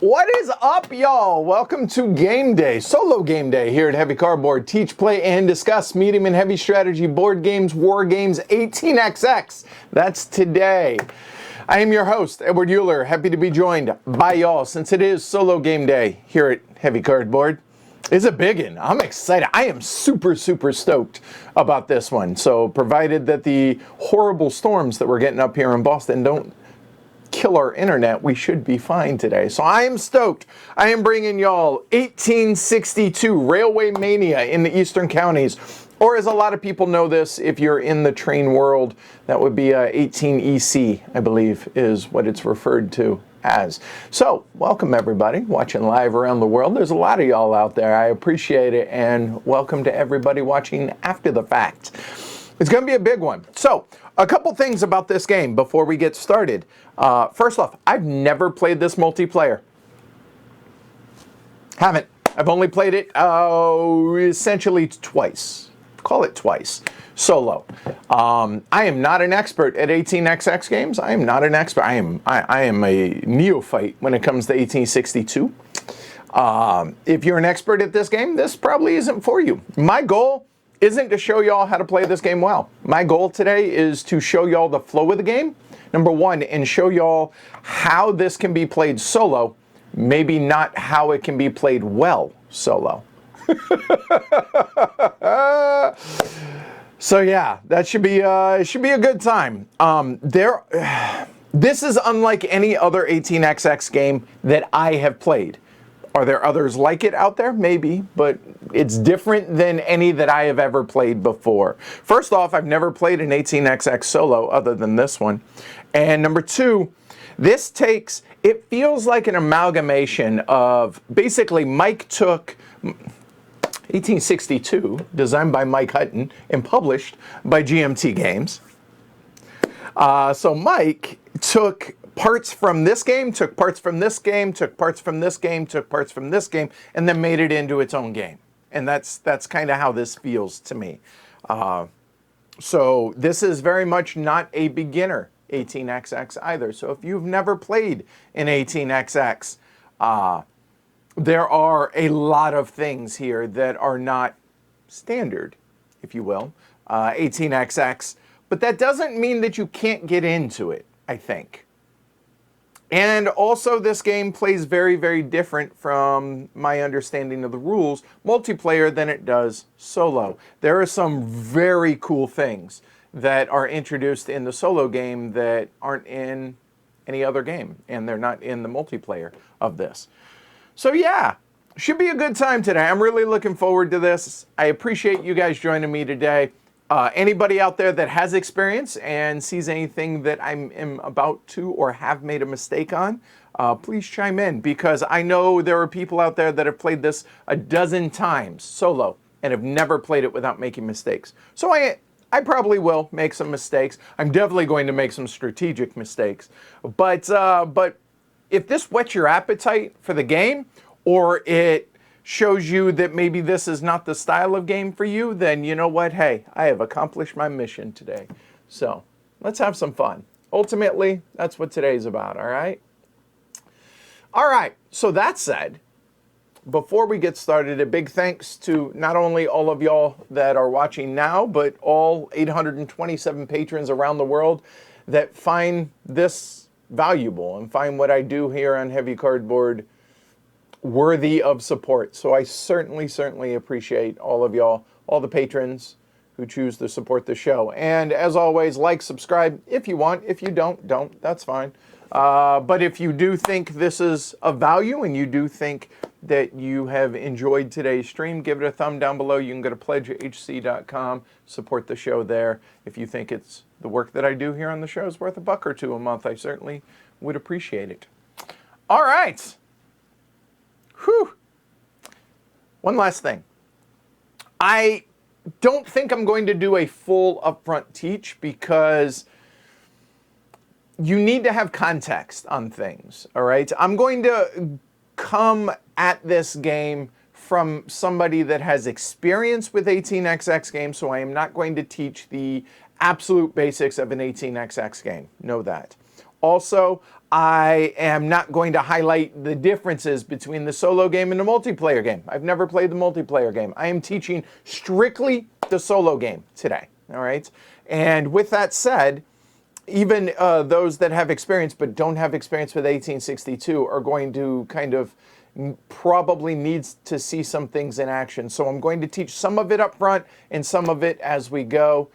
What is up, y'all? Welcome to Game Day, solo game day here at Heavy Cardboard. Teach, play, and discuss medium and heavy strategy board games, war games, 18xx. That's today. I am your host, Edward Euler. Happy to be joined by y'all since it is solo game day here at Heavy Cardboard. It's a big one. I'm excited. I am super stoked about this one. So provided that the horrible storms that we're getting up here in Boston don't kill our internet, we should be fine today. So I am stoked. I am bringing y'all 1862 Railway Mania in the Eastern Counties, or as a lot of people know this, if you're in the train world, that would be 18EC, I believe, is what it's referred to as. So welcome everybody watching live around the world. There's a lot of y'all out there. I appreciate it, and welcome to everybody watching after the fact. It's going to be a big one. So a couple things about this game before we get started. First off, I've never played this multiplayer. Haven't. I've only played it essentially twice. Call it twice. Solo. I am not an expert at 18xx games. I am not an expert. I am a neophyte when it comes to 1862. If you're an expert at this game, this probably isn't for you. My goal isn't to show y'all how to play this game well. My goal today is to show y'all the flow of the game, number one, and show y'all how this can be played solo, maybe not how it can be played well solo. So yeah, that should be a good time. This is unlike any other 18xx game that I have played. Are there others like it out there? Maybe, but it's different than any that I have ever played before. First off, I've never played an 18xx solo other than this one. And number two, it feels like an amalgamation of, basically Mike took 1862, designed by Mike Hutton and published by GMT Games. So Mike took parts from this game, took parts from this game, took parts from this game, took parts from this game, and then made it into its own game. And that's kind of how this feels to me. So this is very much not a beginner 18xx either. So if you've never played an 18xx, there are a lot of things here that are not standard, if you will, 18xx. But that doesn't mean that you can't get into it, I think. And also this game plays very different from my understanding of the rules, multiplayer, than it does solo. There are some very cool things that are introduced in the solo game that aren't in any other game, and they're not in the multiplayer of this. So yeah, should be a good time today. I'm really looking forward to this. I appreciate you guys joining me today. Anybody out there that has experience and sees anything that I am about to or have made a mistake on, please chime in, because I know there are people out there that have played this a dozen times solo and have never played it without making mistakes. So I probably will make some mistakes. I'm definitely going to make some strategic mistakes. But if this whets your appetite for the game, or it shows you that maybe this is not the style of game for you, then you know what? Hey, I have accomplished my mission today. So let's have some fun. Ultimately, that's what today's about, all right? All right, so that said, before we get started, a big thanks to not only all of y'all that are watching now, but all 827 patrons around the world that find this valuable and find what I do here on Heavy Cardboard worthy of support. So I certainly appreciate all of y'all, all the patrons who choose to support the show. And as always, like, subscribe if you want. If you don't, that's fine. But if you do think this is of value and you do think that you have enjoyed today's stream, give it a thumb down below. You can go to pledgehc.com, support the show there. If you think it's the work that I do here on the show is worth $1 or $2 a month, I certainly would appreciate it. All right. Whew. One last thing. I don't think I'm going to do a full upfront teach because you need to have context on things, all right? I'm going to come at this game from somebody that has experience with 18xx games, so I am not going to teach the absolute basics of an 18xx game. Know that. Also, I am not going to highlight the differences between the solo game and the multiplayer game. I've never played the multiplayer game. I am teaching strictly the solo game today, all right? And with that said, even those that have experience but don't have experience with 1862 are going to kind of probably needs to see some things in action. So I'm going to teach some of it up front and some of it as we go.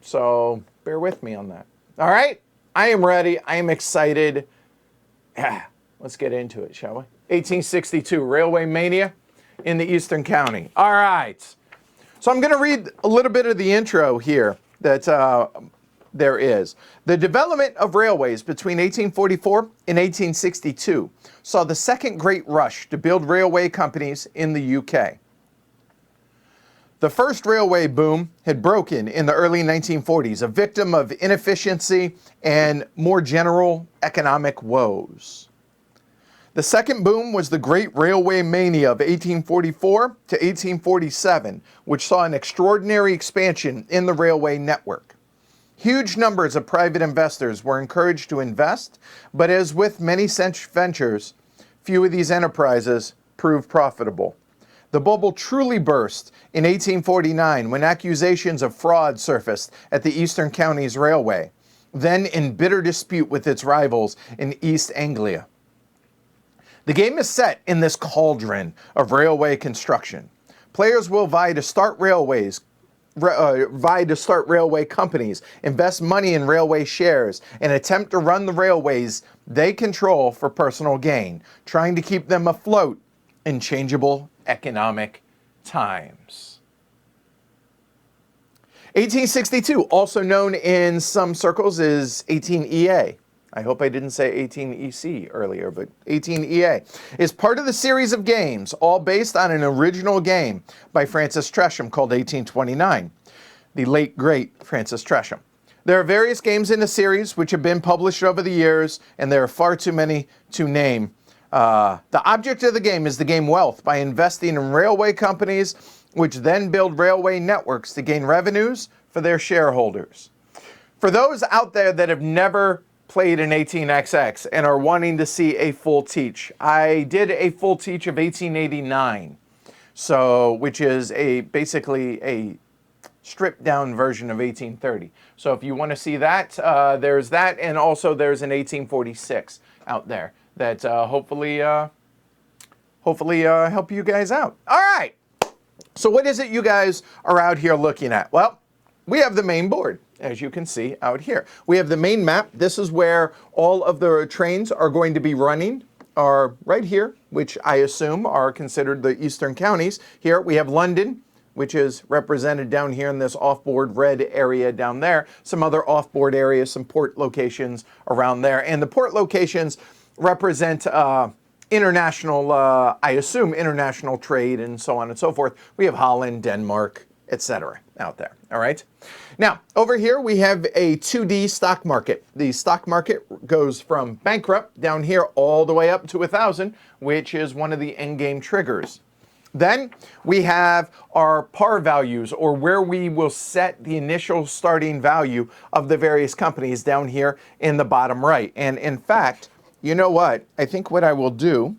So bear with me on that. All right, I am ready. I am excited. Let's get into it, shall we? 1862, Railway Mania in the Eastern County. All right. So I'm going to read a little bit of the intro here that there is. The development of railways between 1844 and 1862 saw the second great rush to build railway companies in the UK. The first railway boom had broken in the early 1940s, a victim of inefficiency and more general economic woes. The second boom was the Great Railway Mania of 1844 to 1847, which saw an extraordinary expansion in the railway network. Huge numbers of private investors were encouraged to invest, but as with many such ventures, few of these enterprises proved profitable. The bubble truly burst in 1849 when accusations of fraud surfaced at the Eastern Counties Railway, then in bitter dispute with its rivals in East Anglia. The game is set in this cauldron of railway construction. Players will vie to start railway companies, invest money in railway shares, and attempt to run the railways they control for personal gain, trying to keep them afloat in changeable economic times. 1862, also known in some circles as 18EA. I hope I didn't say 18EC earlier, but 18EA is part of the series of games, all based on an original game by Francis Tresham called 1829, the late, great Francis Tresham. There are various games in the series which have been published over the years, and there are far too many to name. The object of the game is to gain wealth by investing in railway companies, which then build railway networks to gain revenues for their shareholders. For those out there that have never played an 18xx and are wanting to see a full teach, I did a full teach of 1889, so which is basically a stripped down version of 1830. So if you want to see that, there's that, and also there's an 1846 out there that hopefully help you guys out. All right. So what is it you guys are out here looking at? Well, we have the main board, as you can see out here. We have the main map. This is where all of the trains are going to be running, are right here, which I assume are considered the Eastern Counties. Here we have London, which is represented down here in this off-board red area down there. Some other off-board areas, some port locations around there. And the port locations represent international, I assume, international trade and so on and so forth. We have Holland, Denmark, etc. out there, all right? Now, over here we have a 2D stock market. The stock market goes from bankrupt down here all the way up to 1,000, which is one of the endgame triggers. Then we have our par values, or where we will set the initial starting value of the various companies down here in the bottom right. And in fact, you know what? I think what I will do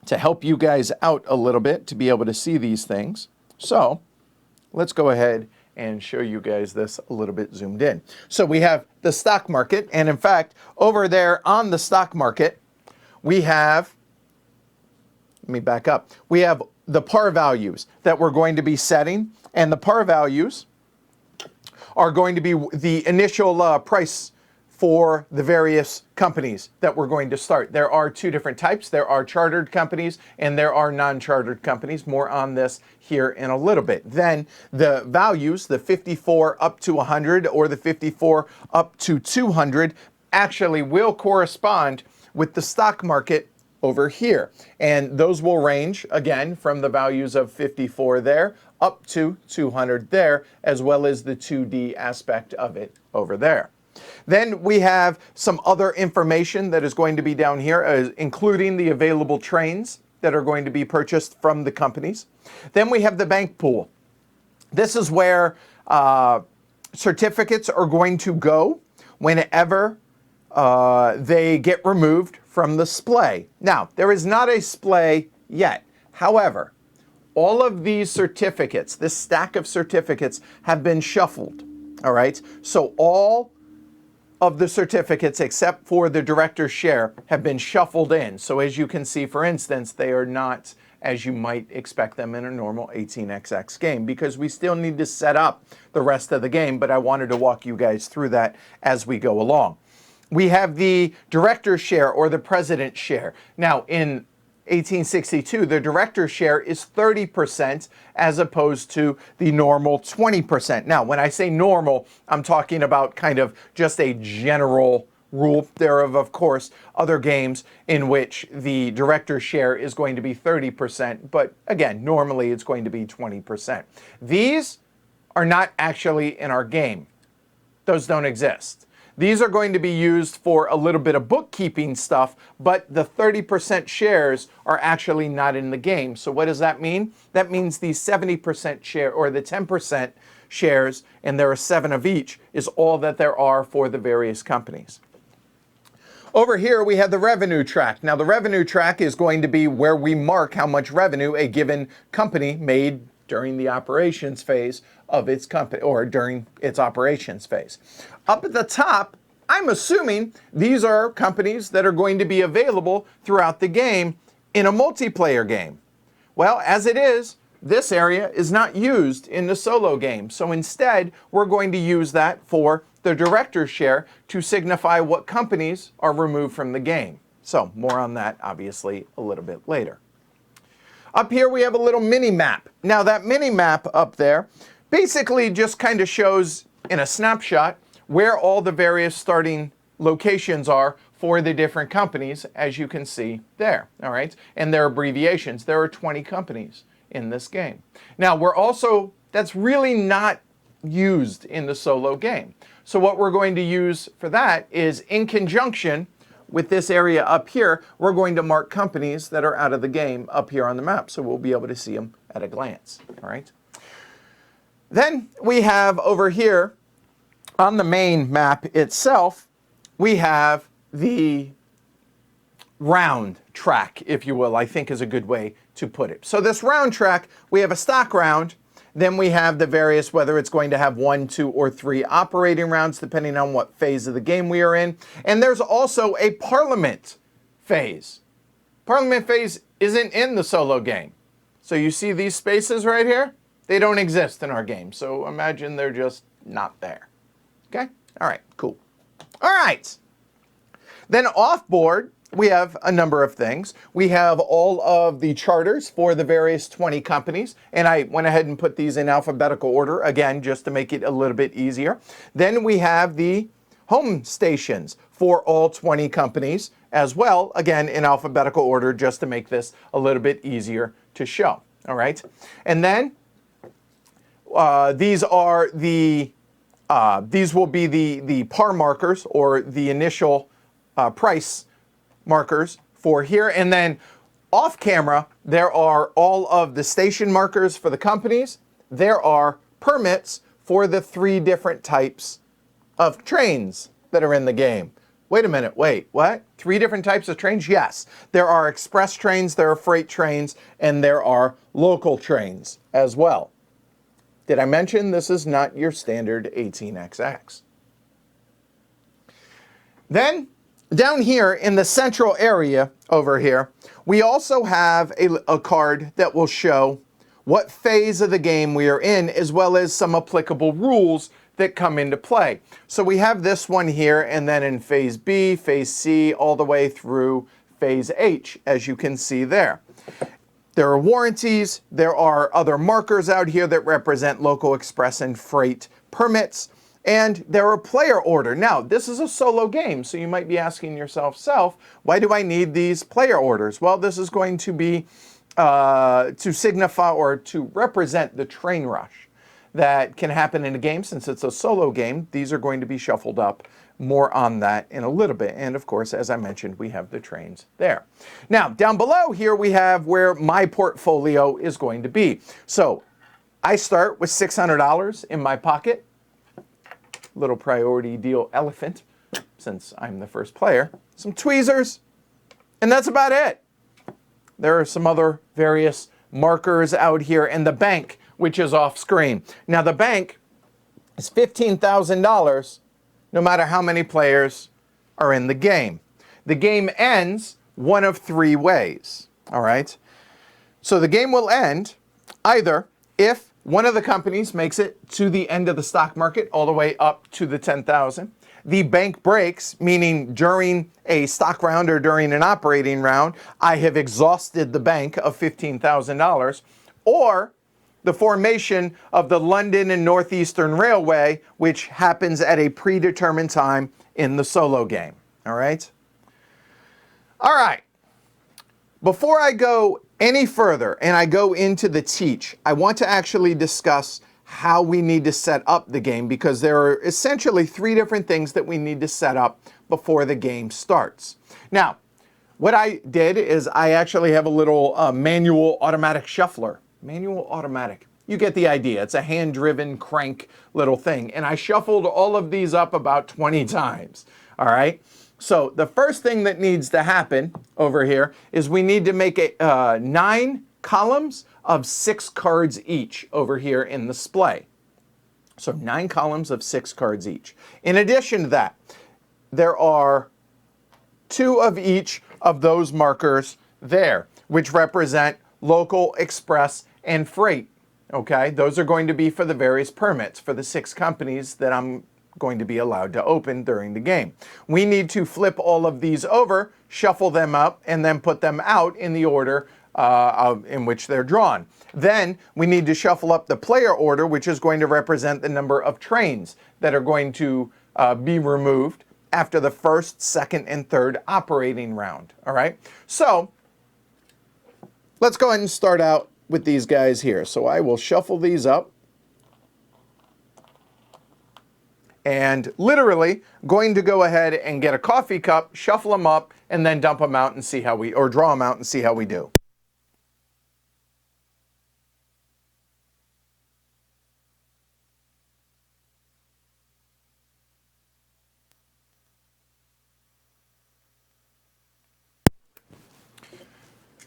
to help you guys out a little bit to be able to see these things. So let's go ahead and show you guys this a little bit zoomed in. So we have the stock market, and in fact, over there on the stock market, we have, let me back up, we have the par values that we're going to be setting, and the par values are going to be the initial price for the various companies that we're going to start. There are two different types. There are chartered companies and there are non-chartered companies. More on this here in a little bit. Then the values, the 54 up to 100 or the 54 up to 200, actually will correspond with the stock market over here. And those will range, again, from the values of 54 there up to 200 there, as well as the 2D aspect of it over there. Then we have some other information that is going to be down here, including the available trains that are going to be purchased from the companies. Then we have the bank pool. This is where certificates are going to go whenever they get removed from the splay. Now, there is not a splay yet. However, all of these certificates, this stack of certificates, have been shuffled. All right? So all of the certificates, except for the director's share, have been shuffled in. So as you can see, for instance, they are not as you might expect them in a normal 18xx game, because we still need to set up the rest of the game, but I wanted to walk you guys through that as we go along. We have the director's share or the president's share. Now, in 1862, the director's share is 30% as opposed to the normal 20%. Now, when I say normal, I'm talking about kind of just a general rule. There are, of course, other games in which the director's share is going to be 30%, but again, normally it's going to be 20%. These are not actually in our game. Those don't exist. These are going to be used for a little bit of bookkeeping stuff, but the 30% shares are actually not in the game. So what does that mean? That means the 70% share or the 10% shares, and there are 7 of each, is all that there are for the various companies. Over here, we have the revenue track. Now, the revenue track is going to be where we mark how much revenue a given company made during the operations phase of its company, or during its operations phase. Up at the top, I'm assuming these are companies that are going to be available throughout the game in a multiplayer game. Well, as it is, this area is not used in the solo game. So instead, we're going to use that for the director's share to signify what companies are removed from the game. So more on that, obviously, a little bit later. Up here, we have a little mini map. Now, that mini map up there basically just kind of shows in a snapshot where all the various starting locations are for the different companies, as you can see there, all right? And their abbreviations. There are 20 companies in this game. Now, that's really not used in the solo game. So what we're going to use for that is, in conjunction with this area up here, we're going to mark companies that are out of the game up here on the map, so we'll be able to see them at a glance, all right? Then we have over here, on the main map itself, we have the round track, if you will, I think is a good way to put it. So this round track, we have a stock round, then we have the various, whether it's going to have 1, 2, or 3 operating rounds, depending on what phase of the game we are in. And there's also a Parliament phase. Parliament phase isn't in the solo game. So you see these spaces right here? They don't exist in our game. So imagine they're just not there. Okay? All right, cool. All right. Then off board, we have a number of things. We have all of the charters for the various 20 companies, and I went ahead and put these in alphabetical order, again, just to make it a little bit easier. Then we have the home stations for all 20 companies as well, again, in alphabetical order, just to make this a little bit easier to show, all right? And then these will be the par markers, or the initial price markers for here. And then off camera, there are all of the station markers for the companies. There are permits for the 3 different types of trains that are in the game. Wait a minute, wait, what? 3 different types of trains? Yes. There are express trains, there are freight trains, and there are local trains as well. Did I mention this is not your standard 18xx? Then, down here in the central area over here, we also have a card that will show what phase of the game we are in, as well as some applicable rules that come into play. So we have this one here, and then in phase B, phase C, all the way through phase H, as you can see there. There are warranties. There are other markers out here that represent local express and freight permits. And there are player order. Now, this is a solo game, so you might be asking yourself, why do I need these player orders? Well, this is going to be to signify or to represent the train rush that can happen in a game. Since it's a solo game, these are going to be shuffled up. More on that in a little bit. And of course, as I mentioned, we have the trains there. Now, down below here, we have where my portfolio is going to be. So I start with $600 in my pocket. Little priority deal elephant, since I'm the first player. Some tweezers, and that's about it. There are some other various markers out here, and the bank, which is off screen. Now, the bank is $15,000 no matter how many players are in the game. The game ends one of three ways, all right? So the game will end either if one of the companies makes it to the end of the stock market, all the way up to the 10,000. The bank breaks, meaning during a stock round or during an operating round, I have exhausted the bank of $15,000, or the formation of the London and Northeastern Railway, which happens at a predetermined time in the solo game. All right? All right. Before I go any further and I go into the teach, I want to actually discuss how we need to set up the game, because there are essentially three different things that we need to set up before the game starts. Now, what I did is I actually have a little manual automatic shuffler. Manual automatic. You get the idea. It's a hand-driven crank little thing. And I shuffled all of these up about 20 times. All right? So the first thing that needs to happen over here is we need to make 9 columns of 6 cards each over here in the splay. So 9 columns of 6 cards each. In addition to that, there are 2 of each of those markers there, which represent local, express, and freight. Okay, those are going to be for the various permits for the 6 companies that I'm going to be allowed to open during the game. We need to flip all of these over, shuffle them up, and then put them out in the order in which they're drawn. Then we need to shuffle up the player order, which is going to represent the number of trains that are going to be removed after the first, second, and third operating round. All right, so let's go ahead and start out with these guys here. So I will shuffle these up. And literally going to go ahead and get a coffee cup, shuffle them up, and then dump them out and see how we, or draw them out and see how we do.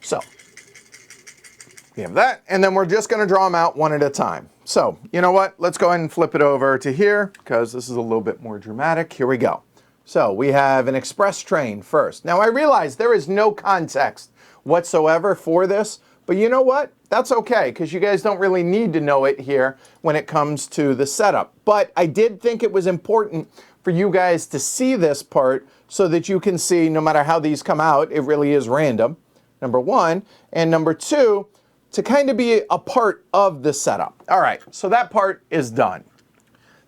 So we have that, and then we're just going to draw them out one at a time. So, you know what? Let's go ahead and flip it over to here, because this is a little bit more dramatic. Here we go. So we have an express train first. Now I realize there is no context whatsoever for this, but you know what? That's okay, because you guys don't really need to know it here when it comes to the setup. But I did think it was important for you guys to see this part so that you can see no matter how these come out, it really is random, number one. And number two, to kind of be a part of the setup. All right, so that part is done.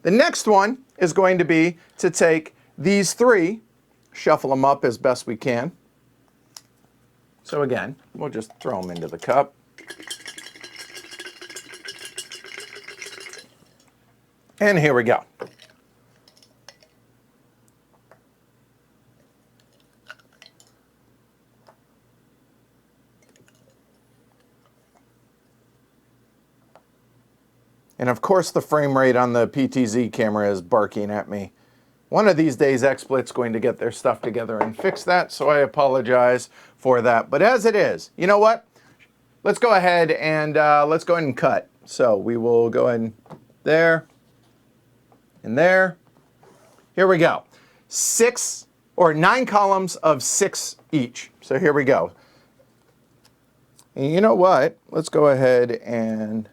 The next one is going to be to take these 3, shuffle them up as best we can. So again, we'll just throw them into the cup. And here we go. And of course the frame rate on the PTZ camera is barking at me. One of these days XSplit's going to get their stuff together and fix that, so I apologize for that. But as it is, you know what? Let's go ahead and cut. So we will go ahead and there and there. Here we go. 6 or 9 columns of 6 each. So here we go. And you know what? Let's go ahead and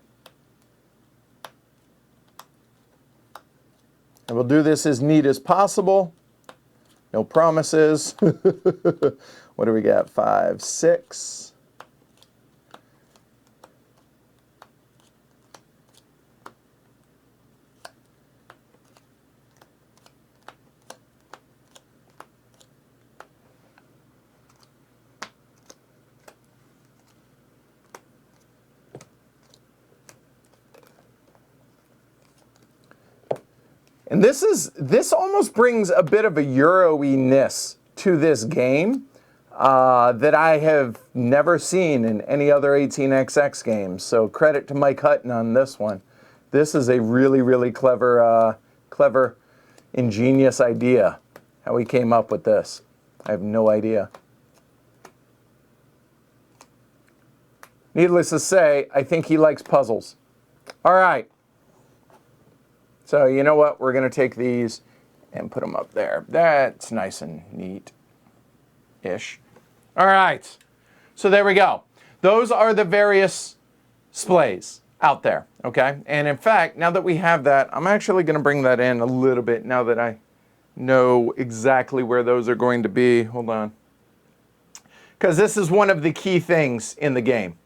And we'll do this as neat as possible. No promises. What do we got? 5, 6. And this almost brings a bit of a Euro-y-ness to this game that I have never seen in any other 18XX game. So credit to Mike Hutton on this one. This is a really, really clever, ingenious idea. How he came up with this, I have no idea. Needless to say, I think he likes puzzles. All right. So you know what? We're going to take these and put them up there. That's nice and neat-ish. All right. So there we go. Those are the various splays out there, okay? And in fact, now that we have that, I'm actually going to bring that in a little bit now that I know exactly where those are going to be. Hold on. Because this is one of the key things in the game.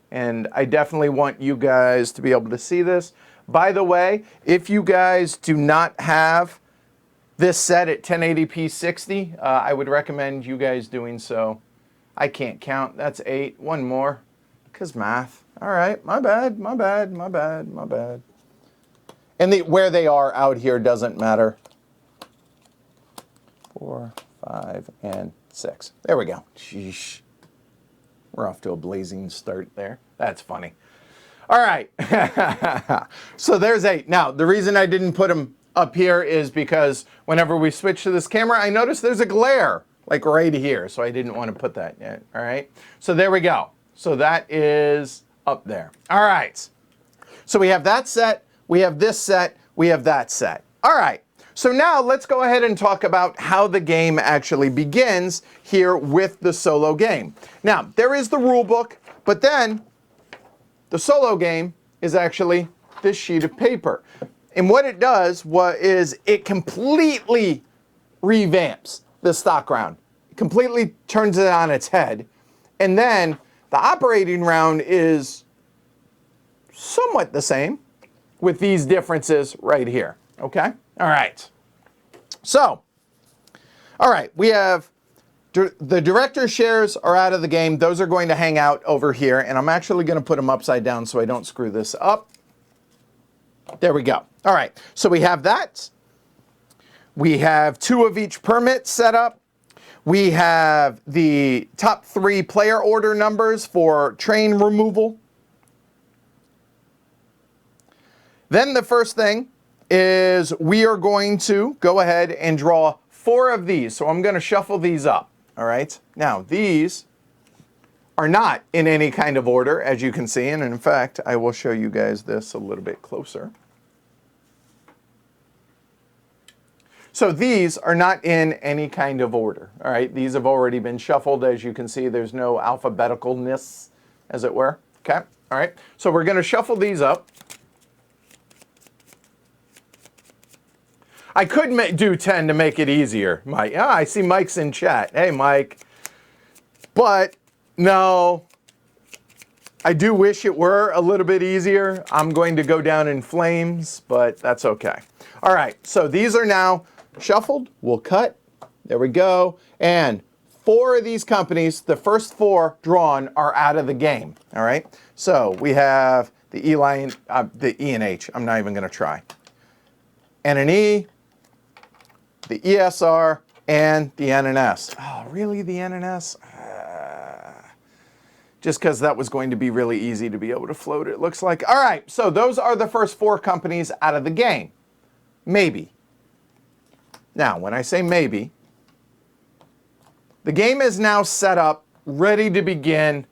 And I definitely want you guys to be able to see this. By the way, if you guys do not have this set at 1080p 60, I would recommend you guys doing so. I can't count. That's 8. One more. Because math. All right. My bad. My bad. My bad. My bad. And where they are out here doesn't matter. 4, 5, and 6. There we go. Sheesh. We're off to a blazing start there. That's funny. All right. So there's 8. Now, the reason I didn't put them up here is because whenever we switch to this camera, I noticed there's a glare, like right here. So I didn't want to put that yet. All right. So there we go. So that is up there. All right. So we have that set. We have this set. We have that set. All right. So now let's go ahead and talk about how the game actually begins here with the solo game. Now, there is the rule book, but then the solo game is actually this sheet of paper. And what it does is it completely revamps the stock round. It completely turns it on its head. And then the operating round is somewhat the same with these differences right here. Okay? All right. So, all right, we have the director shares are out of the game. Those are going to hang out over here, and I'm actually going to put them upside down so I don't screw this up. There we go. All right, so we have that. We have 2 of each permit set up. We have the top 3 player order numbers for train removal. Then the first thing is we are going to go ahead and draw 4 of these. So I'm going to shuffle these up. All right. Now, these are not in any kind of order, as you can see. And in fact, I will show you guys this a little bit closer. So these are not in any kind of order. All right. These have already been shuffled. As you can see, there's no alphabeticalness, as it were. Okay. All right. So we're going to shuffle these up. I could do 10 to make it easier, Mike. Ah, I see Mike's in chat. Hey, Mike. But no, I do wish it were a little bit easier. I'm going to go down in flames, but that's okay. All right, so these are now shuffled. We'll cut. There we go. And 4 of these companies, the first 4 drawn, are out of the game. All right, so we have the the E and H. I'm not even going to try. N and E, the ESR, and the N and S. Oh, really, the N and S? Just because that was going to be really easy to be able to float, it looks like. All right, so those are the first 4 companies out of the game. Maybe. Now, when I say maybe, the game is now set up, ready to begin,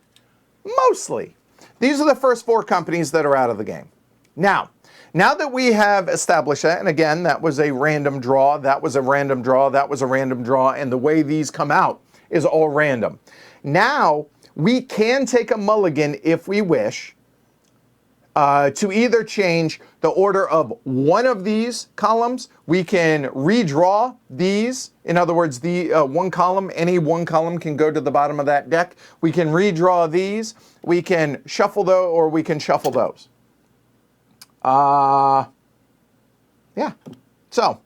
mostly. These are the first 4 companies that are out of the game. Now that we have established that, and again, that was a random draw, that was a random draw, that was a random draw, and the way these come out is all random. Now, we can take a mulligan if we wish, to either change the order of one of these columns. We can redraw these. In other words, the one column, any one column can go to the bottom of that deck. We can redraw these. We can shuffle those, or we can shuffle those. Yeah. So,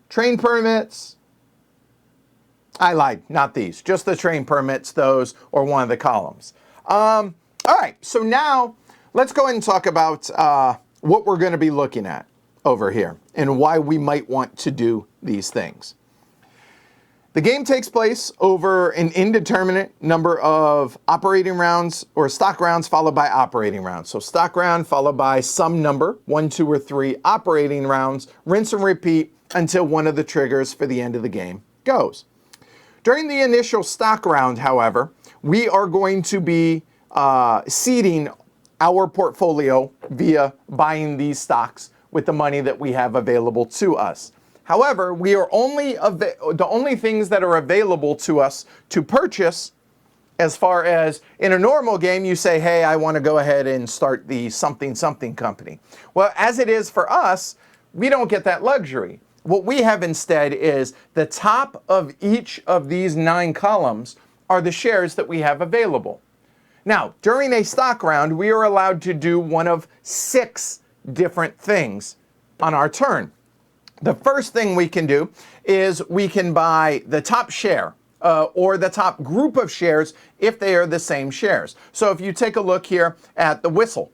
train permits. I lied, not these. Just the train permits, those, or one of the columns. All right, so now let's go ahead and talk about what we're going to be looking at over here and why we might want to do these things. The game takes place over an indeterminate number of operating rounds or stock rounds followed by operating rounds. So stock round followed by some number, 1, 2, or 3 operating rounds, rinse and repeat until one of the triggers for the end of the game goes. During the initial stock round, however, we are going to be seeding our portfolio via buying these stocks with the money that we have available to us. However, we are the only things that are available to us to purchase, as far as in a normal game, you say, hey, I want to go ahead and start the something something company. Well, as it is for us, we don't get that luxury. What we have instead is the top of each of these 9 columns are the shares that we have available. Now, during a stock round, we are allowed to do one of 6 different things on our turn. The first thing we can do is we can buy the top share or the top group of shares if they are the same shares. So if you take a look here at the whistle,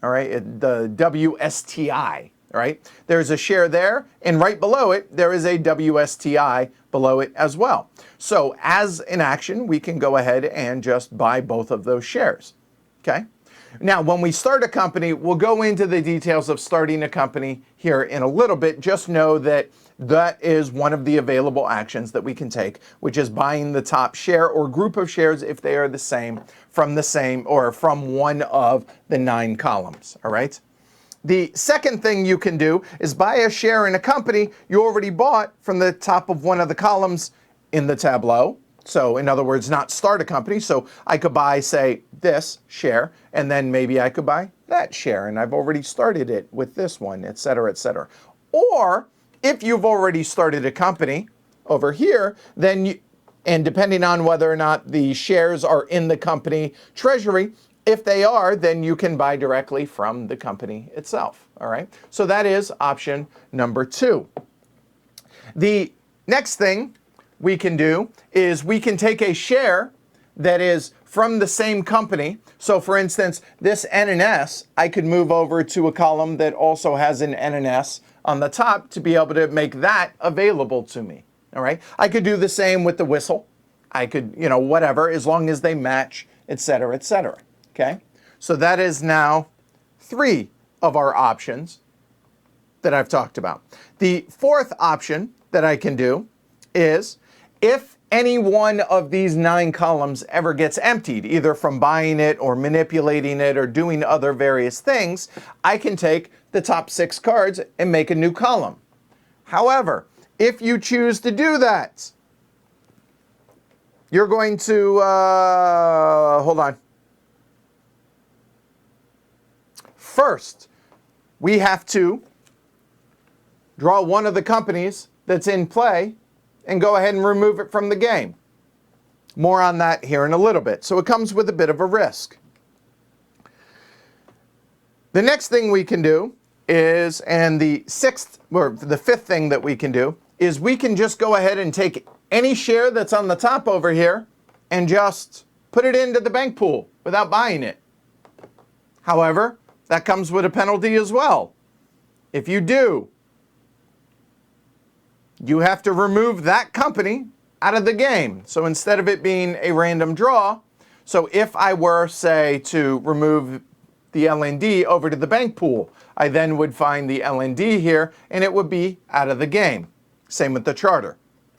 all right, the WSTI, right? There's a share there, and right below it, there is a WSTI below it as well. So as an action, we can go ahead and just buy both of those shares, okay? Now, when we start a company, we'll go into the details of starting a company here in a little bit. Just know that that is one of the available actions that we can take, which is buying the top share or group of shares if they are the same or from one of the 9 columns, all right? The second thing you can do is buy a share in a company you already bought from the top of one of the columns in the tableau. So in other words, not start a company. So I could buy, say, this share, and then maybe I could buy that share, and I've already started it with this one, et cetera, et cetera. Or if you've already started a company over here, then and depending on whether or not the shares are in the company treasury, if they are, then you can buy directly from the company itself, all right? So that is option number 2. The next thing we can do is we can take a share that is from the same company. So for instance, this N and S, I could move over to a column that also has an N and S on the top to be able to make that available to me, all right? I could do the same with the whistle. I could, whatever, as long as they match, et cetera, okay? So that is now 3 of our options that I've talked about. The fourth option that I can do is if any one of these 9 columns ever gets emptied, either from buying it or manipulating it or doing other various things, I can take the top 6 cards and make a new column. However, if you choose to do that, you're going to, hold on. First, we have to draw one of the companies that's in play and go ahead and remove it from the game. More on that here in a little bit. So it comes with a bit of a risk. The next thing we can do is, and the fifth thing that we can do, is we can just go ahead and take any share that's on the top over here and just put it into the bank pool without buying it. However, that comes with a penalty as well. If you do, you have to remove that company out of the game. So instead of it being a random draw, so if I were, say, to remove the LND over to the bank pool, I then would find the LND here and it would be out of the game. Same with the charter.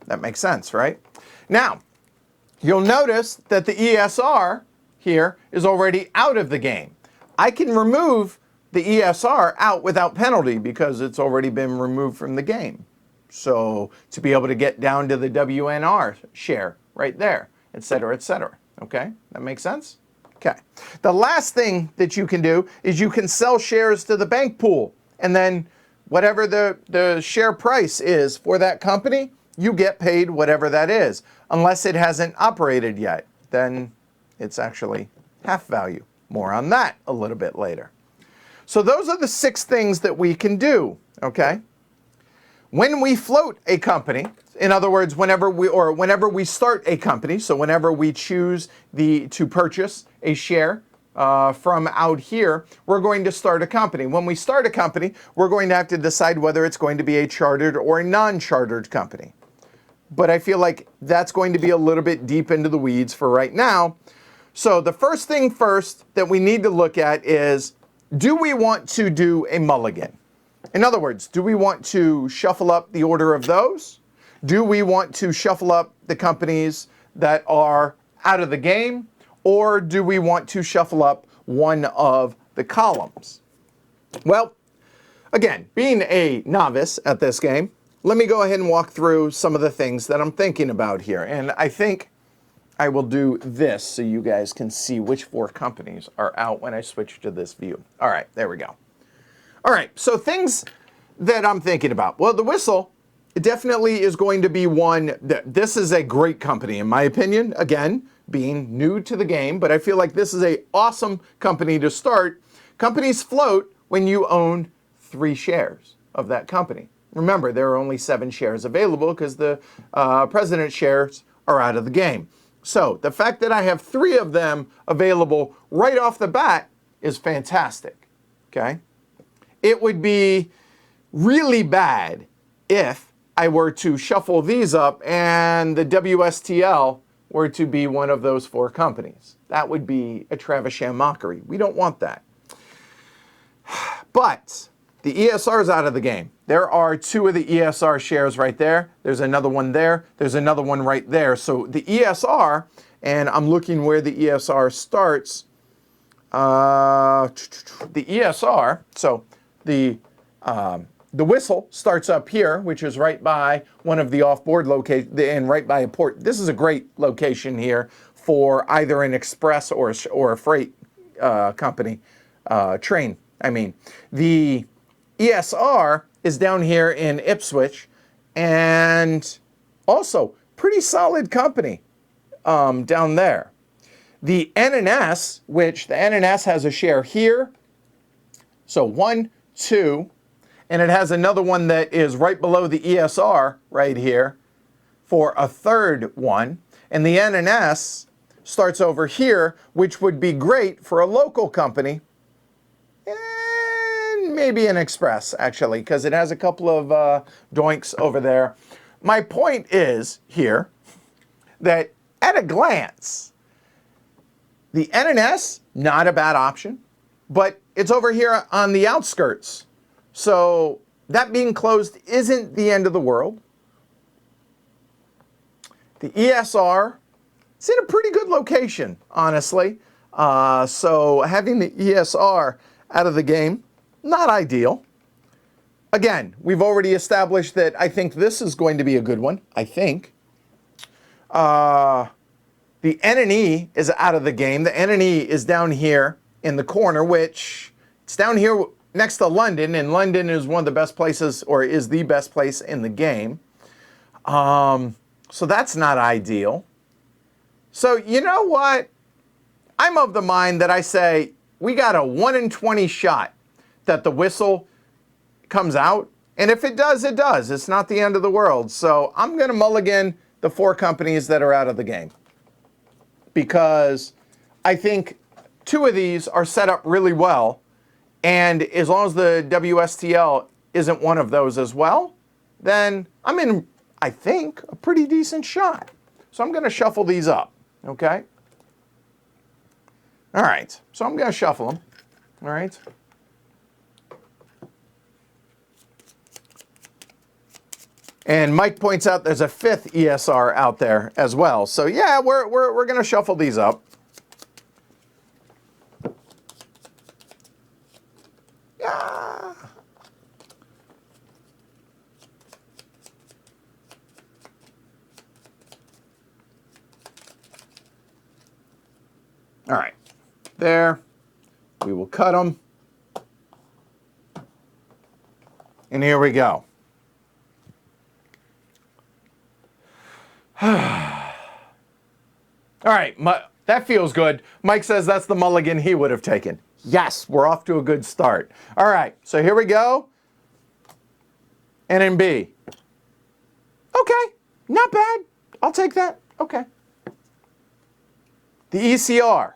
That makes sense, right? Now, you'll notice that the ESR here is already out of the game. I can remove the ESR out without penalty because it's already been removed from the game. So to be able to get down to the WNR share right there, et cetera, okay? That makes sense? Okay. The last thing that you can do is you can sell shares to the bank pool, and then whatever the share price is for that company, you get paid whatever that is. Unless it hasn't operated yet, then it's actually half value. More on that a little bit later. So those are the 6 things that we can do, okay? When we float a company, in other words, whenever we start a company, so whenever we choose to purchase a share from out here, we're going to start a company. When we start a company, we're going to have to decide whether it's going to be a chartered or a non-chartered company. But I feel like that's going to be a little bit deep into the weeds for right now. So the first thing first that we need to look at is, do we want to do a mulligan? In other words, do we want to shuffle up the order of those? Do we want to shuffle up the companies that are out of the game? Or do we want to shuffle up one of the columns? Well, again, being a novice at this game, let me go ahead and walk through some of the things that I'm thinking about here. And I think I will do this so you guys can see which 4 companies are out when I switch to this view. All right, there we go. All right, so things that I'm thinking about. Well, the Whistle, it definitely is going to be one that, this is a great company in my opinion. Again, being new to the game, but I feel like this is an awesome company to start. Companies float when you own 3 shares of that company. Remember, there are only 7 shares available because the president shares are out of the game. So the fact that I have 3 of them available right off the bat is fantastic, okay? It would be really bad if I were to shuffle these up and the WSTL were to be one of those 4 companies. That would be a Travisham mockery. We don't want that. But the ESR is out of the game. There are 2 of the ESR shares right there. There's another one there. There's another one right there. So the ESR, and I'm looking where the ESR starts. The ESR, so the Whistle starts up here, which is right by one of the off-board locations, and right by a port. This is a great location here for either an express or a freight company, train. I mean, the ESR is down here in Ipswich, and also pretty solid company down there. The NNS, which the NNS has a share here, so 1, 2, and it has another one that is right below the ESR right here for a 3rd one, and the NNS starts over here, which would be great for a local company, and maybe an express, actually, because it has a couple of doinks over there. My point is here that at a glance, the NNS, not a bad option, but it's over here on the outskirts. So that being closed isn't the end of the world. The ESR, it's in a pretty good location, honestly. So having the ESR out of the game, not ideal. Again, we've already established that I think this is going to be a good one, I think. The NNE is out of the game. The NNE is down here in the corner, which it's down here next to London, and London is one of the best places, or is the best place in the game. So that's not ideal. So you know what? I'm of the mind that I say we got a 1 in 20 shot that the Whistle comes out. And if it does, it does. It's not the end of the world. So I'm going to mulligan the 4 companies that are out of the game, because I think 2 of these are set up really well. And as long as the WSTL isn't one of those as well, then I'm in, I think, a pretty decent shot. So I'm going to shuffle these up, okay? All right, so I'm going to shuffle them, all right? And Mike points out there's a 5th ESR out there as well. So yeah, we're going to shuffle these up. Yeah. All right. there. We will cut them. And here we go. All right, that feels good. Mike says that's the mulligan he would have taken. Yes, we're off to a good start. All right, so here we go. NNB. Okay, not bad. I'll take that. Okay. The ECR.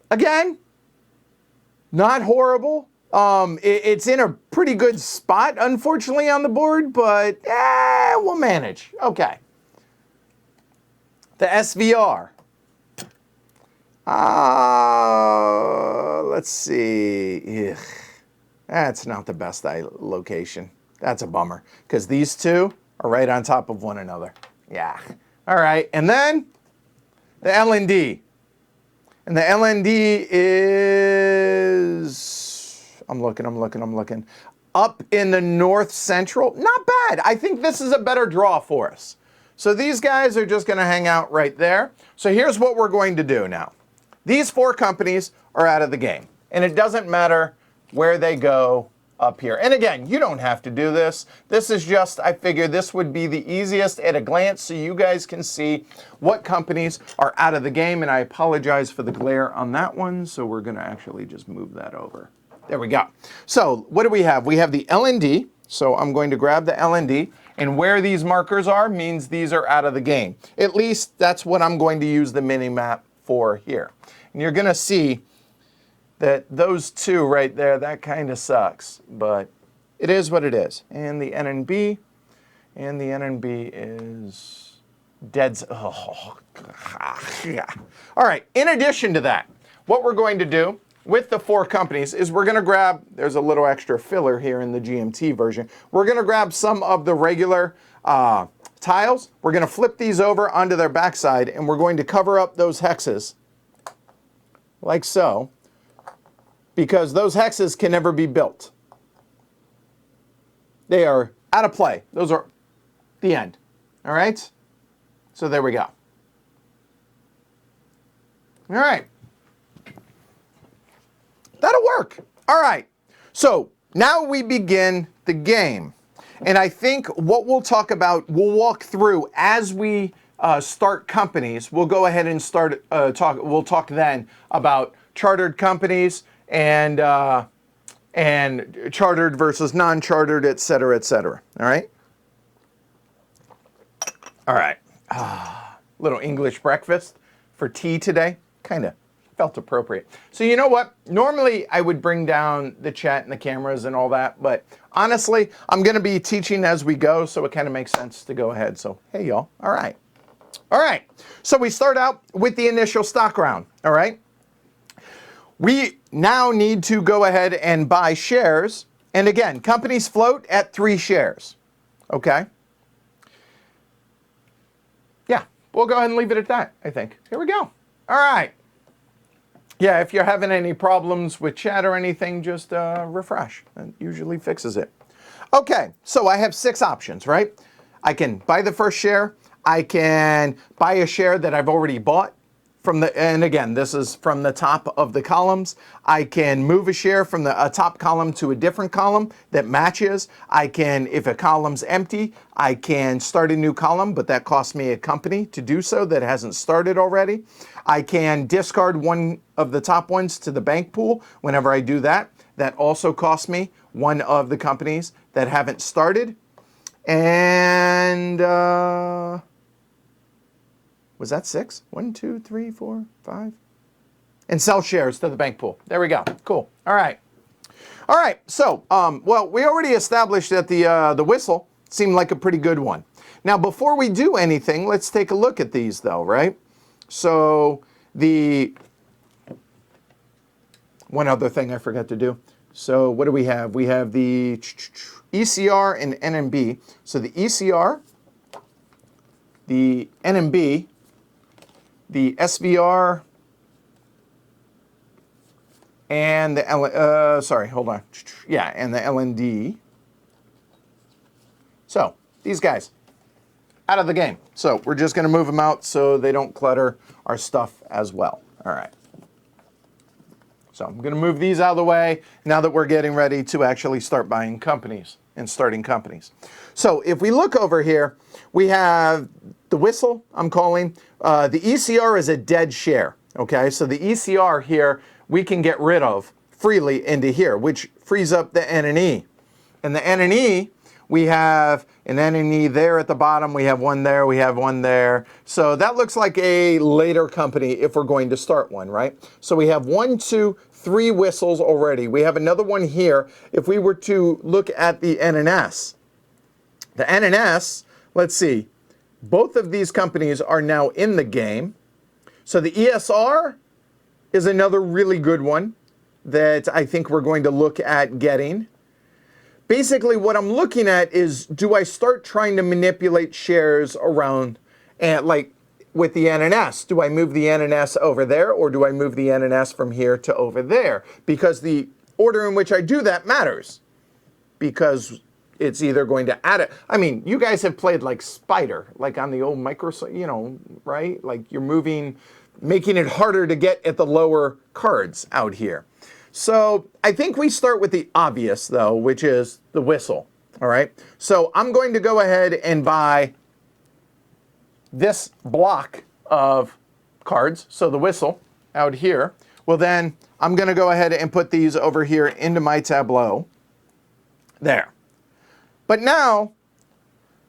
Again, not horrible. It's in a pretty good spot, unfortunately, on the board, but we'll manage. Okay. The SVR. Let's see. Ugh. That's not the best location. That's a bummer, because these two are right on top of one another. Yeah. All right, and then the LND. And the LND is, I'm looking. Up in the north central. Not bad. I think this is a better draw for us. So these guys are just going to hang out right there. So here's what we're going to do now. These four companies are out of the game. And it doesn't matter where they go up here. And again, you don't have to do this. This is just, I figure this would be the easiest at a glance so you guys can see what companies are out of the game. And I apologize for the glare on that one. So we're going to actually just move that over. There we go. So what do we have? We have the LND. So I'm going to grab the LND. And where these markers are means these are out of the game. At least that's what I'm going to use the mini map for here. And you're going to see that those two right there, that kind of sucks. But it is what it is. And the NNB is dead. Oh, yeah. All right, in addition to that, what we're going to do with the four companies is we're going to grab, there's a little extra filler here in the GMT version. We're going to grab some of the regular tiles. We're going to flip these over onto their backside, and we're going to cover up those hexes like so, because those hexes can never be built. They are out of play. Those are the end. All right? So there we go. All right. That'll work. All right. So now we begin the game. And I think what we'll talk about, we'll walk through as we start companies. We'll go ahead and start we'll talk then about chartered companies and chartered versus non-chartered, et cetera, et cetera. All right. All right. Little English breakfast for tea today. Kind of felt appropriate. So you know what? Normally I would bring down the chat and the cameras and all that, but honestly, I'm going to be teaching as we go, so it kind of makes sense to go ahead. So, hey, y'all. All right. All right. So we start out with the initial stock round. All right. We now need to go ahead and buy shares. And again, companies float at 3 shares. Okay. Yeah, we'll go ahead and leave it at that, I think. Here we go. All right. Yeah, if you're having any problems with chat or anything, just refresh. That usually fixes it. Okay, so I have 6 options, right? I can buy the first share. I can buy a share that I've already bought from the, and again, this is from the top of the columns. I can move a share from the top column to a different column that matches. I can, if a column's empty, I can start a new column, but that costs me a company to do so that hasn't started already. I can discard one of the top ones to the bank pool. Whenever I do that, that also costs me one of the companies that haven't started. And was that 6? 1, 2, 3, 4, 5. And sell shares to the bank pool. There we go. Cool. All right. All right. So, well, we already established that the whistle seemed like a pretty good one. Now, before we do anything, let's take a look at these, though, right? So, one other thing I forgot to do. So, what do we have? We have the ECR and NMB. So, the ECR, the NMB, the SVR, and the and the LND. So these guys out of the game. So we're just going to move them out so they don't clutter our stuff as well. All right. So I'm going to move these out of the way now that we're getting ready to actually start buying companies and starting companies. So if we look over here, we have the whistle, I'm calling. The ECR is a dead share, okay? So the ECR here, we can get rid of freely into here, which frees up the N and E. And the N and E, we have an N and E there at the bottom. We have one there. We have one there. So that looks like a later company if we're going to start one, right? So we have 1, 2, 3 whistles already. We have another one here. If we were to look at the N and S, the N and S, let's see, both of these companies are now in the game. So the ESR is another really good one that I think we're going to look at getting. Basically, what I'm looking at is, do I start trying to manipulate shares around, and like with the NNS? Do I move the NNS over there, or do I move the NNS from here to over there? Because the order in which I do that matters. Because it's either going to add it. I mean, you guys have played like Spider, like on the old Microsoft, you know, right? Like you're moving, making it harder to get at the lower cards out here. So I think we start with the obvious, though, which is the whistle, all right? So I'm going to go ahead and buy this block of cards, so the whistle out here. Well, then I'm going to go ahead and put these over here into my tableau. There. But now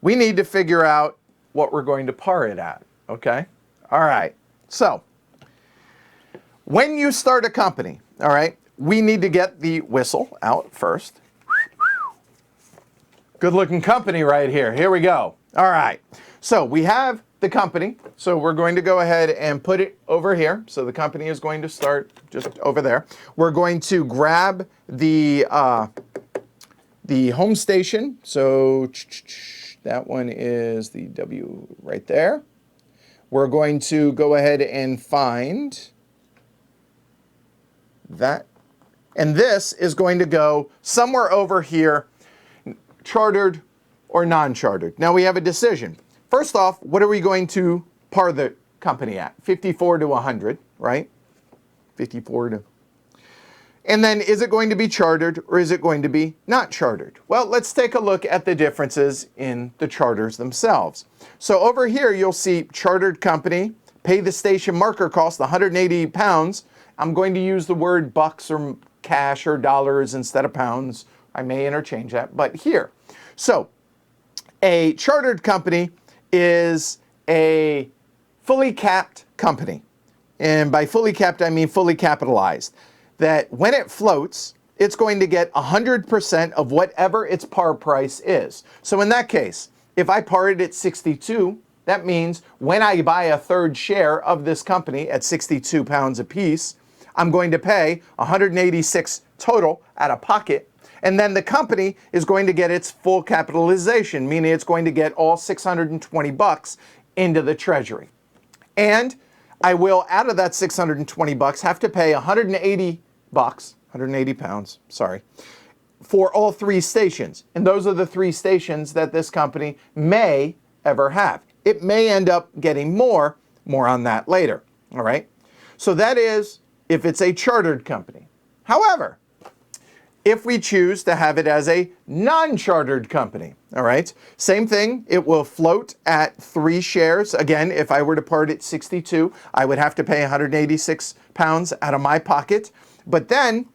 we need to figure out what we're going to par it at, okay? All right. So when you start a company, all right, we need to get the whistle out first. Good looking company right here. Here we go. All right. So we have the company. So we're going to go ahead and put it over here. So the company is going to start just over there. We're going to grab the home station. So that one is the W right there. We're going to go ahead and find that. And this is going to go somewhere over here, chartered or non-chartered. Now we have a decision. First off, what are we going to par the company at? 54 to 100, right? 54 to... And then is it going to be chartered or is it going to be not chartered? Well, let's take a look at the differences in the charters themselves. So over here, you'll see chartered company, pay the station marker cost, 180 pounds. I'm going to use the word bucks or cash or dollars instead of pounds. I may interchange that, but here. So a chartered company is a fully capped company. And by fully capped, I mean fully capitalized. That when it floats, it's going to get 100% of whatever its par price is. So in that case, if I par it at 62, that means when I buy a third share of this company at 62 pounds a piece, I'm going to pay 186 total out of pocket. And then the company is going to get its full capitalization, meaning it's going to get all 620 bucks into the treasury. And I will, out of that 620 bucks, have to pay 180 bucks, 180 pounds, sorry, for all 3 stations. And those are the 3 stations that this company may ever have. It may end up getting more on that later, all right? So that is if it's a chartered company. However, if we choose to have it as a non-chartered company, all right, same thing, it will float at 3 shares. Again, if I were to part at 62, I would have to pay 186 pounds out of my pocket. But then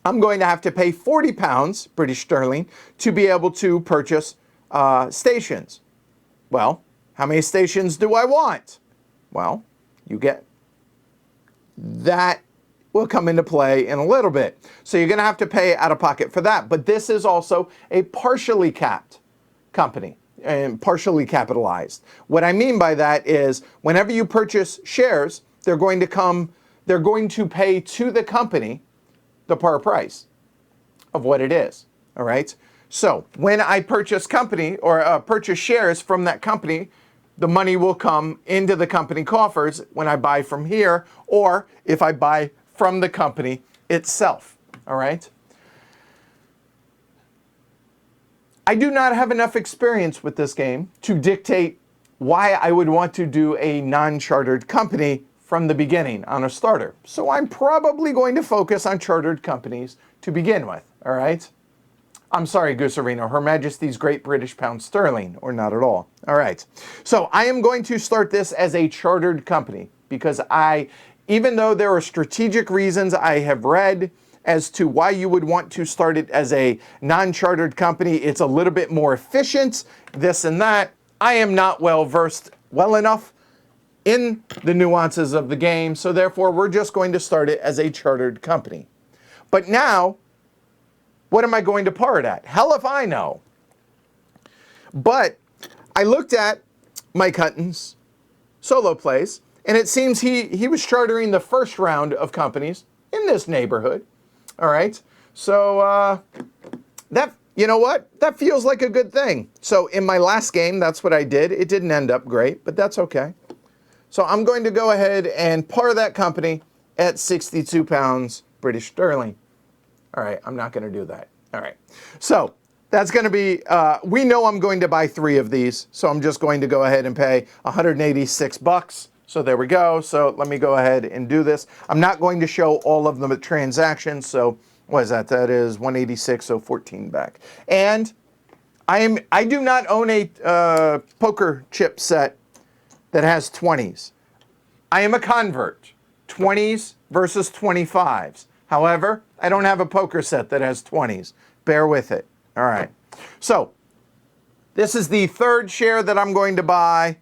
I'm going to have to pay 40 pounds, British sterling, to be able to purchase stations. Well, how many stations do I want? Well, you get that will come into play in a little bit. So you're going to have to pay out of pocket for that. But this is also a partially capped company and partially capitalized. What I mean by that is whenever you purchase shares, they're going to pay to the company the par price of what it is. All right. So when I purchase company or purchase shares from that company, the money will come into the company coffers when I buy from here, or if I buy from the company itself, all right? I do not have enough experience with this game to dictate why I would want to do a non-chartered company from the beginning on a starter. So I'm probably going to focus on chartered companies to begin with, all right? I'm sorry, Gusarino, Her Majesty's Great British Pound Sterling, or not at all. All right. So I am going to start this as a chartered company because even though there are strategic reasons I have read as to why you would want to start it as a non-chartered company, it's a little bit more efficient, this and that. I am not well enough in the nuances of the game, so therefore we're just going to start it as a chartered company. But now, what am I going to par it at? Hell if I know. But I looked at Mike Hutton's solo plays, and it seems he was chartering the first round of companies in this neighborhood. All right. So you know what? That feels like a good thing. So in my last game, that's what I did. It didn't end up great, but that's okay. So I'm going to go ahead and par that company at 62 pounds British sterling. All right, I'm not going to do that. All right. So that's going to be, we know I'm going to buy 3 of these. So I'm just going to go ahead and pay 186 bucks. So there we go. So let me go ahead and do this. I'm not going to show all of them at transactions. So what is that? That is 186, so 14 back. And I do not own a poker chip set that has 20s. I am a convert. 20s versus 25s. However, I don't have a poker set that has 20s. Bear with it. All right. So this is the 3rd share that I'm going to buy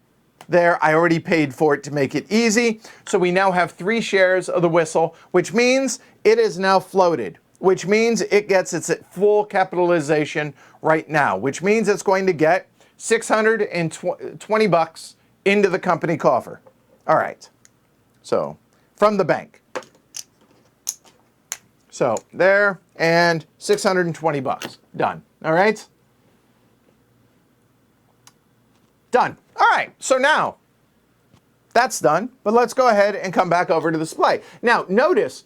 there. I already paid for it to make it easy. So we now have 3 shares of the whistle, which means it is now floated, which means it gets its full capitalization right now, which means it's going to get 620 bucks into the company coffer. All right. So from the bank. So there, and 620 bucks. Done. All right? Done. All right. So now, that's done. But let's go ahead and come back over to the display. Now, notice,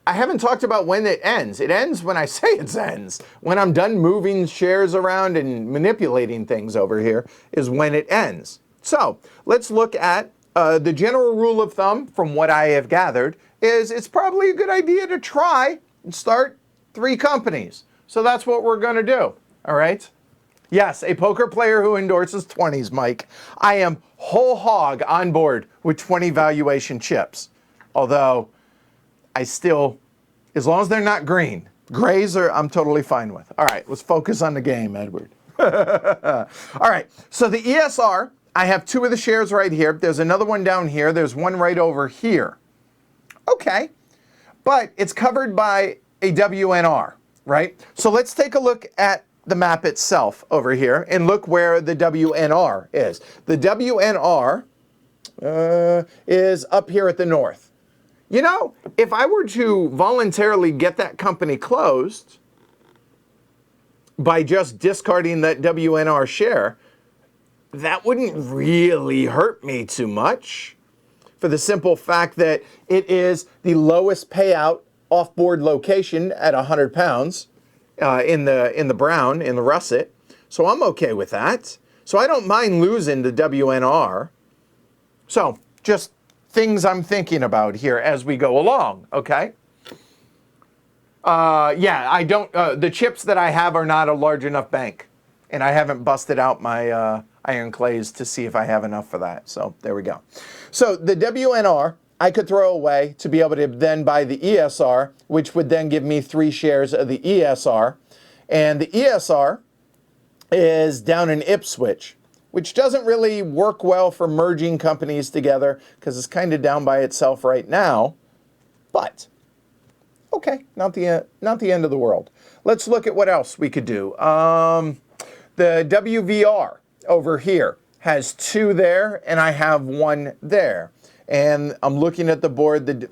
I haven't talked about when it ends. It ends when I say it ends. When I'm done moving shares around and manipulating things over here is when it ends. So let's look at the general rule of thumb from what I have gathered is it's probably a good idea to try and start 3 companies. So that's what we're going to do. All right. Yes, a poker player who endorses 20s, Mike. I am whole hog on board with 20 valuation chips. Although I still, as long as they're not green, grays I'm totally fine with. All right, let's focus on the game, Edward. All right, so the ESR, I have 2 of the shares right here. There's another one down here. There's one right over here. Okay, but it's covered by a WNR, right? So let's take a look at the map itself over here and look where the WNR is. The WNR is up here at the north. You know, if I were to voluntarily get that company closed by just discarding that WNR share, that wouldn't really hurt me too much, for the simple fact that it is the lowest payout off-board location at 100 pounds in the brown, in the russet. So I'm okay with that. So I don't mind losing the WNR. So just things I'm thinking about here as we go along, okay? Yeah, I don't, the chips that I have are not a large enough bank. And I haven't busted out my iron clays to see if I have enough for that. So there we go. So the WNR, I could throw away to be able to then buy the ESR, which would then give me 3 shares of the ESR. And the ESR is down in Ipswich, which doesn't really work well for merging companies together because it's kind of down by itself right now. But, okay, not the end of the world. Let's look at what else we could do. The WVR over here has 2 there, and I have 1 there. And I'm looking at the board. The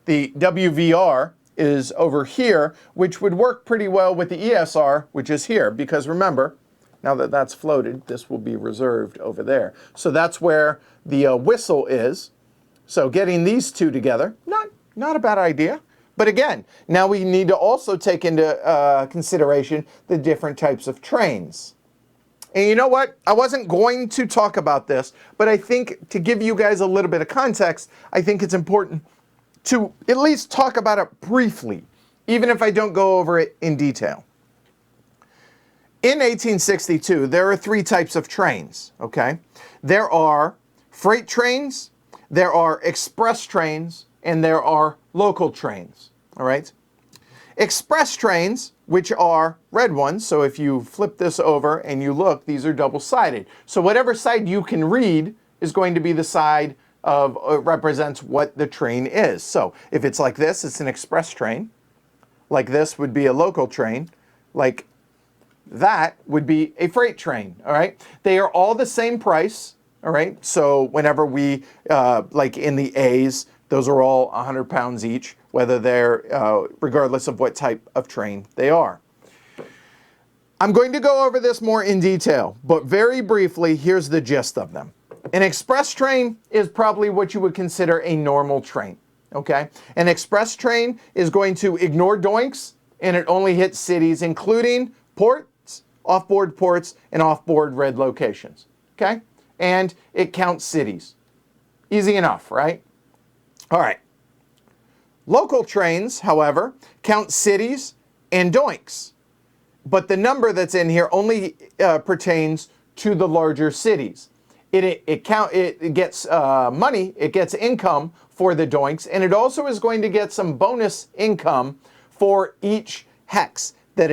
WVR is over here, which would work pretty well with the ESR, which is here. Because remember, now that that's floated, this will be reserved over there. So that's where the whistle is. So getting these 2 together, not a bad idea. But again, now we need to also take into consideration the different types of trains. And you know what? I wasn't going to talk about this, but I think to give you guys a little bit of context, I think it's important to at least talk about it briefly, even if I don't go over it in detail. In 1862, there are three types of trains, okay? There are freight trains, there are express trains, and there are local trains, all right? Express trains, which are red ones, so if you flip this over and you look, these are double-sided. So whatever side you can read is going to be the side of represents what the train is. So if it's like this, it's an express train. Like this would be a local train. Like that would be a freight train, all right? They are all the same price, all right? So whenever we, like in the A's, those are all 100 pounds each, whether they're, regardless of what type of train they are. I'm going to go over this more in detail, but very briefly, here's the gist of them. An express train is probably what you would consider a normal train, okay? An express train is going to ignore doinks, and it only hits cities, including ports, off-board ports, and off-board red locations, okay? And it counts cities. Easy enough, right? All right. Local trains, however, count cities and doinks, but the number that's in here only pertains to the larger cities. It gets money, it gets income for the doinks, and it also is going to get some bonus income for each hex that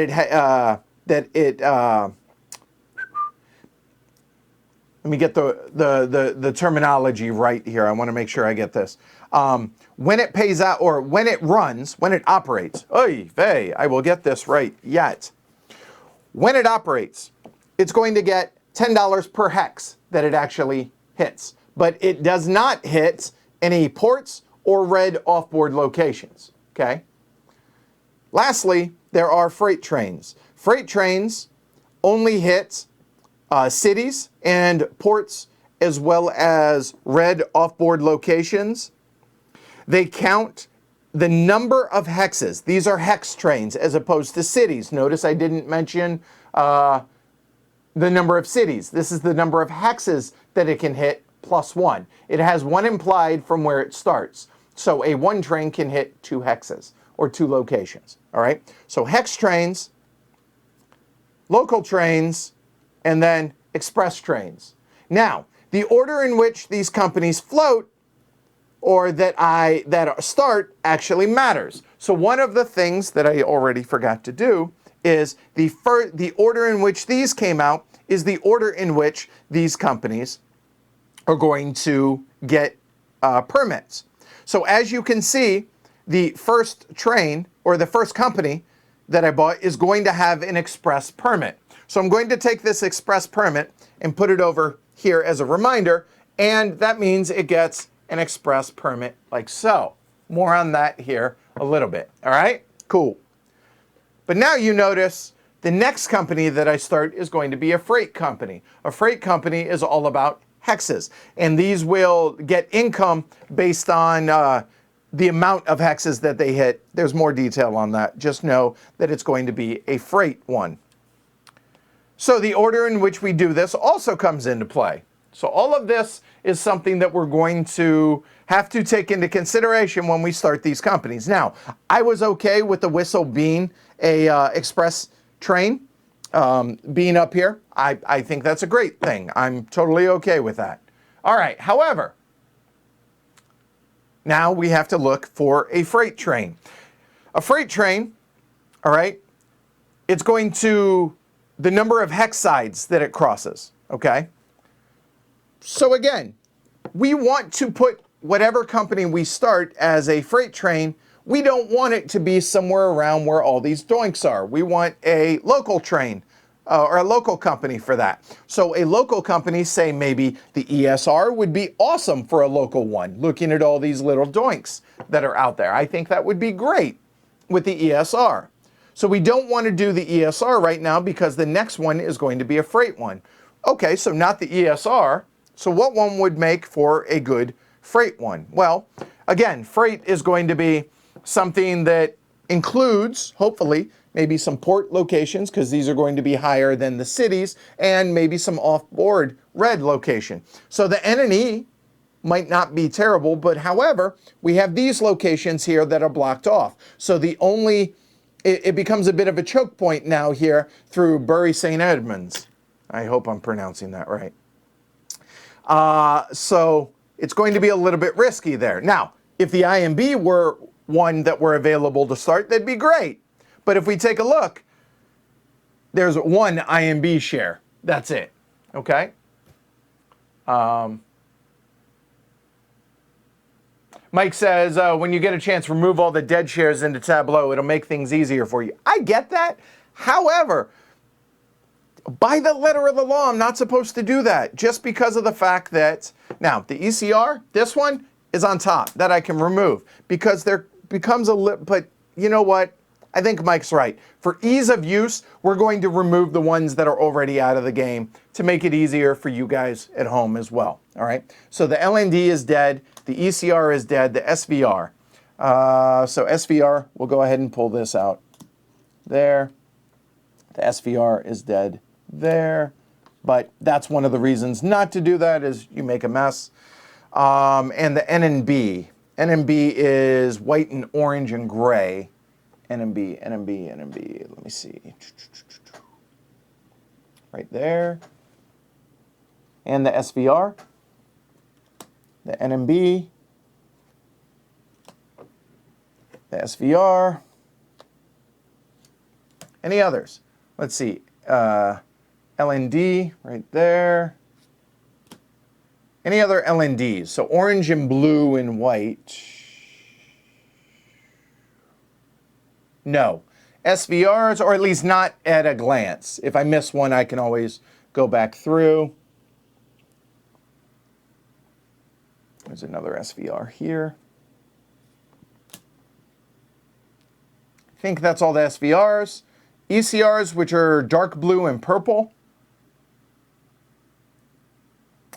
let me get the terminology right here. I want to make sure I get this. When it pays out, or when it runs, when it operates, oy vey, I will get this right yet. When it operates, it's going to get $10 per hex that it actually hits. But it does not hit any ports or red off-board locations, okay? Lastly, there are freight trains. Freight trains only hit cities and ports as well as red off-board locations. They count the number of hexes. These are hex trains as opposed to cities. Notice I didn't mention the number of cities. This is the number of hexes that it can hit plus one. It has one implied from where it starts. So a one train can hit two hexes or two locations, all right? So hex trains, local trains, and then express trains. Now, the order in which these companies float or that start actually matters. So one of the things that I already forgot to do is the order in which these came out is the order in which these companies are going to get permits. So as you can see, the first train or the first company that I bought is going to have an express permit. So I'm going to take this express permit and put it over here as a reminder, and that means it gets an express permit like so. More on that here a little bit, all right? Cool. But now you notice the next company that I start is going to be a freight company. A freight company is all about hexes, and these will get income based on the amount of hexes that they hit. There's more detail on that. Just know that it's going to be a freight one. So the order in which we do this also comes into play. So all of this is something that we're going to have to take into consideration when we start these companies. Now, I was okay with the whistle being a express train, being up here. I think that's a great thing. I'm totally okay with that. All right, however, now we have to look for a freight train. A freight train, all right, it's going to, the number of hex sides that it crosses, okay? So again, we want to put whatever company we start as a freight train, we don't want it to be somewhere around where all these doinks are. We want a local train or a local company for that. So a local company, say maybe the ESR would be awesome for a local one, looking at all these little doinks that are out there. I think that would be great with the ESR. So we don't want to do the ESR right now because the next one is going to be a freight one. Okay, so not the ESR. So what one would make for a good freight one? Well, again, freight is going to be something that includes, hopefully, maybe some port locations, because these are going to be higher than the cities, and maybe some off-board red location. So the N and E might not be terrible, but however, we have these locations here that are blocked off. So it becomes a bit of a choke point now here through Bury St. Edmunds. I hope I'm pronouncing that right. So it's going to be a little bit risky there. Now, if the IMB were one that were available to start, that'd be great. But if we take a look, there's one IMB share. That's it. Okay? Mike says, when you get a chance, remove all the dead shares into Tableau. It'll make things easier for you. I get that. However, by the letter of the law, I'm not supposed to do that just because of the fact that, now, the ECR, this one is on top that I can remove because there becomes but you know what? I think Mike's right. For ease of use, we're going to remove the ones that are already out of the game to make it easier for you guys at home as well. All right. So the LND is dead. The ECR is dead. The SVR. So SVR, we'll go ahead and pull this out there. The SVR is dead there. But that's one of the reasons not to do that is you make a mess. And the NNB. NNB is white and orange and gray. NMB, NMB, NMB. Let me see. Right there. And the SVR. The NMB. The SVR. Any others? Let's see. LND right there. Any other LNDs? So orange and blue and white. No. SVRs, or at least not at a glance. If I miss one, I can always go back through. There's another SVR here. I think that's all the SVRs. ECRs, which are dark blue and purple. I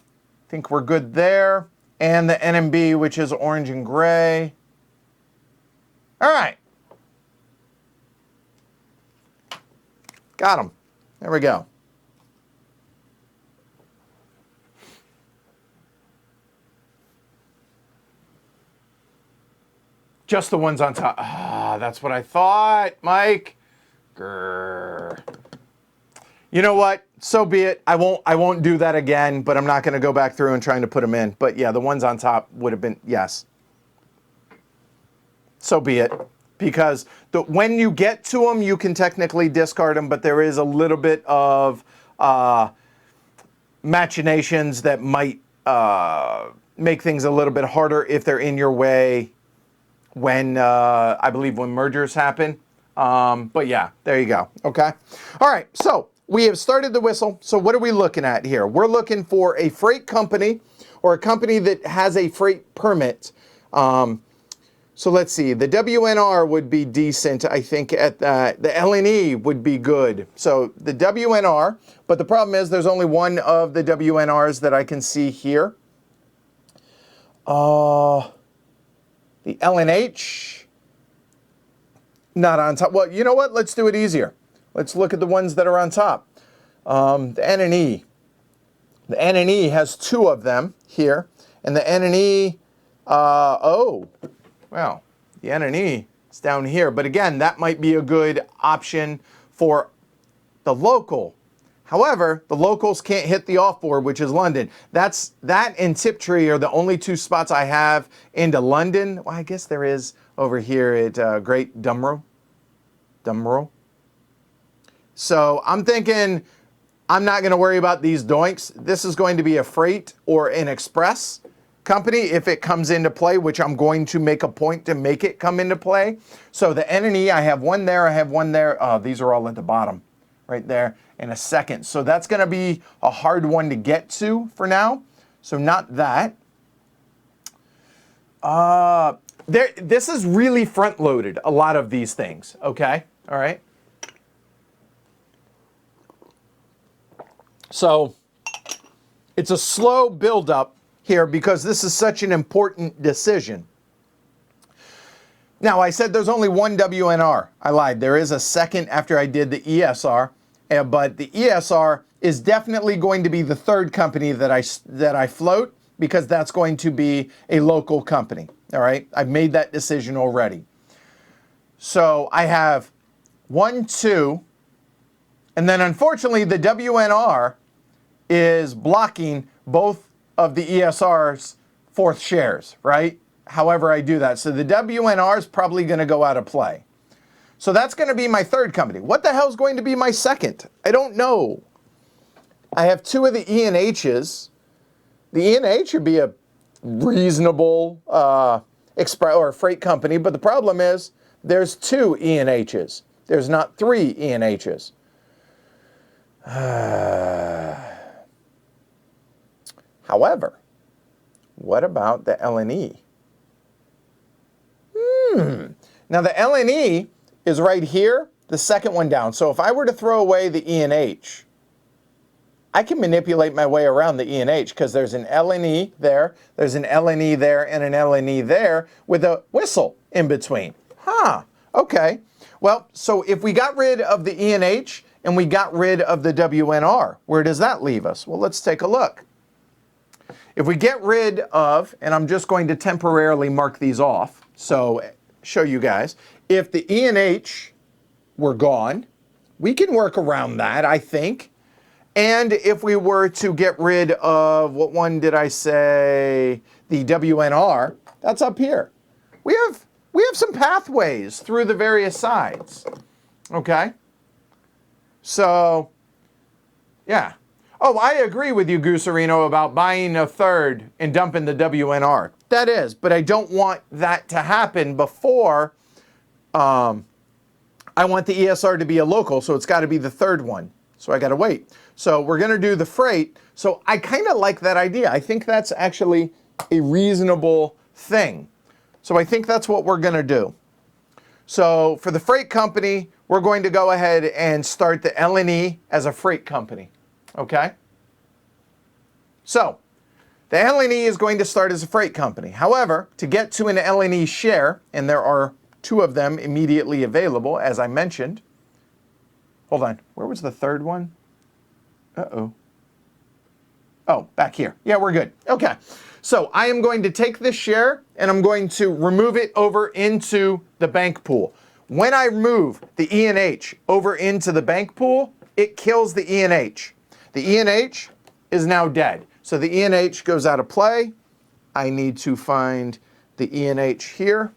think we're good there. And the NMB, which is orange and gray. All right. Got them. There we go. Just the ones on top. Ah, that's what I thought, Mike. Grr. You know what? So be it. I won't do that again, but I'm not going to go back through and trying to put them in. But yeah, the ones on top would have been, yes. So be it. Because when you get to them, you can technically discard them, but there is a little bit of machinations that might make things a little bit harder if they're in your way when, I believe, when mergers happen. But yeah, there you go. Okay. All right. So we have started the whistle. So what are we looking at here? We're looking for a freight company or a company that has a freight permit. So let's see, the WNR would be decent, I think, at that. The LNE would be good. So the WNR, but the problem is there's only one of the WNRs that I can see here. The LNH, not on top. Well, you know what? Let's do it easier. Let's look at the ones that are on top. The NNE. The NNE has two of them here. And the NNE, well, the NNE is down here. But again, that might be a good option for the local. However, the locals can't hit the off-board, which is London. That and Tiptree are the only two spots I have into London. Well, I guess there is over here at Great Dumrow. So I'm thinking I'm not going to worry about these doinks. This is going to be a freight or an express company if it comes into play, which I'm going to make a point to make it come into play. So the NNE, I have one there, I have one there. These are all at the bottom right there in a second. So that's going to be a hard one to get to for now. So not that. This is really front loaded, a lot of these things. Okay. All right. So it's a slow build up here because this is such an important decision. Now, I said there's only one WNR. I lied. There is a second after I did the ESR, but the ESR is definitely going to be the third company that I float, because that's going to be a local company. All right, I've made that decision already. So I have 1, 2, and then unfortunately the WNR is blocking both of the ESR's fourth shares, right? However I do that. So the WNR is probably going to go out of play. So that's going to be my third company. What the hell is going to be my second? I don't know. I have 2 of the E&H's. The E&H would be a reasonable express or freight company, but the problem is there's 2 E&H's. There's not 3 E&H's. However, what about the L&E? Now the L&E is right here, the second one down. So if I were to throw away the E&H, I can manipulate my way around the E&H because there's an L&E there, there's an L&E there, and an L&E there with a whistle in between. Okay. Well, so if we got rid of the E&H and we got rid of the WNR, where does that leave us? Well, let's take a look. If we get rid of, and I'm just going to temporarily mark these off, so show you guys, if the E&H were gone, we can work around that, I think. And if we were to get rid of, what one did I say? The WNR, that's up here. We have some pathways through the various sides. Okay? So, yeah. Oh, I agree with you, Gooserino, about buying a third and dumping the WNR. That is, but I don't want that to happen before I want the ESR to be a local, so it's got to be the third one. So I got to wait. So we're going to do the freight. So I kind of like that idea. I think that's actually a reasonable thing. So I think that's what we're going to do. So for the freight company, we're going to go ahead and start the L&E as a freight company. Okay? So the L&E is going to start as a freight company. However, to get to an L&E share, and there are 2 of them immediately available, as I mentioned. Hold on. Where was the third one? Uh-oh. Oh, back here. Yeah, we're good. Okay. So I am going to take this share and I'm going to remove it over into the bank pool. When I move the E&H over into the bank pool, it kills the E&H. The E&H is now dead. So the E&H goes out of play. I need to find the E&H here.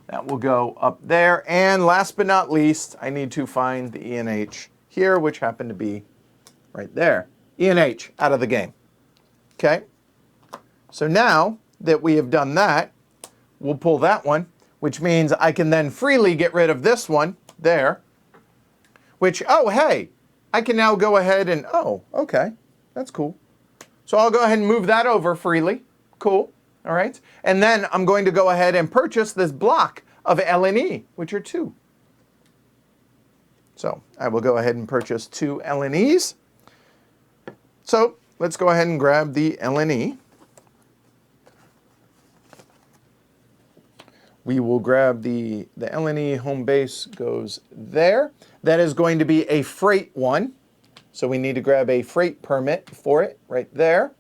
That will go up there. And last but not least, I need to find the E&H here, which happened to be right there. E&H out of the game. Okay? So now that we have done that, we'll pull that one, which means I can then freely get rid of this one there, which, oh, hey, I can now go ahead and, oh, okay, that's cool. So I'll go ahead and move that over freely. Cool. All right. And then I'm going to go ahead and purchase this block of L&E, which are 2. So I will go ahead and purchase 2 L&Es. So let's go ahead and grab the L&E. We will grab the L&E home base goes there. That is going to be a freight one. So we need to grab a freight permit for it right there.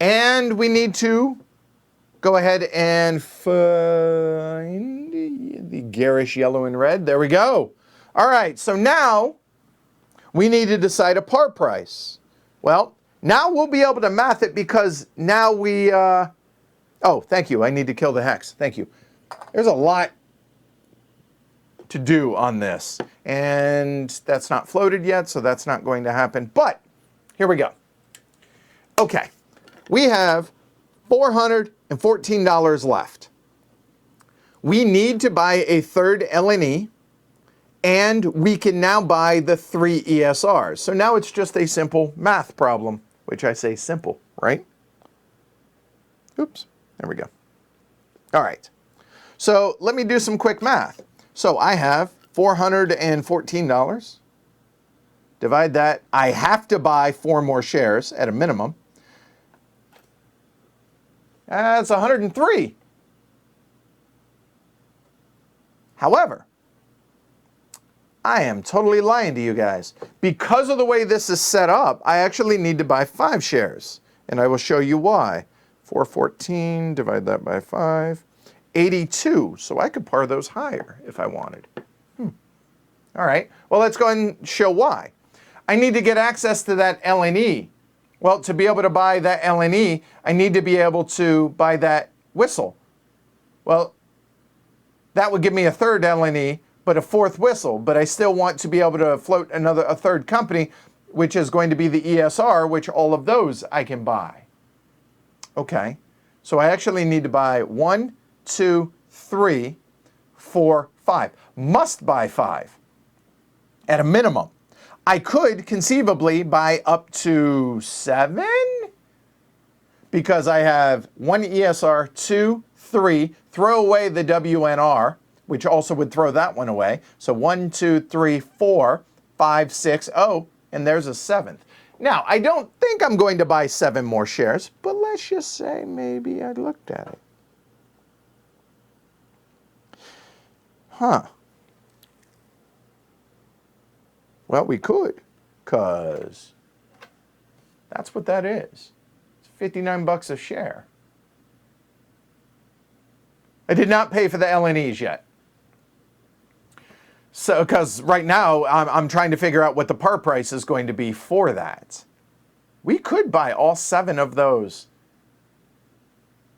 And we need to go ahead and find the garish yellow and red. There we go. All right, so now we need to decide a par price. Well, now we'll be able to math it because now we, oh, thank you. I need to kill the hex. Thank you. There's a lot to do on this. And that's not floated yet, so that's not going to happen. Here we go. Okay. We have $414 left. We need to buy a third L&E, and we can now buy the 3 ESRs. So now it's just a simple math problem, which I say simple, right? Oops, there we go. All right, so let me do some quick math. So I have $414. Divide that. I have to buy 4 more shares at a minimum. That's 103. However, I am totally lying to you guys. Because of the way this is set up, I actually need to buy 5 shares. And I will show you why. 414, divide that by 5. 82, so I could par those higher if I wanted. All right, well, let's go ahead and show why. I need to get access to that LNE. Well, to be able to buy that LNE, I need to be able to buy that whistle. Well, that would give me a third LNE, but a fourth whistle. But I still want to be able to float a third company, which is going to be the ESR, which all of those I can buy. Okay, so I actually need to buy 1, 2, 3, 4, 5. Must buy 5 at a minimum. I could conceivably buy up to 7 because I have 1 ESR, 2, 3, throw away the WNR, which also would throw that one away. So 1, 2, 3, 4, 5, 6, oh, and there's a 7th. Now, I don't think I'm going to buy 7 more shares, but let's just say maybe I looked at it. Huh. Well, we could, because that's what that is. It's 59 bucks a share. I did not pay for the LNEs yet. So, because right now I'm trying to figure out what the par price is going to be for that. We could buy all 7 of those.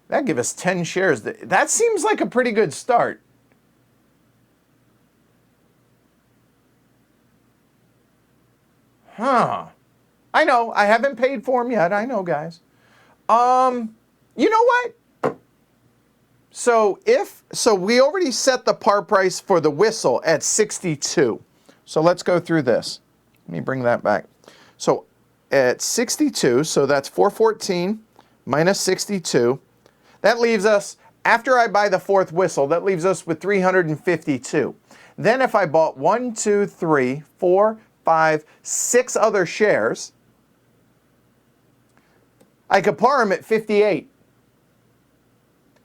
That'd give us 10 shares. That seems like a pretty good start. Huh. I know, I haven't paid for them yet. I know, guys. You know what? So we already set the par price for the whistle at 62. So let's go through this. Let me bring that back. So at 62, so that's 414 minus 62. That leaves us, after I buy the 4th whistle, that leaves us with 352. Then if I bought 1, 2, 3, 4, 5, 6 other shares, I could par them at 58.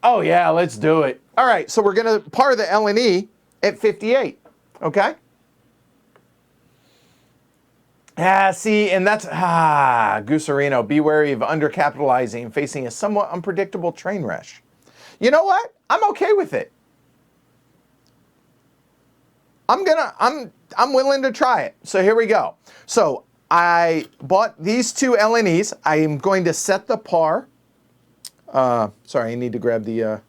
Oh yeah, let's do it. All right, so we're going to par the LNE at 58, okay? See, and that's, Gusarino, be wary of undercapitalizing, facing a somewhat unpredictable train wreck. You know what? I'm okay with it. I'm willing to try it. So here we go. So I bought these 2 LNEs. I am going to set the par. Sorry, I need to grab the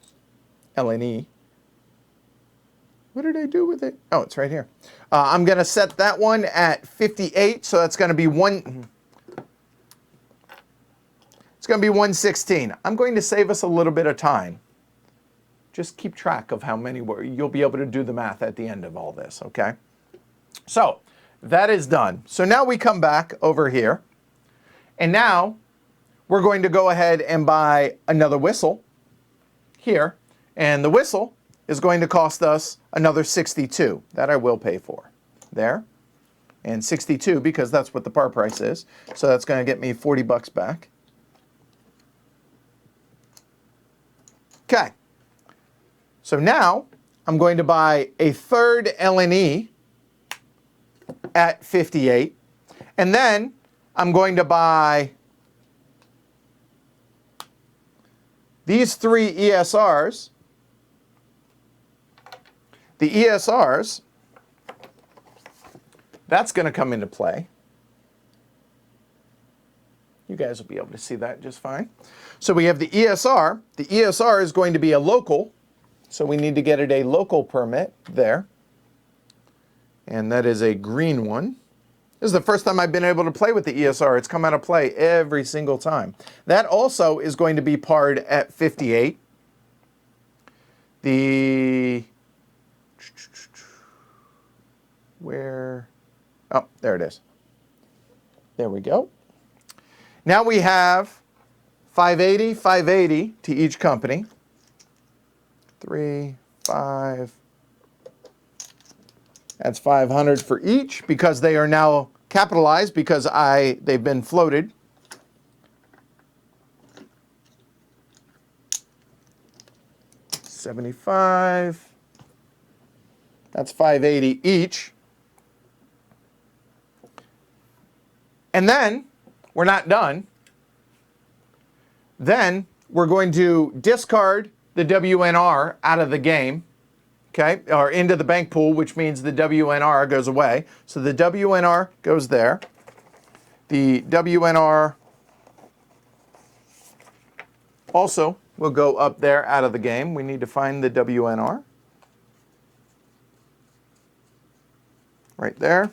LNE. What did I do with it? Oh, it's right here. I'm going to set that one at 58, so that's going to be it's going to be 116. I'm going to save us a little bit of time. Just keep track of how many were. You'll be able to do the math at the end of all this, okay? So that is done. So now we come back over here, and now we're going to go ahead and buy another whistle here, and the whistle is going to cost us another 62. That I will pay for. There. And 62 because that's what the par price is. So that's going to get me 40 bucks back. Okay. So now I'm going to buy a 3rd LNE at 58. And then I'm going to buy these 3 ESRs. The ESRs, that's going to come into play. You guys will be able to see that just fine. So we have the ESR. The ESR is going to be a local, so we need to get it a local permit there. And that is a green one. This is the first time I've been able to play with the ESR. It's come out of play every single time. That also is going to be parred at 58. Oh, there it is. There we go. Now we have 580, 580 to each company. 3, 5. That's 500 for each because they are now capitalized because they've been floated. $75. That's $580 each. And then we're not done. Then we're going to discard the WNR out of the game, okay, or into the bank pool, which means the WNR goes away. So the WNR goes there. The WNR also will go up there out of the game. We need to find the WNR. Right there.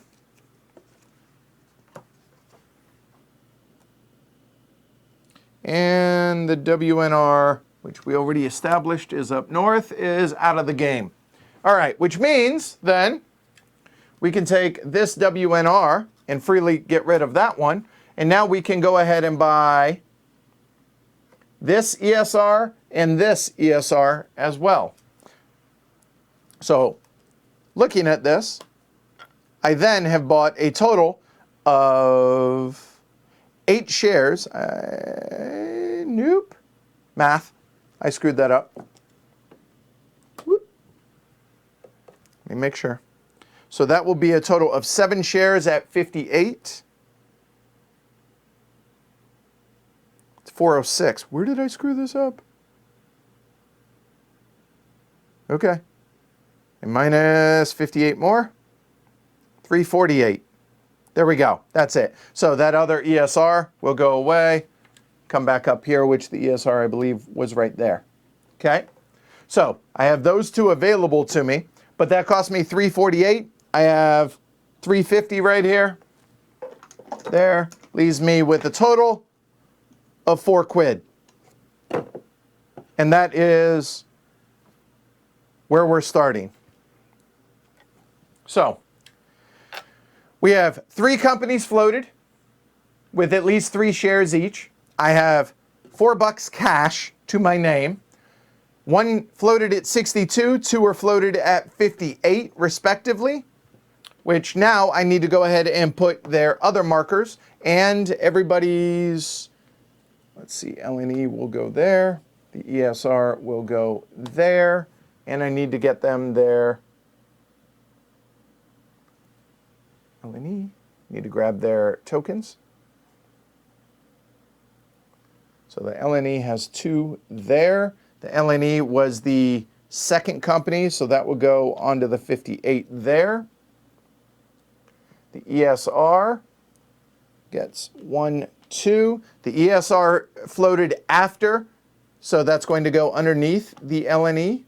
And the WNR, which we already established is up north, is out of the game. All right, which means then we can take this WNR and freely get rid of that one. And now we can go ahead and buy this ESR and this ESR as well. So looking at this, I then have bought a total of 8 shares. Nope. Math. I screwed that up. Whoop. Let me make sure. So that will be a total of 7 shares at 58. It's 406. Where did I screw this up? Okay. And minus 58 more. 348. There we go. That's it. So that other ESR will go away, come back up here, which the ESR, I believe, was right there. Okay? So I have those two available to me, but that cost me 348. I have 350 right here. There. Leaves me with a total of 4 quid. And that is where we're starting. So we have 3 companies floated with at least 3 shares each. I have $4 cash to my name. 1 floated at 62, 2 are floated at 58 respectively, which now I need to go ahead and put their other markers and everybody's, let's see, LNE will go there, the ESR will go there, and I need to get them their LNE, need to grab their tokens. So the LNE has 2 there. The LNE was the second company, so that will go onto the 58 there. The ESR gets 1, 2. The ESR floated after, so that's going to go underneath the LNE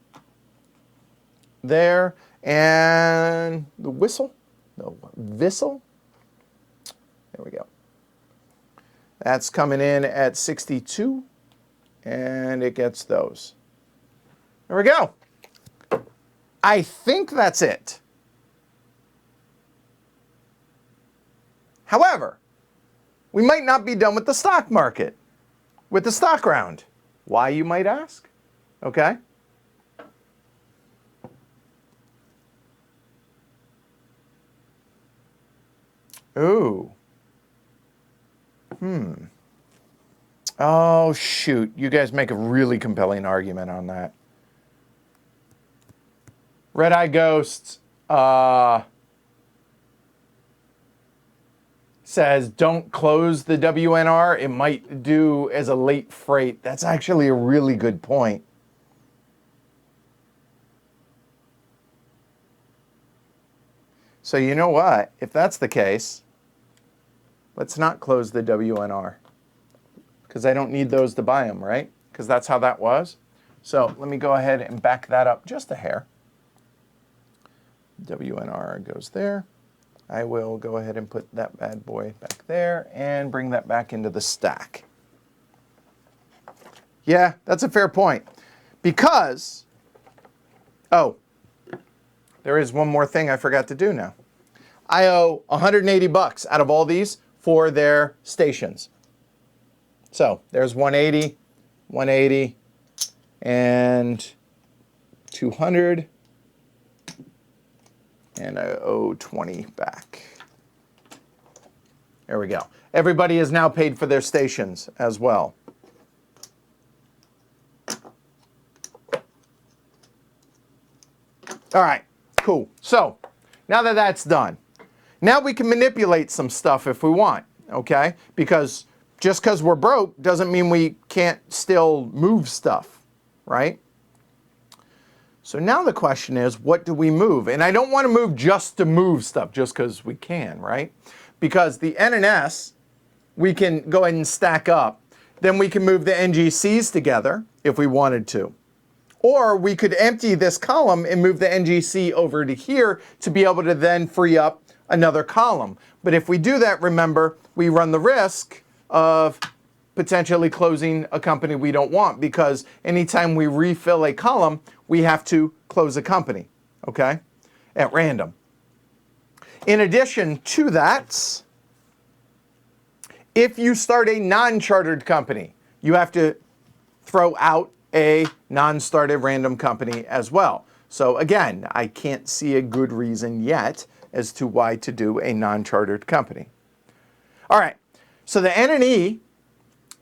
there. And the whistle. No, Vissel. There we go. That's coming in at 62, and it gets those. There we go. I think that's it. However, we might not be done with the stock market, with the stock round. Why, you might ask? Okay. Ooh. Oh, shoot. You guys make a really compelling argument on that. Red Eye Ghosts says, don't close the WNR. It might do as a late freight. That's actually a really good point. So you know what? If that's the case, let's not close the WNR, because I don't need those to buy them, right? Because that's how that was. So let me go ahead and back that up just a hair. WNR goes there. I will go ahead and put that bad boy back there and bring that back into the stack. Yeah, that's a fair point. Because, oh, there is one more thing I forgot to do now. I owe 180 bucks out of all these for their stations. So there's 180, 180, and 200, and I owe 20 back. There we go. Everybody is now paid for their stations as well. All right. Cool. So now that that's done, now we can manipulate some stuff if we want, okay? Because just because we're broke doesn't mean we can't still move stuff, right? So now the question is, what do we move? And I don't want to move just to move stuff, just because we can, right? Because the N and S, we can go ahead and stack up. Then we can move the NGCs together if we wanted to. Or we could empty this column and move the NGC over to here to be able to then free up another column. But if we do that, remember, we run the risk of potentially closing a company we don't want, because anytime we refill a column, we have to close a company, okay, at random. In addition to that, if you start a non-chartered company, you have to throw out a non-started random company as well. So again, I can't see a good reason yet as to why to do a non-chartered company. All right, so the N and E,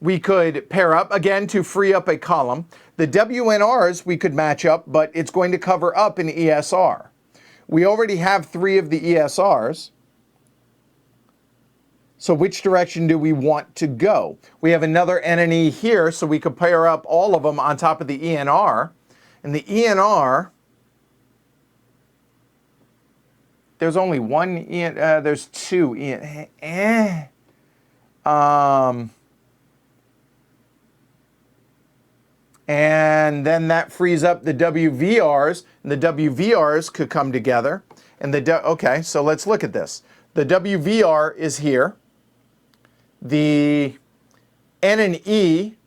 we could pair up, again, to free up a column. The WNRs we could match up, but it's going to cover up an ESR. We already have 3 of the ESRs. So which direction do we want to go? We have another N and E here, so we could pair up all of them on top of the ENR. And the ENR, there's only one there's 2 and then that frees up the WVRs, and the WVRs could come together. And okay, so let's look at this. The WVR is here. The N and E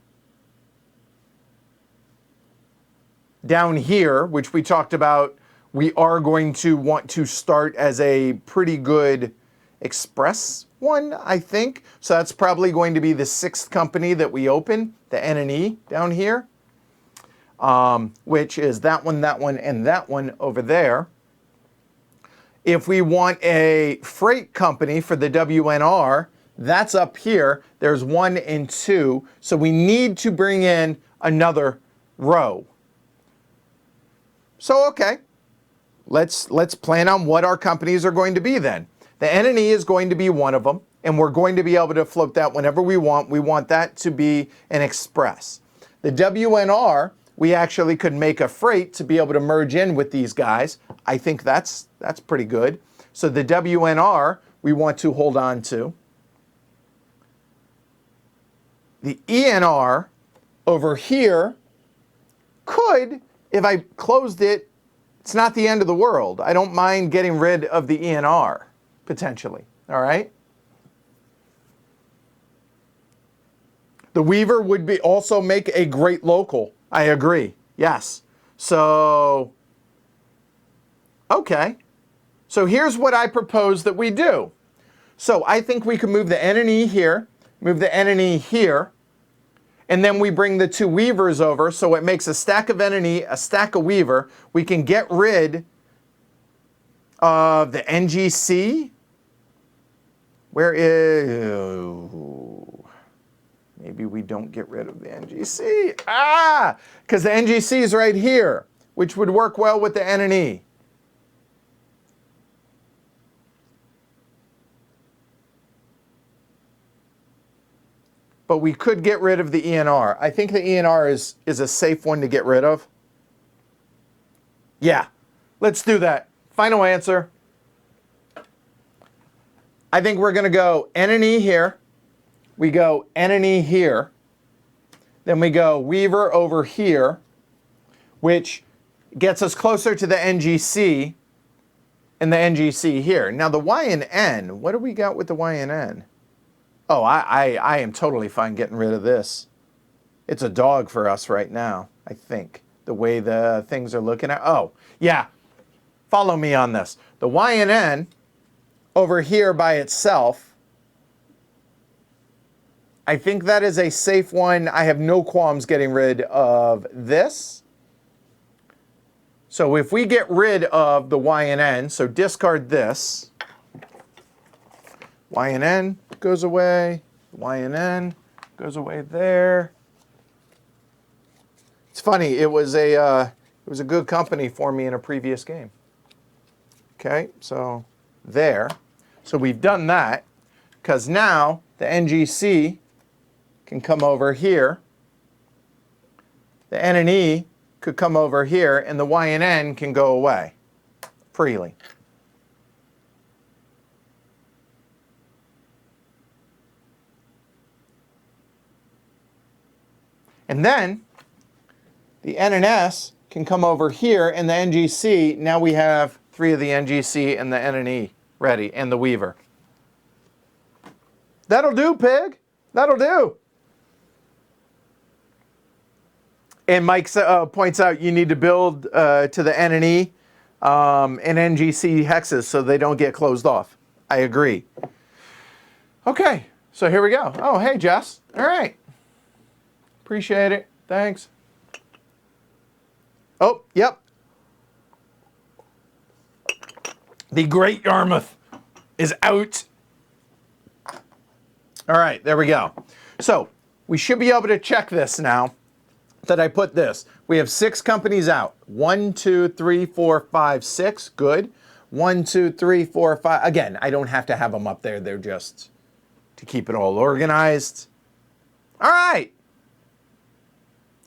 down here, which we talked about, we are going to want to start as a pretty good express one, I think. So that's probably going to be the 6th company that we open, the N and E down here. Which is that one, and that one over there. If we want a freight company for the WNR, that's up here. There's 1 and 2. So we need to bring in another row. So, okay, let's plan on what our companies are going to be then. The N and E is going to be one of them, and we're going to be able to float that whenever we want. We want that to be an express. The WNR, we actually could make a freight to be able to merge in with these guys. I think that's pretty good. So the WNR we want to hold on to. The ENR over here could, if I closed it, it's not the end of the world. I don't mind getting rid of the ENR, potentially, all right? The Weaver would be also make a great local. I agree. Yes. So, okay. So here's what I propose that we do. So I think we could move the N and E here, move the N and E here, and then we bring the 2 Weavers over, so it makes a stack of N and E, a stack of Weaver. We can get rid of the NGC. Where is... Maybe we don't get rid of the NGC. Because the NGC is right here, which would work well with the N and E. But we could get rid of the ENR. I think the ENR is a safe one to get rid of. Yeah, let's do that. Final answer. I think we're going to go N and E here. We go N and E here. Then we go Weaver over here, which gets us closer to the NGC and the NGC here. Now the Y and N, what do we got with the Y and N? Oh, I am totally fine getting rid of this. It's a dog for us right now, I think, the way the things are looking at. Oh, yeah, follow me on this. The Y and N over here by itself, I think that is a safe one. I have no qualms getting rid of this. So if we get rid of the Y and N, so discard this, Y and N goes away, Y and N goes away there. It's funny, it was a good company for me in a previous game. Okay, so there. So we've done that, because now the NGC can come over here. The N and E could come over here, and the Y and N can go away freely. And then the N and S can come over here, and the NGC, now we have 3 of the NGC and the N and E ready, and the Weaver. That'll do, pig. That'll do. And Mike points out you need to build to the N and E and NGC hexes so they don't get closed off. I agree. Okay, so here we go. Oh, hey, Jess. All right. Appreciate it. Thanks. Oh, yep. The Great Yarmouth is out. All right, there we go. So we should be able to check this now that I put this. We have 6 companies out. 1, 2, 3, 4, 5, 6. Good. 1, 2, 3, 4, 5. Again, I don't have to have them up there. They're just to keep it all organized. All right.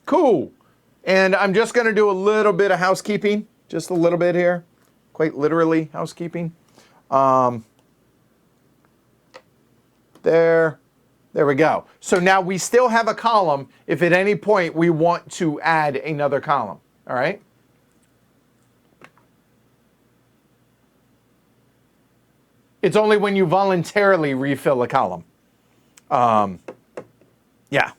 Cool. And I'm just going to do a little bit of housekeeping. Just a little bit here. Quite literally housekeeping. There we go. So now we still have a column if at any point we want to add another column. All right? It's only when you voluntarily refill a column. Yeah.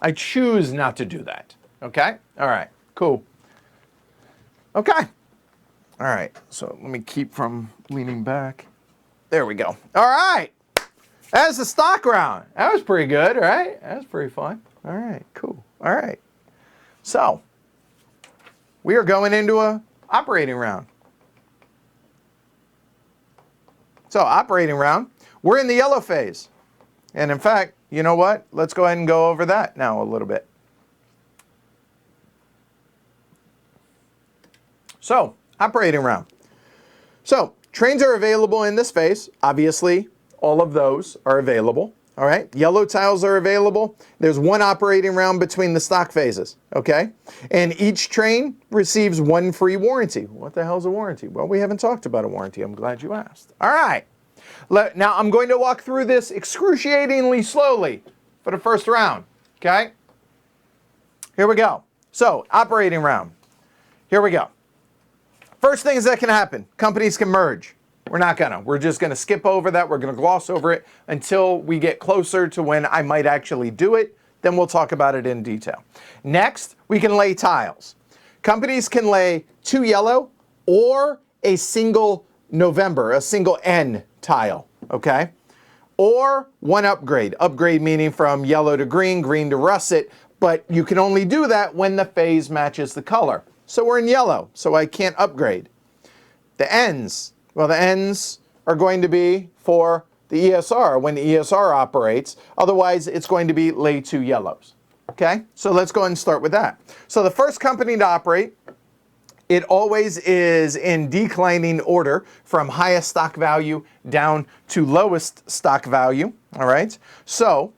I choose not to do that. Okay? All right. Cool. Okay. All right. So let me keep from leaning back. There we go. All right. That's the stock round. That was pretty good, right? That was pretty fun. All right. Cool. All right. So we are going into a operating round. So operating round. We're in the yellow phase. And in fact, you know what? Let's go ahead and go over that now a little bit. So, operating round. So, trains are available in this phase. Obviously, all of those are available. All right. Yellow tiles are available. There's 1 operating round between the stock phases. Okay. And each train receives 1 free warranty. What the hell is a warranty? Well, we haven't talked about a warranty. I'm glad you asked. All right. Now, I'm going to walk through this excruciatingly slowly for the first round, okay? Here we go. So, operating round. Here we go. First things that can happen, companies can merge. We're not gonna. We're just gonna skip over that. We're gonna gloss over it until we get closer to when I might actually do it. Then we'll talk about it in detail. Next, we can lay tiles. Companies can lay 2 yellow or a single November, a single N tile, okay? Or 1 upgrade. Upgrade meaning from yellow to green, green to russet, but you can only do that when the phase matches the color. So we're in yellow, so I can't upgrade. The N's, well, the N's are going to be for the ESR when the ESR operates. Otherwise, it's going to be lay 2 yellows, okay? So let's go ahead and start with that. So the first company to operate, it always is in declining order from highest stock value down to lowest stock value, all right? So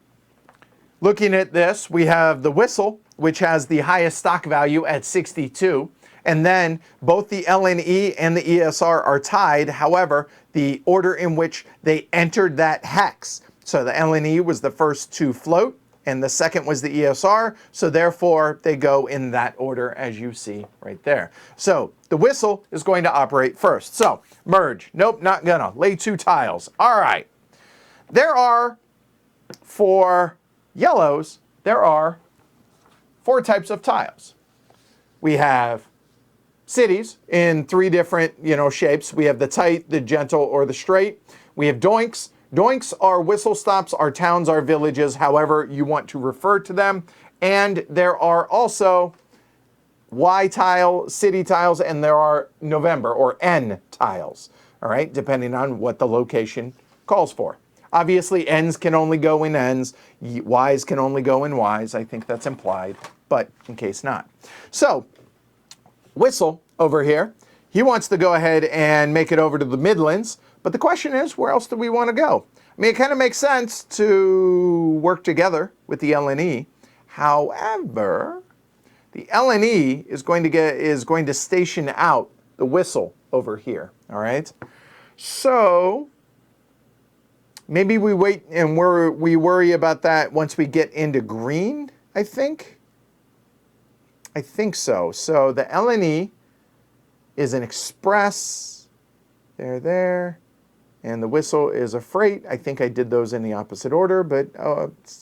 looking at this, we have the Whistle, which has the highest stock value at 62. And then both the LNE and the ESR are tied. However, the order in which they entered that hex. So the LNE was the first to float, and the second was the ESR, so therefore they go in that order as you see right there. So the Whistle is going to operate first. So merge, nope, not gonna. Lay 2 tiles. All right. There are, for yellows, there are 4 types of tiles. We have cities in 3 different, shapes. We have the tight, the gentle, or the straight. We have doinks. Doinks are whistle stops, are towns, are villages, however you want to refer to them. And there are also Y tile, city tiles, and there are November or N tiles, all right, depending on what the location calls for. Obviously, N's can only go in N's, Y's can only go in Y's. I think that's implied, but in case not. So, Whistle over here he wants to go ahead and make it over to the Midlands. But the question is, where else do we want to go? I mean, it kind of makes sense to work together with the LNE. However, the LNE is going to station out the whistle over here. All right. So maybe we wait and we worry about that once we get into green. I think so. So the LNE is an express. There. And the whistle is a freight. I think I did those in the opposite order, but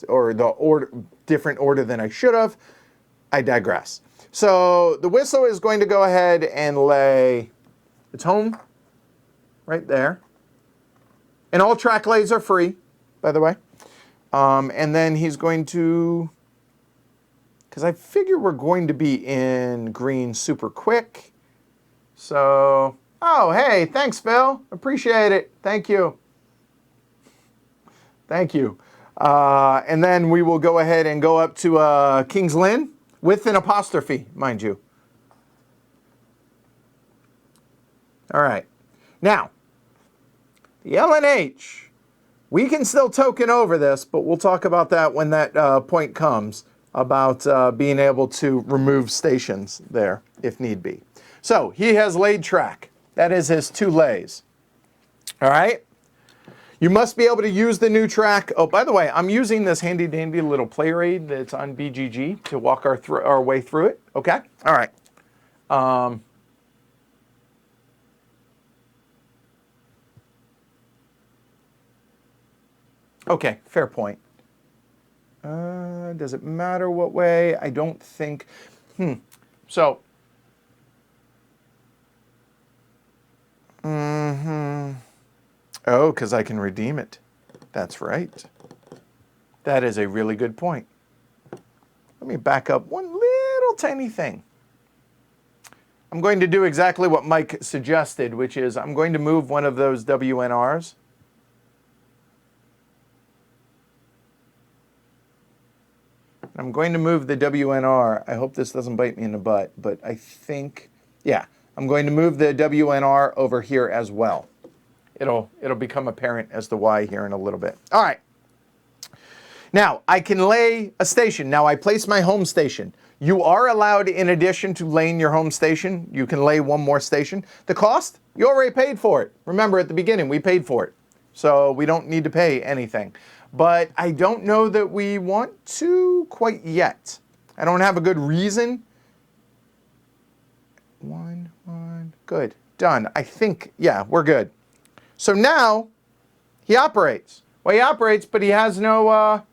or the different order than I should have. I digress. So the whistle is going to go ahead and lay its home right there. And all track lays are free, by the way. And then he's going to, because I figure we're going to be in green super quick. So, oh, hey, thanks, Phil. Appreciate it. Thank you. Thank you. And then we will go ahead and go up to King's Lynn with an apostrophe, mind you. All right. Now, the LNH, we can still token over this, but we'll talk about that when that point comes about being able to remove stations there if need be. So he has laid track. That is his 2 lays. All right. You must be able to use the new track. Oh, by the way, I'm using this handy dandy little player aid that's on BGG to walk our way through it. Okay. All right. Okay, fair point. Does it matter what way? I don't think. So. Oh, because I can redeem it. That's right. That is a really good point. Let me back up one little tiny thing. I'm going to do exactly what Mike suggested, which is I'm going to move one of those WNRs. I'm going to move the WNR. I hope this doesn't bite me in the butt, but I think, yeah, I'm going to move the WNR over here as well. It'll become apparent as to why here in a little bit. All right. Now, I can lay a station. Now, I place my home station. You are allowed, in addition to laying your home station, you can lay one more station. The cost, you already paid for it. Remember, at the beginning, we paid for it. So we don't need to pay anything. But I don't know that we want to quite yet. I don't have a good reason. One, good, done. I think, yeah, we're good. So now he operates. Well, he operates, but he has no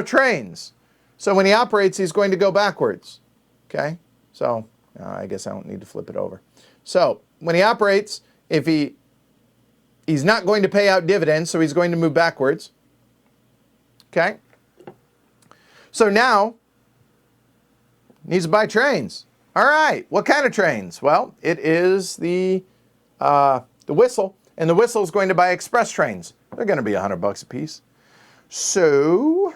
trains. So when he operates, he's going to go backwards. Okay. So I guess I don't need to flip it over. So when he operates, if he's not going to pay out dividends, so he's going to move backwards. Okay. So now needs to buy trains. All right. What kind of trains? Well, it is the whistle, and the whistle is going to buy express trains. They're going to be $100 a piece. So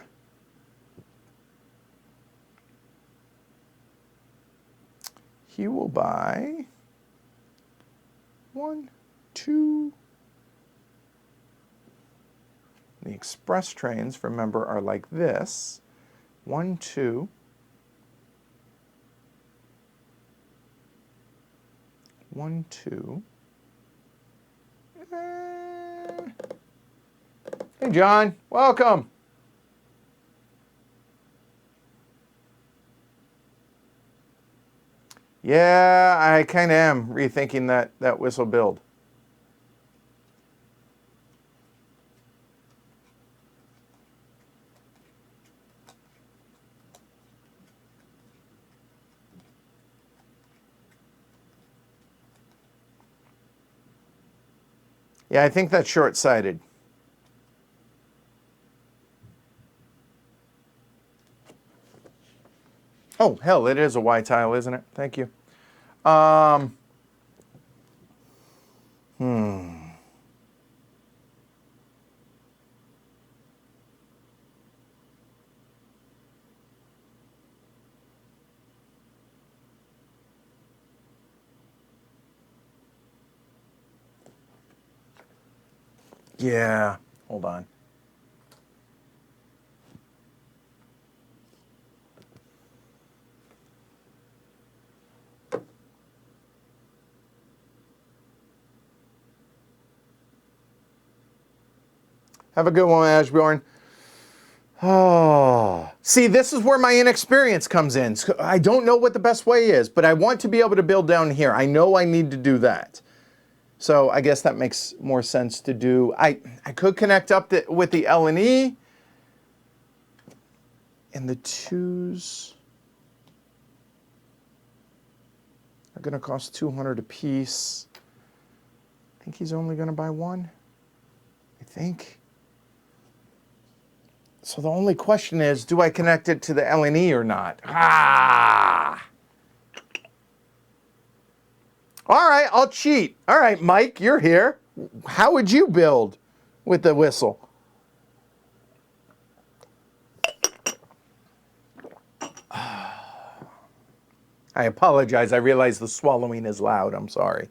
he will buy 1, 2. The express trains, remember, are like this. 1, 2. 1, 2. Hey, John, welcome. Yeah, I kind of am rethinking that whistle build. Yeah, I think that's short-sighted. Oh, hell, it is a Y tile, isn't it? Thank you. Yeah, hold on. Have a good one, Ashbjorn. Oh, see, this is where my inexperience comes in. So I don't know what the best way is, but I want to be able to build down here. I know I need to do that. So I guess that makes more sense to do. I could connect up with the L and E. And the 2s are going to cost 200 a piece. I think he's only going to buy one. I think. So the only question is, do I connect it to the L and E or not? Ah! All right, I'll cheat. All right, Mike, you're here. How would you build with the whistle? I apologize. I realize the swallowing is loud. I'm sorry.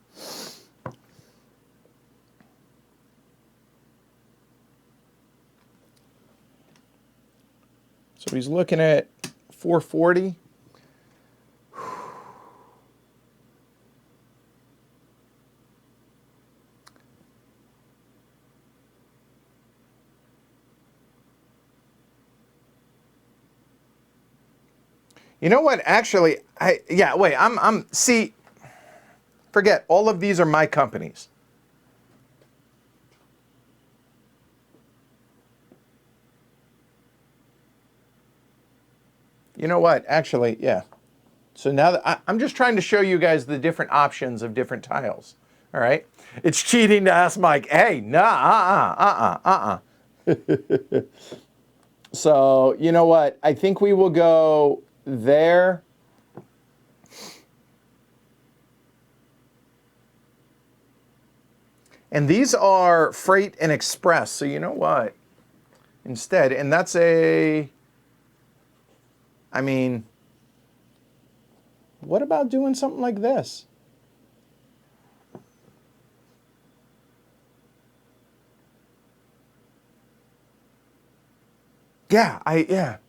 So he's looking at 440. You know what? Actually, see, forget, all of these are my companies. You know what? Actually, yeah. So now that I'm just trying to show you guys the different options of different tiles. All right? It's cheating to ask Mike, hey, nah, So, you know what? I think we will go there. And these are freight and express. So you know what? Instead, and that's what about doing something like this?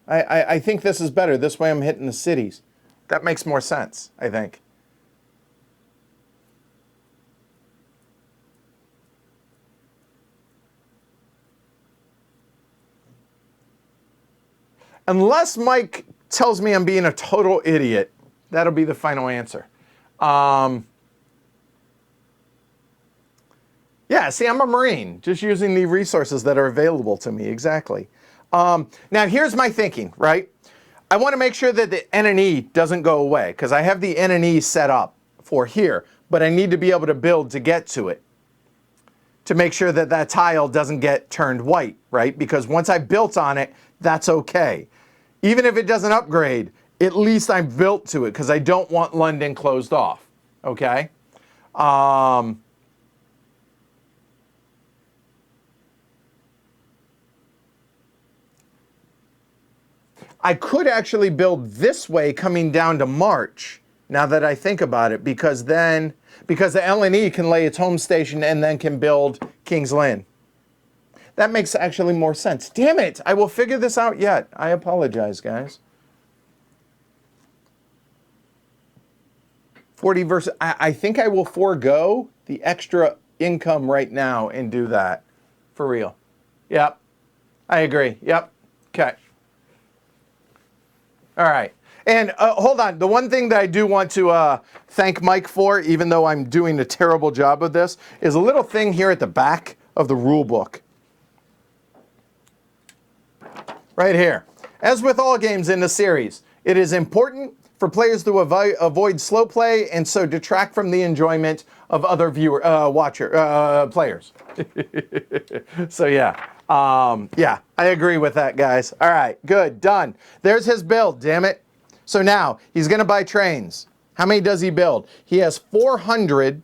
I think this is better. This way I'm hitting the cities. That makes more sense, I think. Unless Mike tells me I'm being a total idiot, that'll be the final answer. Yeah, see, I'm a Marine, just using the resources that are available to me, exactly. Now, here's my thinking, right? I want to make sure that the N and E doesn't go away, because I have the N and E set up for here, but I need to be able to build to get to it, to make sure that that tile doesn't get turned white, right? Because once I built on it, that's okay. Even if it doesn't upgrade, at least I'm built to it, because I don't want London closed off, okay? I could actually build this way coming down to March, now that I think about it, because the L&E can lay its home station and then can build King's Lynn. That makes actually more sense. Damn it, I will figure this out yet. I apologize, guys. 40 versus, I think I will forego the extra income right now and do that. For real. Yep, I agree. Yep, okay. All right. And hold on. The one thing that I do want to thank Mike for, even though I'm doing a terrible job of this, is a little thing here at the back of the rule book. Right here. As with all games in the series, it is important for players to avoid slow play and so detract from the enjoyment of other players. So yeah. Yeah, I agree with that, guys. All right, good, done. There's his build, damn it. So now, he's going to buy trains. How many does he build? He has 400.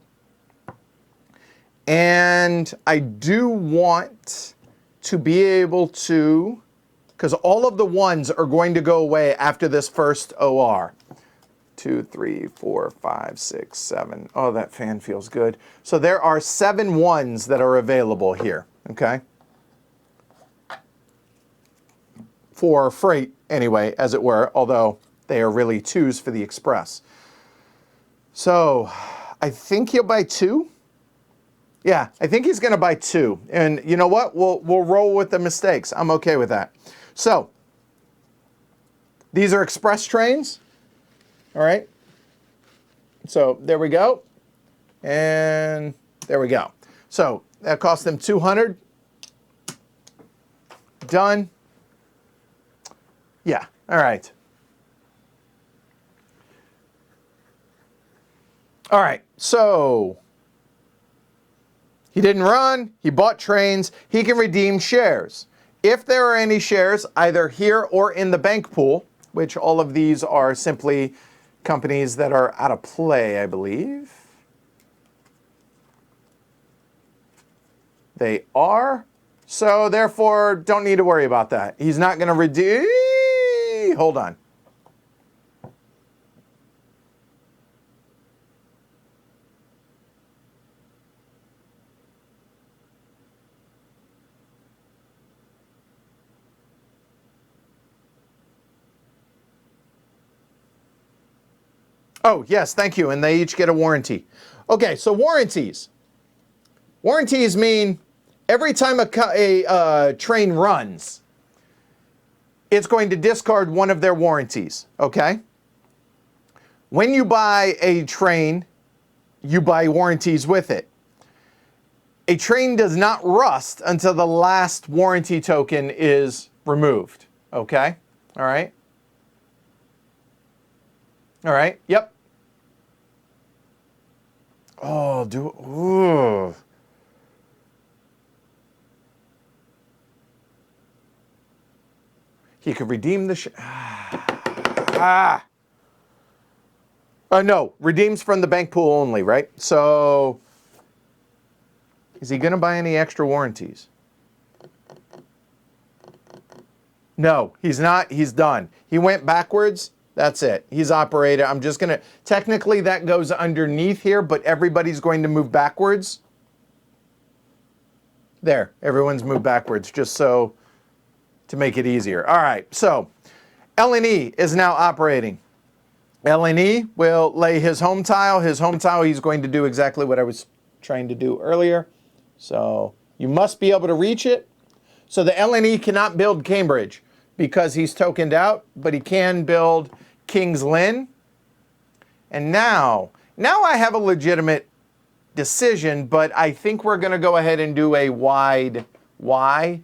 And I do want to be able to, because all of the ones are going to go away after this first OR. 2, 3, 4, 5, 6, 7. Oh, that fan feels good. So there are 7 ones that are available here, okay? For freight, anyway, as it were, although they are really 2s for the express. So I think he'll buy 2. Yeah, I think he's going to buy 2. And you know what? We'll roll with the mistakes. I'm okay with that. So these are express trains. All right. So there we go. And there we go. So that cost them 200. Done. Yeah. All right. All right. So he didn't run. He bought trains. He can redeem shares. If there are any shares, either here or in the bank pool, which all of these are simply companies that are out of play, I believe. They are. So therefore, don't need to worry about that. He's not going to redeem. Hold on. Oh, yes, thank you. And they each get a warranty. Okay, so warranties. Warranties mean every time a train runs, it's going to discard one of their warranties, okay? When you buy a train, you buy warranties with it. A train does not rust until the last warranty token is removed, okay? All right? All right, yep. Oh, ooh. He could redeem the no, redeems from the bank pool only, right? So, is he going to buy any extra warranties? No, he's not. He's done. He went backwards. That's it. He's operated. I'm just going to, technically that goes underneath here, but everybody's going to move backwards. There, everyone's moved backwards, just so to make it easier. All right, so L&E is now operating. L&E will lay his home tile. His home tile, he's going to do exactly what I was trying to do earlier. So you must be able to reach it. So the L&E cannot build Cambridge because he's tokened out, but he can build King's Lynn. And now I have a legitimate decision, but I think we're going to go ahead and do a wide Y.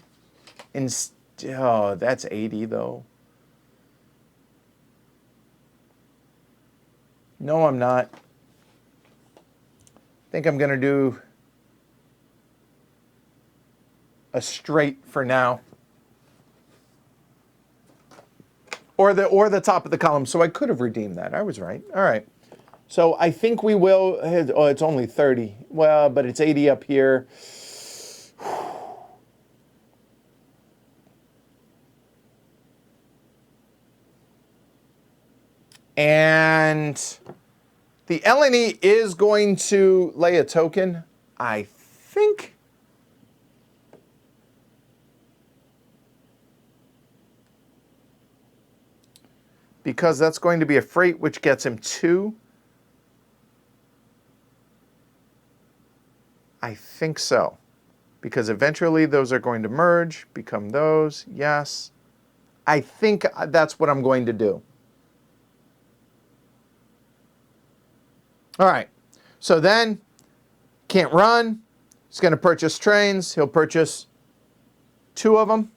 Oh, that's 80 though. No, I'm not. I think I'm going to do a straight for now. Or the top of the column. So I could have redeemed that. I was right. All right. So I think we will. Oh, it's only 30. Well, but it's 80 up here. And the L&E is going to lay a token, I think. Because that's going to be a freight, which gets him 2. I think so. Because eventually those are going to merge, become those. Yes. I think that's what I'm going to do. All right. So then, can't run. He's going to purchase trains. He'll purchase 2 of them.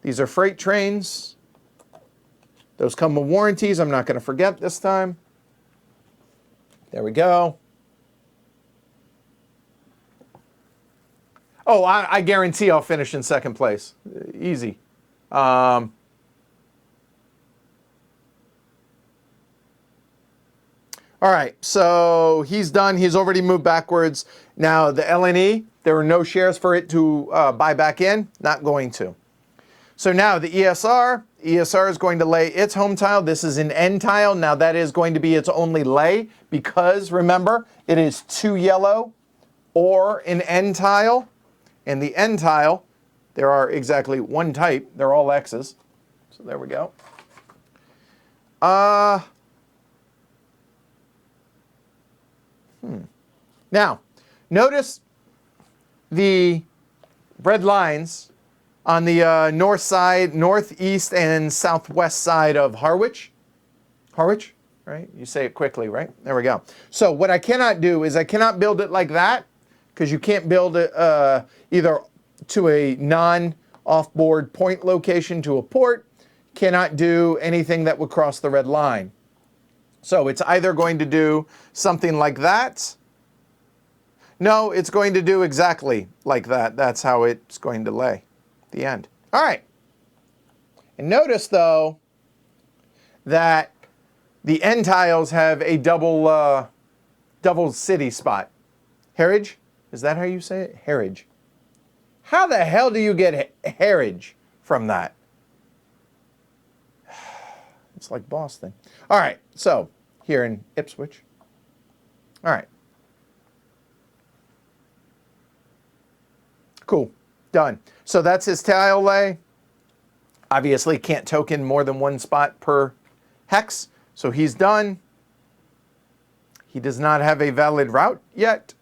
These are freight trains. Those come with warranties. I'm not going to forget this time. There we go. Oh, I guarantee I'll finish in second place. Easy. All right, so he's done. He's already moved backwards. Now, the L&E, there are no shares for it to buy back in. Not going to. So now the ESR is going to lay its home tile. This is an end tile. Now that is going to be its only lay because, remember, it is 2 yellow, or an N tile. And the N tile, there are exactly one type. They're all X's. So there we go. Now, notice the red lines on the north side, northeast and southwest side of Harwich. Harwich, right? You say it quickly, right? There we go. So what I cannot do is I cannot build it like that, because you can't build it either to a non-off-board point location to a port. Cannot do anything that would cross the red line. So it's either going to do something like that. No, it's going to do exactly like that. That's how it's going to lay. The end. All right. And notice, though, that the end tiles have a double city spot. Harwich? Is that how you say it? Harwich. How the hell do you get Harwich from that? It's like Boston. All right. So here in Ipswich. All right. Cool. Done. So that's his tile lay. Obviously can't token more than one spot per hex. So he's done. He does not have a valid route yet.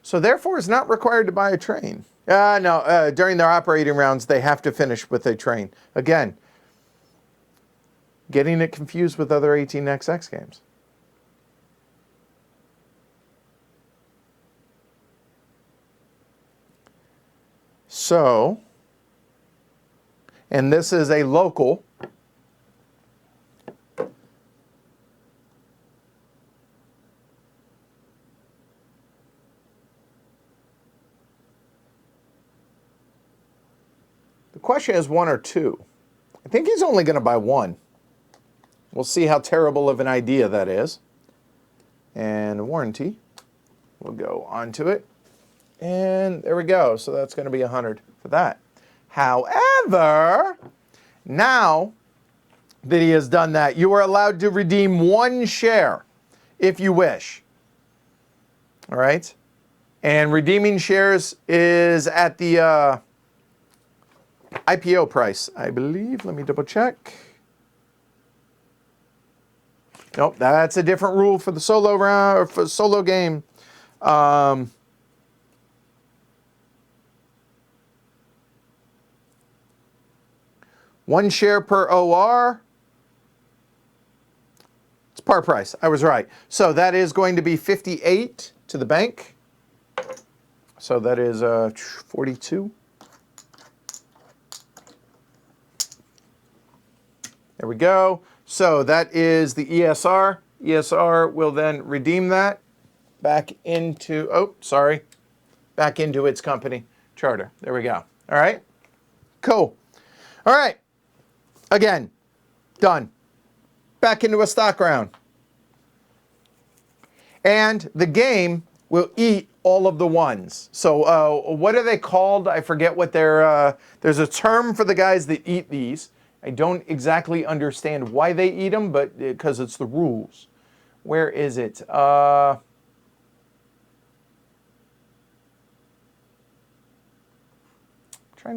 So therefore is not required to buy a train. No, during their operating rounds, they have to finish with a train. Again, getting it confused with other 18XX games. So, and this is a local. The question is one or two. I think he's only going to buy one. We'll see how terrible of an idea that is. And warranty. We'll go onto it. And there we go. So that's going to be 100 for that. However, now that he has done that, you are allowed to redeem one share if you wish. All right? And redeeming shares is at the IPO price, I believe. Let me double check. Nope, that's a different rule for the solo round or for solo game. One share per OR. It's par price. I was right. So that is going to be 58 to the bank. So that is 42. There we go. So that is the ESR. ESR will then redeem that back into, back into its company charter. There we go. All right. Cool. All right. Again, done. Back into a stock round. And the game will eat all of the ones. So what are they called? I forget what they're, there's a term for the guys that eat these. I don't exactly understand why they eat them, but because it's the rules. Where is it? Trying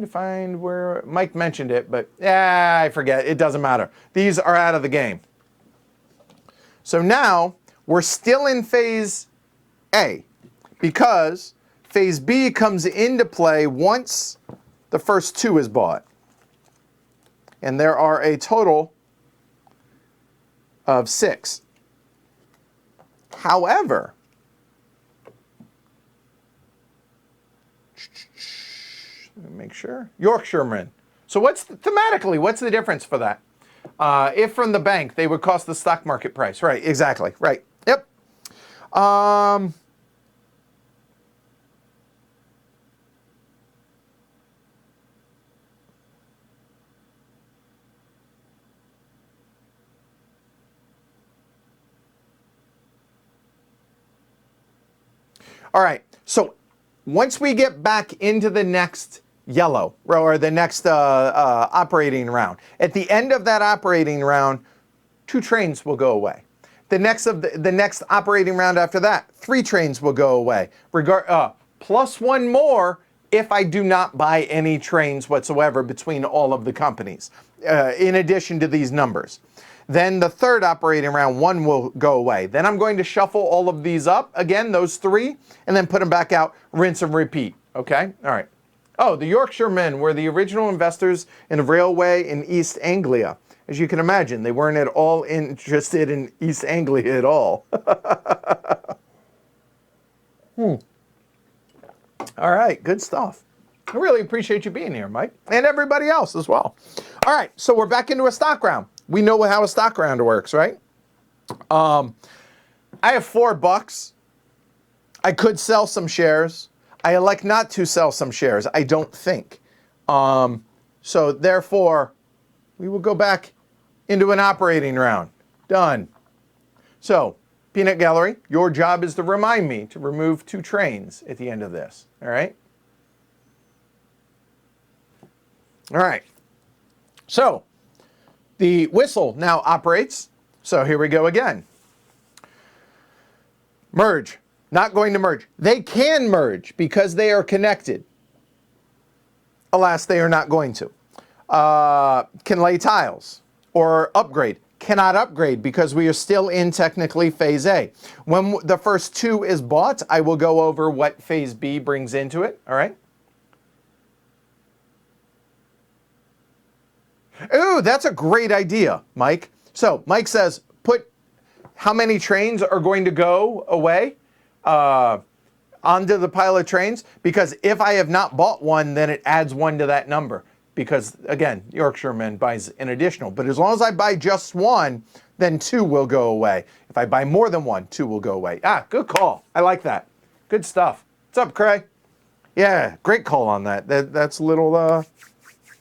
to find where Mike mentioned it, but I forget. It doesn't matter. These are out of the game. So now we're still in phase A because phase B comes into play once the first two is bought. And there are a total of 6. However, let me make sure. Yorkshiremen. So thematically, what's the difference for that? If from the bank, they would cost the stock market price. Right, exactly. Right. Yep. All right, so once we get back into the next yellow, or the next operating round, at the end of that operating round, 2 trains will go away. the next operating round after that, 3 trains will go away. Plus 1 more if I do not buy any trains whatsoever between all of the companies, in addition to these numbers. Then the third operating round, 1 will go away. Then I'm going to shuffle all of these up, again, those 3, and then put them back out, rinse and repeat, okay? All right. Oh, the Yorkshiremen were the original investors in a railway in East Anglia. As you can imagine, they weren't at all interested in East Anglia at all. All right, good stuff. I really appreciate you being here, Mike, and everybody else as well. All right, so we're back into a stock round. We know how a stock round works, right? I have $4. I could sell some shares. I elect not to sell some shares, I don't think. So therefore, we will go back into an operating round. Done. So, Peanut Gallery, your job is to remind me to remove 2 trains at the end of this. All right? All right. So, the whistle now operates. So here we go again. Merge. Not going to merge. They can merge because they are connected. Alas, they are not going to. Can lay tiles or upgrade. Cannot upgrade because we are still in technically phase A. When the first 2 is bought, I will go over what phase B brings into it. All right. Ooh, that's a great idea, Mike. So Mike says, put how many trains are going to go away onto the pile of trains, because if I have not bought one, then it adds 1 to that number. Because, again, Yorkshireman buys an additional. But as long as I buy just 1, then 2 will go away. If I buy more than 1, 2 will go away. Ah, good call. I like that. Good stuff. What's up, Craig? Yeah, great call on that. That's a little,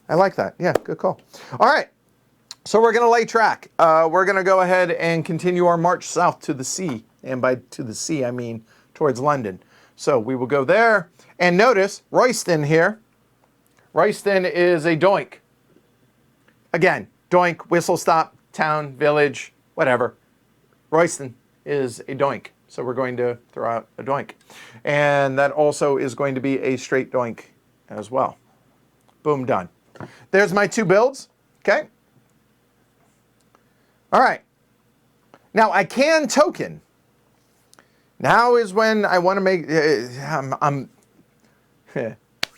I like that. Yeah, good call. All right. So we're going to lay track. We're going to go ahead and continue our march south to the sea. And by to the sea, I mean towards London. So we will go there. And notice, Royston here. Royston is a doink. Again, doink, whistle stop, town, village, whatever. Royston is a doink. So we're going to throw out a doink. And that also is going to be a straight doink as well. Boom, done. There's my 2 builds. Okay. All right. Now I can token. Now is when I want to make,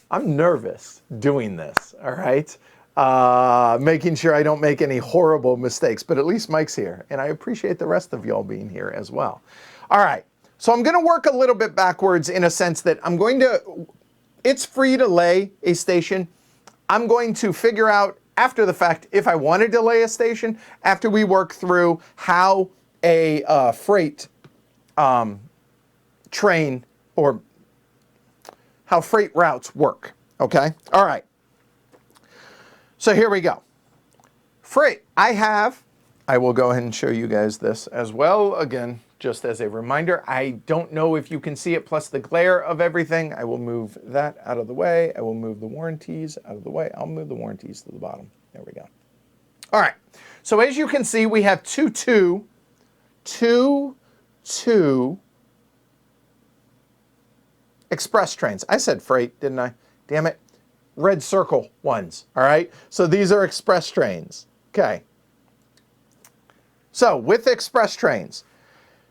I'm nervous doing this, all right? Making sure I don't make any horrible mistakes, but at least Mike's here, and I appreciate the rest of y'all being here as well. All right, so I'm going to work a little bit backwards in a sense that I'm going to, it's free to lay a station. I'm going to figure out after the fact if I wanted to lay a station after we work through how a freight train or how freight routes work, okay? All right. So here we go. Freight, I will go ahead and show you guys this as well. Again, just as a reminder, I don't know if you can see it plus the glare of everything. I will move that out of the way. I will move the warranties out of the way. I'll move the warranties to the bottom. There we go. All right. So as you can see, we have two express trains. I said freight, didn't I? Damn it. Red circle ones, all right? So these are express trains, okay. So with express trains,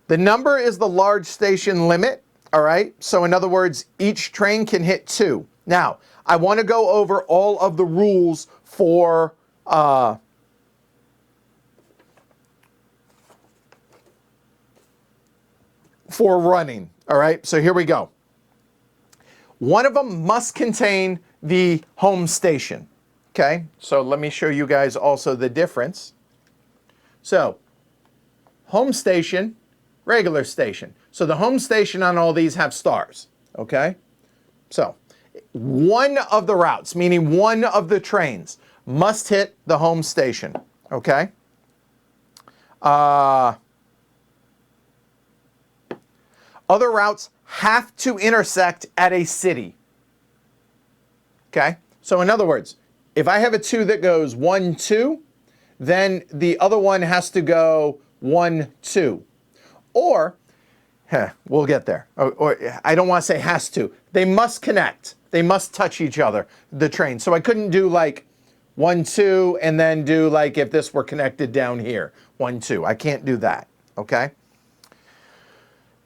the number is the large station limit, all right? So in other words, each train can hit 2. Now, I want to go over all of the rules for running, all right? So here we go. One of them must contain the home station, okay? So let me show you guys also the difference. So, home station, regular station. So the home station on all these have stars, okay? So, one of the routes, meaning one of the trains, must hit the home station, okay? Other routes have to intersect at a city. Okay? So in other words, if I have a 2 that goes 1, 2, then the other one has to go 1, 2. Or, we'll get there. Or I don't want to say has to. They must connect. They must touch each other, the train. So I couldn't do like 1, 2, and then do like if this were connected down here. 1, 2. I can't do that, okay?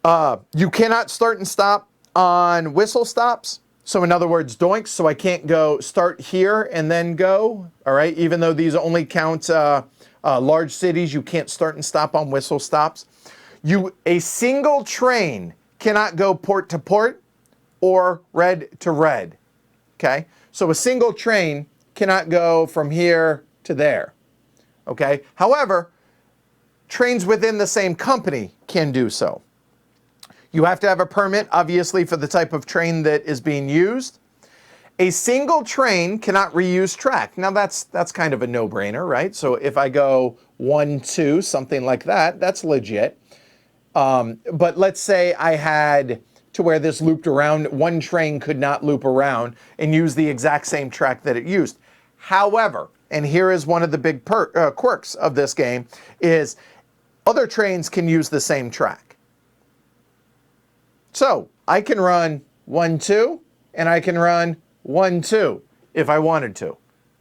You cannot start and stop on whistle stops. So in other words, doinks, so I can't go start here and then go, all right? Even though these only count large cities, you can't start and stop on whistle stops. A single train cannot go port to port or red to red, okay? So a single train cannot go from here to there, okay? However, trains within the same company can do so. You have to have a permit, obviously, for the type of train that is being used. A single train cannot reuse track. Now, that's kind of a no-brainer, right? So if I go 1, 2, something like that, that's legit. But let's say I had to where this looped around, one train could not loop around and use the exact same track that it used. However, and here is one of the big quirks of this game, is other trains can use the same track. So I can run 1, 2, and I can run 1, 2 if I wanted to.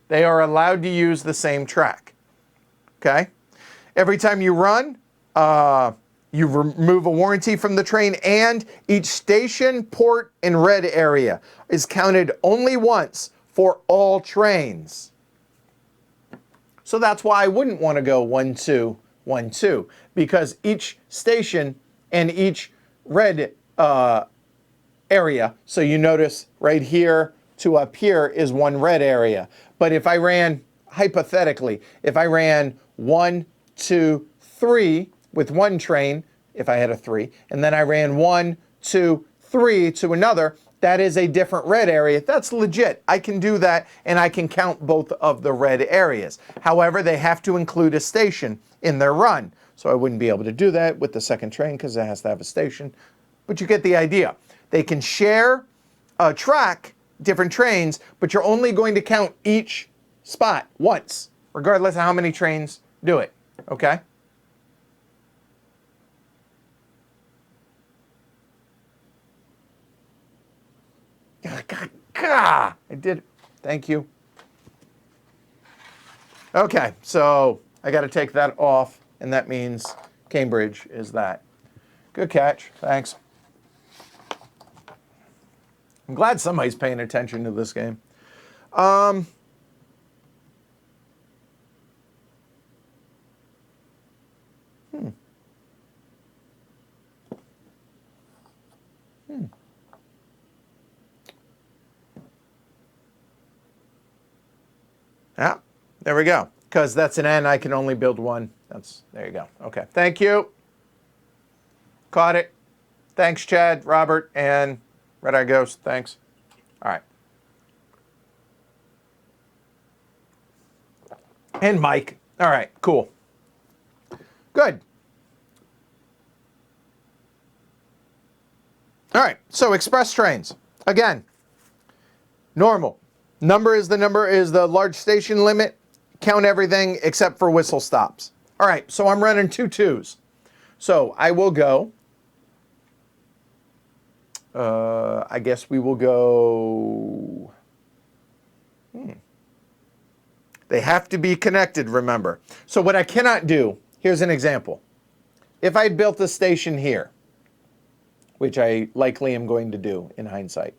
They are allowed to use the same track, okay? Every time you run, you remove a warranty from the train, and each station, port, and red area is counted only once for all trains. So that's why I wouldn't want to go 1, 2, 1, 2, because each station and each red area, so you notice right here to up here is one red area. But if I ran, hypothetically, if I ran 1, 2, 3 with one train, if I had a 3, and then I ran 1, 2, 3 to another, that is a different red area. That's legit. I can do that, and I can count both of the red areas. However, they have to include a station in their run. So I wouldn't be able to do that with the second train because it has to have a station. But you get the idea. They can share a track, different trains, but you're only going to count each spot once, regardless of how many trains do it, okay? I did it. Thank you. Okay, so I got to take that off, and that means Cambridge is that. Good catch. Thanks. I'm glad somebody's paying attention to this game. Yeah, there we go. Because that's an N, I can only build one. There you go. Okay, thank you. Caught it. Thanks, Chad, Robert, and Red Eye Ghost. Thanks. All right. And Mike. All right, cool. Good. All right, so express trains. Again, normal. Number is the large station limit. Count everything except for whistle stops. All right, so I'm running 2 2s. So I will go. I guess we will go. They have to be connected, remember. So what I cannot do, here's an example. If I built a station here, which I likely am going to do in hindsight,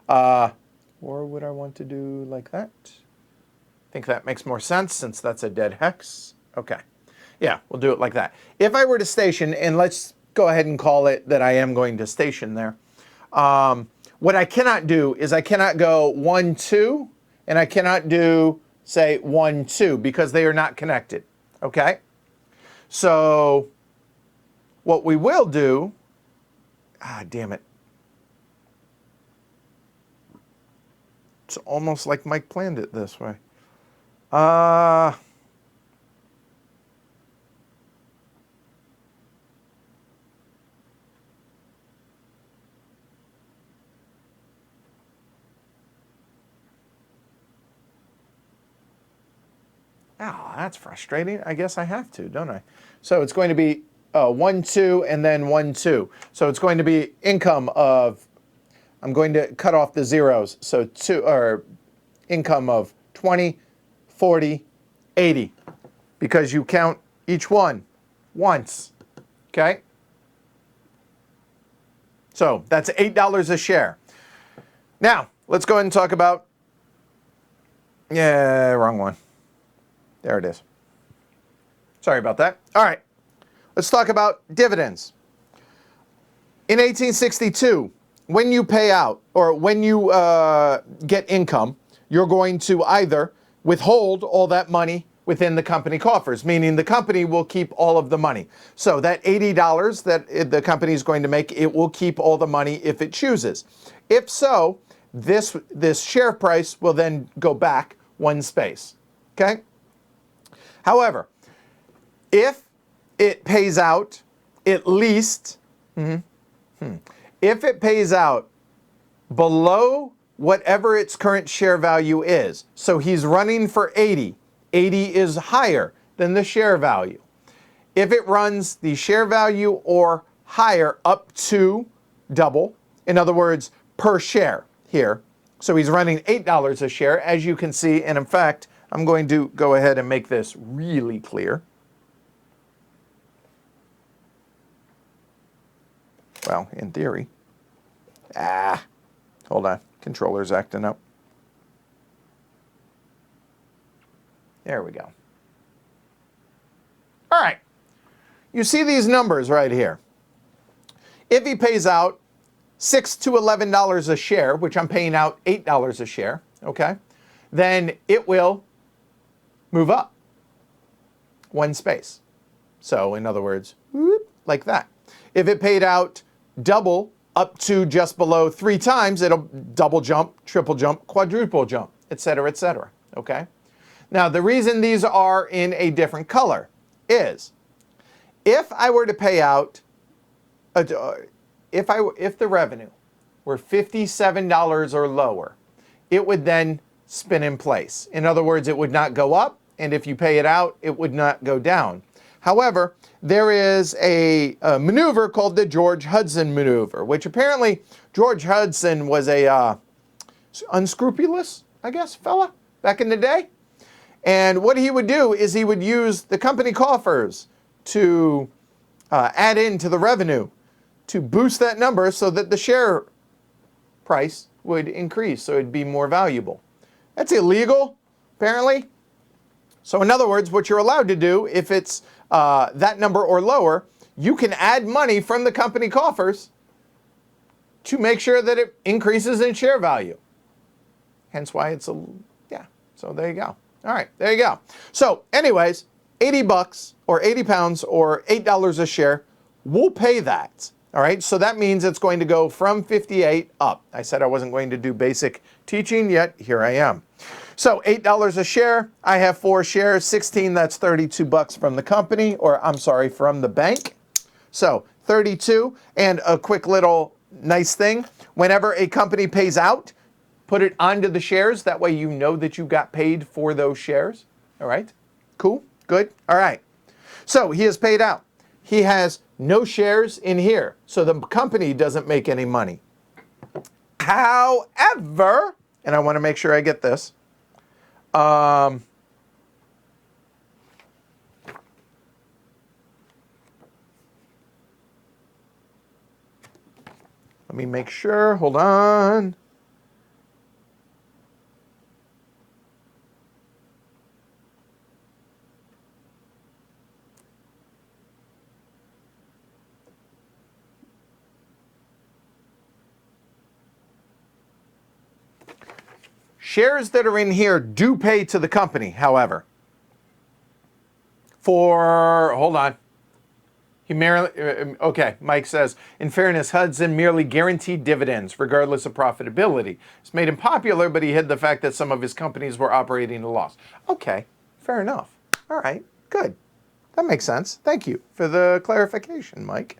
or would I want to do like that? I think that makes more sense since that's a dead hex. Okay. Yeah, we'll do it like that. If I were to station, and let's go ahead and call it that I am going to station there. What I cannot do is I cannot go 1, 2, and I cannot do, say, 1, 2, because they are not connected. Okay? So what we will do, damn it. It's almost like Mike planned it this way. Oh, that's frustrating. I guess I have to, don't I? So it's going to be 1, 2, and then 1, 2. So it's going to be income of, I'm going to cut off the zeros. So income of 20, 40, 80, because you count each one once. Okay? So that's $8 a share. Now, let's go ahead and talk about, yeah, wrong one. There it is. Sorry about that. All right. Let's talk about dividends. In 1862, when you pay out or when you get income, you're going to either withhold all that money within the company coffers, meaning the company will keep all of the money. So that $80 that the company is going to make, it will keep all the money if it chooses. If so, this share price will then go back one space. Okay? However, if it pays out at least, if it pays out below whatever its current share value is, so he's running for 80, 80 is higher than the share value. If it runs the share value or higher up to double, in other words, per share here, so he's running $8 a share, as you can see, and in fact, I'm going to go ahead and make this really clear. Well, in theory. Hold on. Controller's acting up. There we go. All right. You see these numbers right here. If he pays out $6 to $11 a share, which I'm paying out $8 a share, okay, then it will move up one space. So in other words, whoop, like that. If it paid out double up to just below 3 times, it'll double jump, triple jump, quadruple jump, etc., okay? Now, the reason these are in a different color is if I were to pay out, if the revenue were $57 or lower, it would then spin in place. In other words, it would not go up, and if you pay it out, it would not go down. However, there is a maneuver called the George Hudson maneuver, which apparently George Hudson was a unscrupulous, I guess, fella back in the day. And what he would do is he would use the company coffers to add into the revenue to boost that number so that the share price would increase, so it'd be more valuable. That's illegal, apparently. So in other words, what you're allowed to do, if it's that number or lower, you can add money from the company coffers to make sure that it increases in share value. Hence why it's so there you go. All right, there you go. So anyways, 80 bucks or 80 pounds or $8 a share, we'll pay that. All right, so that means it's going to go from 58 up. I said I wasn't going to do basic teaching, yet here I am. So $8 a share, I have 4 shares, 16, that's 32 bucks from the company, or I'm sorry, from the bank. So 32, and a quick little nice thing, whenever a company pays out, put it onto the shares, that way you know that you got paid for those shares. All right, cool, good, all right. So he has paid out. He has no shares in here, so the company doesn't make any money. However, and I want to make sure I get this, let me make sure, hold on. Shares that are in here do pay to the company, however. Hold on. Okay, Mike says, in fairness, Hudson merely guaranteed dividends regardless of profitability. It's made him popular, but he hid the fact that some of his companies were operating at a loss. Okay, fair enough. All right, good. That makes sense. Thank you for the clarification, Mike.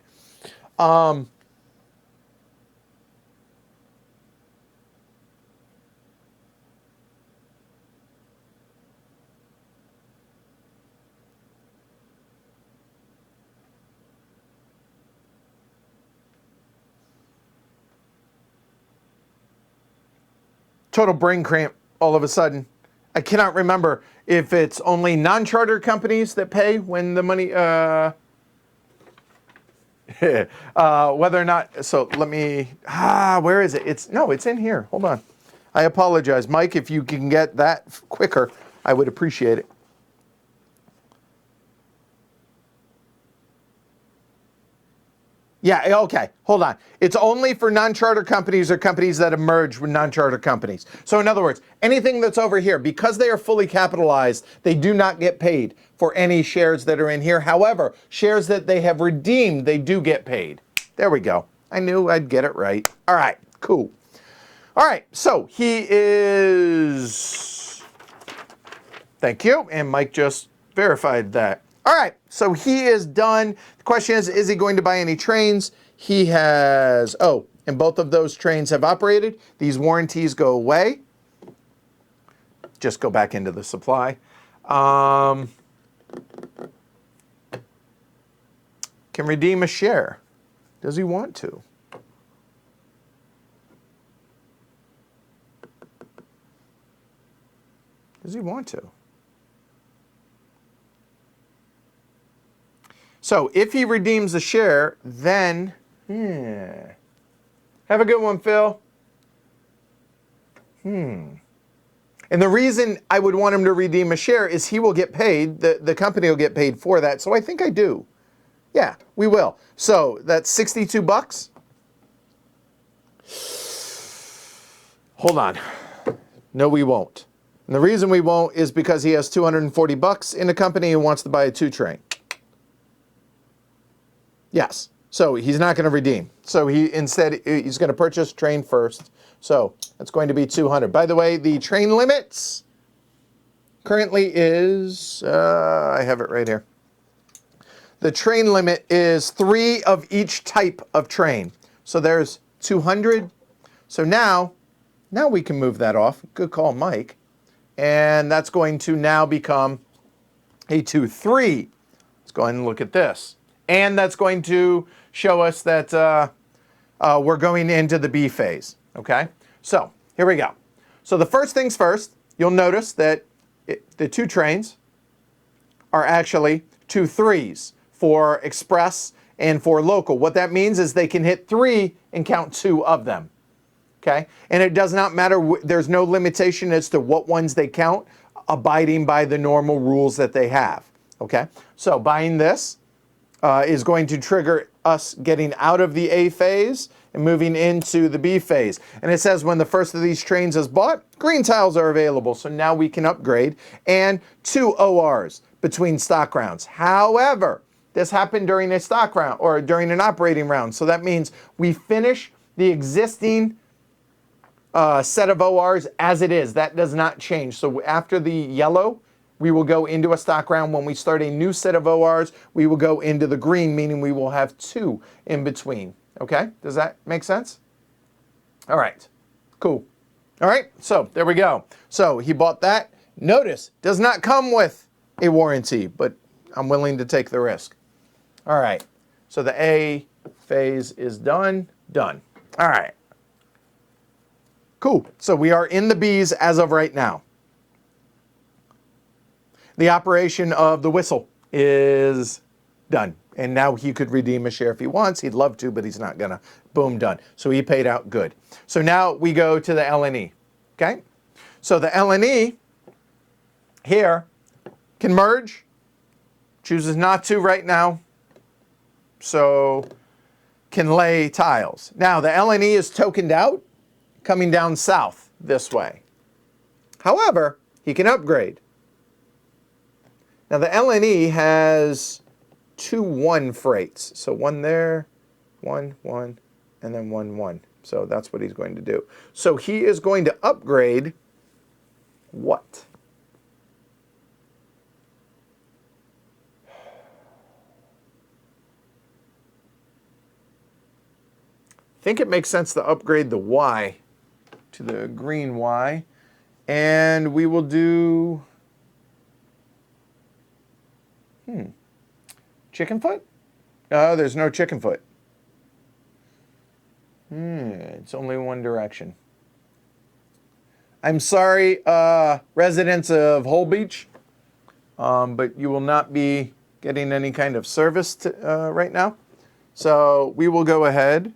total brain cramp all of a sudden. I cannot remember if it's only non-charter companies that pay when the money, whether or not, so let me, where is it? No, it's in here. Hold on. I apologize. Mike, if you can get that quicker, I would appreciate it. Yeah, okay, hold on. It's only for non-charter companies or companies that have merged with non-charter companies. So in other words, anything that's over here, because they are fully capitalized, they do not get paid for any shares that are in here. However, shares that they have redeemed, they do get paid. There we go. I knew I'd get it right. All right, cool. All right, so he is... Thank you, and Mike just verified that. All right, so he is done. The question is he going to buy any trains? He has, and both of those trains have operated. These warranties go away. Just go back into the supply. Can redeem a share. Does he want to? Does he want to? So if he redeems a share, then, have a good one, Phil. And the reason I would want him to redeem a share is he will get paid, the company will get paid for that. So I think I do. Yeah, we will. So that's 62 bucks. Hold on. No, we won't. And the reason we won't is because he has 240 bucks in a company and wants to buy a 2-train. Yes. So he's not going to redeem. So he's going to purchase train first. So that's going to be 200. By the way, the train limits currently is, I have it right here. The train limit is 3 of each type of train. So there's 200. So now we can move that off. Good call, Mike. And that's going to now become a 2-3. Let's go ahead and look at this. And that's going to show us that we're going into the B phase, okay? So here we go. So the first things first, you'll notice that the 2 trains are actually 2 3s for express and for local. What that means is they can hit 3 and count 2 of them, okay? And it does not matter, there's no limitation as to what ones they count, abiding by the normal rules that they have, okay? So buying this is going to trigger us getting out of the A phase and moving into the B phase. And it says when the first of these trains is bought, green tiles are available. So now we can upgrade, and 2 ORs between stock rounds. However, this happened during a stock round or during an operating round. So that means we finish the existing set of ORs as it is. That does not change. So after the yellow, we will go into a stock round. When we start a new set of ORs, we will go into the green, meaning we will have 2 in between. Okay? Does that make sense? All right. Cool. All right. So there we go. So he bought that. Notice, does not come with a warranty, but I'm willing to take the risk. All right. So the A phase is done. Done. All right. Cool. So we are in the B's as of right now. The operation of the whistle is done. And now he could redeem a share if he wants. He'd love to, but he's not gonna. Boom, done. So he paid out good. So now we go to the LNE, okay? So the LNE here can merge, chooses not to right now, so can lay tiles. Now the LNE is tokened out, coming down south this way. However, he can upgrade. Now the LNE has 2 1 freights. So 1 there, 1, 1, and then 1, 1. So that's what he's going to do. So he is going to upgrade what? I think it makes sense to upgrade the Y to the green Y. And we will do... Chicken foot? Oh, there's no chicken foot. It's only one direction. I'm sorry, residents of Whole Beach, but you will not be getting any kind of service right now. So we will go ahead.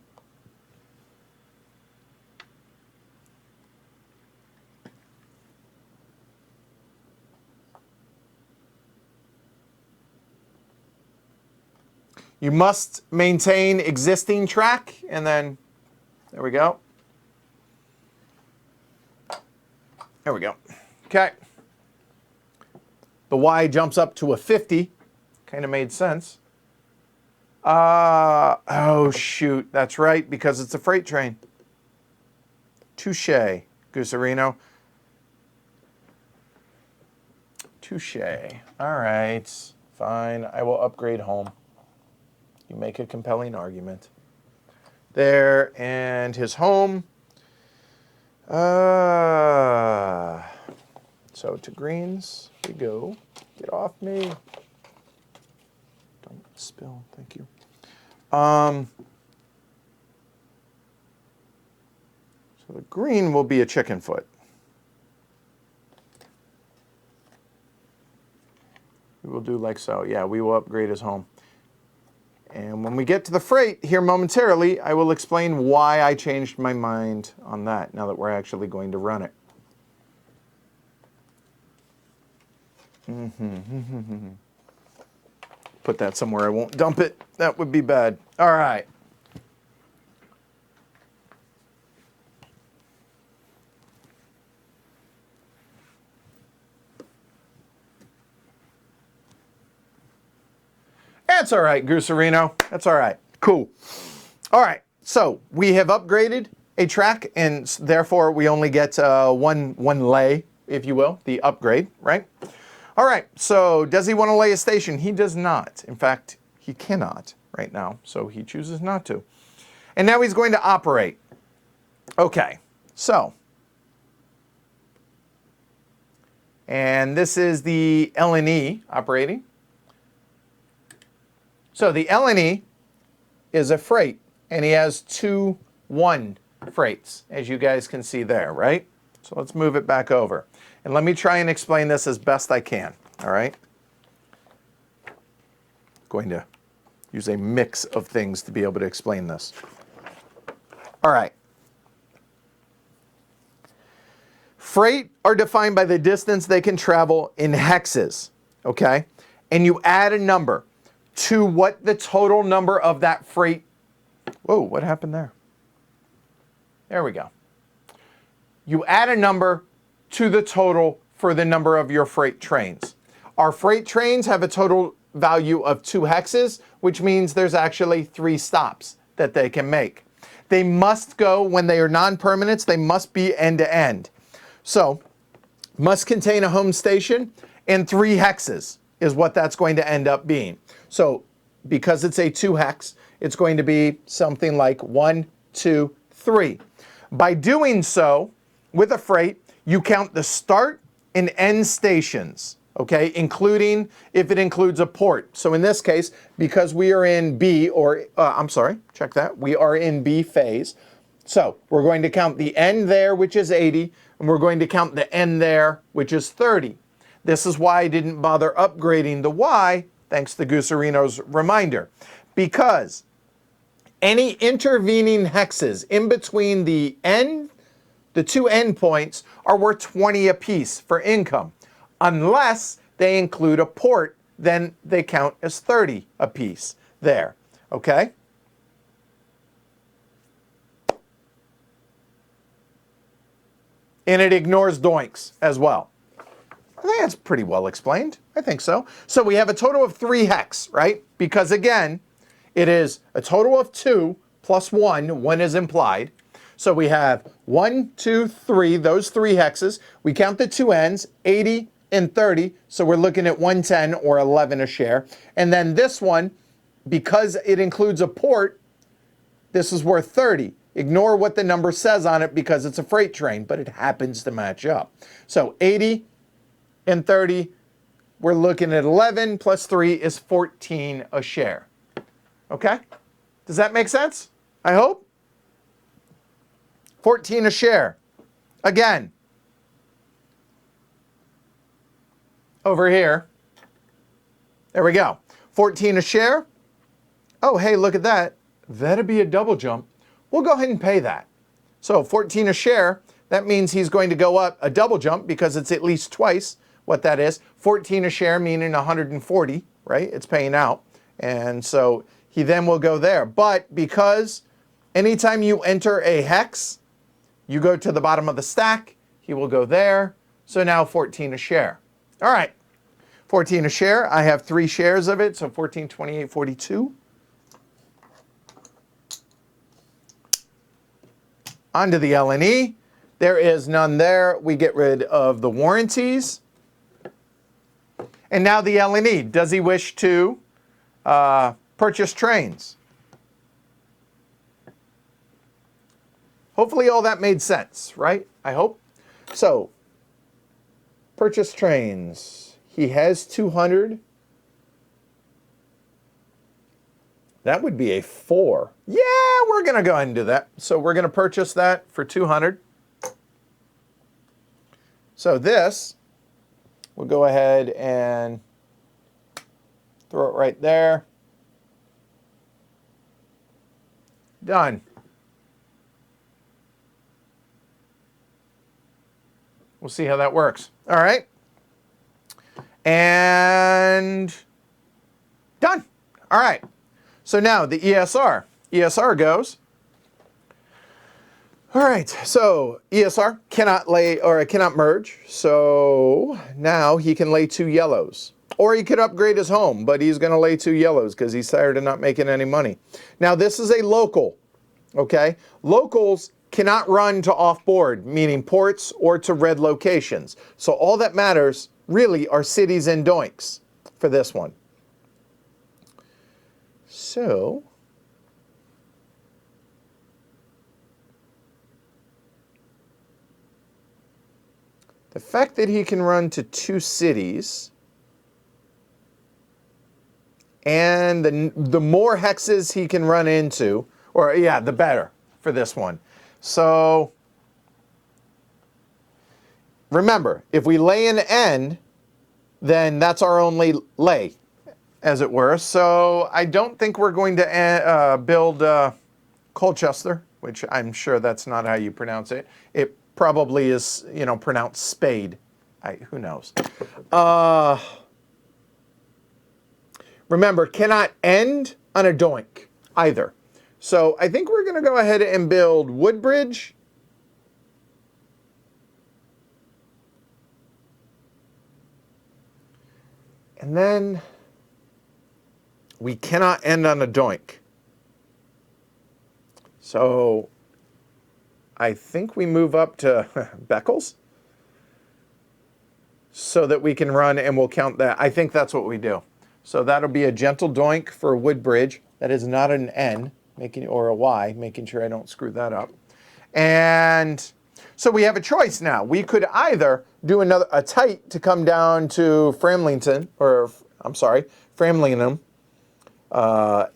You must maintain existing track, and then there we go. There we go. Okay. The Y jumps up to a 50. Kind of made sense. Oh, shoot. That's right, because it's a freight train. Touche, Gusarino. Touche. All right. Fine. I will upgrade home. You make a compelling argument. There, and his home. So to greens we go. Get off me. Don't spill. Thank you. So the green will be a chicken foot. We will do like so. Yeah, we will upgrade his home. And when we get to the freight here momentarily, I will explain why I changed my mind on that now that we're actually going to run it. Put that somewhere I won't dump it. That would be bad. All right. That's all right, Gusarino. That's all right. Cool. All right. So we have upgraded a track, and therefore we only get one lay, if you will, the upgrade, right? All right. So does he want to lay a station? He does not. In fact, he cannot right now, so he chooses not to. And now he's going to operate. Okay. So, and this is the L&E operating. So the L&E is a freight, and he has 2-1 freights, as you guys can see there, right? So let's move it back over. And let me try and explain this as best I can, all right? Going to use a mix of things to be able to explain this. All right. Freight are defined by the distance they can travel in hexes, okay? And you add a number to what the total number of that freight. Whoa, what happened there? There we go. You add a number to the total for the number of your freight trains. Our freight trains have a total value of 2 hexes, which means there's actually 3 stops that they can make. They must go, when they are non-permanents, they must be end to end. So, must contain a home station and 3 hexes is what that's going to end up being. So because it's a 2 hex, it's going to be something like 1, 2, 3. By doing so, with a freight, you count the start and end stations, okay, including if it includes a port. So in this case, because we are in B, check that, we are in B phase. So we're going to count the end there, which is 80, and we're going to count the end there, which is 30. This is why I didn't bother upgrading the Y, thanks to Gusarino's reminder, because any intervening hexes in between the 2 end points are worth 20 apiece for income. Unless they include a port, then they count as 30 apiece there, okay? And it ignores doinks as well. I think that's pretty well explained. I think so. So we have a total of 3 hex, right? Because again, it is a total of 2 plus 1. 1 is implied. So we have 1, 2, 3, those 3 hexes. We count the 2 ends, 80 and 30. So we're looking at 110 or 11 a share. And then this one, because it includes a port, this is worth 30. Ignore what the number says on it because it's a freight train, but it happens to match up. So 80 and 30, we're looking at 11 plus 3 is 14 a share. Okay? Does that make sense? I hope. 14 a share. Again, over here. There we go. 14 a share. Oh, hey, look at that. That'd be a double jump. We'll go ahead and pay that. So 14 a share, that means he's going to go up a double jump because it's at least twice what that is. 14 a share meaning 140, right? It's paying out. And so he then will go there. But because anytime you enter a hex, you go to the bottom of the stack, he will go there. So now 14 a share. All right, 14 a share. I have 3 shares of it, so 14, 28, 42. Onto the LNE. There is none there. We get rid of the warranties. And now the LNE. Does he wish to purchase trains? Hopefully all that made sense, right? I hope. So, purchase trains. He has 200. That would be a 4. Yeah, we're going to go ahead and do that. So we're going to purchase that for 200. So this, we'll go ahead and throw it right there. Done. We'll see how that works. All right. And done. All right. So now the ESR. ESR goes. All right. So ESR cannot lay, or it cannot merge. So now he can lay 2 yellows. Or he could upgrade his home, but he's going to lay 2 yellows because he's tired of not making any money. Now this is a local. Okay. Locals cannot run to off-board, meaning ports or to red locations. So all that matters really are cities and doinks for this one. So, the fact that he can run to 2 cities and the more hexes he can run into, or yeah, the better for this one. So, remember, if we lay an end, then that's our only lay, as it were. So I don't think we're going to build Colchester, which I'm sure that's not how you pronounce it. It probably is, you know, pronounced spade. Who knows? Remember, cannot end on a doink either. So I think we're going to go ahead and build Woodbridge. And then we cannot end on a doink. So I think we move up to Beckles so that we can run and we'll count that. I think that's what we do. So that'll be a gentle doink for Woodbridge. That is not an N, or a Y, making sure I don't screw that up. And so we have a choice now. We could either do a tight to come down to Framlingham,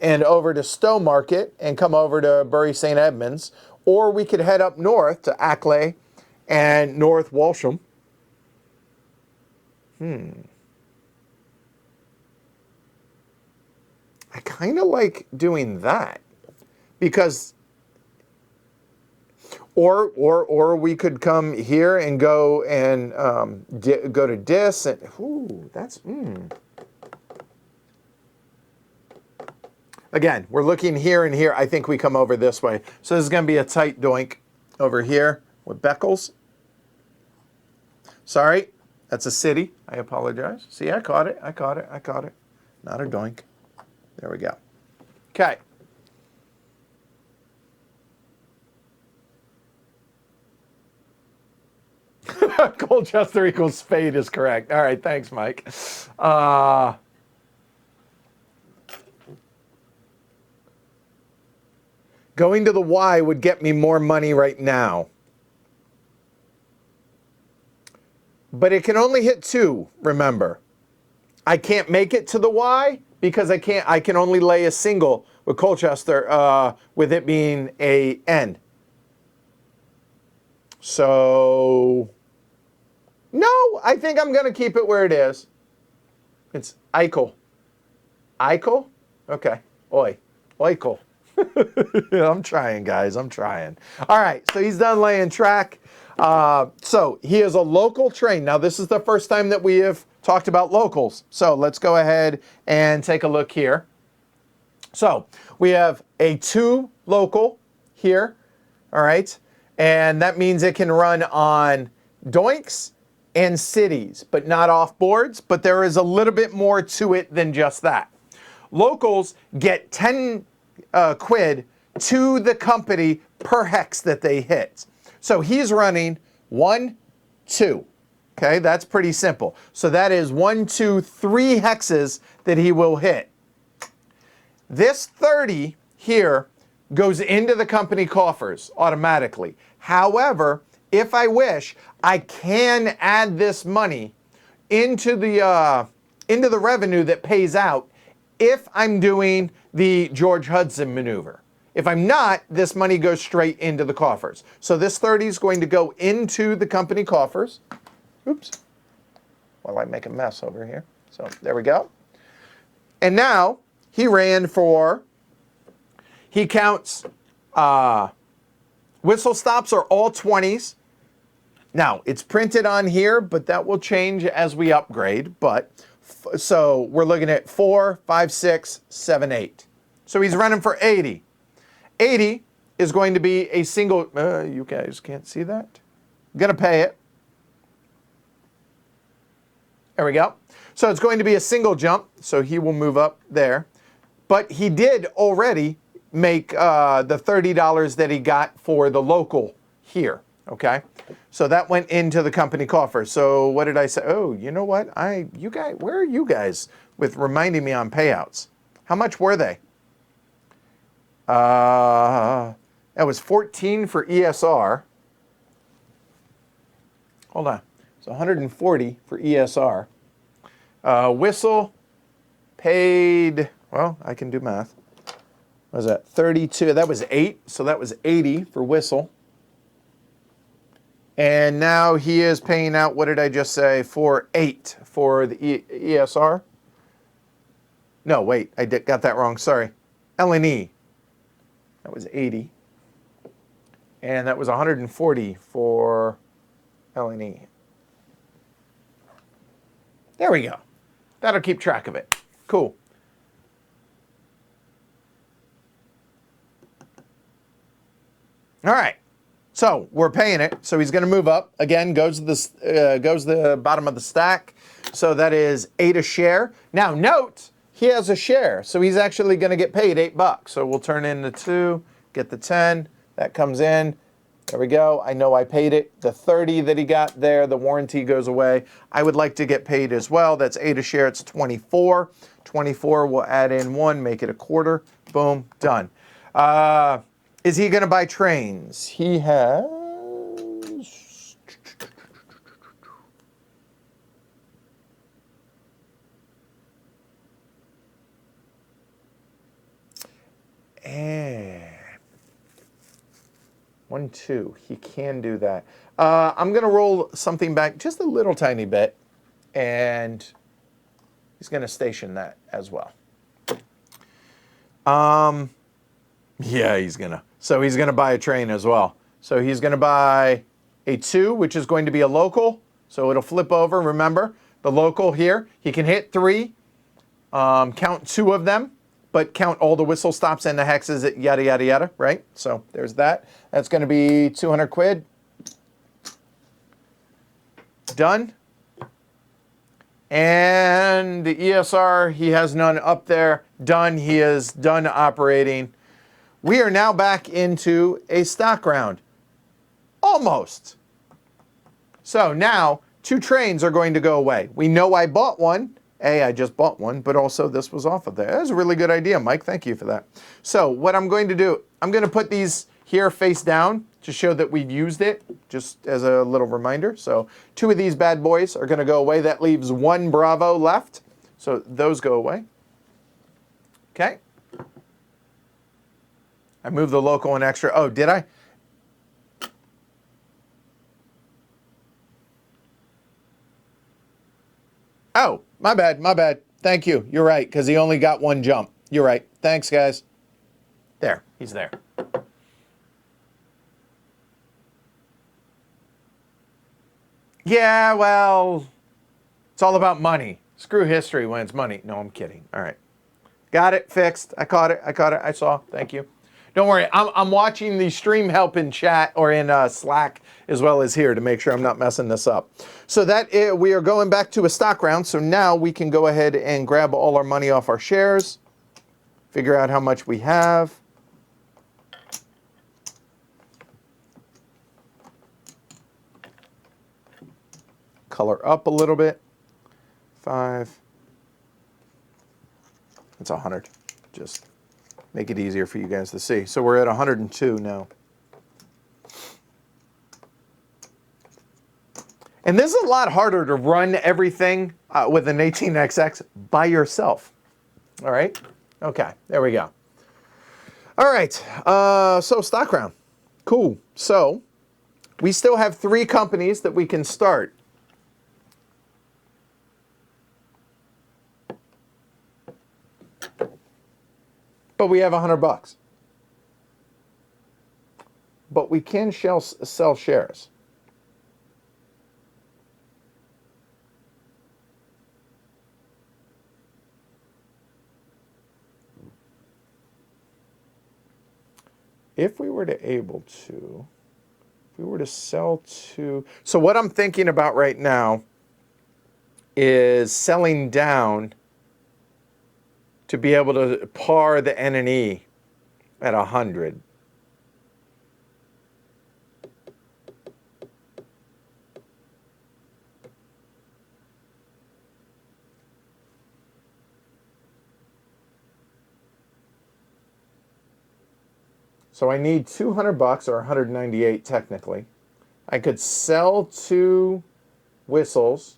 and over to Stowe Market and come over to Bury St. Edmunds, or we could head up north to Ackley and North Walsham. I kind of like doing that because, or we could come here and go and go to Dis and that's Again, we're looking here and here. I think we come over this way. So this is going to be a tight doink over here with Beckles. Sorry, that's a city. I apologize. See, I caught it. I caught it. I caught it. Not a doink. There we go. Okay. Colchester equals spade is correct. All right, thanks, Mike. Going to the Y would get me more money right now. But it can only hit 2, remember. I can't make it to the Y because I can only lay a single with Colchester with it being a N. So, no, I think I'm going to keep it where it is. It's Eichel. Eichel? Okay. Oi. Eichel. I'm trying, guys. I'm trying. All right. So he's done laying track. So he is a local train. Now, this is the first time that we have talked about locals. So let's go ahead and take a look here. So we have a 2 local here. All right. And that means it can run on doinks and cities, but not off boards. But there is a little bit more to it than just that. Locals get 10 quid to the company per hex that they hit. So he's running 1, 2. Okay, that's pretty simple. So that is 1, 2, 3 hexes that he will hit. This 30 here goes into the company coffers automatically. However, if I wish, I can add this money into the revenue that pays out if I'm doing the George Hudson maneuver. If I'm not, this money goes straight into the coffers. So this 30 is going to go into the company coffers. Oops. Well, I make a mess over here. So there we go. And now he ran for, he counts, whistle stops are all 20s. Now, it's printed on here, but that will change as we upgrade. But so we're looking at 4, 5, 6, 7, 8. So he's running for 80. 80 is going to be a single, you guys can't see that. I'm going to pay it. There we go. So it's going to be a single jump. So he will move up there. But he did already make the $30 that he got for the local here. Okay. So that went into the company coffer. So what did I say? Oh, you know what? You guys, where are you guys with reminding me on payouts? How much were they? That was 14 for ESR. Hold on. It's 140 for ESR. Whistle paid, well, I can do math. What was that? 32. That was 8. So that was 80 for whistle. And now he is paying out, what did I just say, for 8 for the ESR? No, wait, I got that wrong. Sorry. L&E. That was 80. And that was 140 for L&E. There we go. That'll keep track of it. Cool. All right. So we're paying it. So he's going to move up. Again, goes to the bottom of the stack. So that is 8 a share. Now note, he has a share. So he's actually going to get paid $8. So we'll turn in the 2, get the 10. That comes in. There we go. I know I paid it. The 30 that he got there, the warranty goes away. I would like to get paid as well. That's 8 a share. It's 24. 24, we'll add in 1, make it a quarter. Boom, done. Is he going to buy trains? He has... One, 2. He can do that. I'm going to roll something back just a little tiny bit, and he's going to station that as well. Yeah, he's going to. So he's going to buy a train as well. So he's going to buy a 2, which is going to be a local. So it'll flip over. Remember, the local here, he can hit 3, count 2 of them, but count all the whistle stops and the hexes, yada, yada, yada, right? So there's that. That's going to be 200 quid. Done. And the ESR, he has none up there. Done. He is done operating. We are now back into a stock round. Almost. So now 2 trains are going to go away. We know I bought one. I just bought one, but also this was off of there. That was a really good idea, Mike. Thank you for that. So what I'm going to do, I'm going to put these here face down to show that we've used it, just as a little reminder. So 2 of these bad boys are going to go away. That leaves 1 Bravo left. So those go away. Okay. I moved the local and extra. Oh, did I? Oh, My bad, my bad. Thank you. You're right, because he only got one jump. You're right. Thanks, guys. There, he's there. Yeah, well, it's all about money. Screw history when it's money. No, I'm kidding. All right. Got it, fixed. I caught it, I saw. Thank you. Don't worry, I'm watching the stream help in chat or in Slack as well as here to make sure I'm not messing this up. So we are going back to a stock round, so now we can go ahead and grab all our money off our shares, figure out how much we have. Color up a little bit. 5. It's 100. Just make it easier for you guys to see. So we're at 102 now. And this is a lot harder to run everything with an 18XX by yourself. All right? Okay, there we go. All right, so stock round. Cool. So we still have 3 companies that we can start. But we have $100. But we can sell shares. If we were to sell to, so what I'm thinking about right now is selling down to be able to par the N and E at 100. So I need $200 or 198 technically. I could sell 2 whistles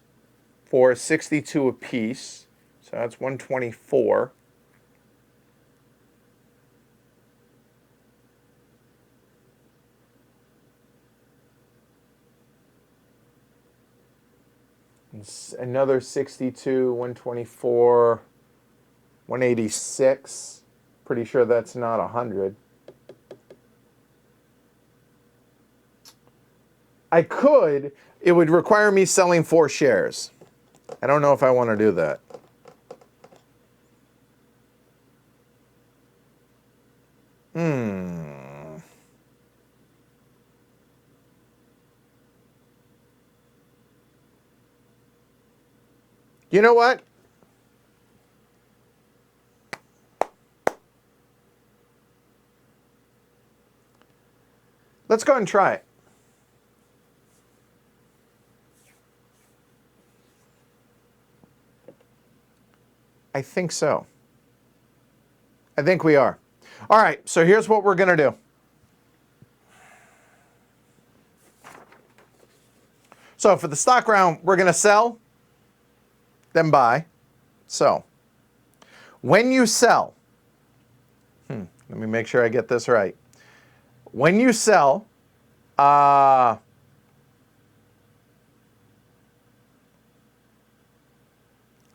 for 62 a piece. So that's 124. Another 62, 124, 186. Pretty sure that's not 100. I could. It would require me selling 4 shares. I don't know if I want to do that. You know what? Let's go ahead and try it. I think so. I think we are. All right, so here's what we're going to do. So for the stock round, we're going to sell, then buy. So when you sell, let me make sure I get this right. When you sell,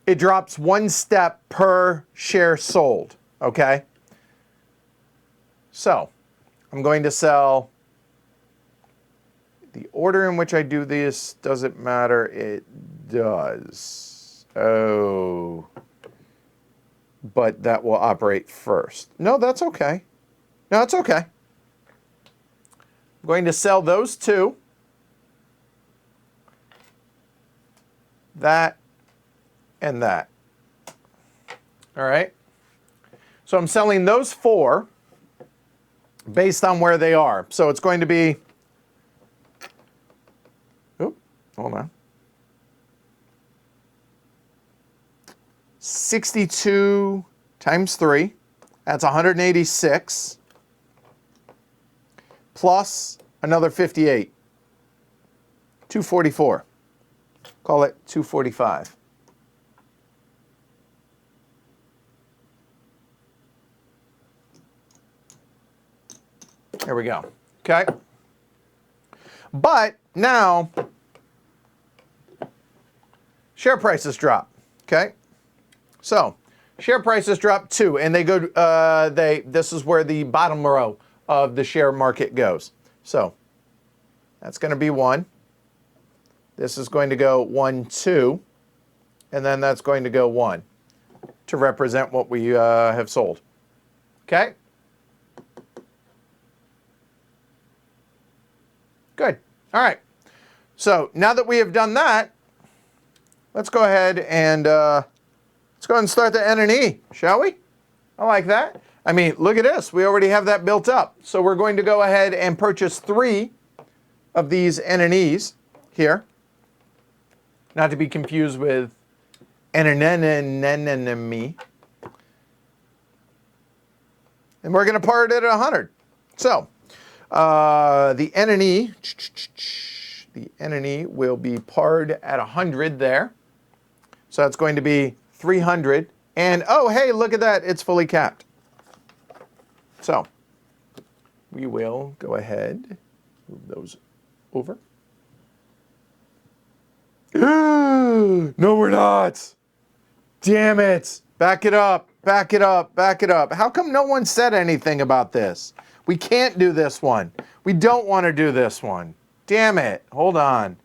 it drops 1 step per share sold, okay? So I'm going to sell. The order in which I do this doesn't matter. It does. Oh. But that will operate first. No, that's okay. No, that's okay. I'm going to sell those 2. That and that. All right. So I'm selling those 4 based on where they are. So it's going to be, hold on. 62 times 3, that's 186, plus another 58, 244. Call it 245. There we go. Okay. But now, share prices drop. Okay. So share prices drop 2, and they go. This is where the bottom row of the share market goes. So that's going to be 1. This is going to go 1, 2, and then that's going to go 1 to represent what we have sold. Okay. Good. All right. So now that we have done that, let's go ahead and start the N&E, shall we? I like that. I mean, look at this. We already have that built up. So we're going to go ahead and purchase 3 of these N&Es here. Not to be confused with N&E. And we're going to par it at 100. So the N&E will be parred at 100 there. So that's going to be 300. And oh, hey, look at that. It's fully capped. So we will go ahead, move those over. No, we're not. Damn it. Back it up. Back it up. Back it up. How come no one said anything about this? We can't do this one. We don't want to do this one. Damn it. Hold on.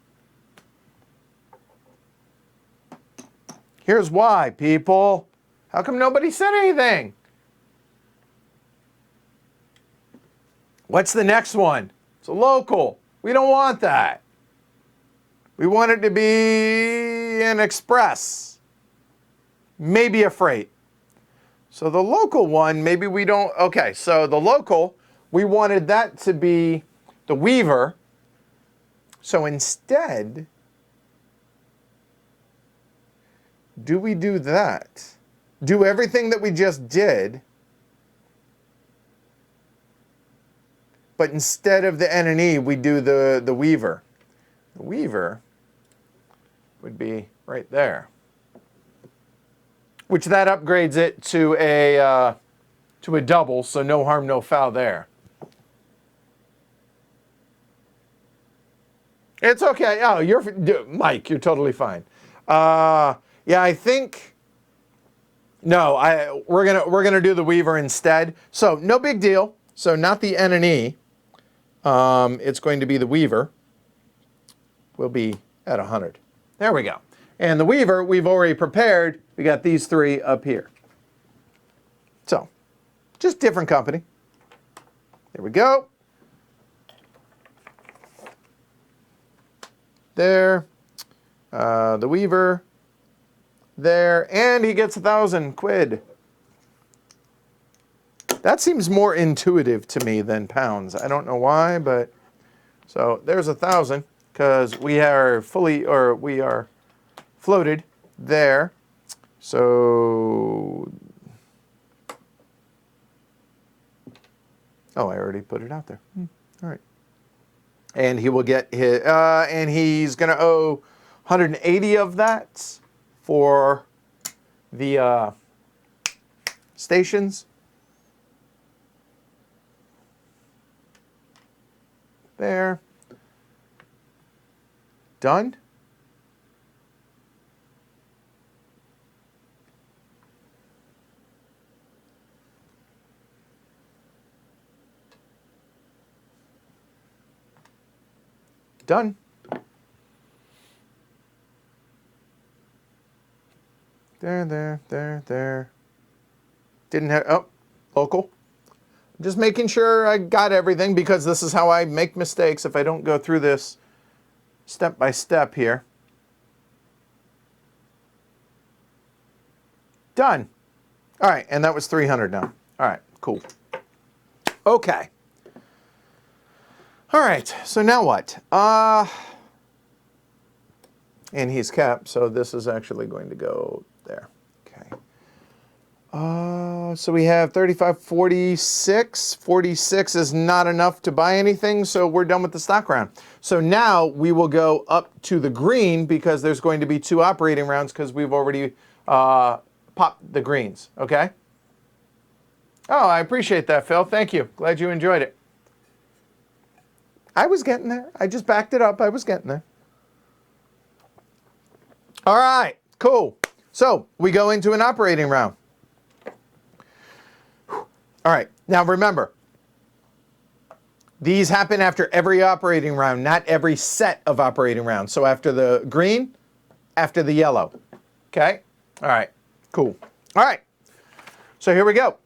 Here's why, people. How come nobody said anything? What's the next one? It's a local. We don't want that. We want it to be an express. Maybe a freight. So the local one, maybe we don't. Okay, so the local, we wanted that to be the Weaver. So instead, do we do that? Do everything that we just did, but instead of the N&E, we do the Weaver. The Weaver would be right there, which that upgrades it to a double, so no harm, no foul there. It's okay. Oh, Mike, you're totally fine. Yeah, I think. No, we're gonna do the Weaver instead. So no big deal. So not the N&E. It's going to be the Weaver. We'll be at 100. There we go. And the Weaver we've already prepared. We got these 3 up here. So just different company. There we go. There. The Weaver. There. And he gets 1,000 quid. That seems more intuitive to me than pounds. I don't know why, but so there's 1,000 because we are floated there. So, oh, I already put it out there. All right. And he will get his, and he's going to owe 180 of that for the stations. There. Done. Done. There. Didn't have, oh, local. Just making sure I got everything because this is how I make mistakes if I don't go through this step by step here. Done. All right, and that was 300 now. All right, cool. Okay. All right, so now what? And he's capped, so this is actually going to go there. Okay. So we have 35, 46. 46 is not enough to buy anything, so we're done with the stock round. So now we will go up to the green because there's going to be 2 operating rounds because we've already popped the greens, okay? Oh, I appreciate that, Phil. Thank you. Glad you enjoyed it. I was getting there. I just backed it up. I was getting there. All right, cool. So we go into an operating round. All right, now remember, these happen after every operating round, not every set of operating rounds. So after the green, after the yellow. Okay? All right, cool. All right, so here we go.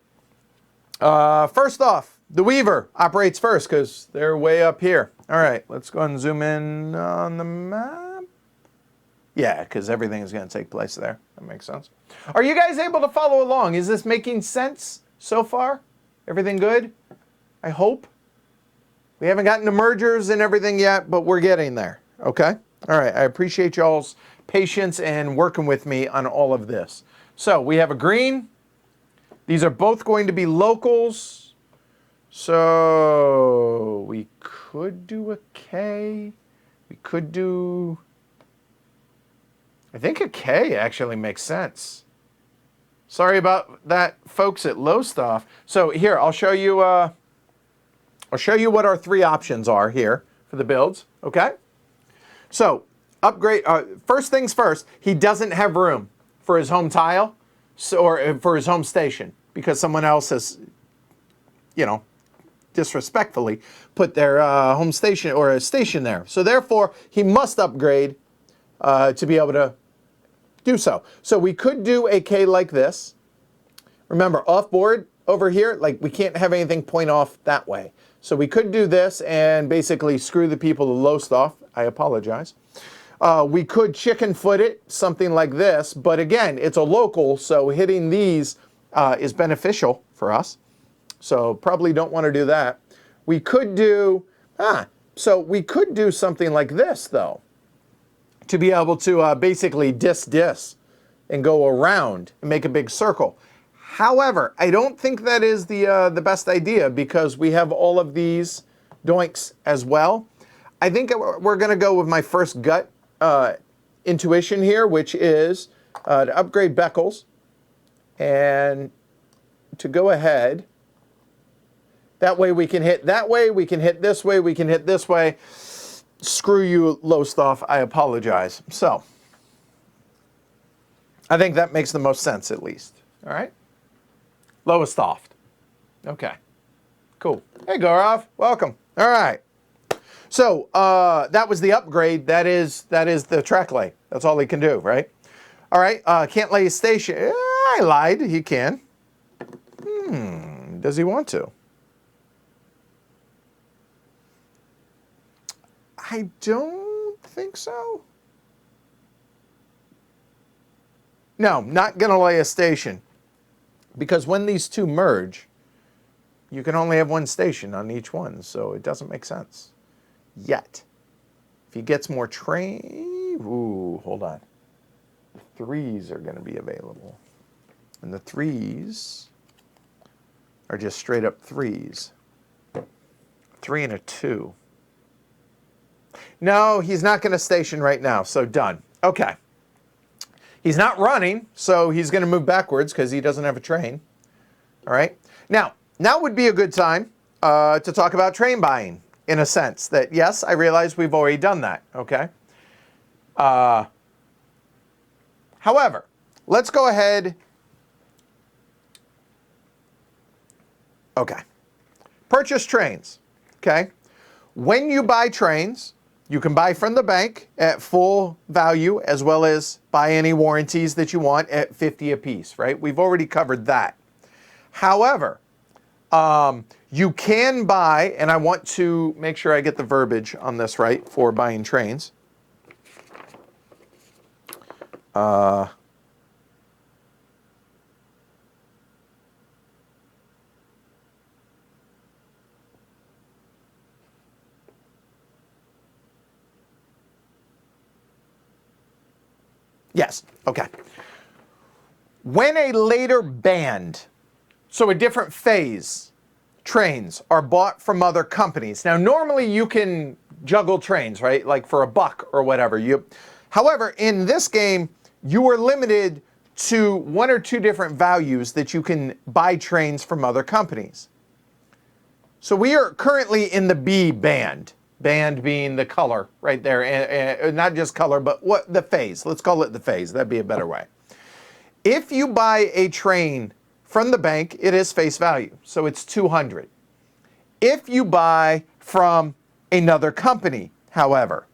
First off, the Weaver operates first because they're way up here. All right, let's go ahead and zoom in on the map. Yeah, because everything is going to take place there. That makes sense. Are you guys able to follow along? Is this making sense so far? Everything good? I hope. We haven't gotten to mergers and everything yet, but we're getting there. Okay? All right, I appreciate y'all's patience and working with me on all of this. So we have a green. These are both going to be locals. So we could do a K. We could do... I think a K actually makes sense. Sorry about that, folks at Lowestoft. So here, I'll show you what our three options are here for the builds, okay? So, upgrade, first things first, he doesn't have room for his home tile or for his home station because someone else has, you know, disrespectfully put their home station or a station there. So therefore, he must upgrade to be able to do so. So we could do a K like this. Remember, off board over here, like we can't have anything point off that way. So we could do this and basically screw the people to Lowestoft. I apologize. We could chicken foot it, something like this. But again, it's a local, so hitting these is beneficial for us. So probably don't want to do that. We could do, so we could do something like this though, to be able to basically dis and go around and make a big circle. However, I don't think that is the best idea because we have all of these doinks as well. I think we're going to go with my first gut intuition here, which is to upgrade Beckles and to go ahead. That way we can hit that way, we can hit this way, we can hit this way. Screw you, Lowestoft, I apologize. So, I think that makes the most sense at least. All right? Lowestoft. Okay. Cool. Hey, Gaurav. Welcome. All right. So, that was the upgrade. That is the track lay. That's all he can do, right? All right. Can't lay a station. I lied. He can. Does he want to? I don't think so. No, not going to lay a station. Because when these two merge, you can only have one station on each one, so it doesn't make sense. Yet. If he gets more train... Ooh, hold on. The 3s are going to be available. And the 3s are just straight up 3s. 3 and a 2. No, he's not going to station right now, so done. Okay. He's not running, so he's going to move backwards because he doesn't have a train. All right. Now would be a good time to talk about train buying, in a sense. That, yes, I realize we've already done that, okay? However, let's go ahead. Okay. Purchase trains, okay? When you buy trains, you can buy from the bank at full value as well as buy any warranties that you want at 50 apiece, right? We've already covered that. However, you can buy, and I want to make sure I get the verbiage on this right for buying trains. Yes, okay. When a later band, so a different phase, trains are bought from other companies. Now, normally you can juggle trains, right? Like for $1 or whatever. However, in this game, you are limited to 1 or 2 different values that you can buy trains from other companies. So we are currently in the B band. Band being the color right there, and not just color, but what the phase. Let's call it the phase. That'd be a better way. If you buy a train from the bank, it is face value, so it's 200. If you buy from another company, however,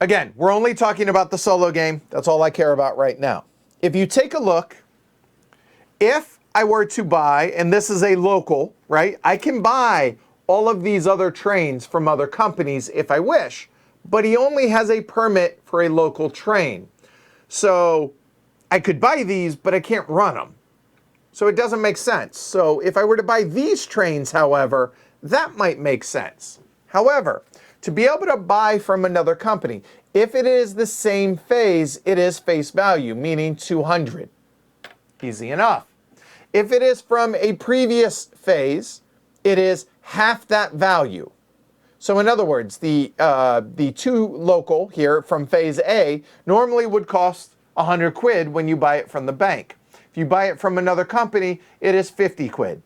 again, we're only talking about the solo game. That's all I care about right now. If you take a look, if I were to buy, and this is a local, right? I can buy all of these other trains from other companies if I wish, but he only has a permit for a local train. So I could buy these, but I can't run them. So it doesn't make sense. So if I were to buy these trains, however, that might make sense. However, to be able to buy from another company, if it is the same phase, it is face value, meaning 200. Easy enough. If it is from a previous phase, it is half that value. So in other words, the two local here from phase A normally would cost 100 quid when you buy it from the bank. If you buy it from another company, it is 50 quid.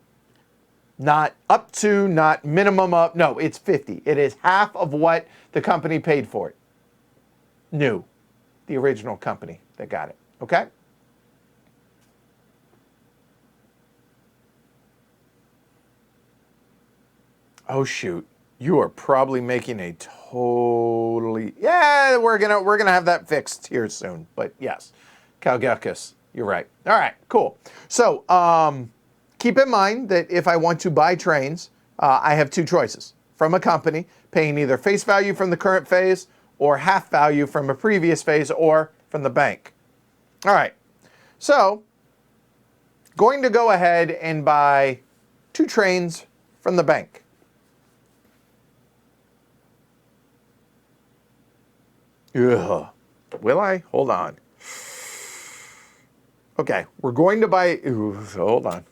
Not up to, not minimum up. No, it's 50. It is half of what the company paid for it. New. The original company that got it. Okay? Oh shoot. You are probably making a totally... Yeah, we're gonna have that fixed here soon. But yes, Calgecus, you're right. All right, cool. So keep in mind that if I want to buy trains, I have two choices. From a company, paying either face value from the current phase or half value from a previous phase or from the bank. All right, so going to go ahead and buy two trains from the bank. Ugh. Will I? Hold on. Okay, we're going to buy... Ooh, hold on.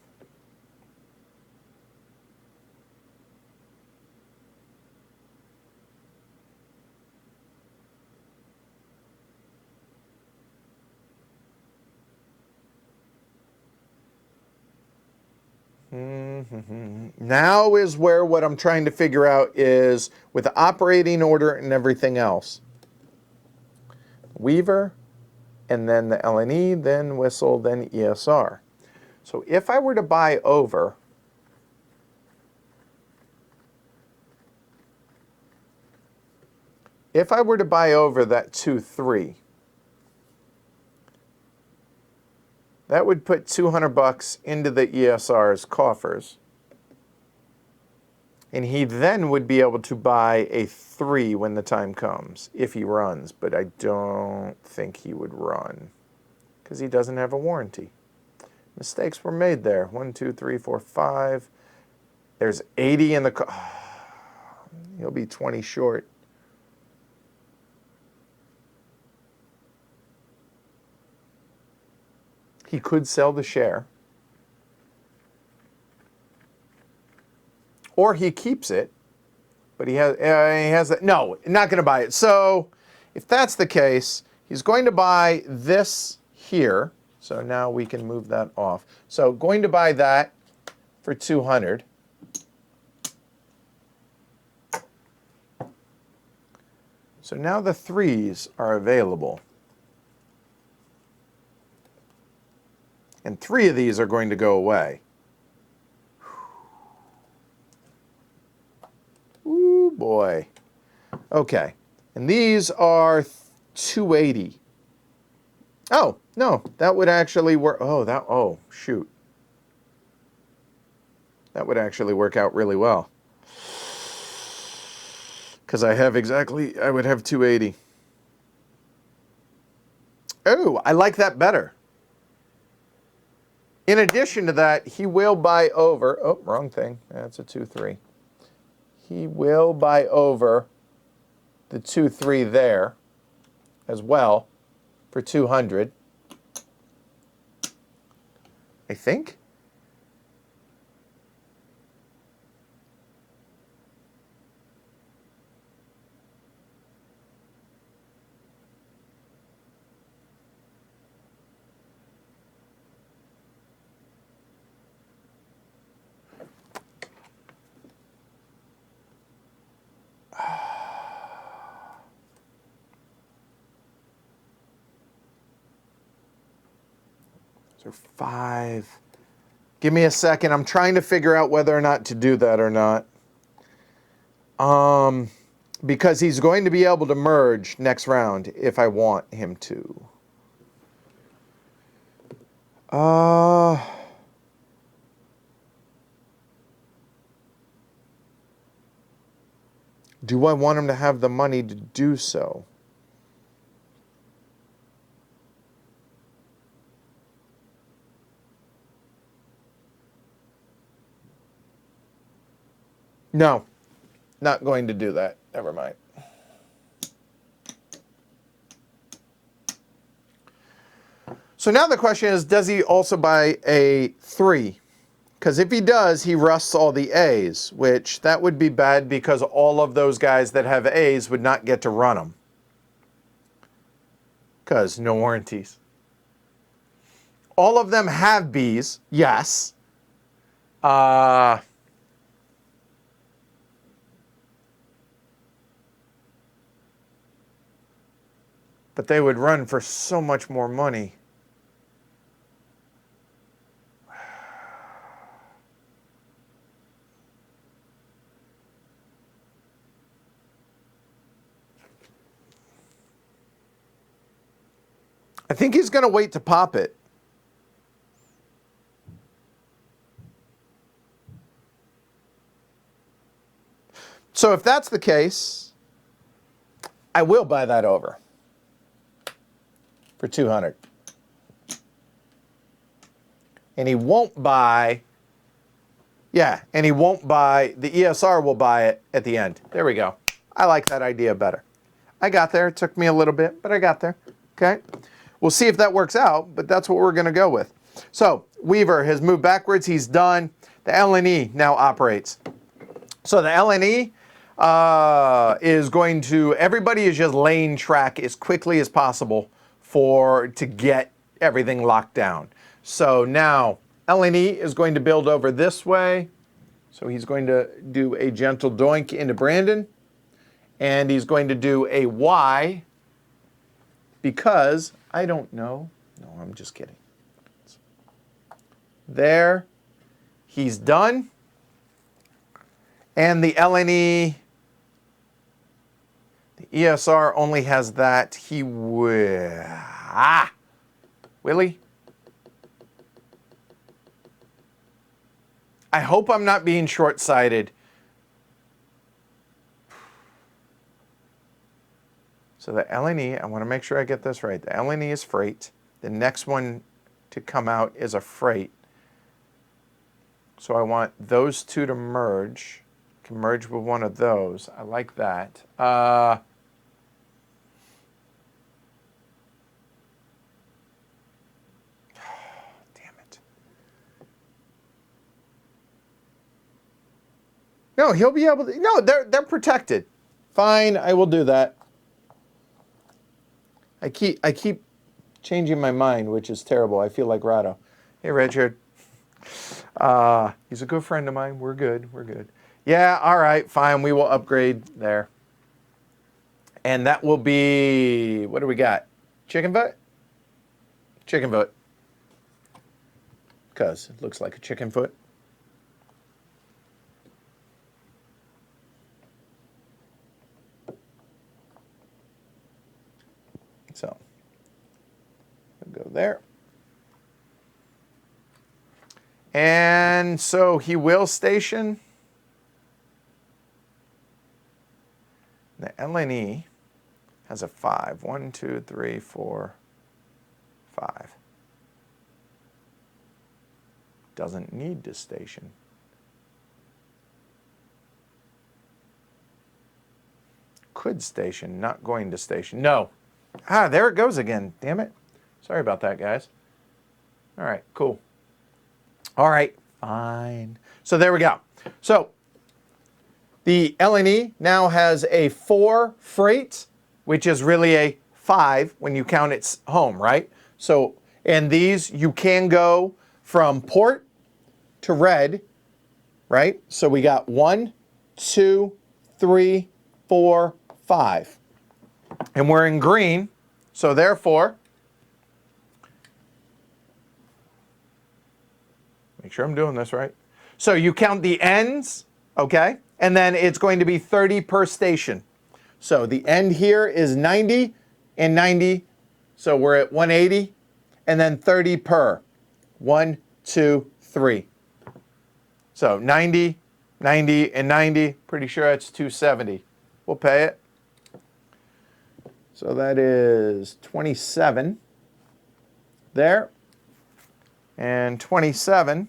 Now is where what I'm trying to figure out is with the operating order and everything else. Weaver, and then the LNE, then whistle, then ESR. So if I were to buy over, that 2-3, that would put 200 bucks into the ESR's coffers. And he then would be able to buy a 3 when the time comes, if he runs. But I don't think he would run, because he doesn't have a warranty. Mistakes were made there. 1, 2, 3, 4, 5. There's 80 in the... He'll be 20 short. He could sell the share. Or he keeps it, but he has that. No, not going to buy it. So if that's the case, he's going to buy this here. So now we can move that off. So going to buy that for 200. So now the 3s are available. And 3 of these are going to go away. Ooh, boy. Okay. And these are 280. Oh, no. That would actually work. Oh, shoot. That would actually work out really well. Because I would have 280. Oh, I like that better. In addition to that, he will buy over. Oh, wrong thing. That's a 2-3. He will buy over the 2-3 there as well for 200. I think. So 5. Give me a second. I'm trying to figure out whether or not to do that or not. Because he's going to be able to merge next round if I want him to. Do I want him to have the money to do so? No, not going to do that. Never mind. So now the question is, does he also buy a 3? Because if he does, he rusts all the A's, which that would be bad because all of those guys that have A's would not get to run them. Because no warranties. All of them have B's, yes. But they would run for so much more money. I think he's going to wait to pop it. So if that's the case, I will buy that over for 200. And he won't buy, and he won't buy, the ESR will buy it at the end. There we go. I like that idea better. I got there. It took me a little bit, but I got there. Okay. We'll see if that works out, but that's what we're going to go with. So Weaver has moved backwards. He's done. The LNE now operates. So the LNE is going to, everybody is just laying track as quickly as possible to get everything locked down. So now LNE is going to build over this way. So he's going to do a gentle doink into Brandon. And he's going to do a Y because I don't know. No, I'm just kidding. There. He's done. And the LNE, the ESR only has that. He will. Willie? I hope I'm not being short-sighted. So the LNE, I want to make sure I get this right. The LNE is freight. The next one to come out is a freight. So I want those two to merge. Can merge with one of those. I like that. Damn it. No, he'll be able to. No, they're protected. Fine, I will do that. I keep changing my mind, which is terrible. I feel like Rado. Hey, Richard. He's a good friend of mine. We're good. We're good. Yeah, all right, fine. We will upgrade there. And that will be, what do we got? Chicken foot? Chicken foot. Because it looks like a chicken foot. So, we'll go there. And so he will station. The LNE has a 5. 1, 2, 3, 4, 5. Doesn't need to station. Could station, not going to station. No. There it goes again. Damn it. Sorry about that, guys. All right, cool. All right, fine. So there we go. So the LNE now has a 4 freight, which is really a 5 when you count its home, right? So, and these, you can go from port to red, right? So we got 1, 2, 3, 4, 5. And we're in green, so therefore, Make sure I'm doing this right. So you count the ends, okay? And then it's going to be 30 per station. So the end here is 90 and 90. So we're at 180 and then 30 per. 1, 2, 3. So 90, 90, and 90. Pretty sure that's 270. We'll pay it. So that is 27 there. And 27.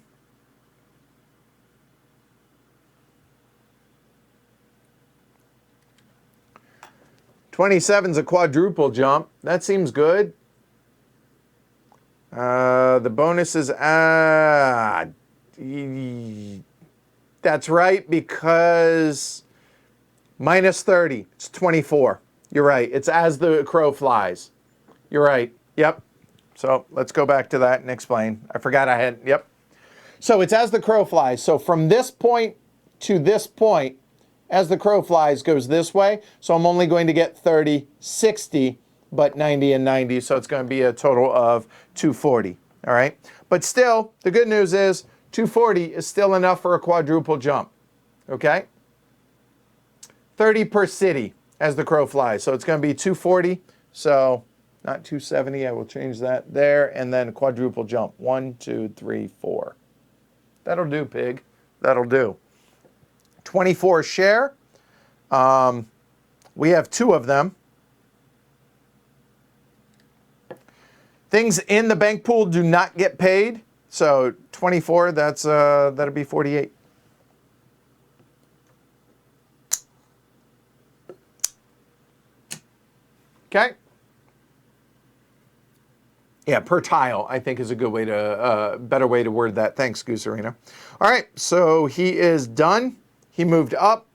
'27's a quadruple jump. That seems good. The bonus is, that's right, because minus 30, it's 24. You're right, it's as the crow flies. You're right, yep. So let's go back to that and explain. I forgot I had, yep. So it's as the crow flies. So from this point to this point, as the crow flies goes this way. So I'm only going to get 30, 60, but 90 and 90. So it's going to be a total of 240. All right. But still, the good news is 240 is still enough for a quadruple jump. Okay. 30 per city as the crow flies. So it's going to be 240. So not 270. I will change that there. And then quadruple jump. 1, 2, 3, 4. That'll do, pig. That'll do. 24 share. We have 2 of them. Things in the bank pool do not get paid. So 24, that'll be 48. Okay. Yeah, per tile, I think is a good way to, better way to word that. Thanks, Goose Arena. All right, so he is done. He moved up.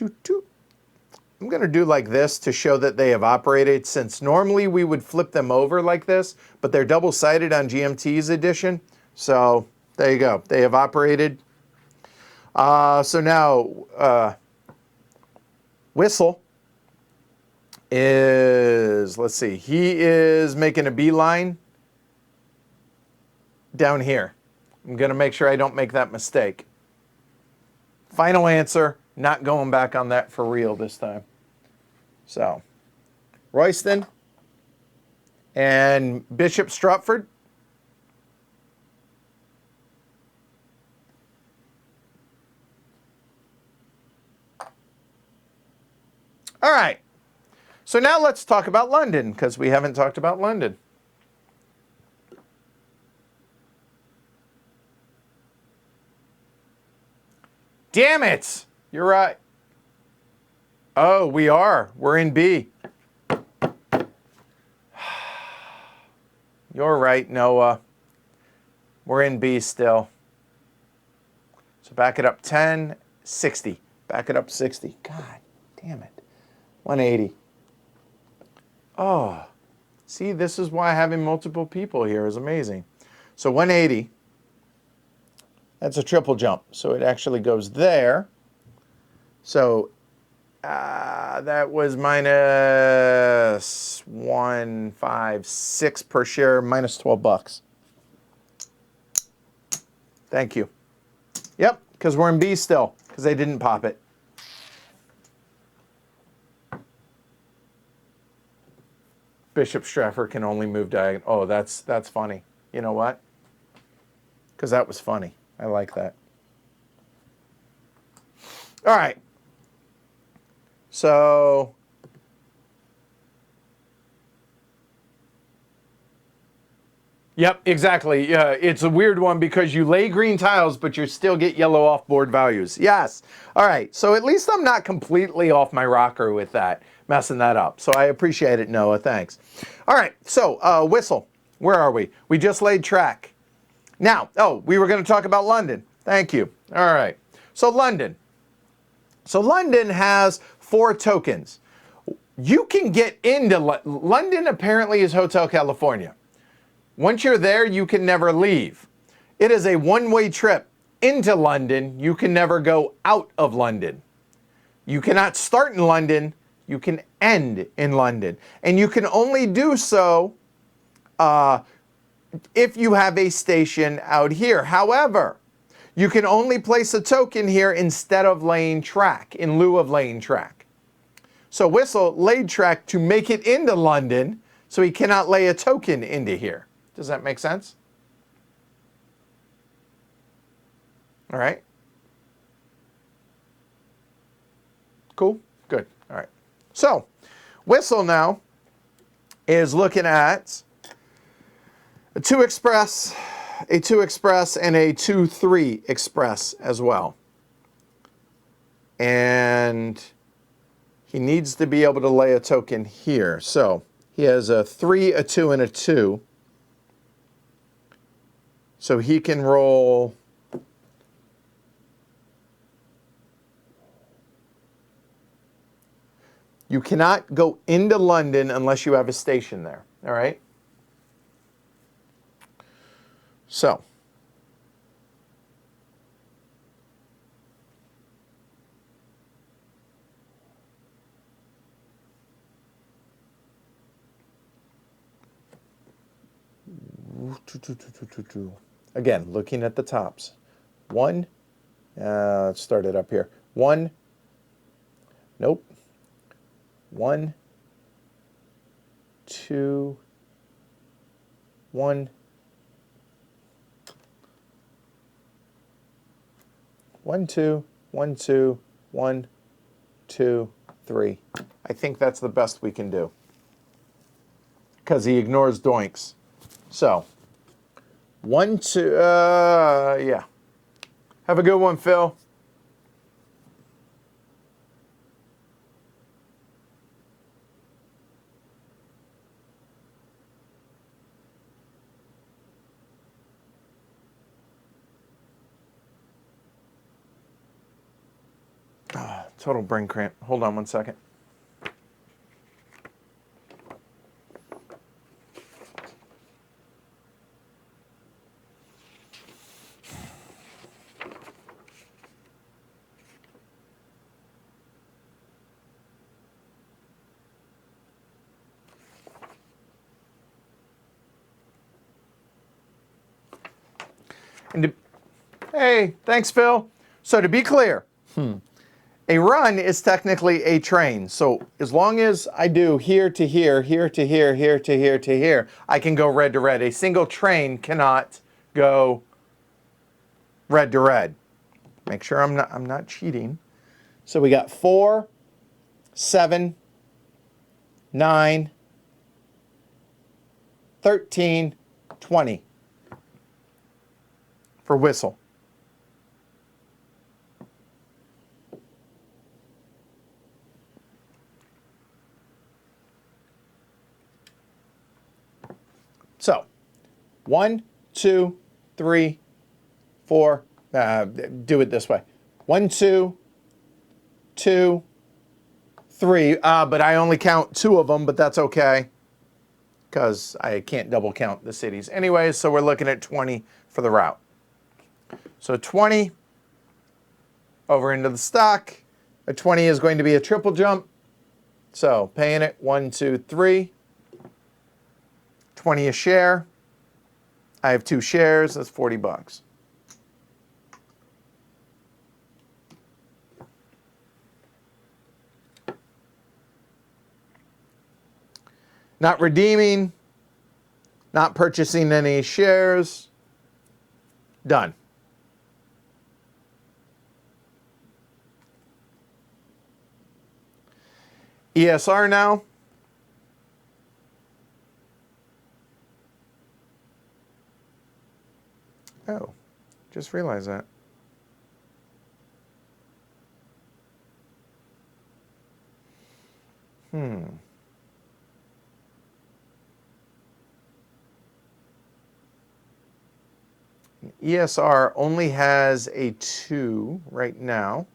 I'm going to do like this to show that they have operated, since normally we would flip them over like this, but they're double-sided on GMT's edition. So there you go. They have operated. So now Whistle is, let's see, he is making a beeline down here. I'm going to make sure I don't make that mistake. Final answer, not going back on that for real this time. So, Royston and Bishop Stratford. All right. So now let's talk about London, because we haven't talked about London. Damn it! You're right. Oh, we are. We're in B. You're right, Noah. We're in B still. So back it up 10, 60. Back it up 60. God damn it. 180. Oh, see, this is why having multiple people here is amazing. So 180. That's a triple jump. So it actually goes there. So that was minus 156 per share, minus 12 bucks. Thank you. Yep, because we're in B still, because they didn't pop it. Bishop Stratford can only move diagonal. Oh, that's funny. You know what? Because that was funny. I like that. All right. So yep, exactly. Yeah, it's a weird one because you lay green tiles, but you still get yellow off-board values. Yes. All right. So at least I'm not completely off my rocker with that, messing that up. So I appreciate it, Noah. Thanks. All right. So Whistle, where are we? We just laid track. Now, oh, we were going to talk about London. Thank you. All right. So London. So London has 4 tokens. You can get into London. Apparently is Hotel California. Once you're there, you can never leave. It is a one-way trip into London. You can never go out of London. You cannot start in London. You can end in London. And you can only do so if you have a station out here. However, you can only place a token here instead of laying track, in lieu of laying track. So Whistle laid track to make it into London, so he cannot lay a token into here. Does that make sense? All right. Cool? Good. All right. So Whistle now is looking at a 2 express, a 2 express, and a 2-3 express as well. And he needs to be able to lay a token here. So he has a 3, a 2, and a 2. So he can roll you cannot go into London unless you have a station there. All right? So again, looking at the tops. 1, let's start it up here. 1, nope. 1, 2, 1, 1, 2, 1, 2, 1, 2, 3. I think that's the best we can do because he ignores doinks. So 1, 2, yeah. Have a good one, Phil. Total brain cramp. Hold on one second. And hey, thanks, Phil. So to be clear, a run is technically a train. So as long as I do here to here, here to here, here to here to here, I can go red to red. A single train cannot go red to red. Make sure I'm not cheating. So we got 4, 7, 9, 13, 20 for Whistle. So 1, 2, 3, 4. Do it this way. 1, 2, 2, 3. But I only count 2 of them, but that's okay because I can't double count the cities. Anyways, so we're looking at 20 for the route. So 20 over into the stock. A 20 is going to be a triple jump. So paying it 1, 2, 3. 20 a share. I have 2 shares. That's $40. Not redeeming. Not purchasing any shares. Done. ESR now. Oh, just realized that. ESR only has a 2 right now.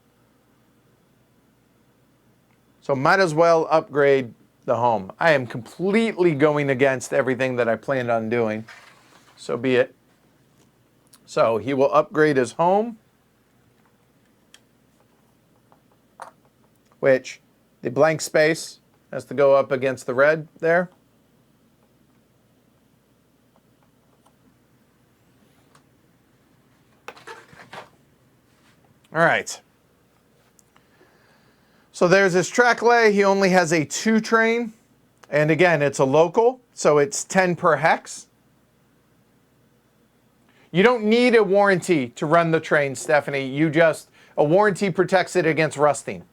So might as well upgrade the home. I am completely going against everything that I planned on doing. So be it. So he will upgrade his home, which the blank space has to go up against the red there. All right. So there's his track lay. He only has a 2 train. And again, it's a local, so it's 10 per hex. You don't need a warranty to run the train, Stephanie. A warranty protects it against rusting.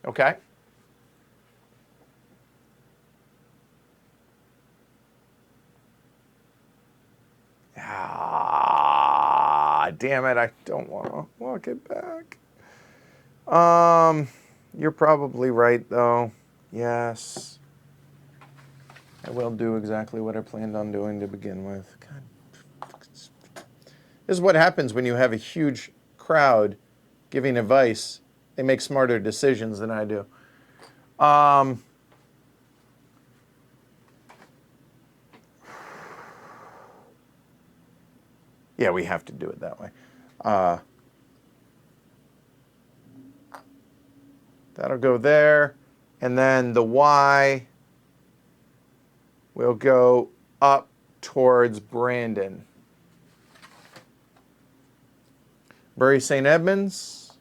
Okay? Ah, damn it. I don't want to walk it back. You're probably right, though. Yes. I will do exactly what I planned on doing to begin with. God. This is what happens when you have a huge crowd giving advice. They make smarter decisions than I do. Yeah, we have to do it that way. That'll go there. And then the Y will go up towards Brandon. Bury St. Edmunds.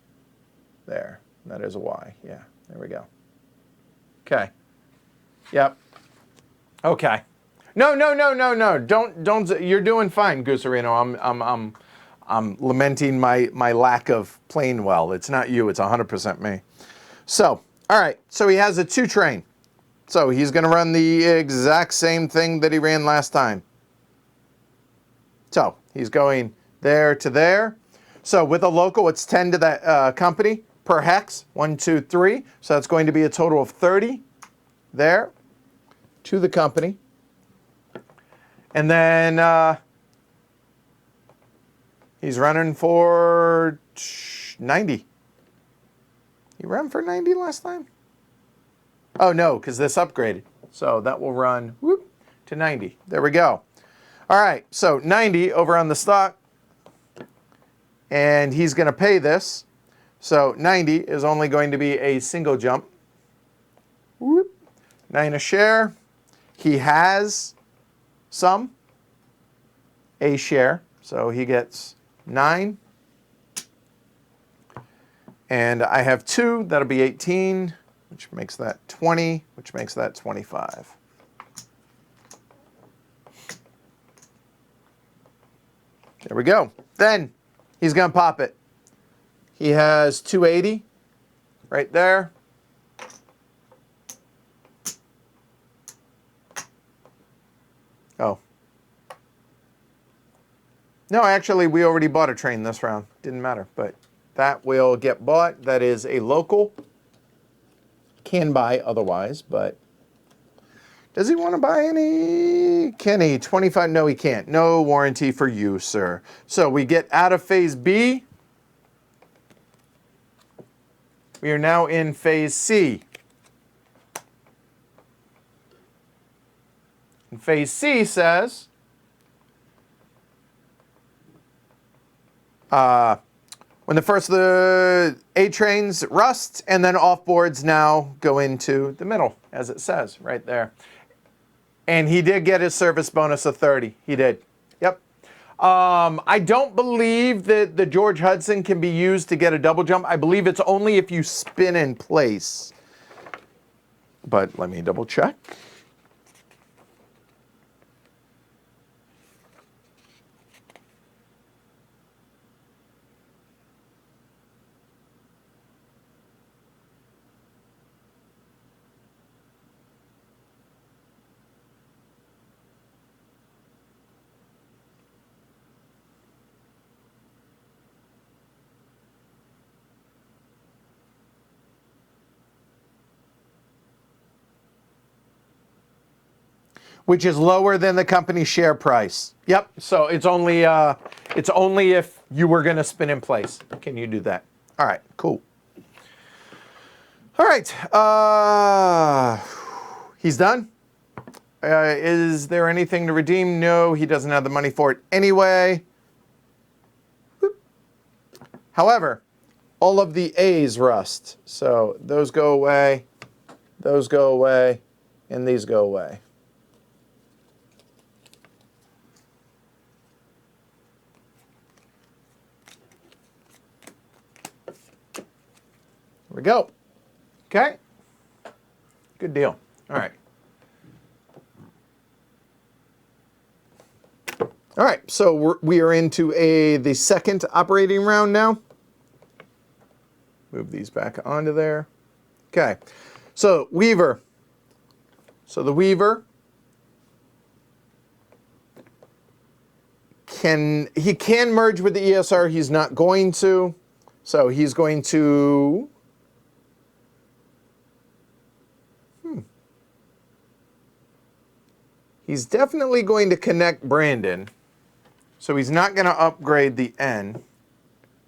There. That is a Y. Yeah, there we go. Okay. Yep. Okay. No. Don't. You're doing fine, Gusarino. I'm lamenting my lack of playing well. It's not you. It's 100% me. So, all right. So he has a 2 train. So he's going to run the exact same thing that he ran last time. So he's going there to there. So with a local, it's 10 to that company per hex. 1, 2, 3. So that's going to be a total of 30 there to the company. And then he's running for 90. He ran for 90 last time? Oh, no, because this upgraded. So that will run to 90. There we go. All right, so 90 over on the stock. And he's going to pay this. So 90 is only going to be a single jump. 9 a share. He has a share. So he gets 9. And I have 2. That'll be 18, which makes that 20, which makes that 25. There we go. Then he's going to pop it. He has 280 right there. Oh. No, actually, we already bought a train this round. Didn't matter, but that will get bought. That is a local. Can buy otherwise, but does he want to buy any? Can he? 25? No, he can't. No warranty for you, sir. So we get out of phase B. We are now in phase C. And phase C says when the A trains rust and then off boards now go into the middle, as it says right there. And he did get his service bonus of 30. He did. Yep. I don't believe that the George Hudson can be used to get a double jump. I believe it's only if you spin in place. But let me double check. Which is lower than the company's share price. Yep. So it's only if you were going to spin in place can you do that. All right. Cool. All right. He's done. Is there anything to redeem? No, he doesn't have the money for it anyway. However, all of the A's rust. So those go away, and these go away. we go. Okay. Good deal. All right. All right, so we are into the second operating round now. Move these back onto there. Okay, so Weaver. So the Weaver can merge with the ESR. He's not going to. So he's going to. He's definitely going to connect Brandon. So he's not going to upgrade the N.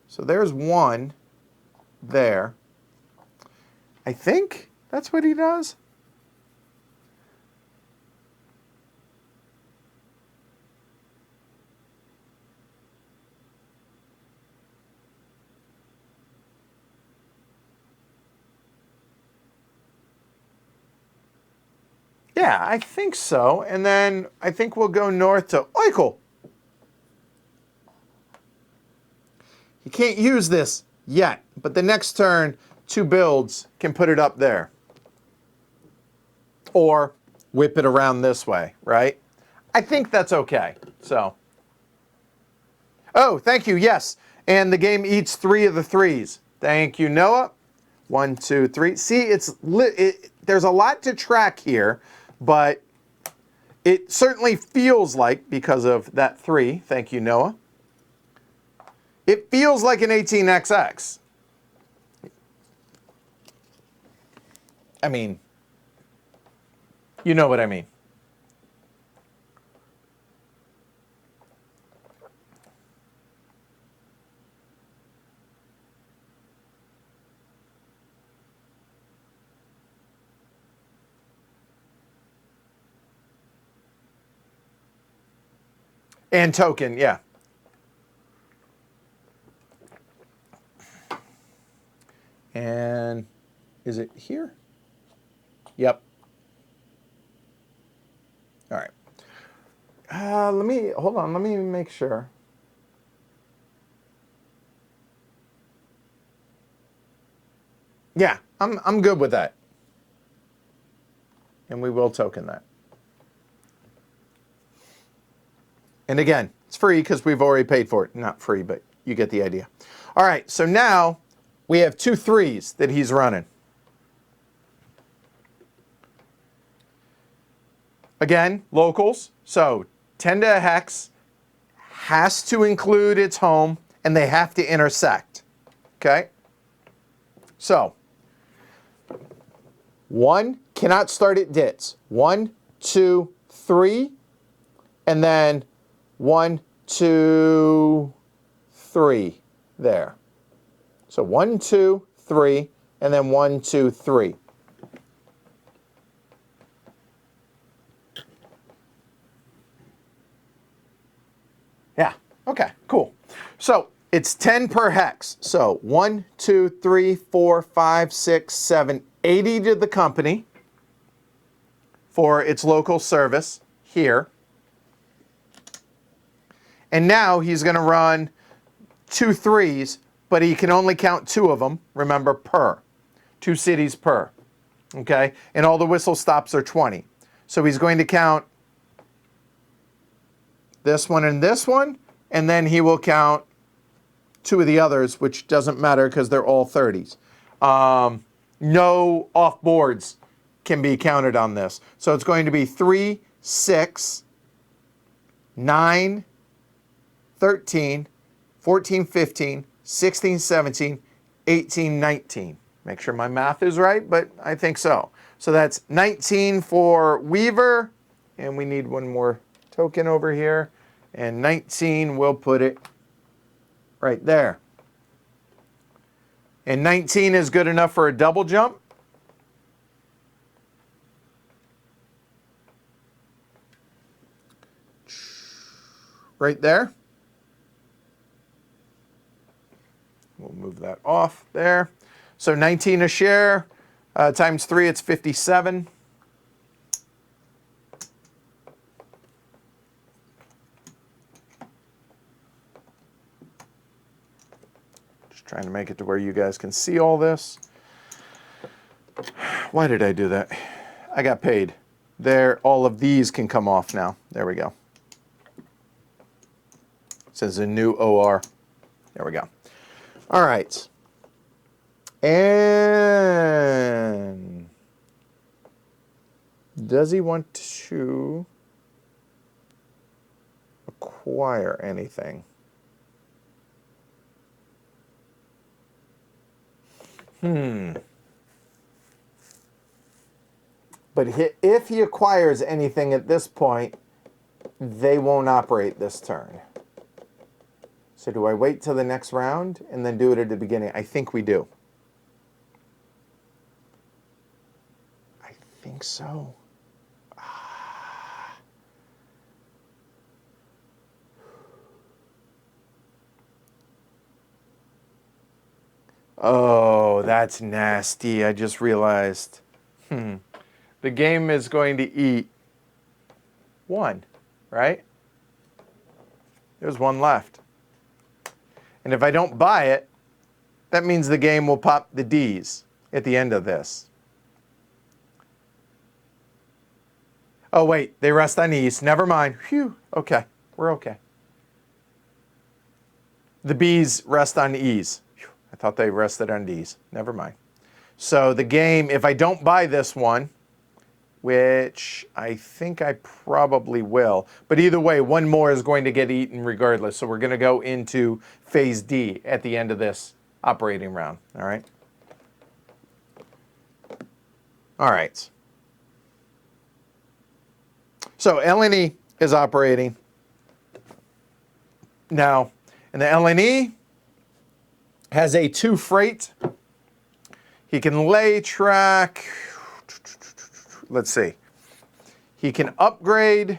So there's one there. I think that's what he does. Yeah, I think so. And then I think we'll go north to Eichel. You can't use this yet, but the next turn, 2 builds can put it up there. Or whip it around this way, right? I think that's okay. So, oh, thank you, yes. And the game eats 3 of the 3s. Thank you, Noah. 1, 2, 3. See, there's a lot to track here, but it certainly feels like, because of that 3, thank you, Noah, it feels like an 18XX. I mean, you know what I mean. And token, yeah. And is it here? Yep. All right. Hold on, let me make sure. Yeah, I'm good with that. And we will token that. And again, it's free because we've already paid for it. Not free, but you get the idea. All right, so now we have 2 3s that he's running. Again, locals. So 10 to a hex has to include its home, and they have to intersect. Okay? So 1 cannot start at dits. 1, 2, 3, and then 1, 2, 3 there. So 1, 2, 3, and then 1, 2, 3. Yeah, okay, cool. So it's 10 per hex. So 1, 2, 3, 4, 5, 6, 7, 80 to the company for its local service here. And now he's going to run 2 3s, but he can only count 2 of them, remember, per. 2 cities per. Okay? And all the whistle stops are 20. So he's going to count this one, and then he will count 2 of the others, which doesn't matter because they're all 30s. No off boards can be counted on this. So it's going to be 3, 6, 9, 13, 14, 15, 16, 17, 18, 19. Make sure my math is right, but I think so. So that's 19 for Weaver, and we need one more token over here. And 19, we'll put it right there. And 19 is good enough for a double jump. Right there. We'll move that off there. So 19 a share, times 3, it's 57. Just trying to make it to where you guys can see all this. Why did I do that? I got paid. There, all of these can come off now. There we go. It says a new OR. There we go. All right. And does he want to acquire anything? But if he acquires anything at this point, they won't operate this turn. So do I wait till the next round and then do it at the beginning? I think we do. I think so. Oh, that's nasty. I just realized. The game is going to eat one, right? There's one left. And if I don't buy it, that means the game will pop the D's at the end of this. Oh, wait, they rest on E's. Never mind. Phew, okay, we're okay. The B's rest on E's. Phew, I thought they rested on D's. Never mind. So the game, if I don't buy this one, which I think I probably will. But either way, one more is going to get eaten regardless. So we're going to go into phase D at the end of this operating round. All right? All right. So LNE is operating now. And the LNE has a 2 freight. He can lay track. Let's see. He can upgrade,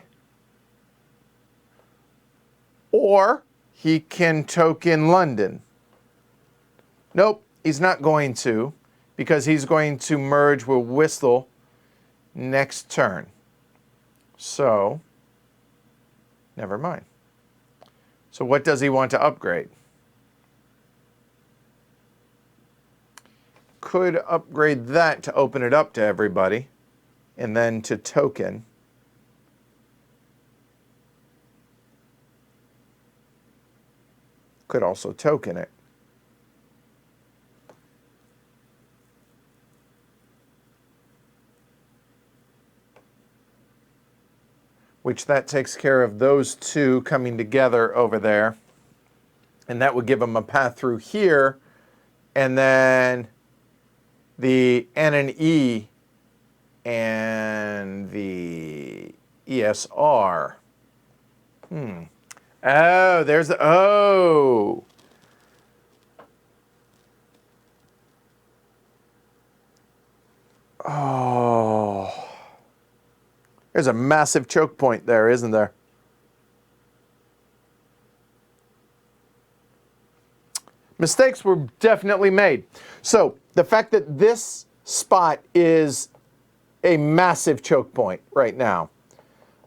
or he can token London. Nope, he's not going to, because he's going to merge with Whistle next turn. So, never mind. So what does he want to upgrade? Could upgrade that to open it up to everybody. And then to token. Could also token it. Which that takes care of those two coming together over there. And that would give them a path through here. And then the N and E and the ESR. Oh, there's the, oh. Oh. There's a massive choke point there, isn't there? Mistakes were definitely made. So the fact that this spot is a massive choke point right now.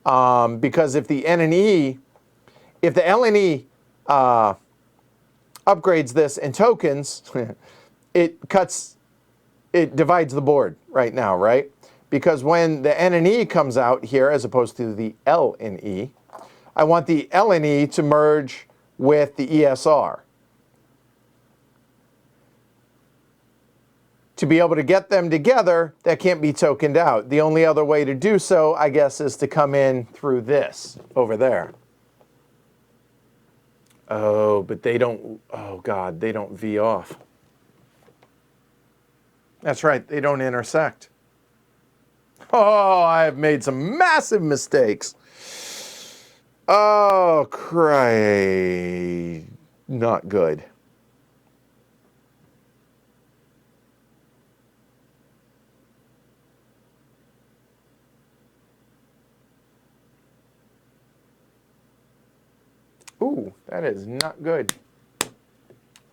Because if the N and E, if the L and E upgrades this and tokens, it divides the board right now, right? Because when the N and E comes out here, as opposed to the L and E, I want the L and E to merge with the ESR. To be able to get them together, that can't be tokened out. The only other way to do so, I guess, is to come in through this over there. Oh, but they don't, oh God, they don't V off. That's right, they don't intersect. Oh, I have made some massive mistakes. Oh, cray. Not good. Ooh, that is not good.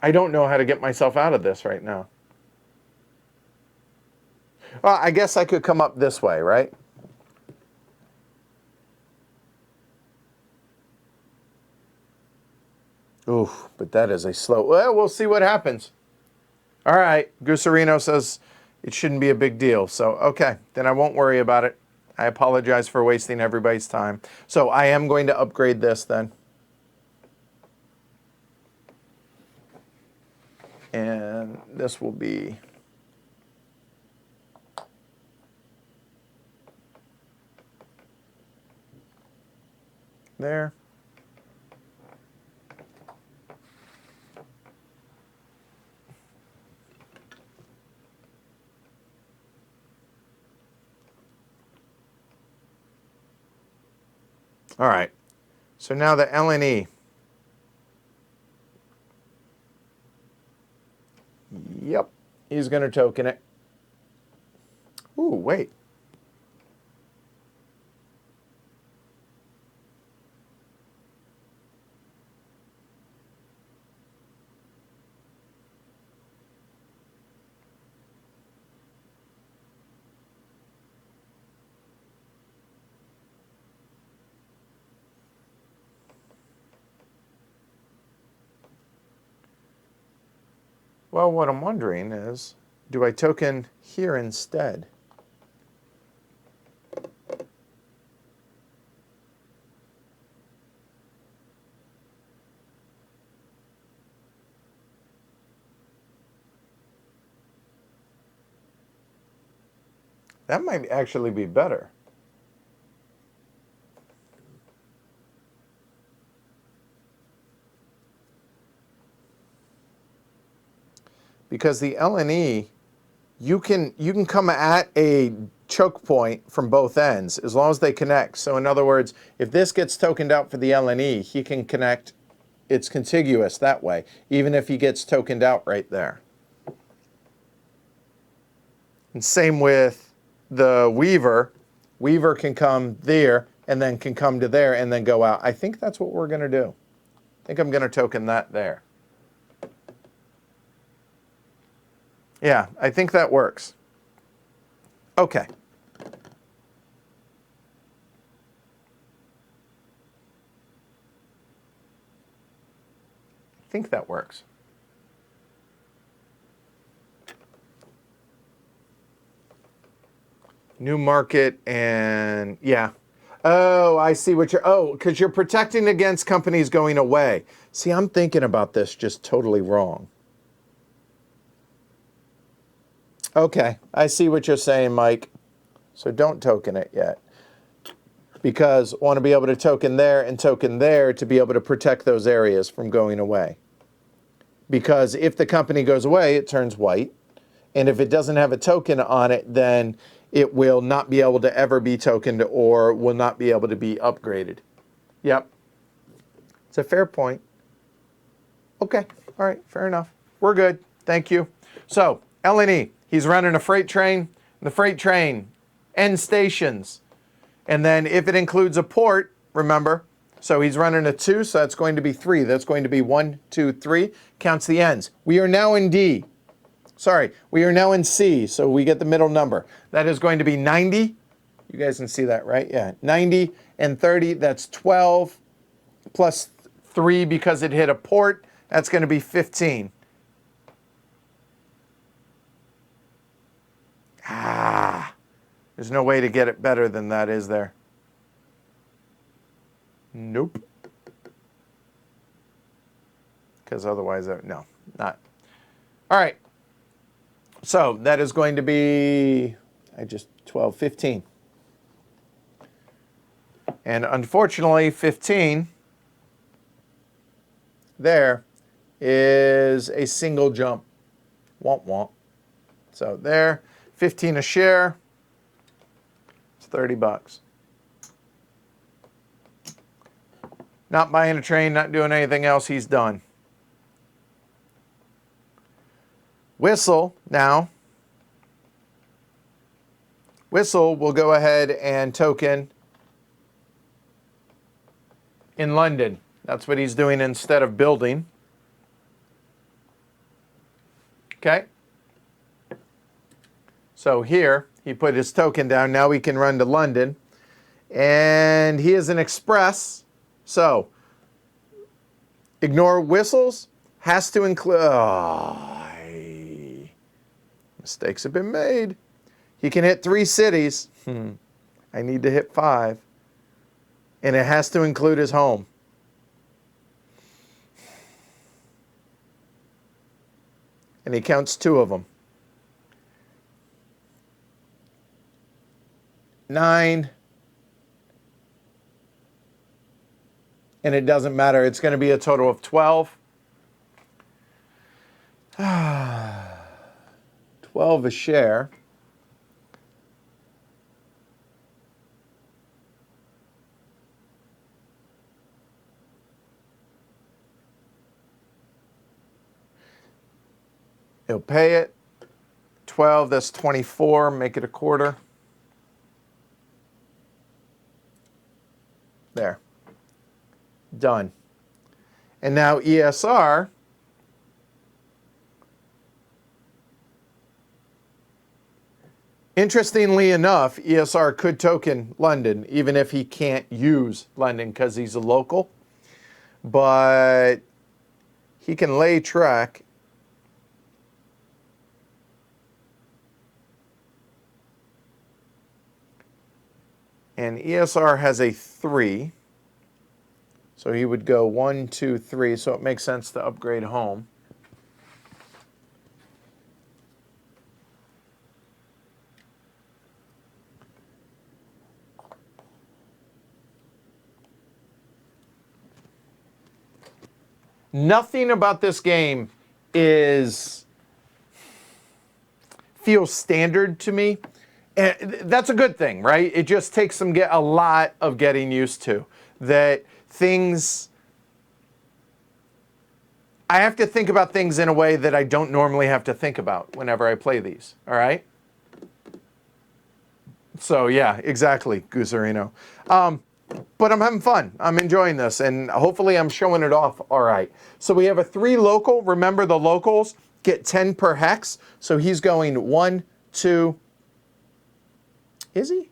I don't know how to get myself out of this right now. Well, I guess I could come up this way, right? Ooh, but that is a slow... Well, we'll see what happens. All right, Gusarino says it shouldn't be a big deal. So, okay, then I won't worry about it. I apologize for wasting everybody's time. So I am going to upgrade this then. And this will be there. All right. So now the LNE. Yep. He's going to token it. Ooh, wait. Well, what I'm wondering is, do I token here instead? That might actually be better. Because the LNE, you can come at a choke point from both ends as long as they connect. So in other words, if this gets tokened out for the LNE, he can connect, it's contiguous that way, even if he gets tokened out right there. And same with the Weaver. Weaver can come there and then can come to there and then go out. I think that's what we're going to do. I think I'm going to token that there. Yeah, I think that works. Okay. I think that works. New market and yeah. Oh, I see what you're, oh, because you're protecting against companies going away. See, I'm thinking about this just totally wrong. Okay, I see what you're saying, Mike. So don't token it yet. Because I want to be able to token there and token there to be able to protect those areas from going away. Because if the company goes away, it turns white. And if it doesn't have a token on it, then it will not be able to ever be tokened or will not be able to be upgraded. Yep. It's a fair point. Okay. All right. Fair enough. We're good. Thank you. So, LNE, he's running a freight train. The freight train, end stations. And then if it includes a port, remember, so he's running a 2, so that's going to be 3. That's going to be 1, 2, 3. Counts the ends. We are now in D. Sorry, we are now in C, so we get the middle number. That is going to be 90. You guys can see that, right? Yeah, 90 and 30, that's 12, plus 3 because it hit a port. That's going to be 15. Ah, there's no way to get it better than that, is there? Nope. Because otherwise, no, not. All right. So that is going to be, 12, 15. And unfortunately, 15 there is a single jump. Womp womp. So there, 15 a share. It's $30. Not buying a train, not doing anything else, he's done. Whistle now. Whistle will go ahead and token in London. That's what he's doing instead of building. Okay. So here, he put his token down. Now we can run to London. And he is an express. So ignore whistles. Has to include... Oh, Mistakes have been made. He can hit 3 cities. I need to hit 5. And it has to include his home. And he counts 2 of them. 9. And it doesn't matter. It's going to be a total of 12. 12 a share. He'll pay it. 12, that's 24. Make it a quarter. There. Done. And now ESR. Interestingly enough, ESR could token London, even if he can't use London because he's a local. But he can lay track. And ESR has a 3. So he would go 1, 2, 3. So it makes sense to upgrade home. Nothing about this game feels standard to me. And that's a good thing, right? It just takes a lot of getting used to. That things, I have to think about things in a way that I don't normally have to think about whenever I play these, all right? So yeah, exactly, Gusarino. But I'm having fun. I'm enjoying this, and hopefully I'm showing it off all right. So we have a 3 local. Remember, the locals get 10 per hex. So he's going 1, 2. Is he?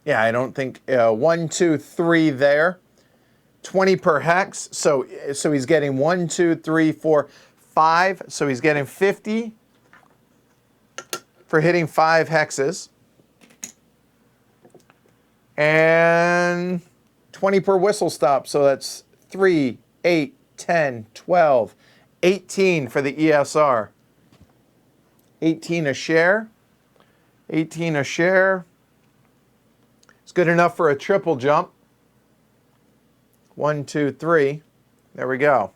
Yeah, I don't think 1, 2, 3 there. 20 per hex. So he's getting 1, 2, 3, 4, 5. So he's getting 50 for hitting 5 hexes. And 20 per whistle stop. So that's 3, 8, 10, 12, 18 for the ESR. 18 a share. 18 a share. It's good enough for a triple jump. 1, 2, 3. There we go.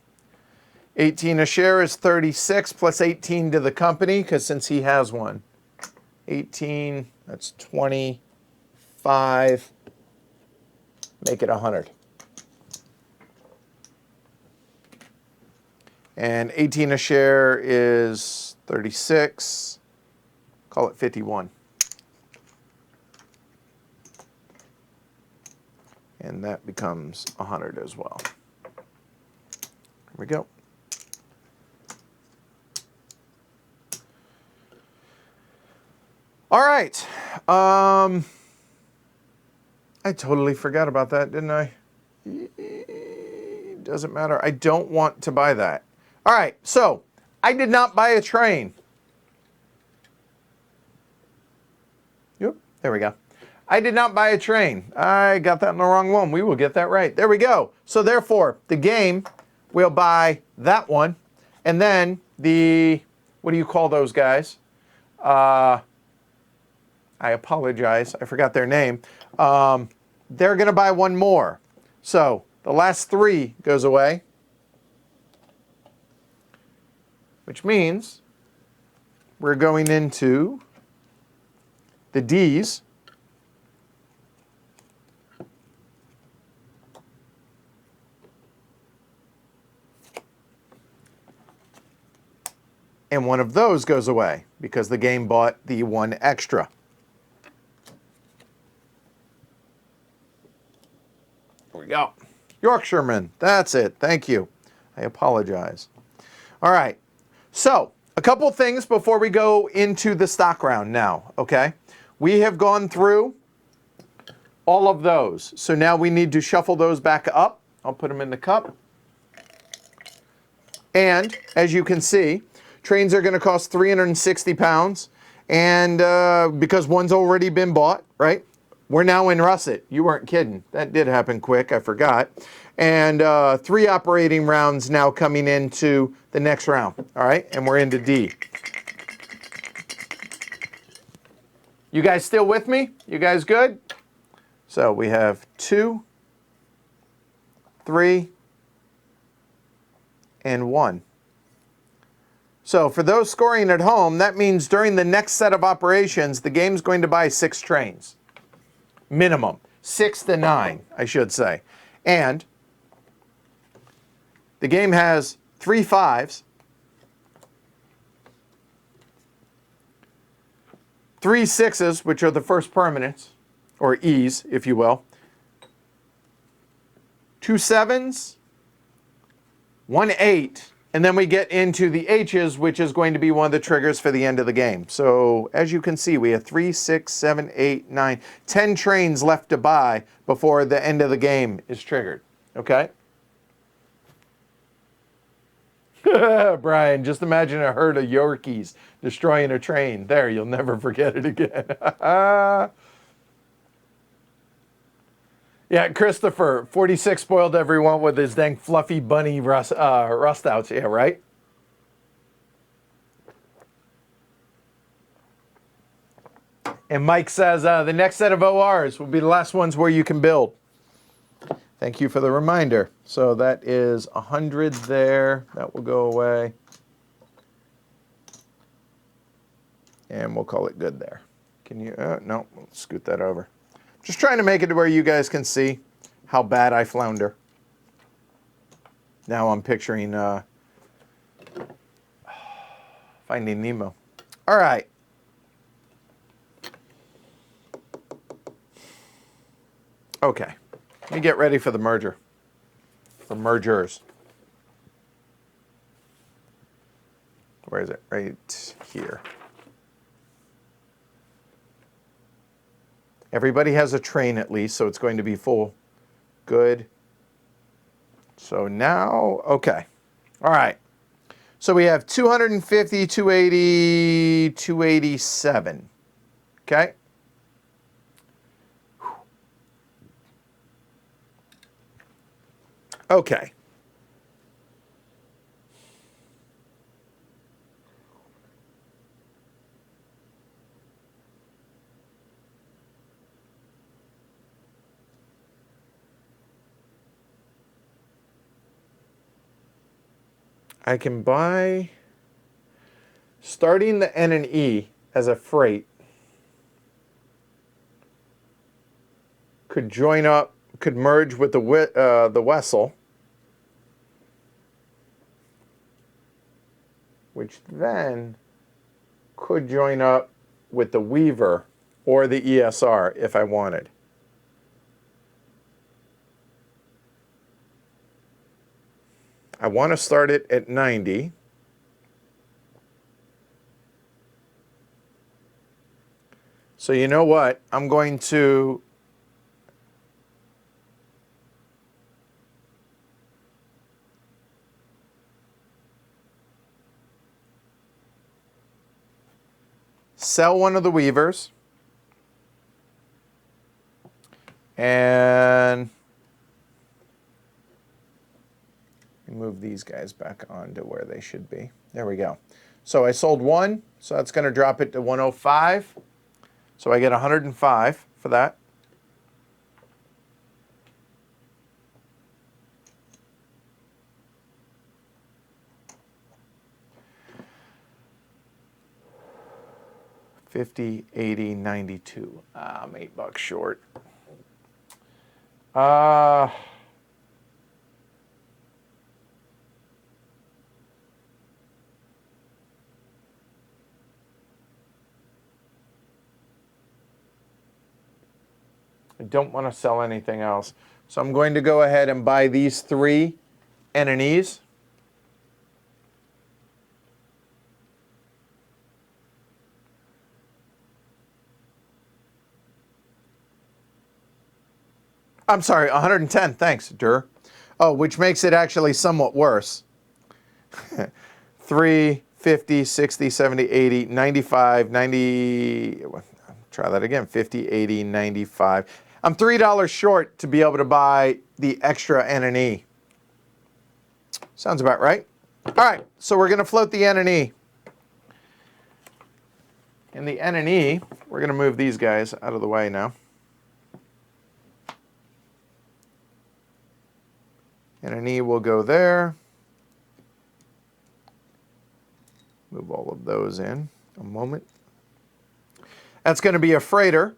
18 a share is 36 plus 18 to the company, because since he has one. 18, that's 25. Make it 100. And 18 a share is 36. Call it 51. And that becomes 100 as well. Here we go. All right. I totally forgot about that, didn't I? Doesn't matter. I don't want to buy that. All right. So I did not buy a train. Yep. There we go. I did not buy a train. I got that in the wrong one. We will get that right. There we go. So therefore, the game will buy that one. And then the, what do you call those guys? I apologize. I forgot their name. They're going to buy one more. So the last 3 goes away. Which means we're going into the D's. And one of those goes away because the game bought the 1 extra. Here we go. Yorkshireman. That's it. Thank you. I apologize. All right. So, a couple things before we go into the stock round now, okay? We have gone through all of those. So now we need to shuffle those back up. I'll put them in the cup. And as you can see, trains are going to cost 360 pounds. And because one's already been bought, right? We're now in russet. You weren't kidding. That did happen quick. I forgot. And 3 operating rounds now coming into the next round. All right. And we're into D. You guys still with me? You guys good? So we have 2, 3, and 1. So for those scoring at home, that means during the next set of operations, the game's going to buy 6 trains. Minimum. 6 to 9, I should say. And the game has 3 5s, 3 6s, which are the first permanents, or E's, if you will, 2 7s, 1 8, and then we get into the H's, which is going to be one of the triggers for the end of the game. So as you can see, we have 3, 6, 7, 8, 9, 10 trains left to buy before the end of the game is triggered. Okay? Brian, just imagine a herd of Yorkies destroying a train. There, you'll never forget it again. Yeah, Christopher, 46 spoiled everyone with his dang fluffy bunny rust outs. Yeah, right? And Mike says the next set of ORs will be the last ones where you can build. Thank you for the reminder. So that is 100 there. That will go away. And we'll call it good there. Can you? No, we'll scoot that over. Just trying to make it to where you guys can see how bad I flounder. Now I'm picturing Finding Nemo. All right. Okay. Let me get ready for the merger. For mergers. Where is it? Right here. Everybody has a train at least, so it's going to be full. Good. So now, okay. All right. So we have 250, 280, 287. Okay. Okay. I can buy, starting the N and E as a freight, could join up, could merge with the Wessel, which then could join up with the Weaver or the ESR if I wanted. I want to start it at 90. So you know what? I'm going to sell one of the Weavers and move these guys back on to where they should be. There we go. So I sold one, so that's going to drop it to 105. So I get 105 for that. $50, $80, $92. I'm $8 short. I don't want to sell anything else. So I'm going to go ahead and buy these 3 N&Es. I'm sorry, 110, thanks, Dur. Oh, which makes it actually somewhat worse. 3, 50, 60, 70, 80, 95, 90, try that again, 50, 80, 95. I'm $3 short to be able to buy the extra N and E. Sounds about right. All right, so we're going to float the N and E. In the N and E, we're going to move these guys out of the way now. N and E will go there. Move all of those in a moment. That's going to be a freighter,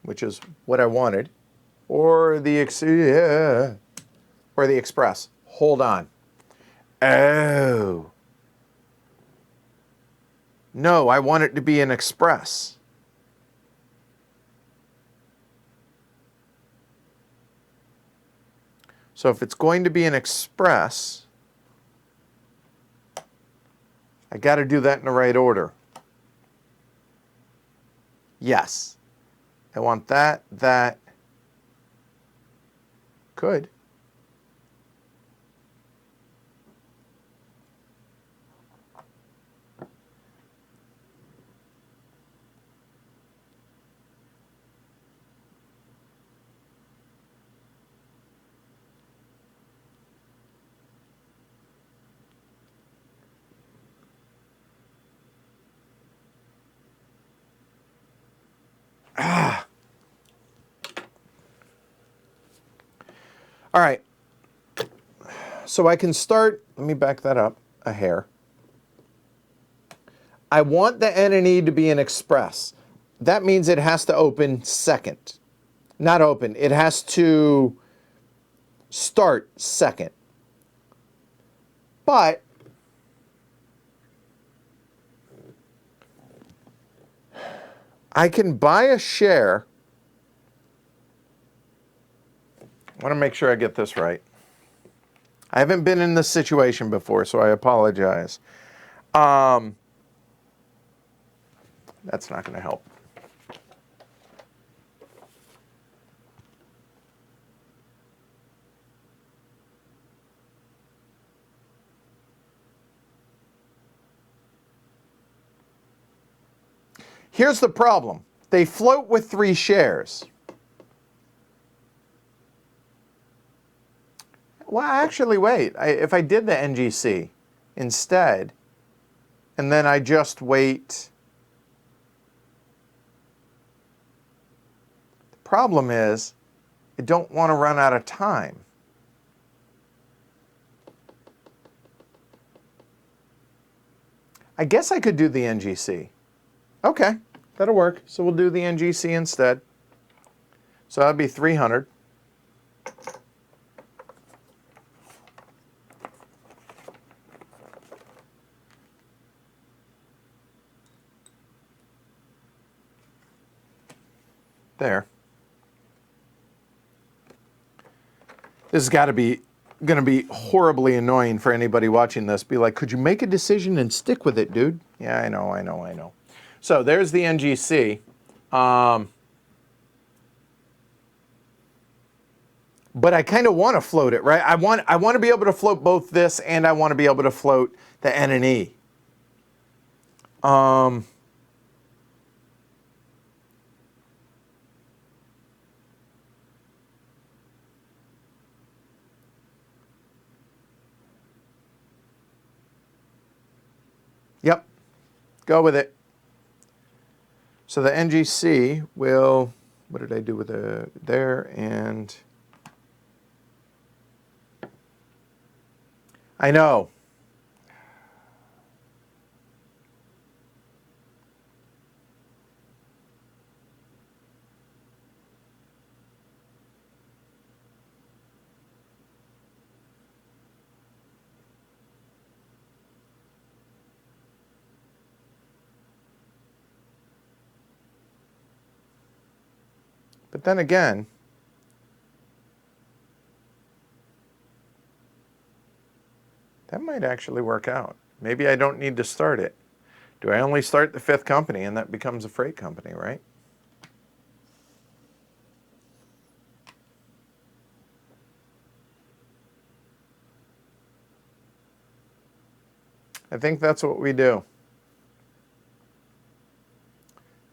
which is what I wanted, or the express. Hold on. Oh. No, I want it to be an express. So if it's going to be an express, I got to do that in the right order. Yes. I want that, could. All right. So I can start, let me back that up a hair. I want the N and E to be an express. That means it has to open second. Not open, it has to start second. But I can buy a share. I want to make sure I get this right. I haven't been in this situation before, so I apologize. That's not going to help. Here's the problem. They float with 3 shares. Well, actually, wait. If I did the NGC instead, and then I just wait. The problem is, I don't want to run out of time. I guess I could do the NGC. Okay, that'll work. So we'll do the NGC instead. So that'd be 300. There. This has got to be going to be horribly annoying for anybody watching this. Be like, could you make a decision and stick with it, dude? Yeah, I know. So there's the NGC. But I kind of want to float it, right? I want to be able to float both this and I want to be able to float the N and E. Yep, go with it. So the NGC will, what did I do with the there? And I know. But then again, that might actually work out. Maybe I don't need to start it. Do I only start the 5th company and that becomes a freight company, right? I think that's what we do.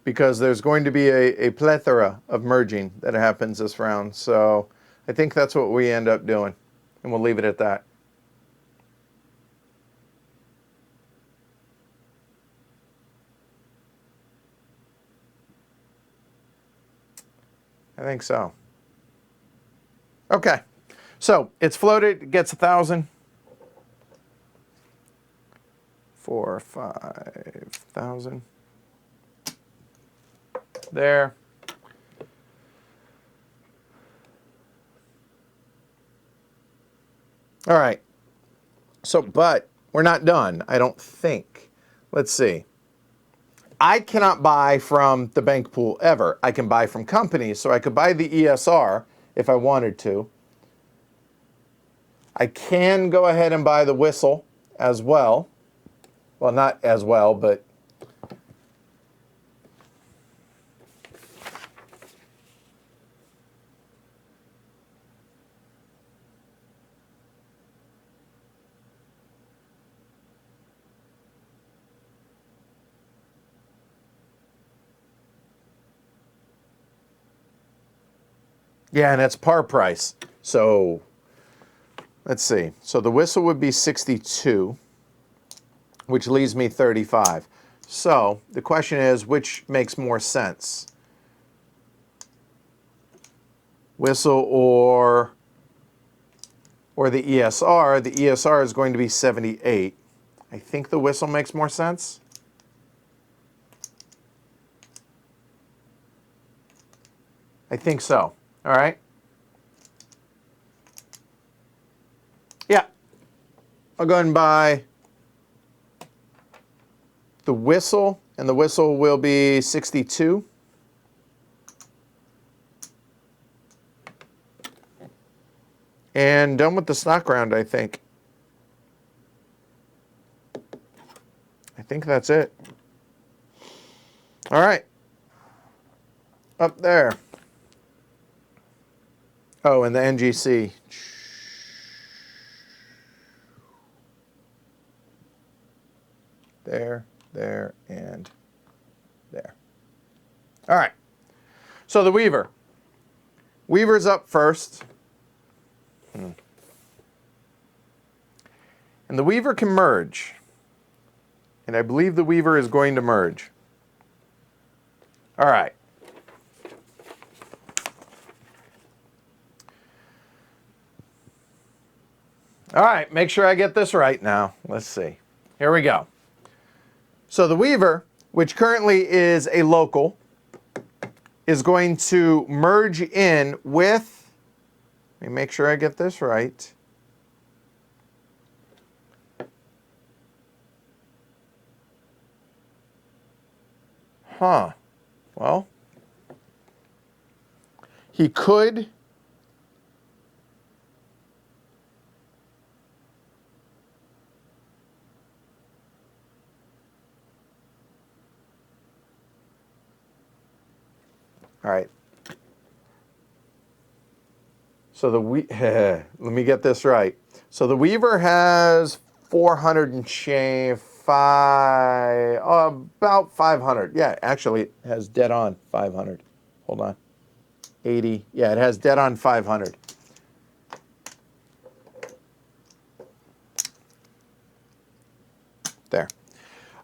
Because there's going to be a plethora of merging that happens this round. So I think that's what we end up doing. And we'll leave it at that. I think so. Okay. So it's floated, it gets 1,000. 4 or 5,000. There. All right. So, but we're not done, I don't think. Let's see. I cannot buy from the bank pool ever. I can buy from companies, so I could buy the ESR if I wanted to. I can go ahead and buy the whistle as well. Well, not as well, but yeah, and it's par price. So let's see. So the whistle would be 62, which leaves me 35. So the question is, which makes more sense? Whistle or the ESR? The ESR is going to be 78. I think the whistle makes more sense. I think so. All right. Yeah. I'll go ahead and buy the whistle, and the whistle will be 62. And done with the stock round, I think. I think that's it. All right. Up there. Oh, and the NGC. There, and there. All right. So the Weaver. Weaver's up first. And the Weaver can merge. And I believe the Weaver is going to merge. All right. All right, make sure I get this right now. Let's see. Here we go. So the Weaver, which currently is a local, is going to merge in with, let me make sure I get this right. Huh. Well, he could. All right. So the let me get this right. So the Weaver has 400 and change, about 500. Yeah, actually it has dead on 500. Hold on. 80. Yeah, it has dead on 500. There.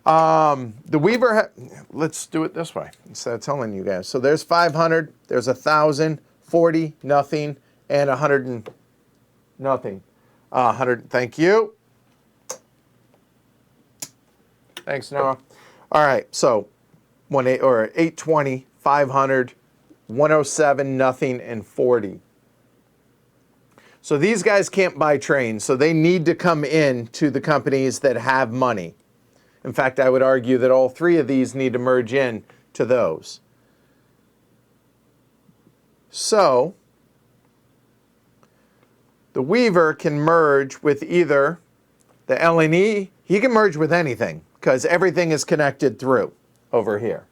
The Weaver, let's do it this way instead of telling you guys. So there's 500, there's 1,000, 40, nothing, and 100 and nothing. 100, thank you. Thanks, Noah. All right, so 820, 500, 107, nothing, and 40. So these guys can't buy trains, so they need to come in to the companies that have money. In fact, I would argue that all three of these need to merge in to those. So the Weaver can merge with either the LNE. He can merge with anything because everything is connected through over here.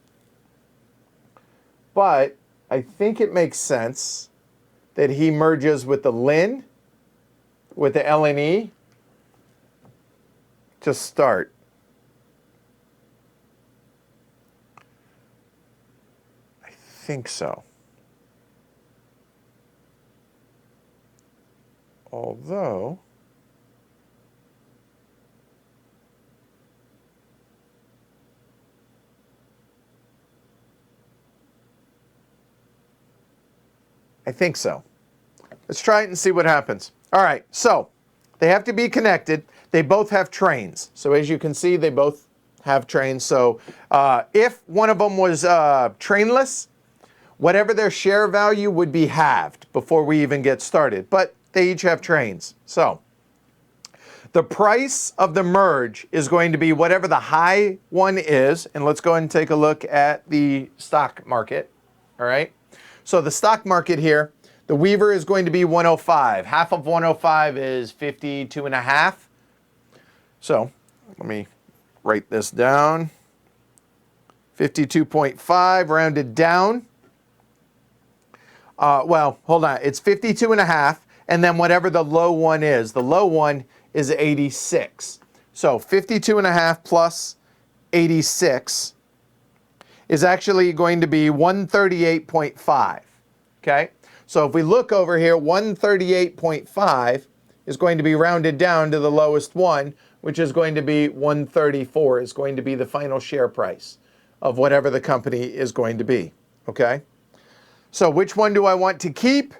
But I think it makes sense that he merges with the LIN, with the LNE, to start. I think so. Although, I think so. Let's try it and see what happens. All right, so they have to be connected. They both have trains. So as you can see, they both have trains. So if one of them was trainless, whatever their share value would be halved before we even get started. But they each have trains. So the price of the merge is going to be whatever the high one is. And let's go ahead and take a look at the stock market. All right. So the stock market here, the Weaver is going to be 105. Half of 105 is 52.5. So let me write this down. 52.5 rounded down. Well, hold on. It's 52.5. And then whatever the low one is. The low one is 86. So 52.5 plus 86 is actually going to be 138.5. Okay? So if we look over here, 138.5 is going to be rounded down to the lowest one, which is going to be 134, is going to be the final share price of whatever the company is going to be. Okay? So which one do I want to keep?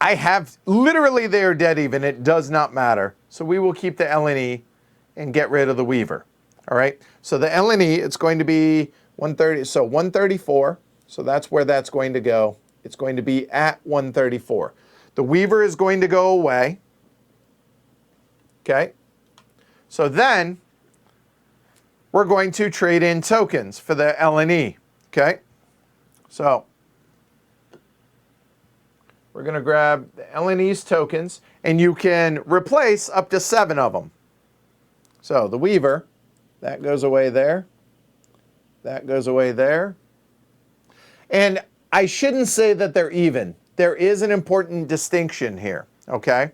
I have, literally they are dead even. It does not matter. So we will keep the LNE and get rid of the Weaver. All right. So the LNE, it's going to be 130. So 134. So that's where that's going to go. It's going to be at 134. The Weaver is going to go away. Okay. So then we're going to trade in tokens for the LNE. Okay. So we're going to grab the LNE's tokens, and you can replace up to 7 of them. So the Weaver, that goes away there. That goes away there. And I shouldn't say that they're even. There is an important distinction here, okay?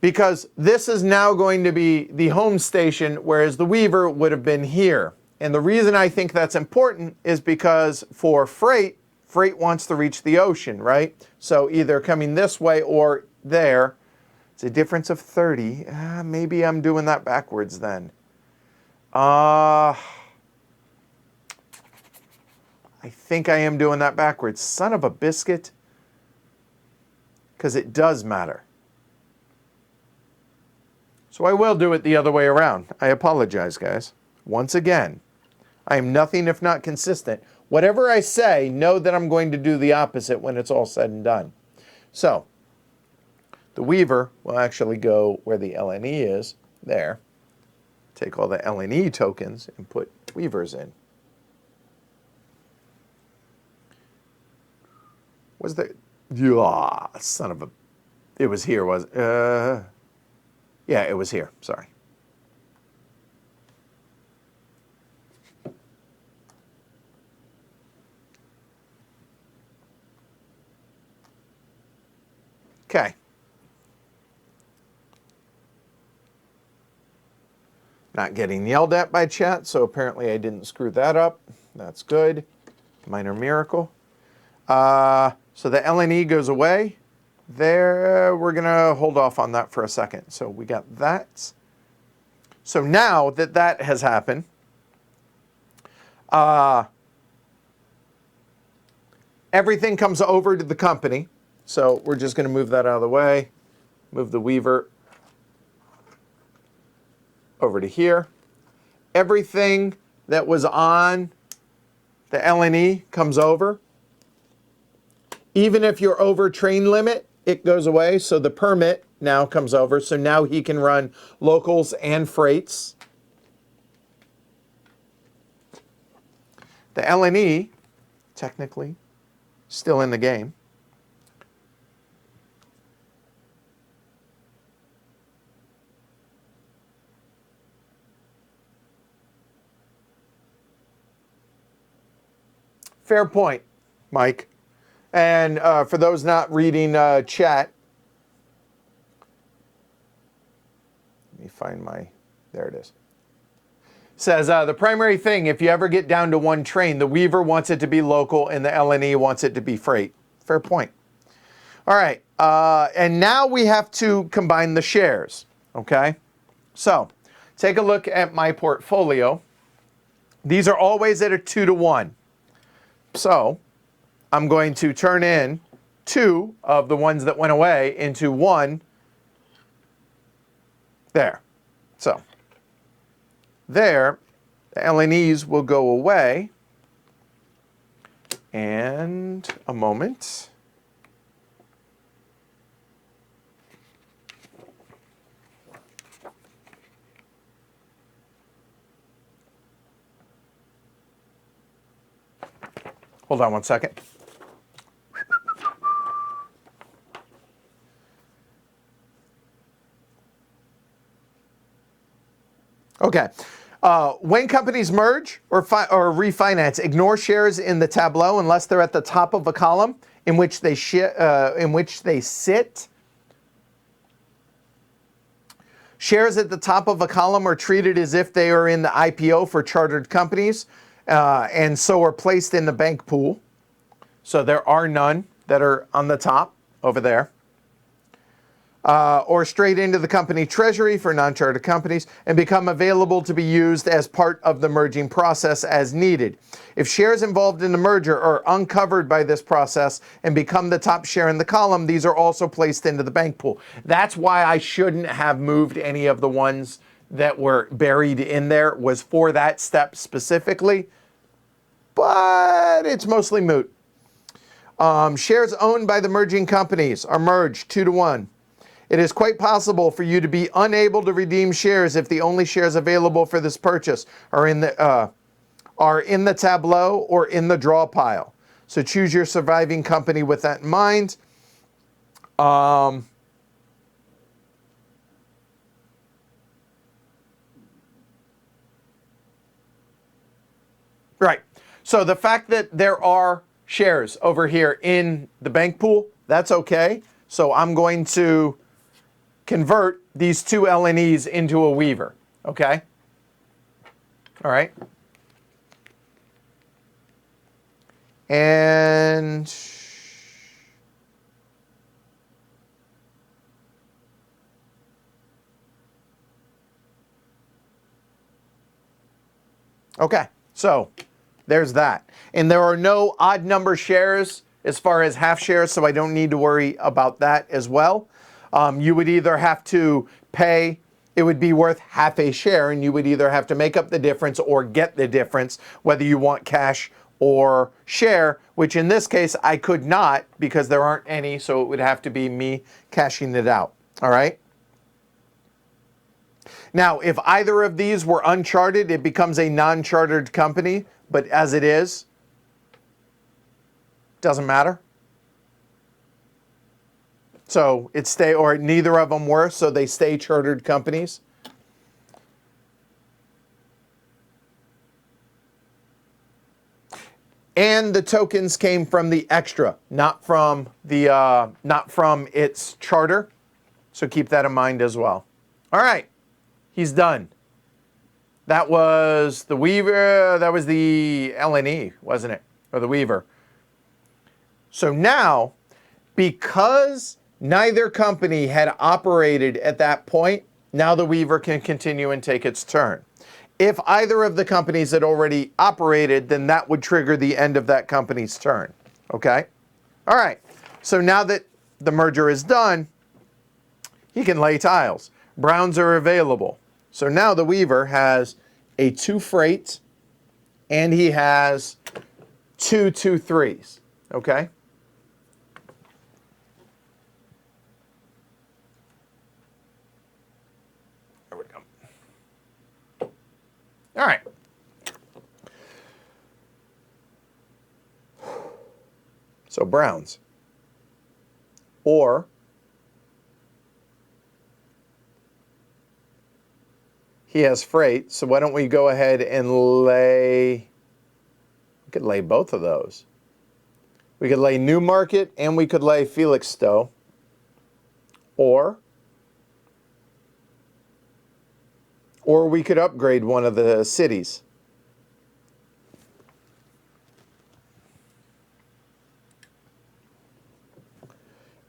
Because this is now going to be the home station, whereas the Weaver would have been here. And the reason I think that's important is because for freight wants to reach the ocean, right? So either coming this way or there. It's a difference of 30. Maybe I'm doing that backwards then. I think I am doing that backwards. Son of a biscuit. Because it does matter. So I will do it the other way around. I apologize, guys. Once again, I am nothing if not consistent. Whatever I say, know that I'm going to do the opposite when it's all said and done. So, the Weaver will actually go where the LNE is, there. Take all the LNE tokens and put Weavers in. Was there... son of a... It was here, was it? Yeah, it was here. Sorry. Okay. Not getting yelled at by chat, so apparently I didn't screw that up. That's good. Minor miracle. So the LNE goes away. There, we're going to hold off on that for a second. So we got that. So now that that has happened, everything comes over to the company. So we're just going to move that out of the way. Move the Weaver over to here. Everything that was on the LNE comes over. Even if you're over train limit, it goes away. So the permit now comes over. So now he can run locals and freights. The LNE, technically, still in the game. Fair point. Mike. And for those not reading chat, let me find my, there it is. Says, the primary thing, if you ever get down to one train, the Weaver wants it to be local and the LNE wants it to be freight. Fair point. All right, and now we have to combine the shares, okay? So, take a look at my portfolio. These are always at a 2-to-1. So, I'm going to turn in 2 of the ones that went away into 1 there. So, there, the LNEs will go away. And a moment. Hold on one second. Okay. When companies merge or refinance, ignore shares in the tableau unless they're at the top of a column in which they sit. Shares at the top of a column are treated as if they are in the IPO for chartered companies, and so are placed in the bank pool. So there are none that are on the top over there. Or straight into the company treasury for non-chartered companies and become available to be used as part of the merging process as needed. If shares involved in the merger are uncovered by this process and become the top share in the column, these are also placed into the bank pool. That's why I shouldn't have moved any of the ones that were buried in there, was for that step specifically, but it's mostly moot. Shares owned by the merging companies are merged 2-to-1. It is quite possible for you to be unable to redeem shares if the only shares available for this purchase are in the tableau or in the draw pile. So choose your surviving company with that in mind. Right. So the fact that there are shares over here in the bank pool, that's okay. So I'm going to convert these 2 LNEs into a Weaver, okay? All right. And okay, so there's that. And there are no odd number shares as far as half shares, so I don't need to worry about that as well. You would either have to pay, it would be worth half a share, and you would either have to make up the difference or get the difference, whether you want cash or share, which in this case I could not because there aren't any, so it would have to be me cashing it out. All right? Now, if either of these were uncharted, it becomes a non-chartered company, but as it is, doesn't matter. So or neither of them were, so they stay chartered companies. And the tokens came from the extra, not from its charter. So keep that in mind as well. All right, he's done. That was the Weaver, that was the LNE, wasn't it? Or the Weaver. So now, because neither company had operated at that point, now the Weaver can continue and take its turn. If either of the companies had already operated, then that would trigger the end of that company's turn. Okay? All right. So now that the merger is done, he can lay tiles. Browns are available. So now the Weaver has a 2 freight and he has 2 2-3s. Okay? There we go. All right. So Browns. Or he has freight, so why don't we go ahead and we could lay both of those. We could lay Newmarket and we could lay Felixstowe. Or we could upgrade one of the cities.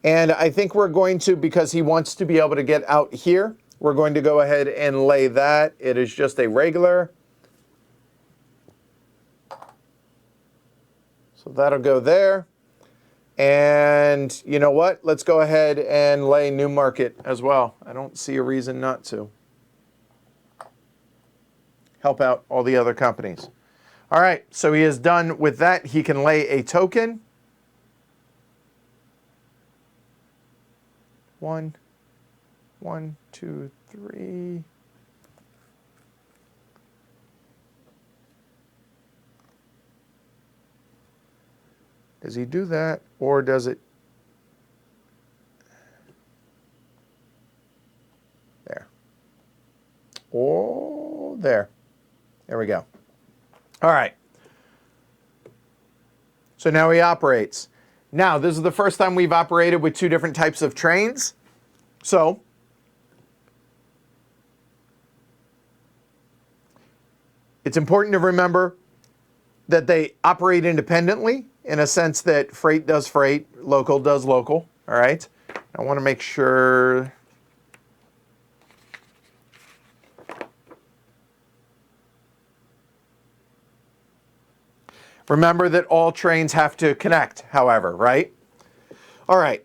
And I think we're going to, because he wants to be able to get out here, we're going to go ahead and lay that. It is just a regular. So that'll go there. And you know what? Let's go ahead and lay Newmarket as well. I don't see a reason not to. Help out all the other companies. All right, so he is done with that. He can lay a token. 1, 2, 3. Does he do that, or does it? There. Oh, there. There we go. All right. So now he operates. Now, this is the first time we've operated with two different types of trains. So, it's important to remember that they operate independently in a sense that freight does freight, local does local, all right? I want to make sure. Remember that all trains have to connect, however, right? All right,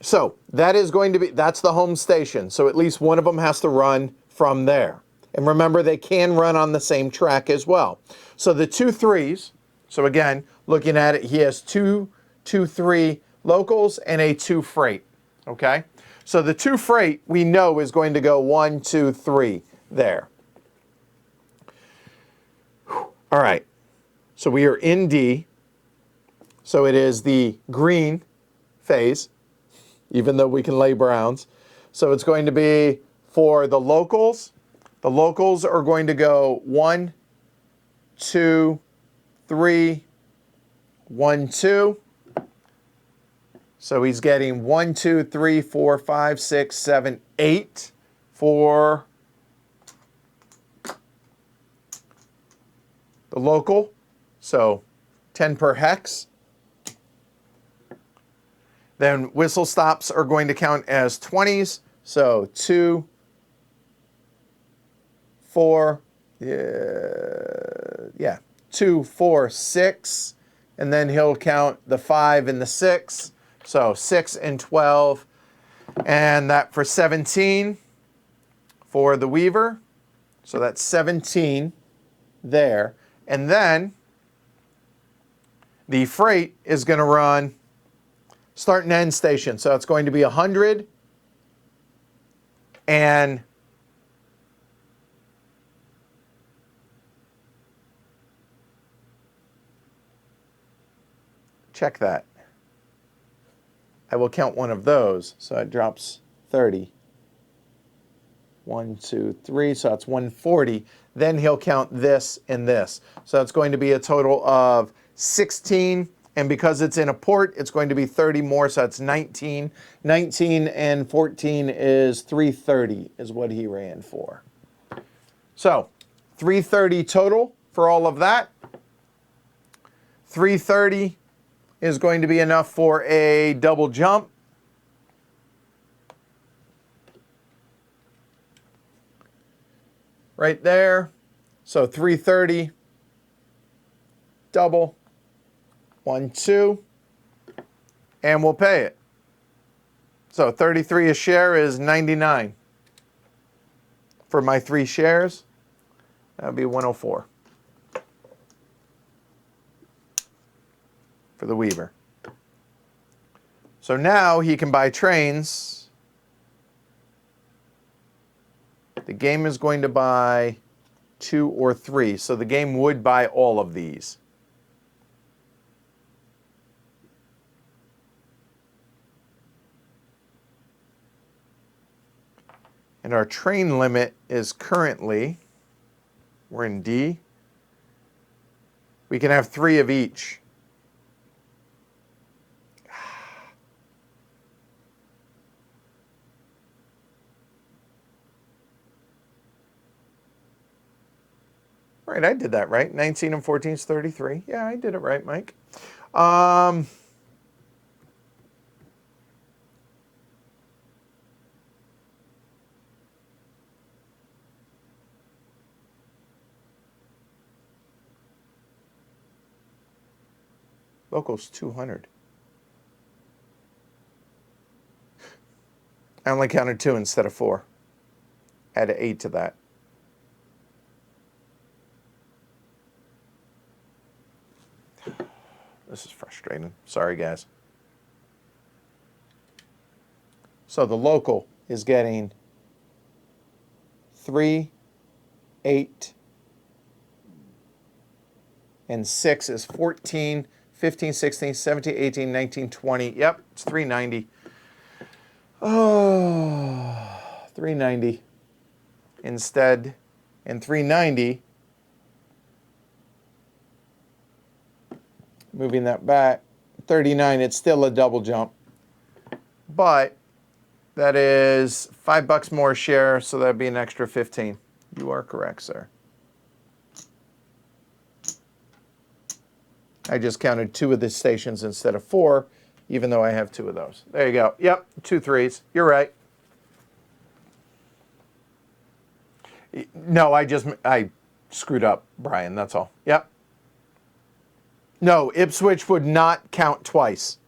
so that is going to be, that's the home station. So at least one of them has to run from there. And remember, they can run on the same track as well. So the 2 3s, so again, looking at it, he has 2 3 locals and a 2 freight, okay? So the 2 freight we know is going to go 1, 2, 3 there. All right. So we are in D. So it is the green phase, even though we can lay browns. So it's going to be for the locals. The locals are going to go 1, 2, 3, 1, 2. So he's getting 1, 2, 3, 4, 5, 6, 7, 8 for the local. So 10 per hex. Then whistle stops are going to count as 20s. So 2, 4, 2, 4, 6. And then he'll count the 5 and the 6. So 6 and 12. And that for 17 for the Weaver. So that's 17 there. And then the freight is going to run start and end station. So it's going to be 100 and check that. I will count one of those. So it drops 30. 1, 2, 3. So that's 140. Then he'll count this and this. So it's going to be a total of 16, and because it's in a port, it's going to be 30 more, so that's 19. 19 and 14 is 330 is what he ran for. So 330 total for all of that. 330 is going to be enough for a double jump. Right there. So 330 double. 1, 2, and we'll pay it. So 33 a share is 99. For my 3 shares, that would be 104 for the Weaver. So now he can buy trains. The game is going to buy 2 or 3, so the game would buy all of these. And our train limit is currently, we're in D. We can have 3 of each. right, I did that right. 19 and 14 is 33. Yeah, I did it right, Mike. Local's 200. I only counted 2 instead of 4. Add 8 to that. This is frustrating. Sorry, guys. So the local is getting 3, 8, and 6 is 14, 15, 16, 17, 18, 19, 20. Yep, it's 390. Oh, 390 instead. And 390, moving that back, 39, it's still a double jump. But that is $5 more share, so that'd be an extra 15. You are correct, sir. I just counted 2 of the stations instead of 4, even though I have 2 of those. There you go. Yep, 2 3s. You're right. No, I screwed up, Brian. That's all. Yep. No, Ipswich would not count twice.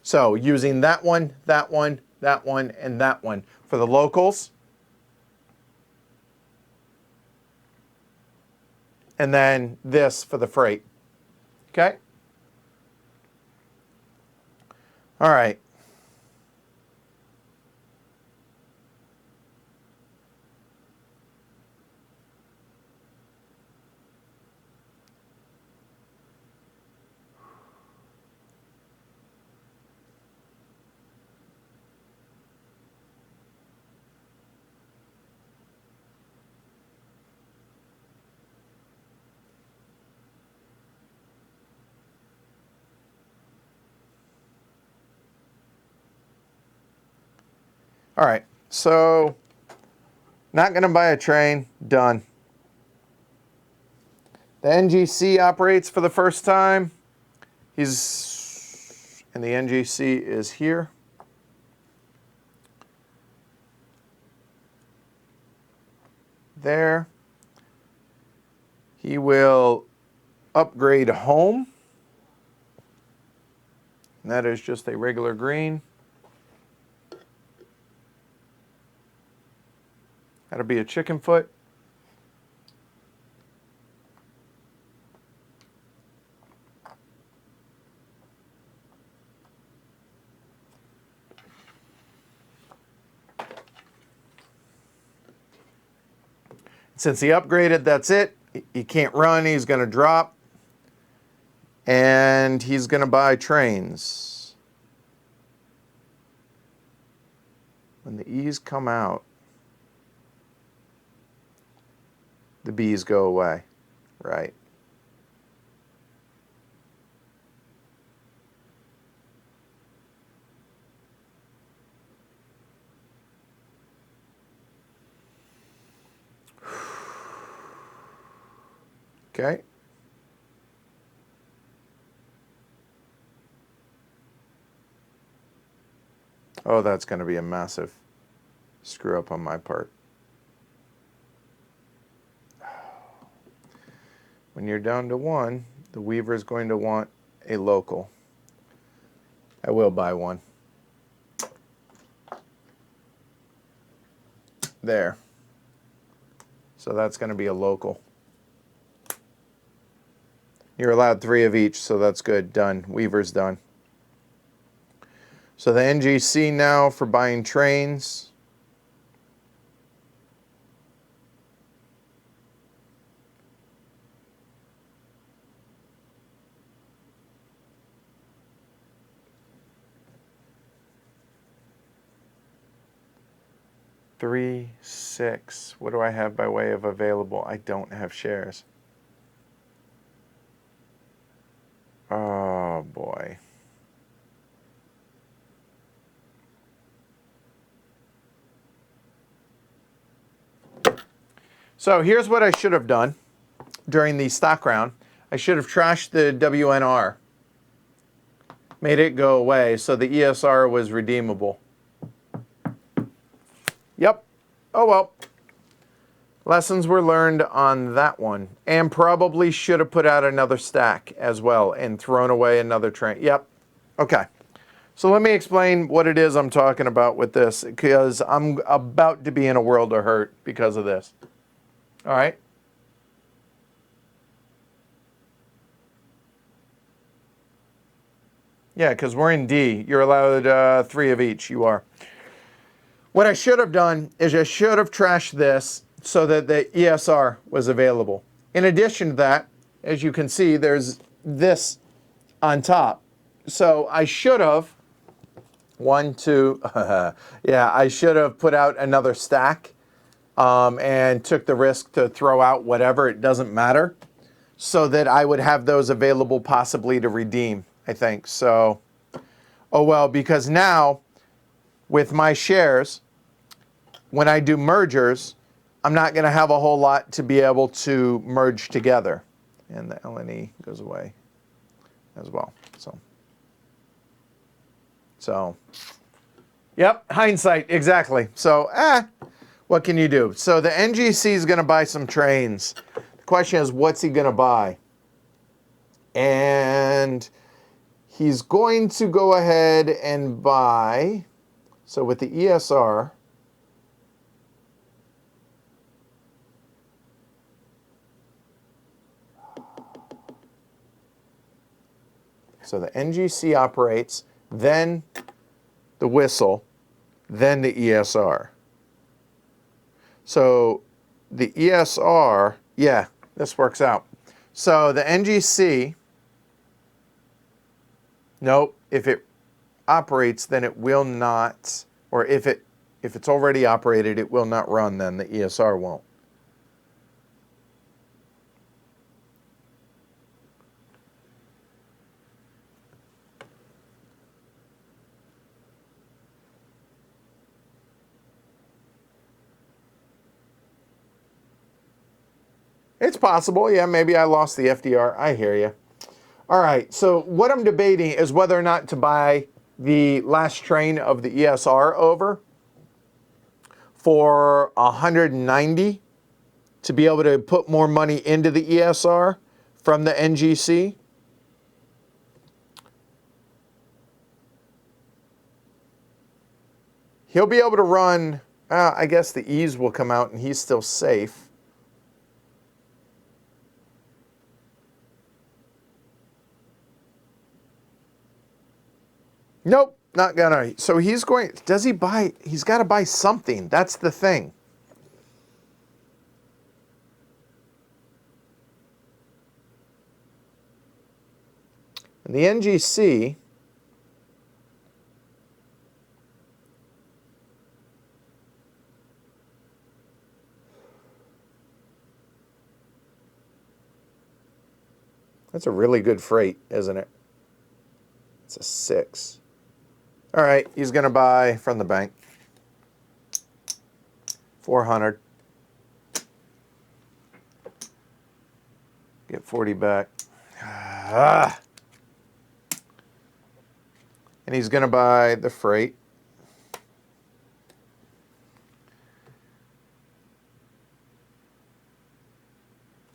So using that one, that one, that one, and that one for the locals. And then this for the freight. Okay? All right. All right, so not going to buy a train, done. The NGC operates for the first time. And the NGC is here. There. He will upgrade home. And that is just a regular green. That'll be a chicken foot. Since he upgraded, that's it. He can't run, he's going to drop. And he's going to buy trains. When the E's come out, the B's go away, right? Okay. Oh, that's going to be a massive screw up on my part. When you're down to 1, the weaver is going to want a local. I will buy one. There. So that's going to be a local. You're allowed 3 of each, so that's good. Done. Weaver's done. So the NGC now for buying trains. Three, 6. What do I have by way of available? I don't have shares. Oh, boy. So here's what I should have done. during the stock round. I should have trashed the WNR, made it go away, so the ESR was redeemable. Yep. Oh well. Lessons were learned on that one. And probably should have put out another stack as well and thrown away another train. Yep. Okay. So let me explain what it is I'm talking about with this, because I'm about to be in a world of hurt because of this. All right. Yeah, because we're in D. You're allowed 3 of each. You are. What I should have done is I should have trashed this so that the ESR was available. In addition to that, as you can see, there's this on top. So I should have, yeah, I should have put out another stack and took the risk to throw out whatever, it doesn't matter, so that I would have those available possibly to redeem, I think. So, oh well, because now with my shares, when I do mergers, I'm not going to have a whole lot to be able to merge together. And the LNE goes away as well. So, yep, hindsight, exactly. So, what can you do? So the NGC is going to buy some trains. The question is, what's he going to buy? And he's going to go ahead and buy, so with the ESR, so the NGC operates, then the whistle, then the ESR. So the ESR, yeah, this works out. So the NGC, nope, if it operates, then it will not, or if it's already operated, it will not run, then the ESR won't. It's possible. Yeah, maybe I lost the FDR. I hear you. All right. So what I'm debating is whether or not to buy the last train of the ESR over for 190 to be able to put more money into the ESR from the NGC. He'll be able to run, I guess the E's will come out and he's still safe. Nope, not gonna. So he's going, does he buy, he's got to buy something. That's the thing. And the NGC, that's a really good freight, isn't it? It's a 6. All right, he's going to buy from the bank. 400. Get 40 back. And he's going to buy the freight.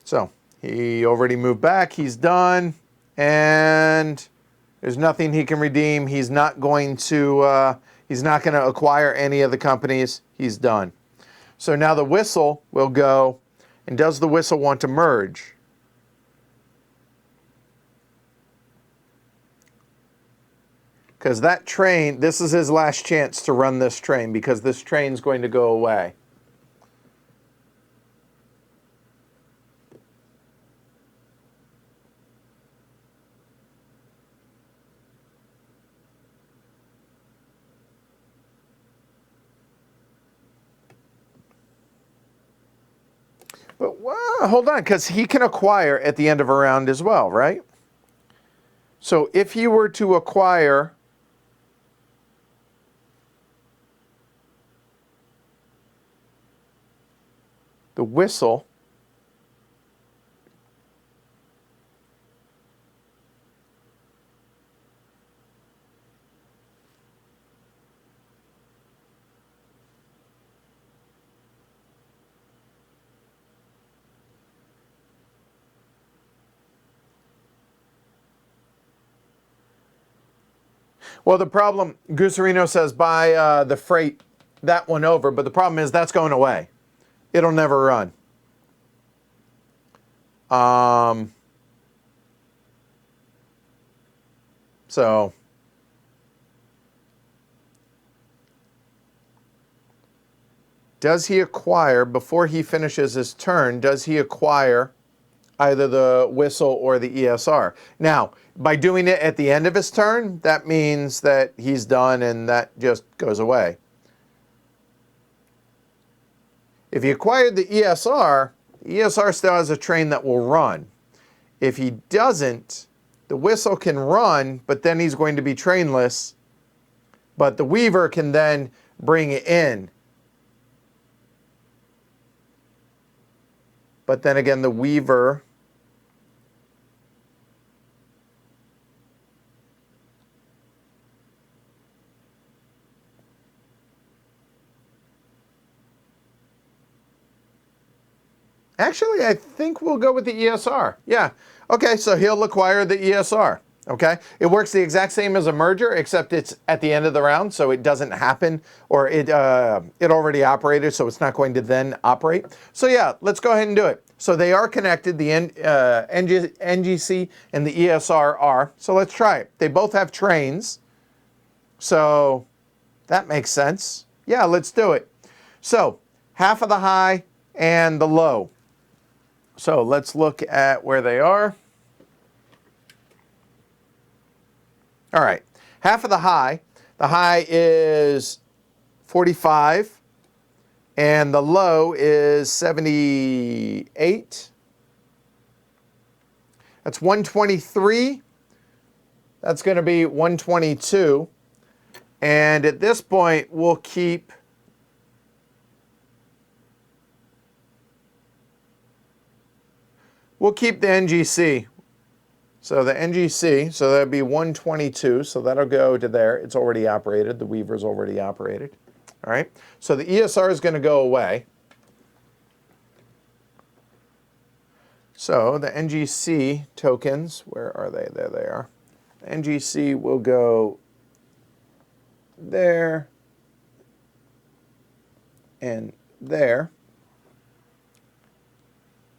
So he already moved back. He's done. And there's nothing he can redeem. He's not going to acquire any of the companies. He's done. So now the whistle will go, and does the whistle want to merge? Because that train, this is his last chance to run this train, because this train's going to go away. But hold on, because he can acquire at the end of a round as well, right? So if he were to acquire the whistle, Well, the problem, Gusarino says buy the freight, that one over, but the problem is that's going away. It'll never run. So does he acquire, before he finishes his turn, does he acquire either the whistle or the ESR? Now, by doing it at the end of his turn, that means that he's done and that just goes away. If he acquired the ESR still has a train that will run. If he doesn't, the whistle can run, but then he's going to be trainless. But the Weaver can then bring it in. But then again, the Weaver actually, I think we'll go with the ESR. Yeah. Okay, so he'll acquire the ESR. Okay. It works the exact same as a merger, except it's at the end of the round, so it doesn't happen, or it already operated, so it's not going to then operate. So yeah, let's go ahead and do it. So they are connected, the NGC and the ESR are. So let's try it. They both have trains, so that makes sense. Yeah, let's do it. So half of the high and the low. So let's look at where they are. All right, half of the high is 45, and the low is 78. That's 123. That's going to be 122. And at this point, we'll keep the NGC. So the NGC, so that'd be 122, so that'll go to there. It's already operated. The Weaver's already operated. All right, so the ESR is going to go away. So the NGC tokens, where are they? There they are. The NGC will go there and there.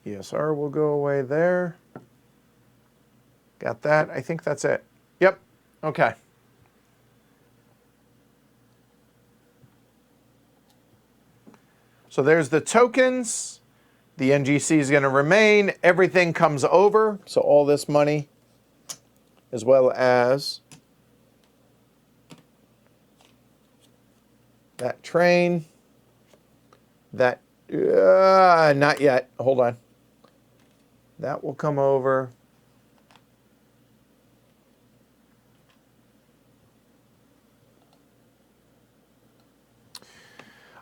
ESR will go away there. Got that? I think that's it. Yep. Okay. So there's the tokens. The NGC is going to remain. Everything comes over. So all this money, as well as that train, that, not yet. Hold on. That will come over.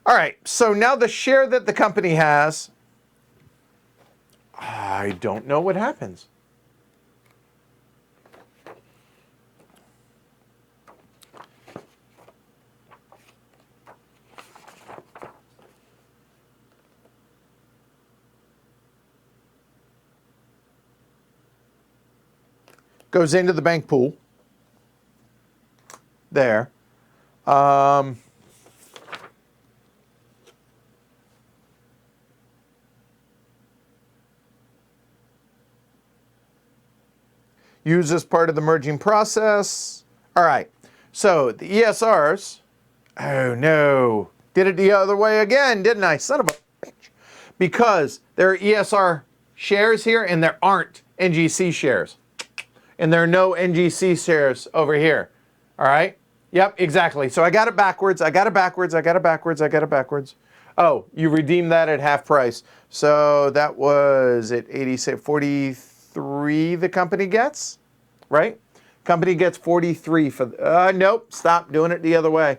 All right, so now the share that the company has, I don't know what happens. Goes into the bank pool. There. Use as part of the merging process. All right, so the ESRs, oh no, did it the other way again, didn't I? Son of a bitch. Because there are ESR shares here and there aren't NGC shares. And there are no NGC shares over here. All right, yep, exactly. So I got it backwards, I got it backwards. Oh, you redeemed that at half price. So that was at 86, 43 the company gets, right? Company gets 43 for, nope, stop doing it the other way.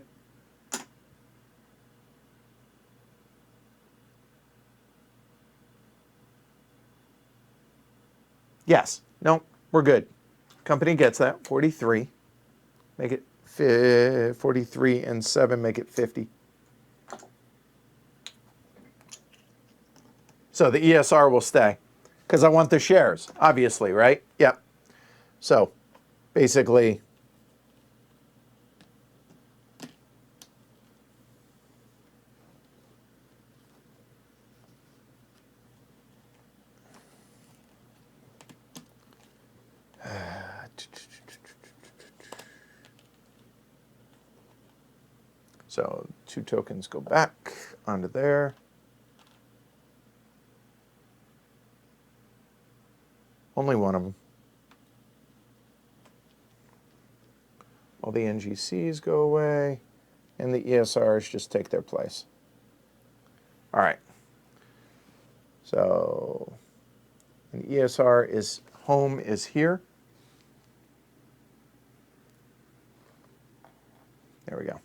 Yes, no, we're good. Company gets that, 43. Make it 43 and 7, make it 50. So the ESR will stay because I want the shares, obviously, right? Yep. So basically, So 2 tokens go back onto there. Only one of them. All the NGCs go away, and the ESRs just take their place. All right. So an ESR is home is here. There we go.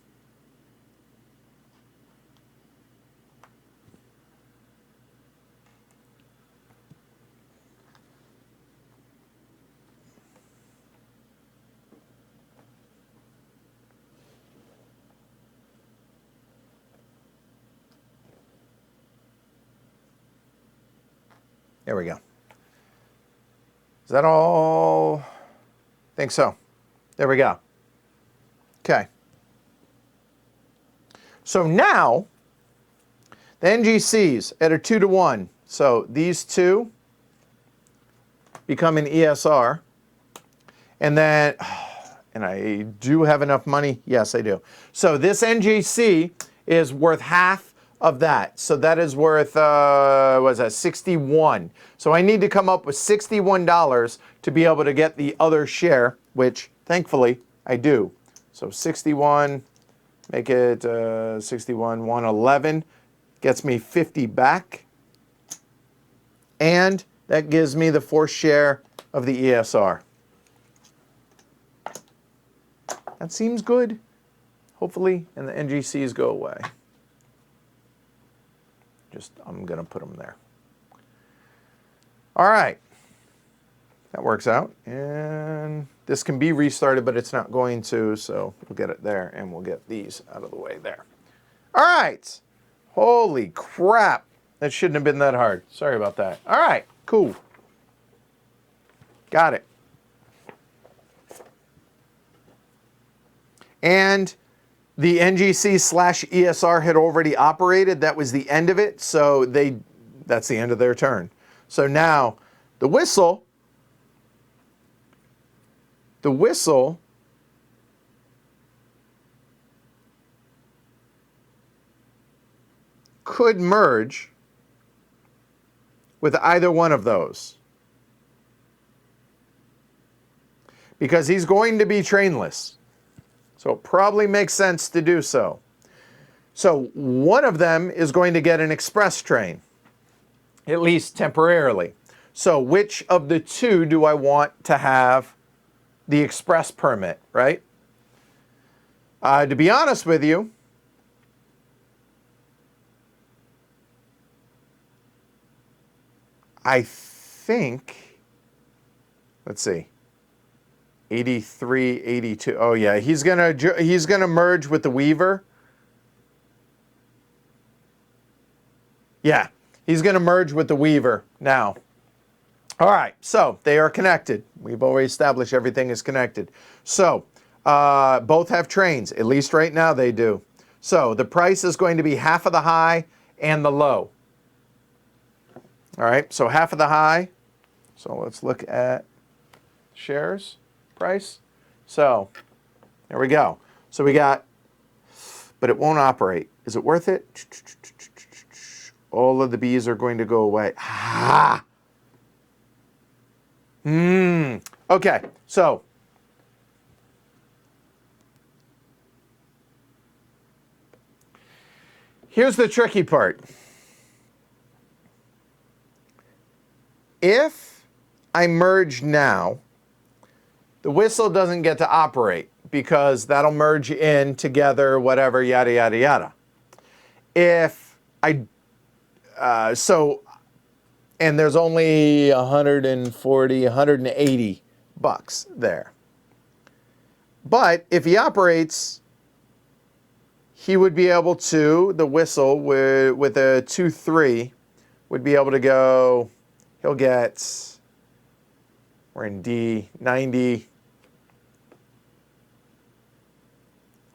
There we go. Is that all? I think so. There we go. Okay. So now, the NGCs at a 2-to-1. So these two become an ESR. And then, and I do have enough money. Yes, I do. So this NGC is worth half of that. So that is worth, what was that, 61. So I need to come up with $61 to be able to get the other share, which thankfully I do. So 61, make it 61, 111, gets me 50 back. And that gives me the 4th share of the ESR. That seems good, hopefully, and the NGCs go away. I'm going to put them there. All right. That works out. And this can be restarted, but it's not going to, so we'll get it there, and we'll get these out of the way there. All right. Holy crap. That shouldn't have been that hard. Sorry about that. All right. Cool. Got it. And the NGC/ESR had already operated. That was the end of it. So that's the end of their turn. So now the whistle could merge with either one of those, because he's going to be trainless. So it probably makes sense to do so. So one of them is going to get an express train, at least temporarily. So which of the two do I want to have the express permit, right? To be honest with you, I think, let's see. 83, 82. Oh yeah, he's gonna merge with the Weaver. Yeah, he's gonna merge with the Weaver now. All right, so they are connected. We've already established everything is connected. So both have trains, at least right now they do. So the price is going to be half of the high and the low. All right, so half of the high. So let's look at shares. Price. So there we go. So we got, but it won't operate. Is it worth it? All of the B's are going to go away. Ah. Okay. So here's the tricky part. If I merge now, the whistle doesn't get to operate because that'll merge in together, whatever, yada, yada, yada. If I, and there's only 140, 180 bucks there. But if he operates, he would be able to, the whistle with a 2-3 would be able to go, he'll get, we're in D, 90,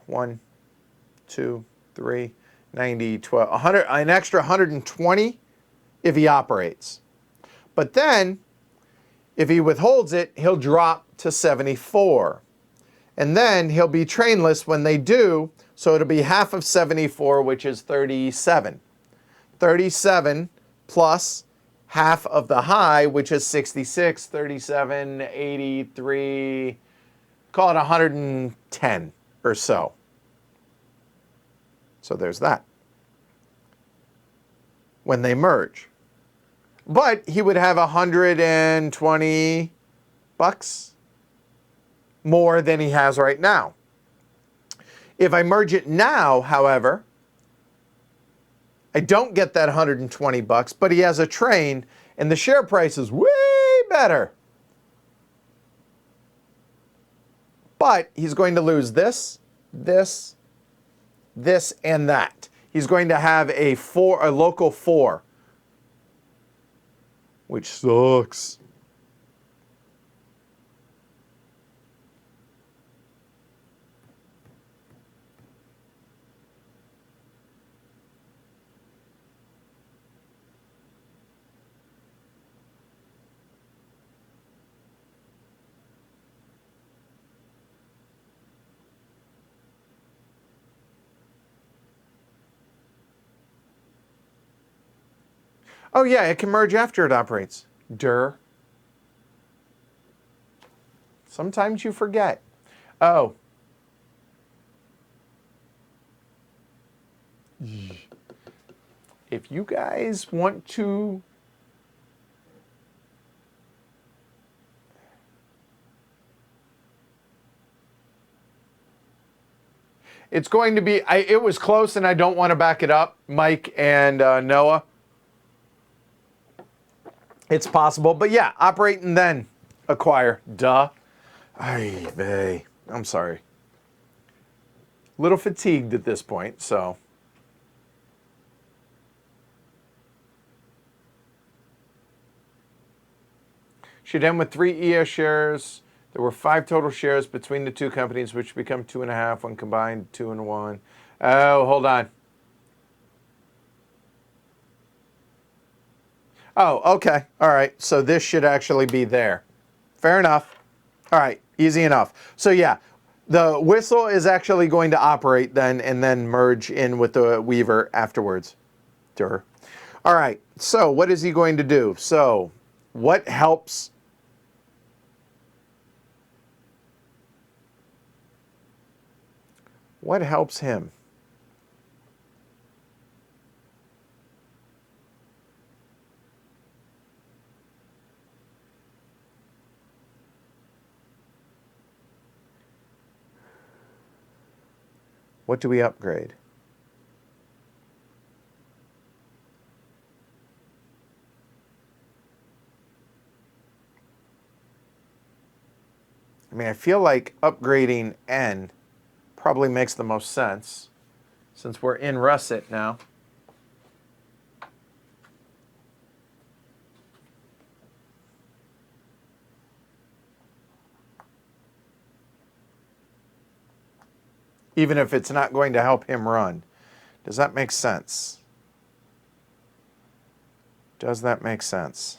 1, 2, 3, 90, 12, 100, an extra 120 if he operates. But then If he withholds it, he'll drop to 74. And then he'll be trainless when they do, so it'll be half of 74, which is 37. 37 plus half of the high, which is 66, 37, 83, call it 110 or so. So there's that. When they merge. But he would have 120 bucks more than he has right now. If I merge it now, however, I don't get that 120 bucks, but he has a train and the share price is way better. But he's going to lose this, this, this, and that. He's going to have a local 4, which sucks. Oh yeah, it can merge after it operates. Durr. Sometimes you forget. Oh. If you guys want to it's going to be, it was close and I don't want to back it up, Mike and Noah. It's possible, but yeah, operate and then acquire. Duh. Ay vey. I'm sorry. A little fatigued at this point, so. Should end with 3 ES shares. There were 5 total shares between the two companies, which become 2.5 when combined, 2 and 1. Oh, hold on. Oh, okay. All right. So this should actually be there. Fair enough. All right. Easy enough. So yeah, the whistle is actually going to operate then and then merge in with the Weaver afterwards. Durr. All right. So what is he going to do? So what helps? What helps him? What do we upgrade? I mean, I feel like upgrading N probably makes the most sense since we're in Russet now. Even if it's not going to help him run. Does that make sense? Does that make sense?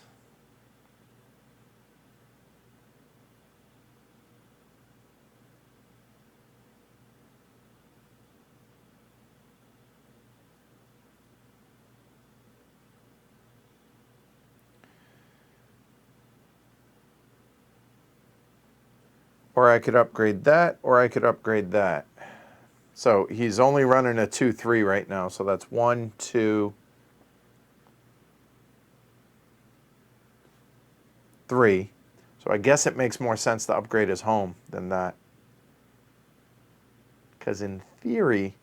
Or I could upgrade that, or I could upgrade that. So he's only running a 2-3 right now. So that's 1, 2, 3. So I guess it makes more sense to upgrade his home than that. Because in theory,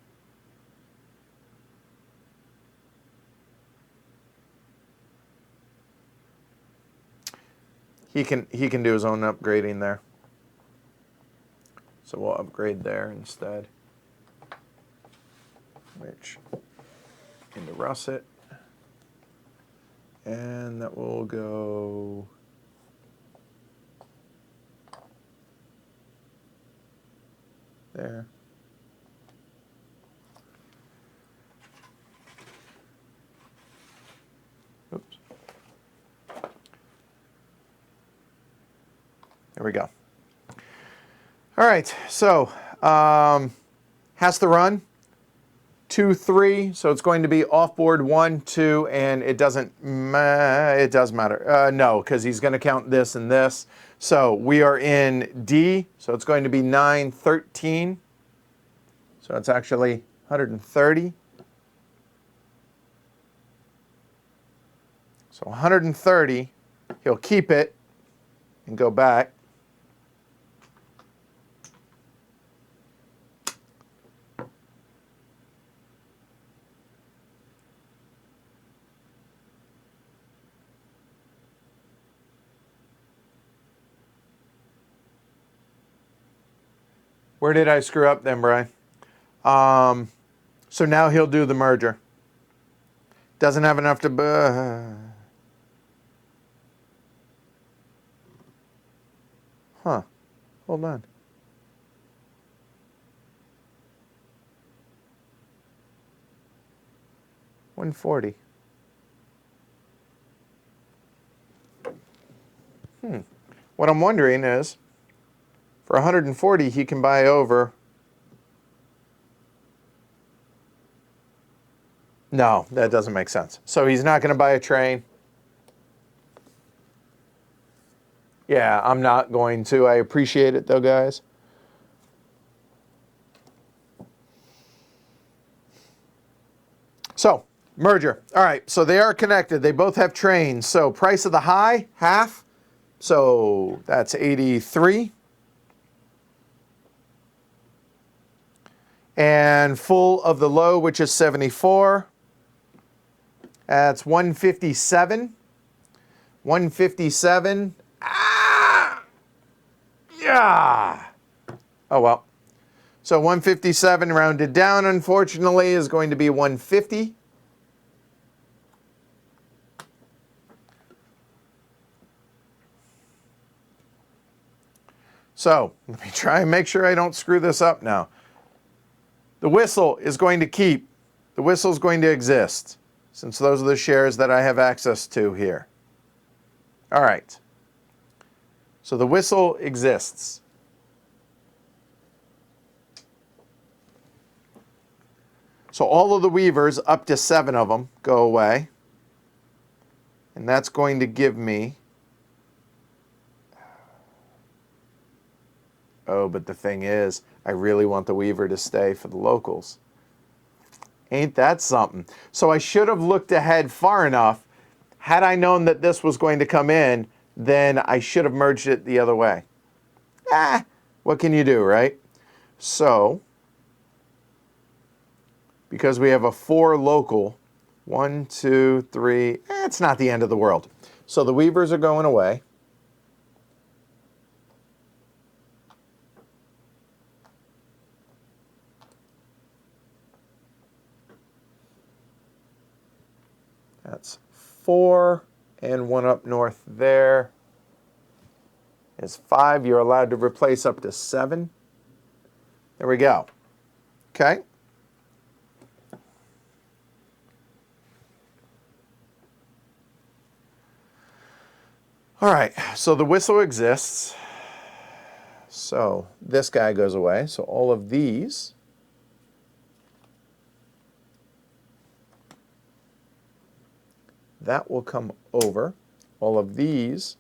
he can do his own upgrading there. So we'll upgrade there instead. Which into Russet. And that will go there. Oops. There we go. All right, so has to run 2, 3, so it's going to be off board 1, 2, and it doesn't, it does matter. No, because he's going to count this and this. So we are in D, so it's going to be 9, 13. So it's actually 130. So 130, he'll keep it and go back. Where did I screw up then, Brian? So now he'll do the merger. Doesn't have enough to... Huh. Hold on. $140. What I'm wondering is, for 140, he can buy over. No, that doesn't make sense. So he's not going to buy a train. Yeah, I'm not going to. I appreciate it, though, guys. So, merger. All right, so they are connected. They both have trains. So, price of the high, half. So, that's 83. And full of the low, which is 74. That's 157. 157. Ah! Yeah. Oh, well. So 157 rounded down, unfortunately, is going to be 150. So let me try and make sure I don't screw this up now. The whistle is going to keep. The whistle is going to exist, since those are the shares that I have access to here. All right. So the whistle exists. So all of the weavers, up to 7 of them, go away. And that's going to give me... Oh, but the thing is, I really want the weaver to stay for the locals. Ain't that something? So I should have looked ahead far enough. Had I known that this was going to come in, then I should have merged it the other way. What can you do, right? So, because we have a 4 local, 1, 2, 3, it's not the end of the world. So the weavers are going away. That's 4, and 1 up north there is 5. You're allowed to replace up to 7. There we go. Okay. All right, so the whistle exists. So this guy goes away. So all of these that will come over. All of these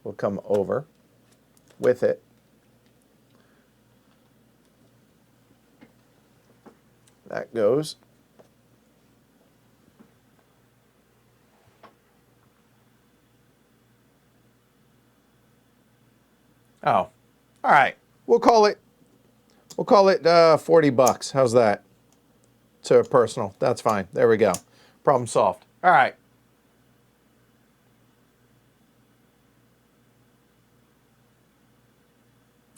will come over with it. That goes. Oh, all right. We'll call it $40. How's that? To personal. That's fine. There we go. Problem solved. All right.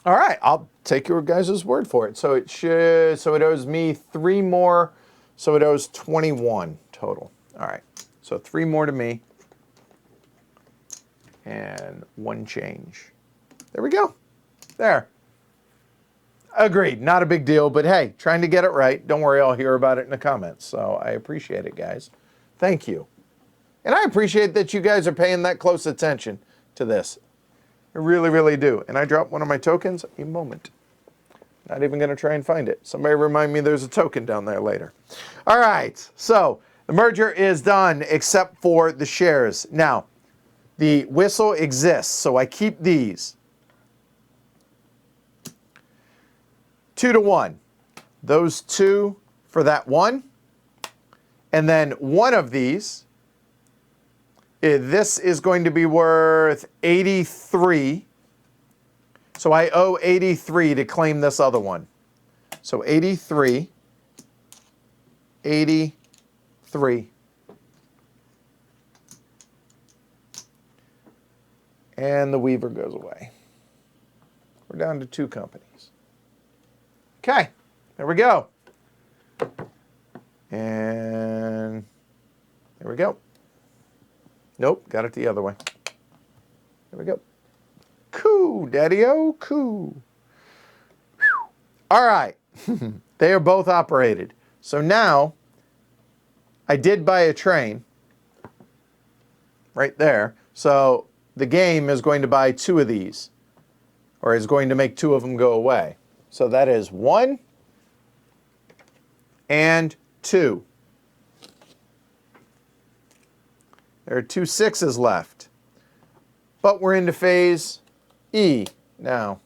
All right, I'll take your guys' word for it. So it owes me 3 more, so it owes 21 total. All right, so 3 more to me, and 1 change. There we go. There. Agreed, not a big deal, but hey, trying to get it right. Don't worry, I'll hear about it in the comments. So I appreciate it, guys. Thank you. And I appreciate that you guys are paying that close attention to this. I really, really do. And I dropped one of my tokens. A moment. Not even going to try and find it. Somebody remind me there's a token down there later. All right. So the merger is done except for the shares. Now, the whistle exists, so I keep these. 2-to-1. Those two for that one. And then one of these, this is going to be worth 83. So I owe 83 to claim this other one. So 83, 83. And the Weaver goes away. We're down to 2 companies. Okay, there we go. And there we go. Nope, got it the other way. There we go. Coo, daddy-o, coo. All right, they are both operated. So now, I did buy a train right there. So the game is going to buy 2 of these, or is going to make 2 of them go away. So that is 1 and 2. There are 2 6s left. But we're into phase E now.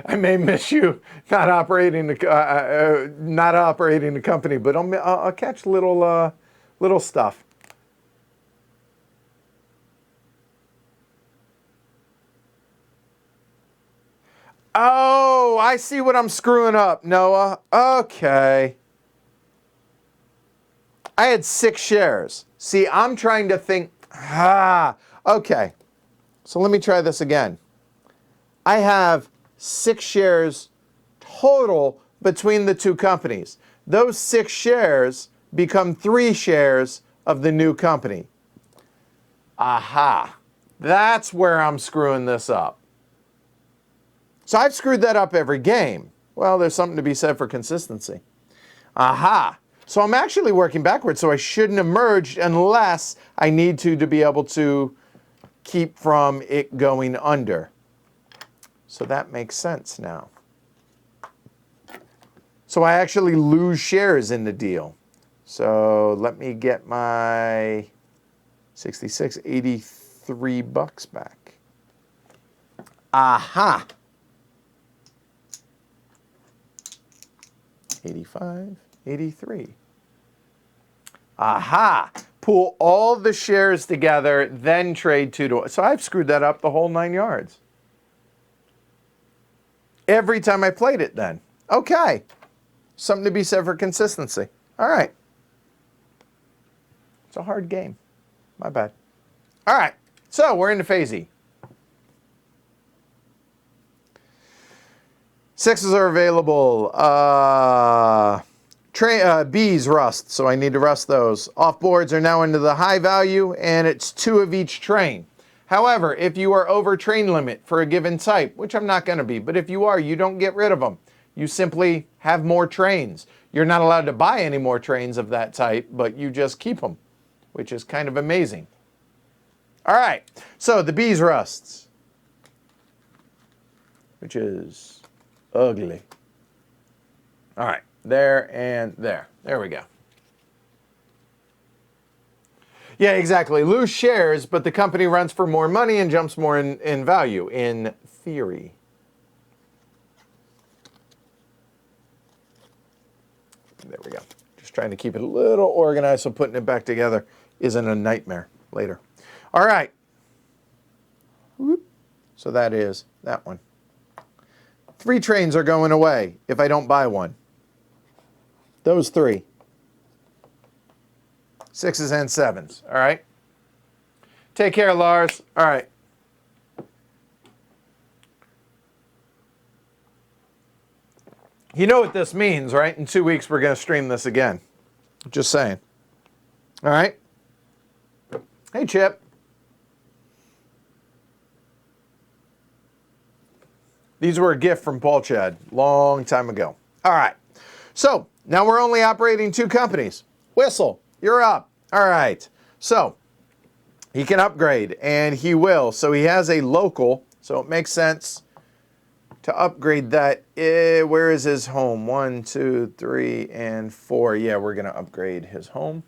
I may miss you not operating the company, but I'll catch little stuff. Oh, I see what I'm screwing up, Noah. Okay. I had 6 shares. See, I'm trying to think. Okay. So let me try this again. I have 6 shares total between the 2 companies. Those 6 shares become 3 shares of the new company. Aha. That's where I'm screwing this up. So I've screwed that up every game. Well, there's something to be said for consistency. Aha. So I'm actually working backwards, so I shouldn't have merged unless I need to be able to keep from it going under. So that makes sense now. So I actually lose shares in the deal. So let me get my 66, 83 bucks back. Aha. 85, 83. Aha. Pool all the shares together, then trade 2-to-1. So I've screwed that up the whole 9 yards. Every time I played it then. Okay. Something to be said for consistency. All right. It's a hard game. My bad. All right. So we're into phase E. 6s are available. B's rust, so I need to rust those. Off boards are now into the high value, and it's 2 of each train. However, if you are over train limit for a given type, which I'm not going to be, but if you are, you don't get rid of them. You simply have more trains. You're not allowed to buy any more trains of that type, but you just keep them, which is kind of amazing. All right, so the B's rusts, which is ugly. All right, there and there. There we go. Yeah, exactly. Lose shares, but the company runs for more money and jumps more in value, in theory. There we go. Just trying to keep it a little organized so putting it back together isn't a nightmare later. All right. Whoop. So that is that one. 3 trains are going away if I don't buy one. Those 3. 6s and 7s, all right? Take care, Lars. All right. You know what this means, right? In 2 weeks, we're going to stream this again. Just saying. All right? Hey, Chip. These were a gift from Paul Chad, long time ago. All right. So now we're only operating 2 companies. Whistle, you're up. All right. So he can upgrade, and he will. So he has a local, so it makes sense to upgrade that. Where is his home? 1, 2, 3, and 4. Yeah, we're going to upgrade his home.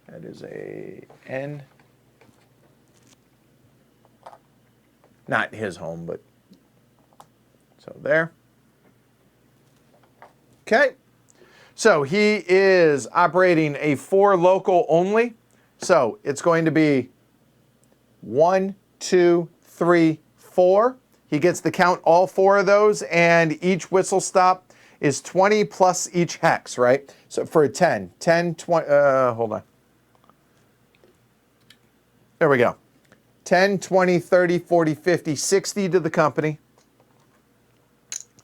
That is a N. Not his home, but so there. Okay. So he is operating a 4 local only. So it's going to be 1, 2, 3, 4. He gets to count all 4 of those, and each whistle stop is 20 plus each hex, right? So for a 10, 20, hold on. There we go. 10, 20, 30, 40, 50, 60 to the company.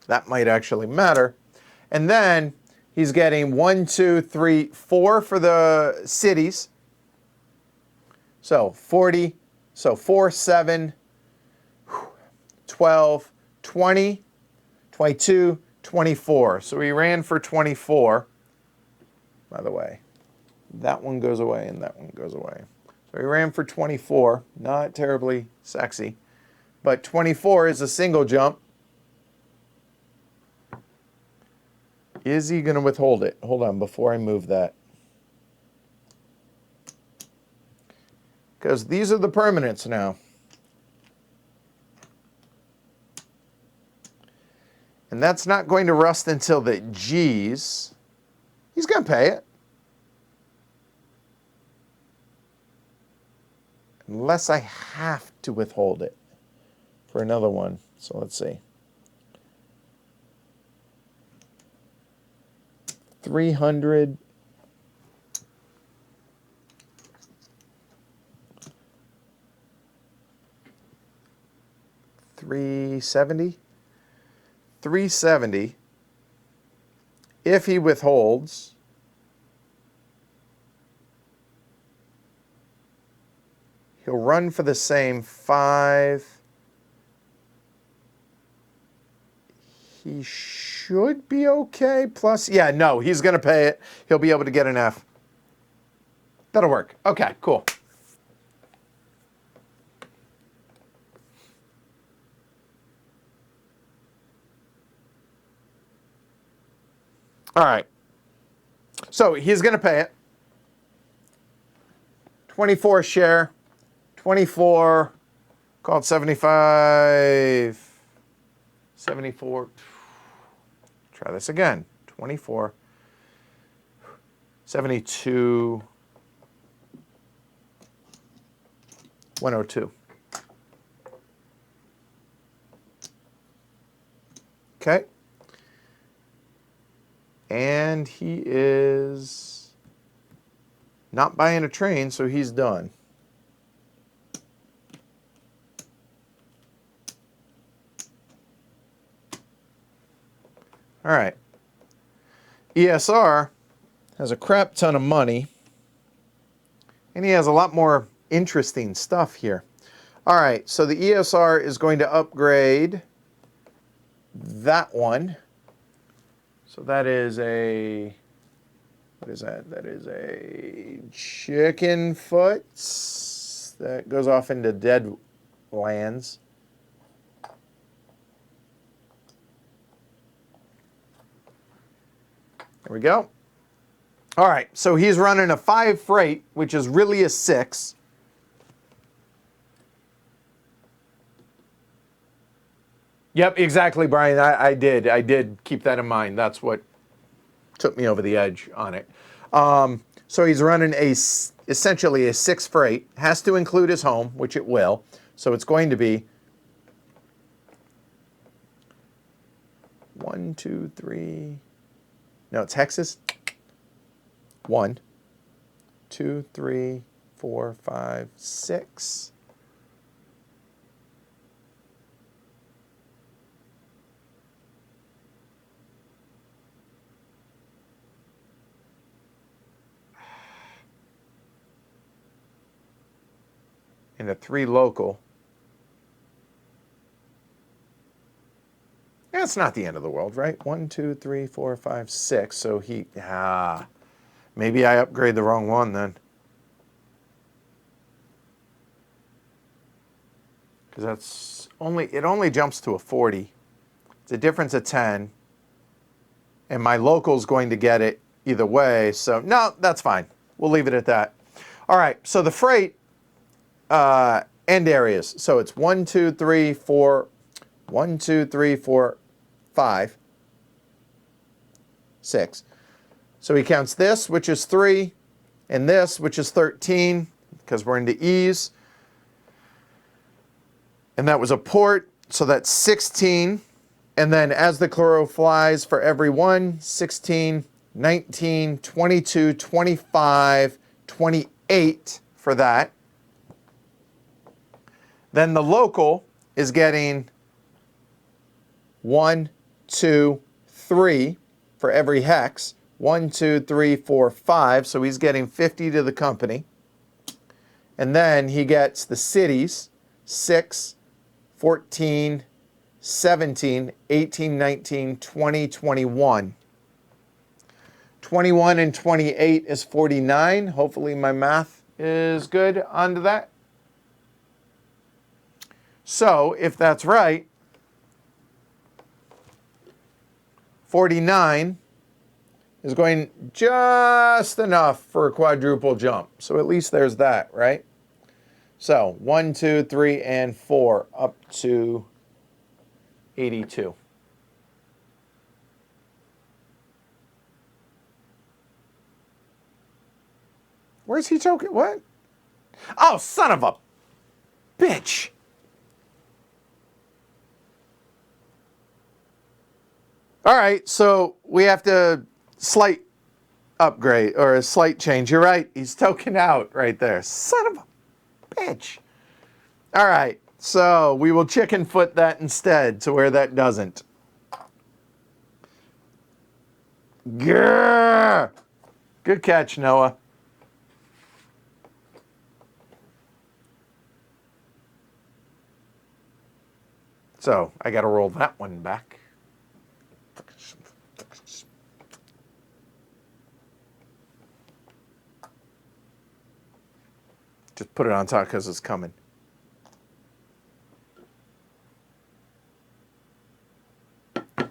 That might actually matter. And then he's getting 1, 2, 3, 4 for the cities. So 40, so 4, 7, 12, 20, 22, 24. So he ran for 24. By the way, that one goes away and that one goes away. So he ran for 24, not terribly sexy, but 24 is a single jump. Is he going to withhold it? Hold on, before I move that. Because these are the permanents now. And that's not going to rust until the G's. He's going to pay it. Unless I have to withhold it for another one. So let's see. 300. $370. $370. If he withholds, he'll run for the same 5. He should be okay. Plus, yeah, no, he's going to pay it. He'll be able to get an F. That'll work. Okay, cool. All right. So he's going to pay it. 24 share. 24. Call it 75. 74. Try this again. 24. 72. 102. Okay. And he is not buying a train, so he's done. All right. ESR has a crap ton of money, and he has a lot more interesting stuff here. All right, so the ESR is going to upgrade that one. So that is a, what is that? That is a chicken foot that goes off into dead lands. There we go. All right, so he's running a 5 freight, which is really a 6. Yep, exactly, Brian. I did keep that in mind. That's what took me over the edge on it. So he's running essentially a 6 freight. Has to include his home, which it will. So it's going to be 1, 2, 3. No, it's hexes. 1, 2, 3, 4, 5, 6. And a 3 local. It's not the end of the world, right? 1, 2, 3, 4, 5, 6. So he, maybe I upgrade the wrong one then. Because that's only, it only jumps to a 40. It's a difference of 10. And my local's going to get it either way. So no, that's fine. We'll leave it at that. All right, so the freight end areas. So it's 1, 2, 3, 4, 1, 2, 3, 4, 5, 6. So he counts this, which is 3, and this, which is 13, because we're into E's. And that was a port, so that's 16. And then as the chloro flies for every 1, 16, 19, 22, 25, 28 for that. Then the local is getting 1, 2, 3 for every hex. 1, 2, 3, 4, 5. So he's getting 50 to the company. And then he gets the cities, 6, 14, 17, 18, 19, 20, 21. 21 and 28 is 49. Hopefully my math is good onto that. So if that's right, 49 is going just enough for a quadruple jump. So at least there's that, right? So 1, 2, 3, and 4 up to 82. Where's he token? What? Oh, son of a bitch. All right, so we have to slight upgrade or a slight change. You're right. He's token out right there. Son of a bitch. All right, so we will chicken foot that instead to where that doesn't. Grrr. Good catch, Noah. So I got to roll that one back. Just put it on top because it's coming.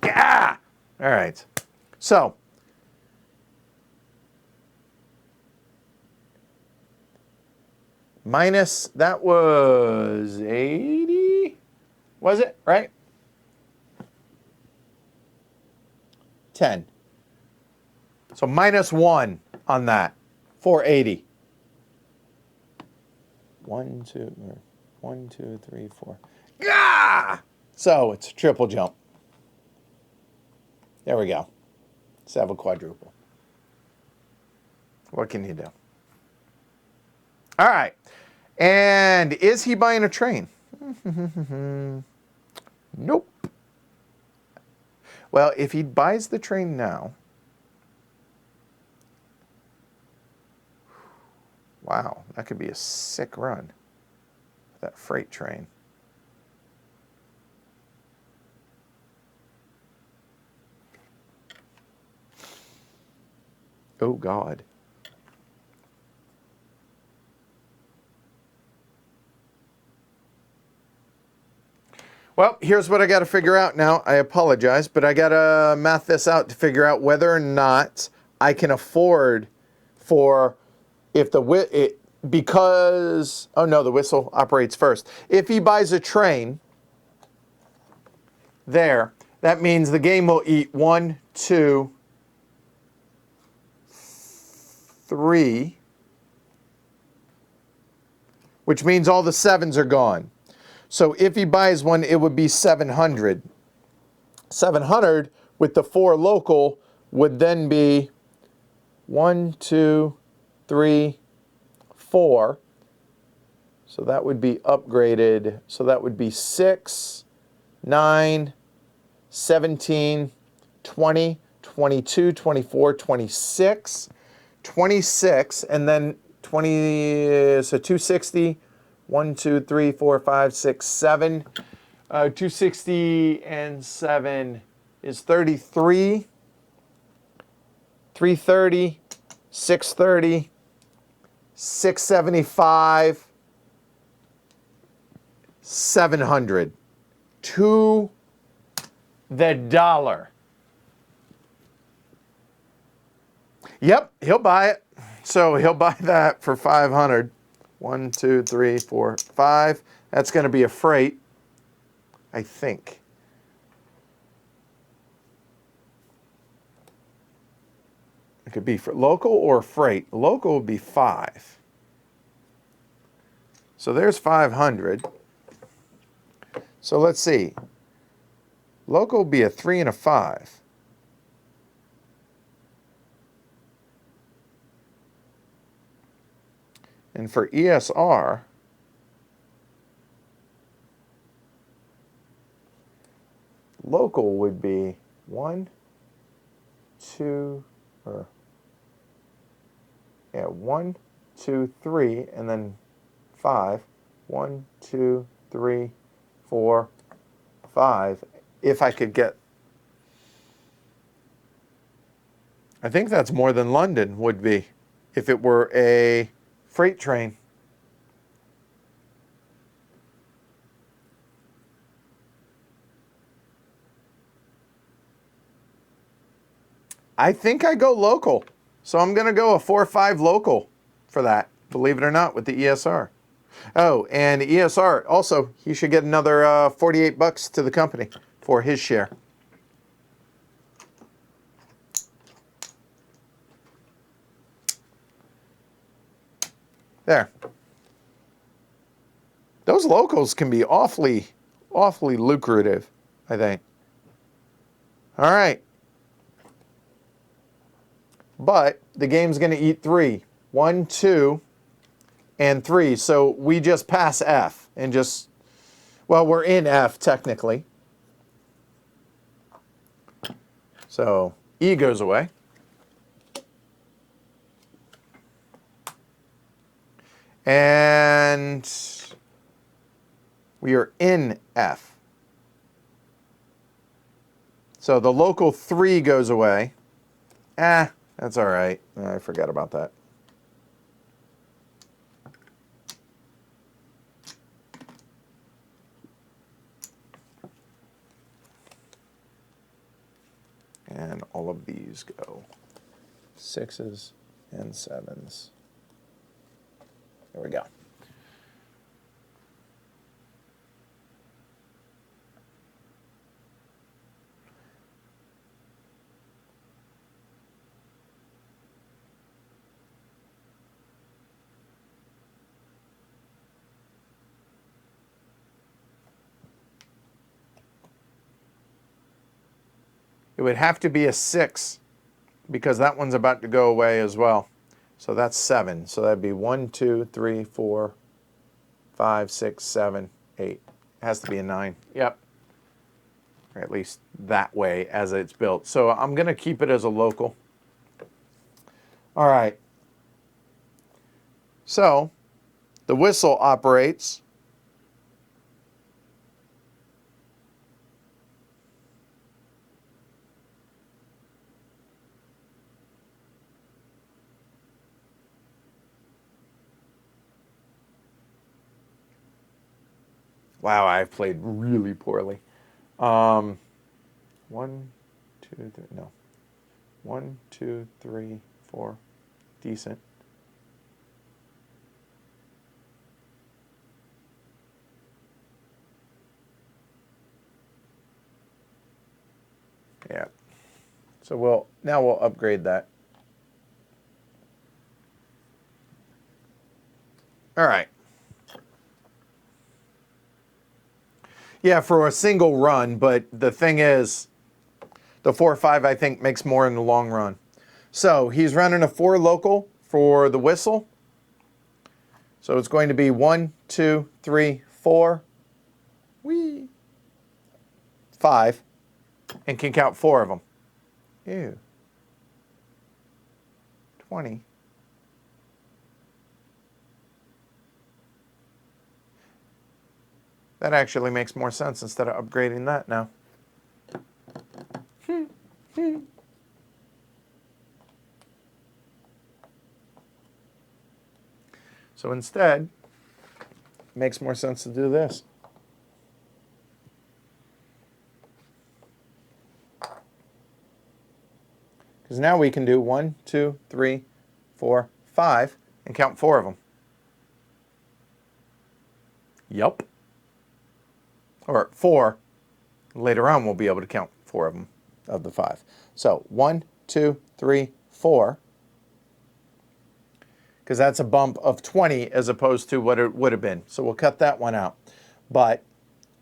Yeah! All right. So, minus, that was 80? Was it? Right? 10. So minus 1 on that. 480. 1, 2, 3, 4. Yeah! So it's a triple jump. There we go. Let's have a quadruple. What can you do? All right. And is he buying a train? Nope. Well, if he buys the train now, wow, that could be a sick run. That freight train. Oh, God. Well, here's what I got to figure out now. I apologize, but I got to math this out to figure out whether or not I can afford for if the because, oh no, the whistle operates first. If he buys a train there, that means the game will eat 1, 2, 3, which means all the 7s are gone. So if he buys one, it would be 700. 700 with the 4 local would then be 1, 2, 3, 4. So that would be upgraded. So that would be 6, 9, 17, 20, 22, 24, 26, 26, and then 20, so 260. 1, 2, 3, 4, 5, 6, 7. 260 and 7 is 33. 330, 630, 675, 700. To the dollar. Yep, he'll buy it. So he'll buy that for 500. 1, 2, 3, 4, 5. That's going to be a freight, I think. It could be for local or freight. Local would be 5. So there's 500. So let's see. Local would be a 3 and a 5. And for ESR, local would be 1, 2, or yeah, 1, 2, 3, and then 5. 1, 2, 3, 4, 5. If I could get, I think that's more than London would be if it were a freight train. I think I go local. So I'm going to go a 4-5 local for that, believe it or not, with the ESR. Oh, and ESR, also, he should get another $48 to the company for his share. There. Those locals can be awfully lucrative, I think. All right. But the game's going to eat 3. 1, 2, and 3. So we just pass F and just, well, we're in F technically. So E goes away. And we are in F. So the local 3 goes away. That's all right. I forgot about that. And all of these go 6s and 7s. There we go. It would have to be a 6 because that one's about to go away as well. So that's 7. So that'd be 1, 2, 3, 4, 5, 6, 7, 8. It has to be a 9. Yep. Or at least that way as it's built. So I'm going to keep it as a local. All right. So the whistle operates. Wow, I've played really poorly. 1, 2, 3, no. 1, 2, 3, 4. Decent. Yeah. So now we'll upgrade that. All right. Yeah, for a single run, but the thing is, the 4-5 I think makes more in the long run. So he's running a 4 local for the whistle. So it's going to be 1, 2, 3, 4, 5, and can count 4 of them. Ew. 20. That actually makes more sense instead of upgrading that now. So instead, it makes more sense to do this. Because now we can do 1, 2, 3, 4, 5, and count 4 of them. Yup. Or 4. Later on, we'll be able to count 4 of them, of the 5. So 1, 2, 3, 4. Because that's a bump of 20 as opposed to what it would have been. So we'll cut that one out. But,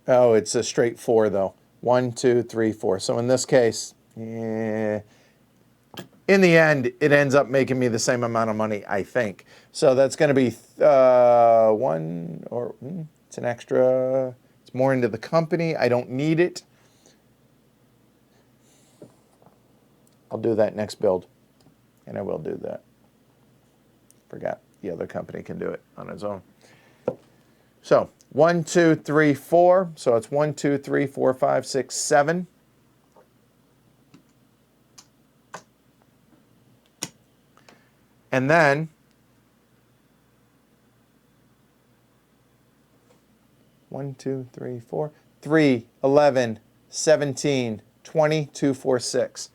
oh, it's a straight 4, though. 1, 2, 3, 4. So in this case, in the end, it ends up making me the same amount of money, I think. So that's going to be 1, or it's an extra, it's more into the company. I don't need it. I'll do that next build, and I will do that. Forgot the other company can do it on its own. So 1, 2, 3, 4. So it's 1, 2, 3, 4, 5, 6, 7. And then 1, 2, 3, 4, 3, 11, 17, 20, 2, 4, 6.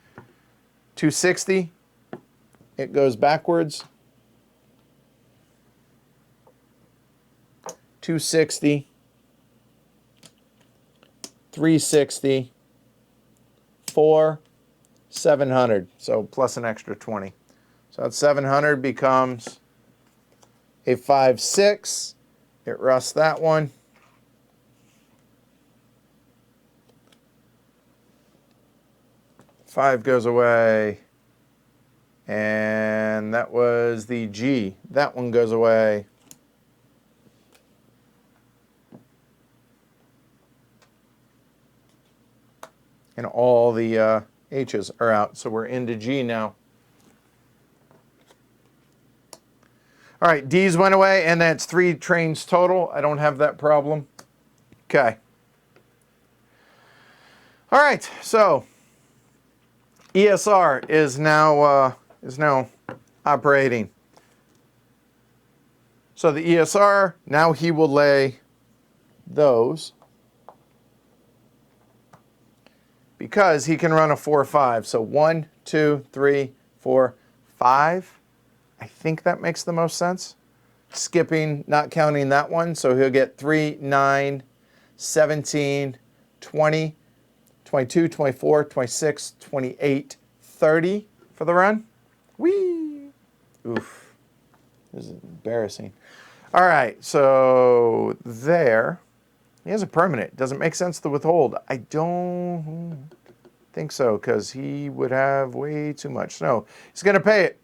260, it goes backwards. 260, 360, 4, 700. So plus an extra 20. So that 700 becomes a 5, 6. It rusts that one. Five goes away. And that was the G. That one goes away. And all the H's are out. So we're into G now. All right, D's went away, and that's 3 trains total. I don't have that problem. Okay. All right, so ESR is now operating. So the ESR, now he will lay those because he can run a 4, 5. So 1, 2, 3, 4, 5. I think that makes the most sense. Skipping, not counting that one. So he'll get 3, 9, 17, 20, 22, 24, 26, 28, 30 for the run. Whee! Oof. This is embarrassing. All right, so there. He has a permanent. Does it make sense to withhold? I don't think so, because he would have way too much. No, he's going to pay it.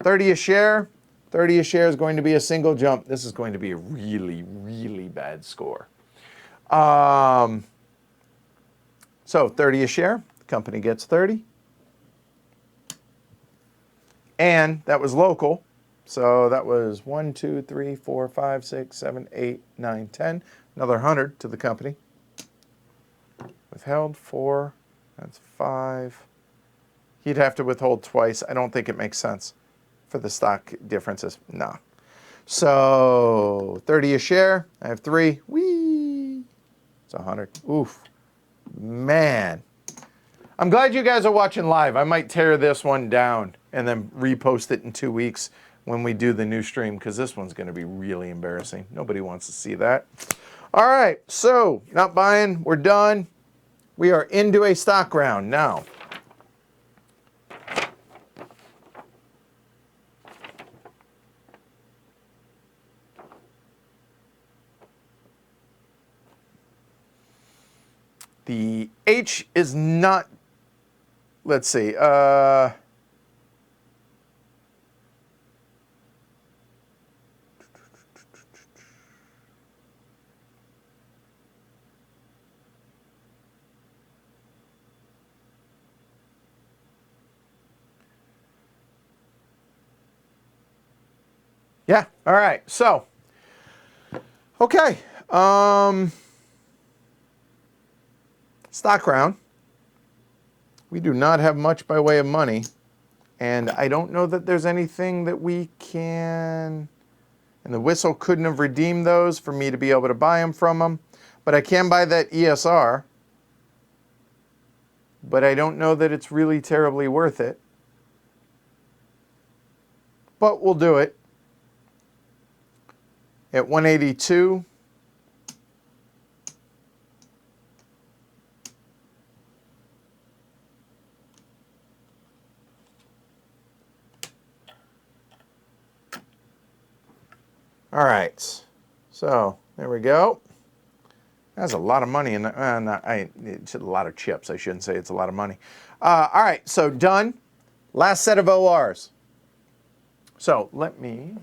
30 a share. 30 a share is going to be a single jump. This is going to be a really, really bad score. So 30 a share. The company gets 30. And that was local. So that was 1, 2, 3, 4, 5, 6, 7, 8, 9, 10. Another 100 to the company. Withheld 4. That's 5. He'd have to withhold twice. I don't think it makes sense for the stock differences. No. So 30 a share. I have 3. Whee! It's 100. Oof. Man. I'm glad you guys are watching live. I might tear this one down and then repost it in 2 weeks when we do the new stream, because this one's going to be really embarrassing. Nobody wants to see that. All right, so not buying. We're done. We are into a stock round now. The H is not, let's see, yeah, all right, so, okay, Stock round. We do not have much by way of money. And I don't know that there's anything that we can... And the Whistle couldn't have redeemed those for me to be able to buy them from them. But I can buy that ESR. But I don't know that it's really terribly worth it. But we'll do it. At 182. All right, so there we go. That's a lot of money in the, it's a lot of chips. I shouldn't say it's a lot of money. All right, so done. Last set of ORs. So let me...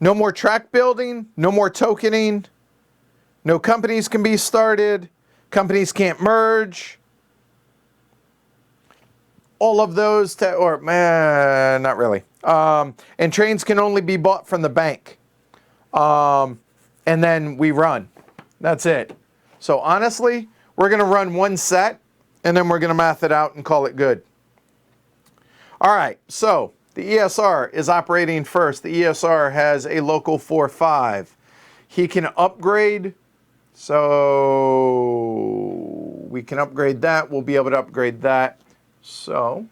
No more track building, no more tokening, no companies can be started, companies can't merge. All of those, not really. And trains can only be bought from the bank. And then we run. That's it. So honestly, we're going to run one set, and then we're going to math it out and call it good. All right, so... The ESR is operating first. The ESR has a local 4.5. He can upgrade, so we can upgrade that. We'll be able to upgrade that. So,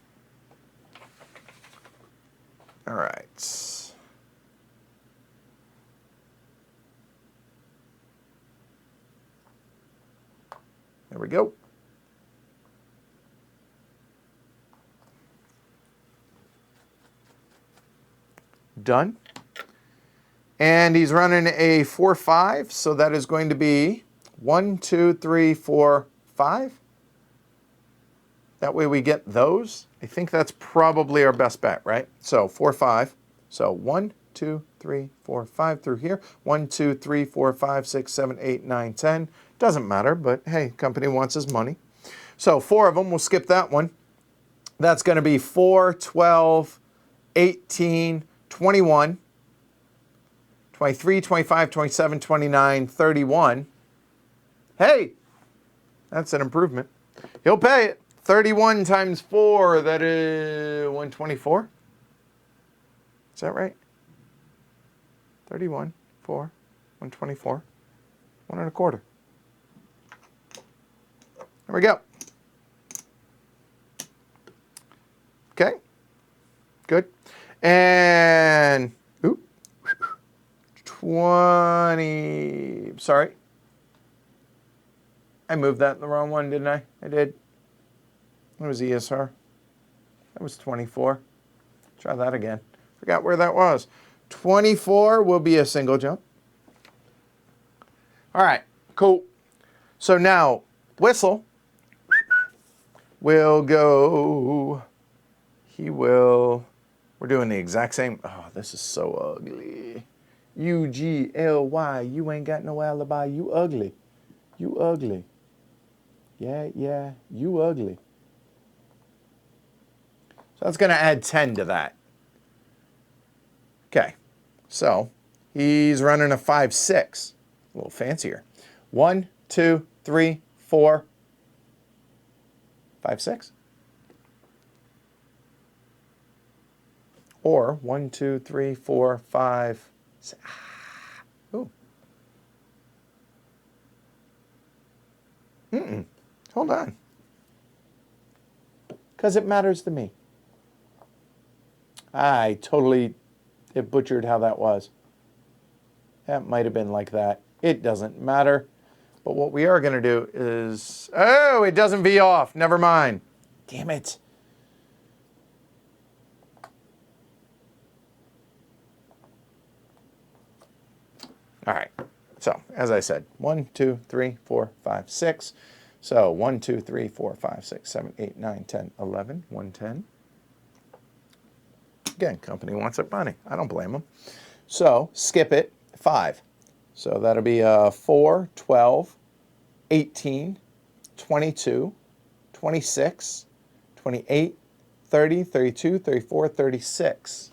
all right. There we go. Done. And he's running a 4.5, so that is going to be 1, 2, 3, 4, 5. That way we get those. I think that's probably our best bet, right? So 4.5. So 1, 2, 3, 4, 5 through here. 1, 2, 3, 4, 5, 6, 7, 8, 9, 10. Doesn't matter, but hey, company wants his money. So 4 of them, we'll skip that one. That's going to be 4, 12, 18, 21, 23, 25, 27, 29, 31. Hey, that's an improvement. He'll pay it. 31 times 4, that is 124. Is that right? 31, 4, 124, 1.25. There we go. Okay, good. And, 20, sorry. I moved that in the wrong one, didn't I? I did. It was ESR. That was 24. Try that again. Forgot where that was. 24 will be a single jump. All right, cool. So now, Whistle will go, he will... We're doing the exact same. Oh, this is so ugly. U-G-L-Y. You ain't got no alibi. You ugly. You ugly. Yeah, you ugly. So that's going to add 10 to that. Okay. So he's running a 5-6. A little fancier. 1, 2, 3, 4, 5, 6. Or 1, 2, 3, 4, 5, 6. Ooh. Hold on. Because it matters to me. I totally butchered how that was. That might have been like that. It doesn't matter. But what we are going to do is... Oh, it doesn't V off. Never mind. Damn it. All right, so as I said, 1, 2, 3, 4, 5, 6. So 1, 2, 3, 4, 5, 6, 7, 8, 9, 10, 11, 110. Again, company wants their money. I don't blame them. So skip it, 5. So that'll be 4, 12, 18, 22, 26, 28, 30, 32, 34, 36.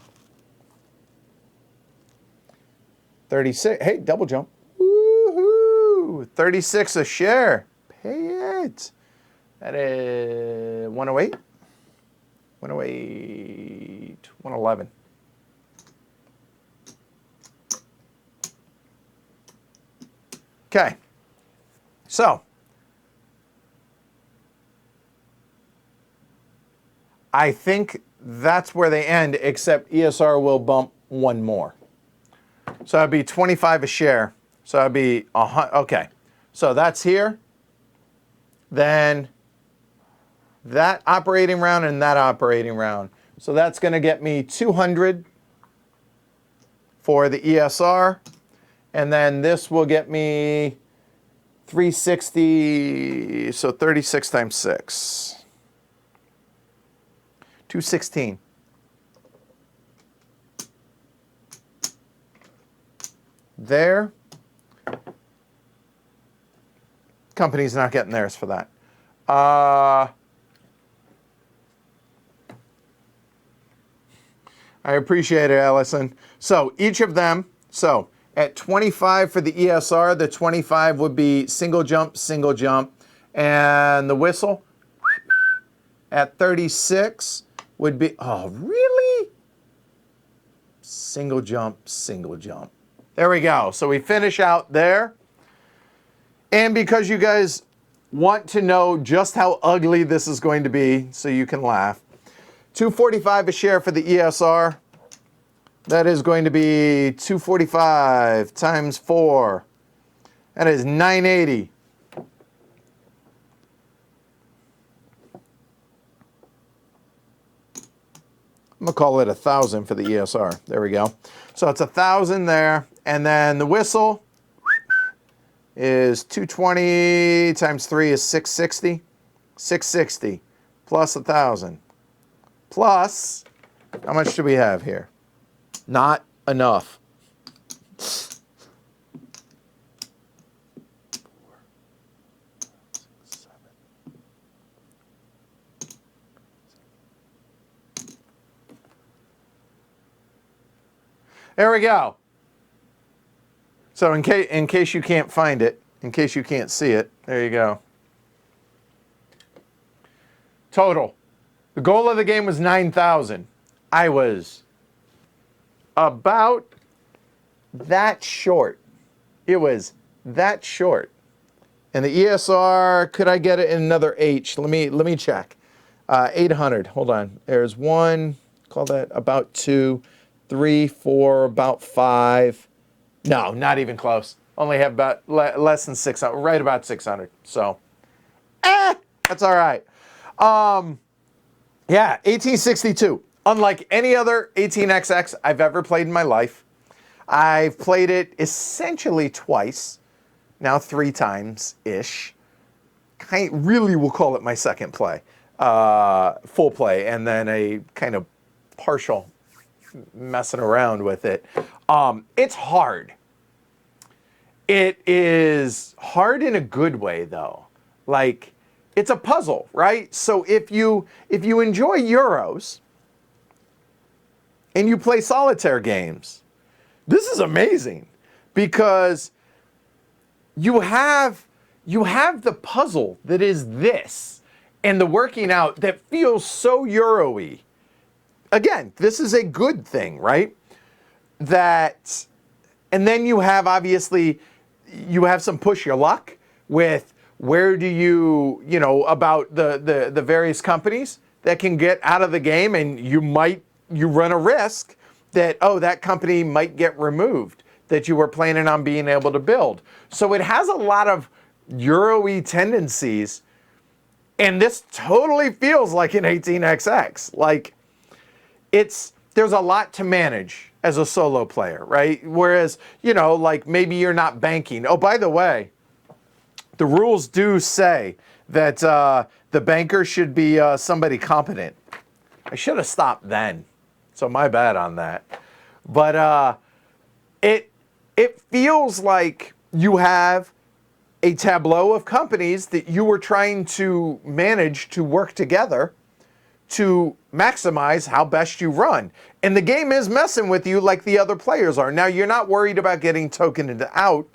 36. Hey, double jump. Woohoo! 36 a share. Pay it. That is 108. 108. 111. Okay. So, I think that's where they end, except ESR will bump one more. So that'd be 25 a share. So that'd be, okay. So that's here. Then that operating round and that operating round. So that's going to get me 200 for the ESR. And then this will get me 360, so 36 times 6. 216. There. Company's not getting theirs for that. I appreciate it, Allison. So each of them, so at 25 for the ESR, the 25 would be single jump, and the whistle at 36 would be, oh, really? Single jump. There we go. So we finish out there. And because you guys want to know just how ugly this is going to be, so you can laugh, $2.45 a share for the ESR. That is going to be $2.45 times 4. That is $9.80. I'm going to call it 1,000 for the ESR. There we go. So it's 1,000 there. And then the whistle is 220 times 3 is 660. 660 plus 1,000. Plus, how much do we have here? Not enough. There we go. So in case you can't find it, in case you can't see it, there you go. Total. The goal of the game was 9,000. I was about that short. It was that short. And the ESR, could I get it in another H? Let me check. 800. Hold on. There's 1, call that about 2, 3, 4, about 5. No, not even close. Only have about less than 600, right about 600. So, that's all right. Yeah, 1862. Unlike any other 18XX I've ever played in my life, I've played it essentially twice, now 3 times-ish. I really will call it my second play, full play, and then a kind of partial messing around with it. It's hard. It is hard in a good way, though. Like, it's a puzzle, right? So if you enjoy Euros and you play solitaire games, this is amazing because you have the puzzle that is this and the working out that feels so Euro-y. Again, this is a good thing, right? That, and then you have, obviously, you have some push your luck with where do you about the various companies that can get out of the game, and you run a risk that, oh, that company might get removed that you were planning on being able to build. So it has a lot of Euro-y tendencies, and this totally feels like an 18XX. Like, there's a lot to manage as a solo player, right? Whereas, like maybe you're not banking. Oh, by the way, the rules do say that the banker should be somebody competent. I should have stopped then. So my bad on that. But it feels like you have a tableau of companies that you were trying to manage to work together to maximize how best you run. And the game is messing with you like the other players are. Now, you're not worried about getting tokened out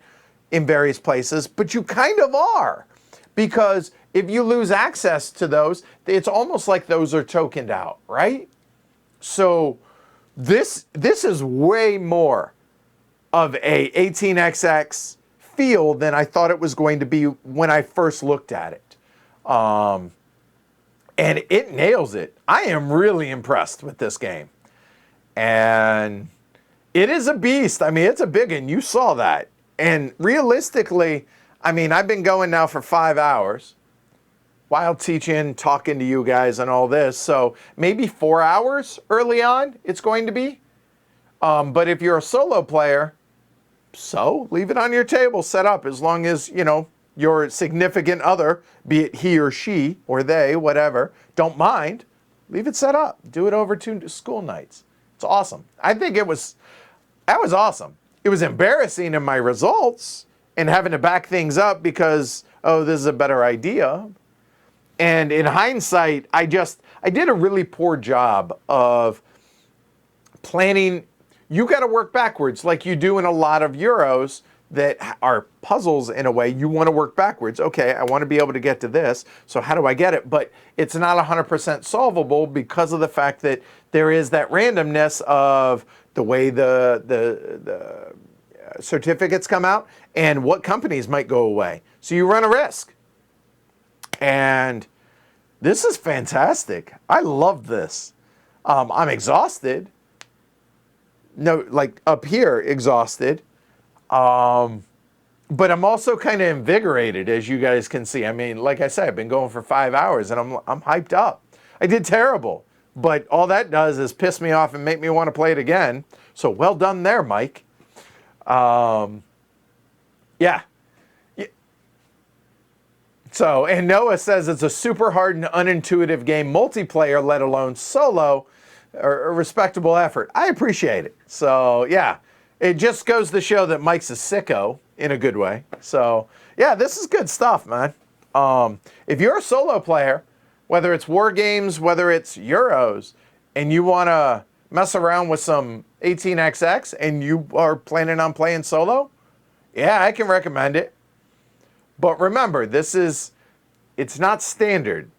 in various places, but you kind of are. Because if you lose access to those, it's almost like those are tokened out, right? So this is way more of a 18xx feel than I thought it was going to be when I first looked at it. And it nails it. I am really impressed with this game. And it is a beast. I mean, it's a big one. You saw that. And realistically, I mean, I've been going now for 5 hours while teaching, talking to you guys and all this. So maybe 4 hours early on it's going to be. But if you're a solo player, so leave it on your table set up as long as, you know, your significant other, be it he or she or they, whatever, don't mind, leave it set up. Do it over 2 school nights. It's awesome. I think that was awesome. It was embarrassing in my results and having to back things up because, oh, this is a better idea. And in hindsight, I did a really poor job of planning. You got to work backwards like you do in a lot of Euros that are puzzles in a way. You want to work backwards. Okay, I want to be able to get to this, so how do I get it? But it's not 100% solvable because of the fact that there is that randomness of the way the certificates come out and what companies might go away. So you run a risk. And this is fantastic. I love this. I'm exhausted. No, like up here, exhausted. But I'm also kind of invigorated, as you guys can see. I mean, like I said, I've been going for 5 hours and I'm hyped up. I did terrible, but all that does is piss me off and make me want to play it again. So well done there, Mike. Yeah. So, and Noah says it's a super hard and unintuitive game, multiplayer, let alone solo, or a respectable effort. I appreciate it. So, yeah, it just goes to show that Mike's a sicko in a good way. So, yeah, this is good stuff, man. If you're a solo player, whether it's war games, whether it's Euros, and you want to mess around with some 18xx and you are planning on playing solo, yeah, I can recommend it. But remember, it's not standard.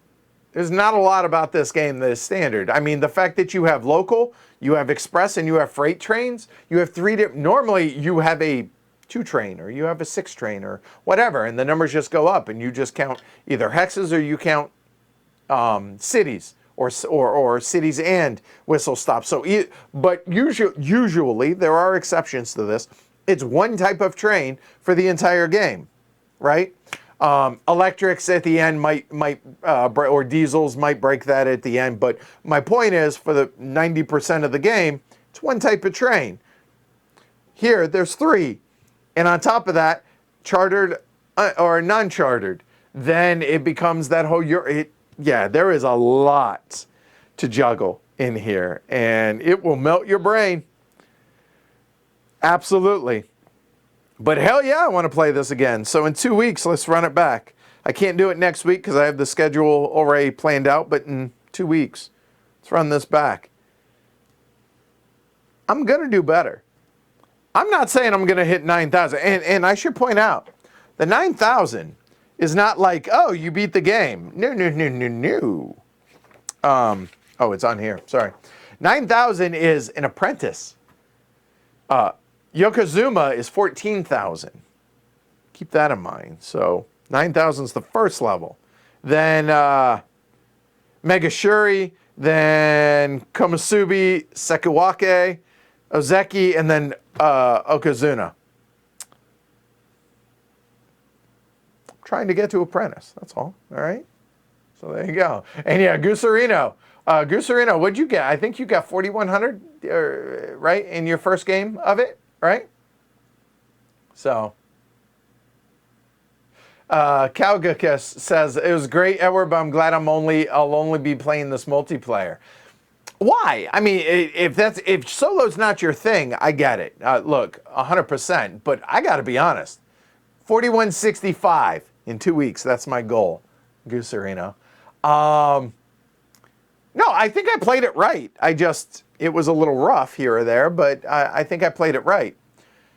There's not a lot about this game that is standard. I mean, the fact that you have local, you have express, and you have freight trains, you have normally you have a 2 train or you have a 6 train or whatever, and the numbers just go up and you just count either hexes or you count cities or cities and whistle stops. So, but usually there are exceptions to this. It's one type of train for the entire game, right? Electrics at the end might or diesels might break that at the end. But my point is, for the 90% of the game, it's one type of train. Here, there's 3. And on top of that, chartered or non-chartered. Then it becomes that whole, there is a lot to juggle in here. And it will melt your brain. Absolutely. But hell yeah, I want to play this again. So in 2 weeks, let's run it back. I can't do it next week because I have the schedule already planned out, but in 2 weeks, let's run this back. I'm going to do better. I'm not saying I'm going to hit 9,000. And I should point out, the 9,000 is not like, oh, you beat the game. No. Oh, it's on here. Sorry. 9,000 is an apprentice. Yokozuna is 14,000. Keep that in mind. So 9,000 is the first level. Then Megashuri, then Komusubi, Sekiwake, Ozeki, and then Yokozuna. Trying to get to apprentice. That's all. All right. So there you go. And yeah, Gusarino. Gusarino, what'd you get? I think you got 4,100, right, in your first game of it, right? So, Kaugakus says, it was great, Edward, but I'm glad I'll only be playing this multiplayer. Why? I mean, if solo's not your thing, I get it. Look, 100%, but I got to be honest. 4165 in 2 weeks. That's my goal, Gusarino. No, I think I played it right. It was a little rough here or there, but I think I played it right.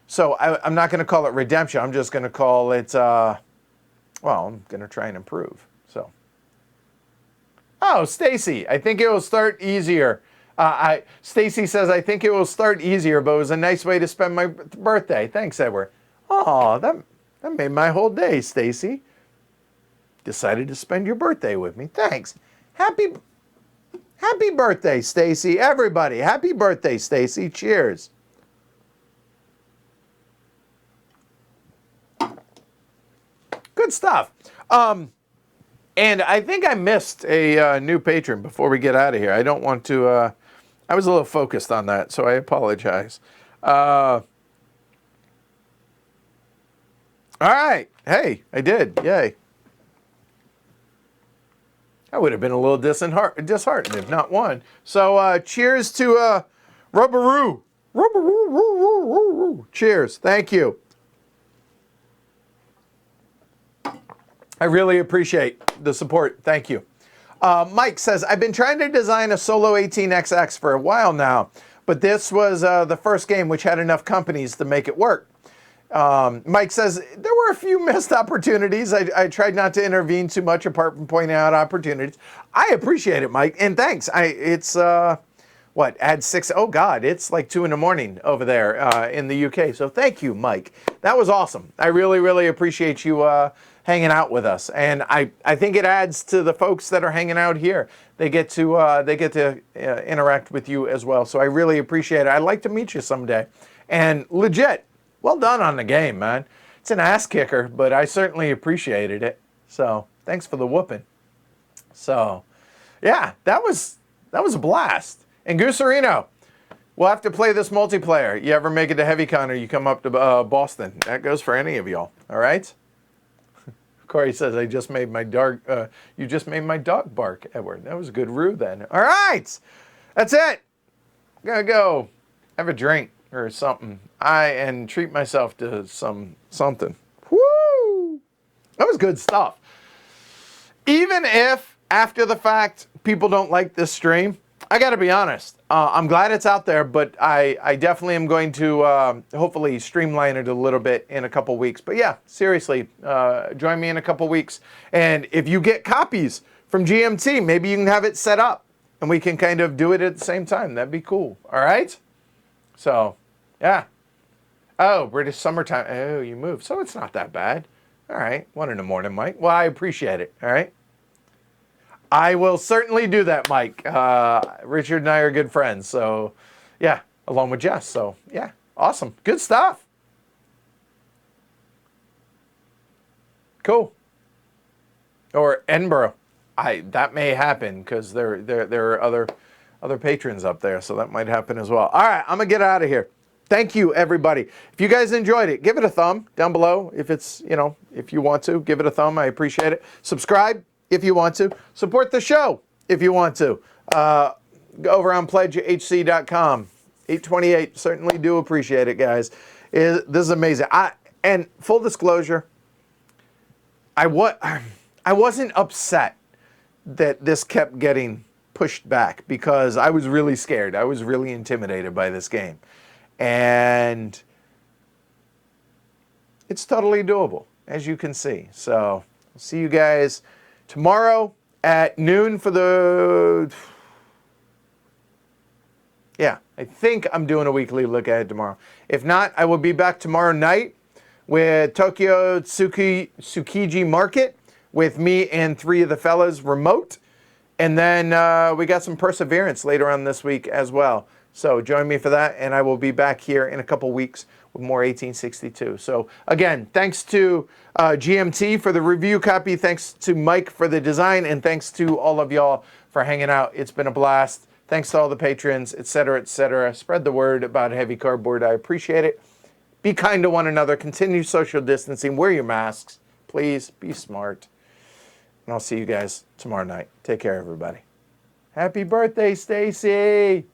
So I'm not going to call it redemption. I'm just going to call it, well, I'm going to try and improve. So, oh, Stacy, I think it will start easier. Stacy says, I think it will start easier, but it was a nice way to spend my birthday. Thanks, Edward. Oh, that made my whole day, Stacy. Decided to spend your birthday with me. Thanks. Happy birthday, Stacy. Everybody, happy birthday, Stacy. Cheers. Good stuff. And I think I missed a new patron before we get out of here. I don't want to, I was a little focused on that, so I apologize. All right. Hey, I did. Yay. I would have been a little disheartened if not one. So cheers to Rubberoo. Rubberoo. Cheers. Thank you. I really appreciate the support. Thank you. Mike says, I've been trying to design a solo 18XX for a while now, but this was the first game which had enough companies to make it work. Mike says, there were a few missed opportunities. I tried not to intervene too much apart from pointing out opportunities. I appreciate it, Mike, and thanks. It's, what, add 6, oh God, it's like 2 in the morning over there in the UK. So thank you, Mike. That was awesome. I really, really appreciate you hanging out with us. And I think it adds to the folks that are hanging out here. They get to interact with you as well. So I really appreciate it. I'd like to meet you someday. And legit, well done on the game, man. It's an ass kicker, but I certainly appreciated it. So thanks for the whooping. So yeah, that was a blast. And Gooserino, we'll have to play this multiplayer. You ever make it to HeavyCon or you come up to Boston. That goes for any of y'all, all right? Corey says, I just made my you just made my dog bark, Edward. That was a good ruse then. All right, that's it. I'm gonna go have a drink or something. And treat myself to something. Woo! That was good stuff. Even if after the fact people don't like this stream, I gotta be honest. I'm glad it's out there, but I definitely am going to hopefully streamline it a little bit in a couple weeks. But yeah, seriously, join me in a couple weeks. And if you get copies from GMT, maybe you can have it set up and we can kind of do it at the same time. That'd be cool. All right? So, yeah. Oh, British summertime. Oh, you moved. So it's not that bad. All right. 1 in the morning, Mike. Well, I appreciate it. All right. I will certainly do that, Mike. Richard and I are good friends. So, yeah, along with Jess. So, yeah, awesome. Good stuff. Cool. Or Edinburgh. That may happen because there are other patrons up there. So that might happen as well. All right, I'm going to get out of here. Thank you, everybody. If you guys enjoyed it, give it a thumb down below. If it's, if you want to, give it a thumb. I appreciate it. Subscribe if you want to. Support the show if you want to. Go over on pledgehc.com. 828. Certainly do appreciate it, guys. This is amazing. And full disclosure, I wasn't upset that this kept getting pushed back because I was really scared. I was really intimidated by this game. And it's totally doable, as you can see. So, I'll see you guys tomorrow at noon for the... Yeah, I think I'm doing a weekly look ahead tomorrow. If not, I will be back tomorrow night with Tokyo Tsukiji Market with me and 3 of the fellas remote. And then we got some Perseverance later on this week as well. So join me for that, and I will be back here in a couple weeks with more 1862. So again, thanks to GMT for the review copy, thanks to Mike for the design, and thanks to all of y'all for hanging out. It's been a blast. Thanks to all the patrons, etc., etc. Spread the word about Heavy Cardboard. I appreciate it. Be kind to one another. Continue social distancing. Wear your masks. Please be smart. And I'll see you guys tomorrow night. Take care, everybody. Happy birthday, Stacy.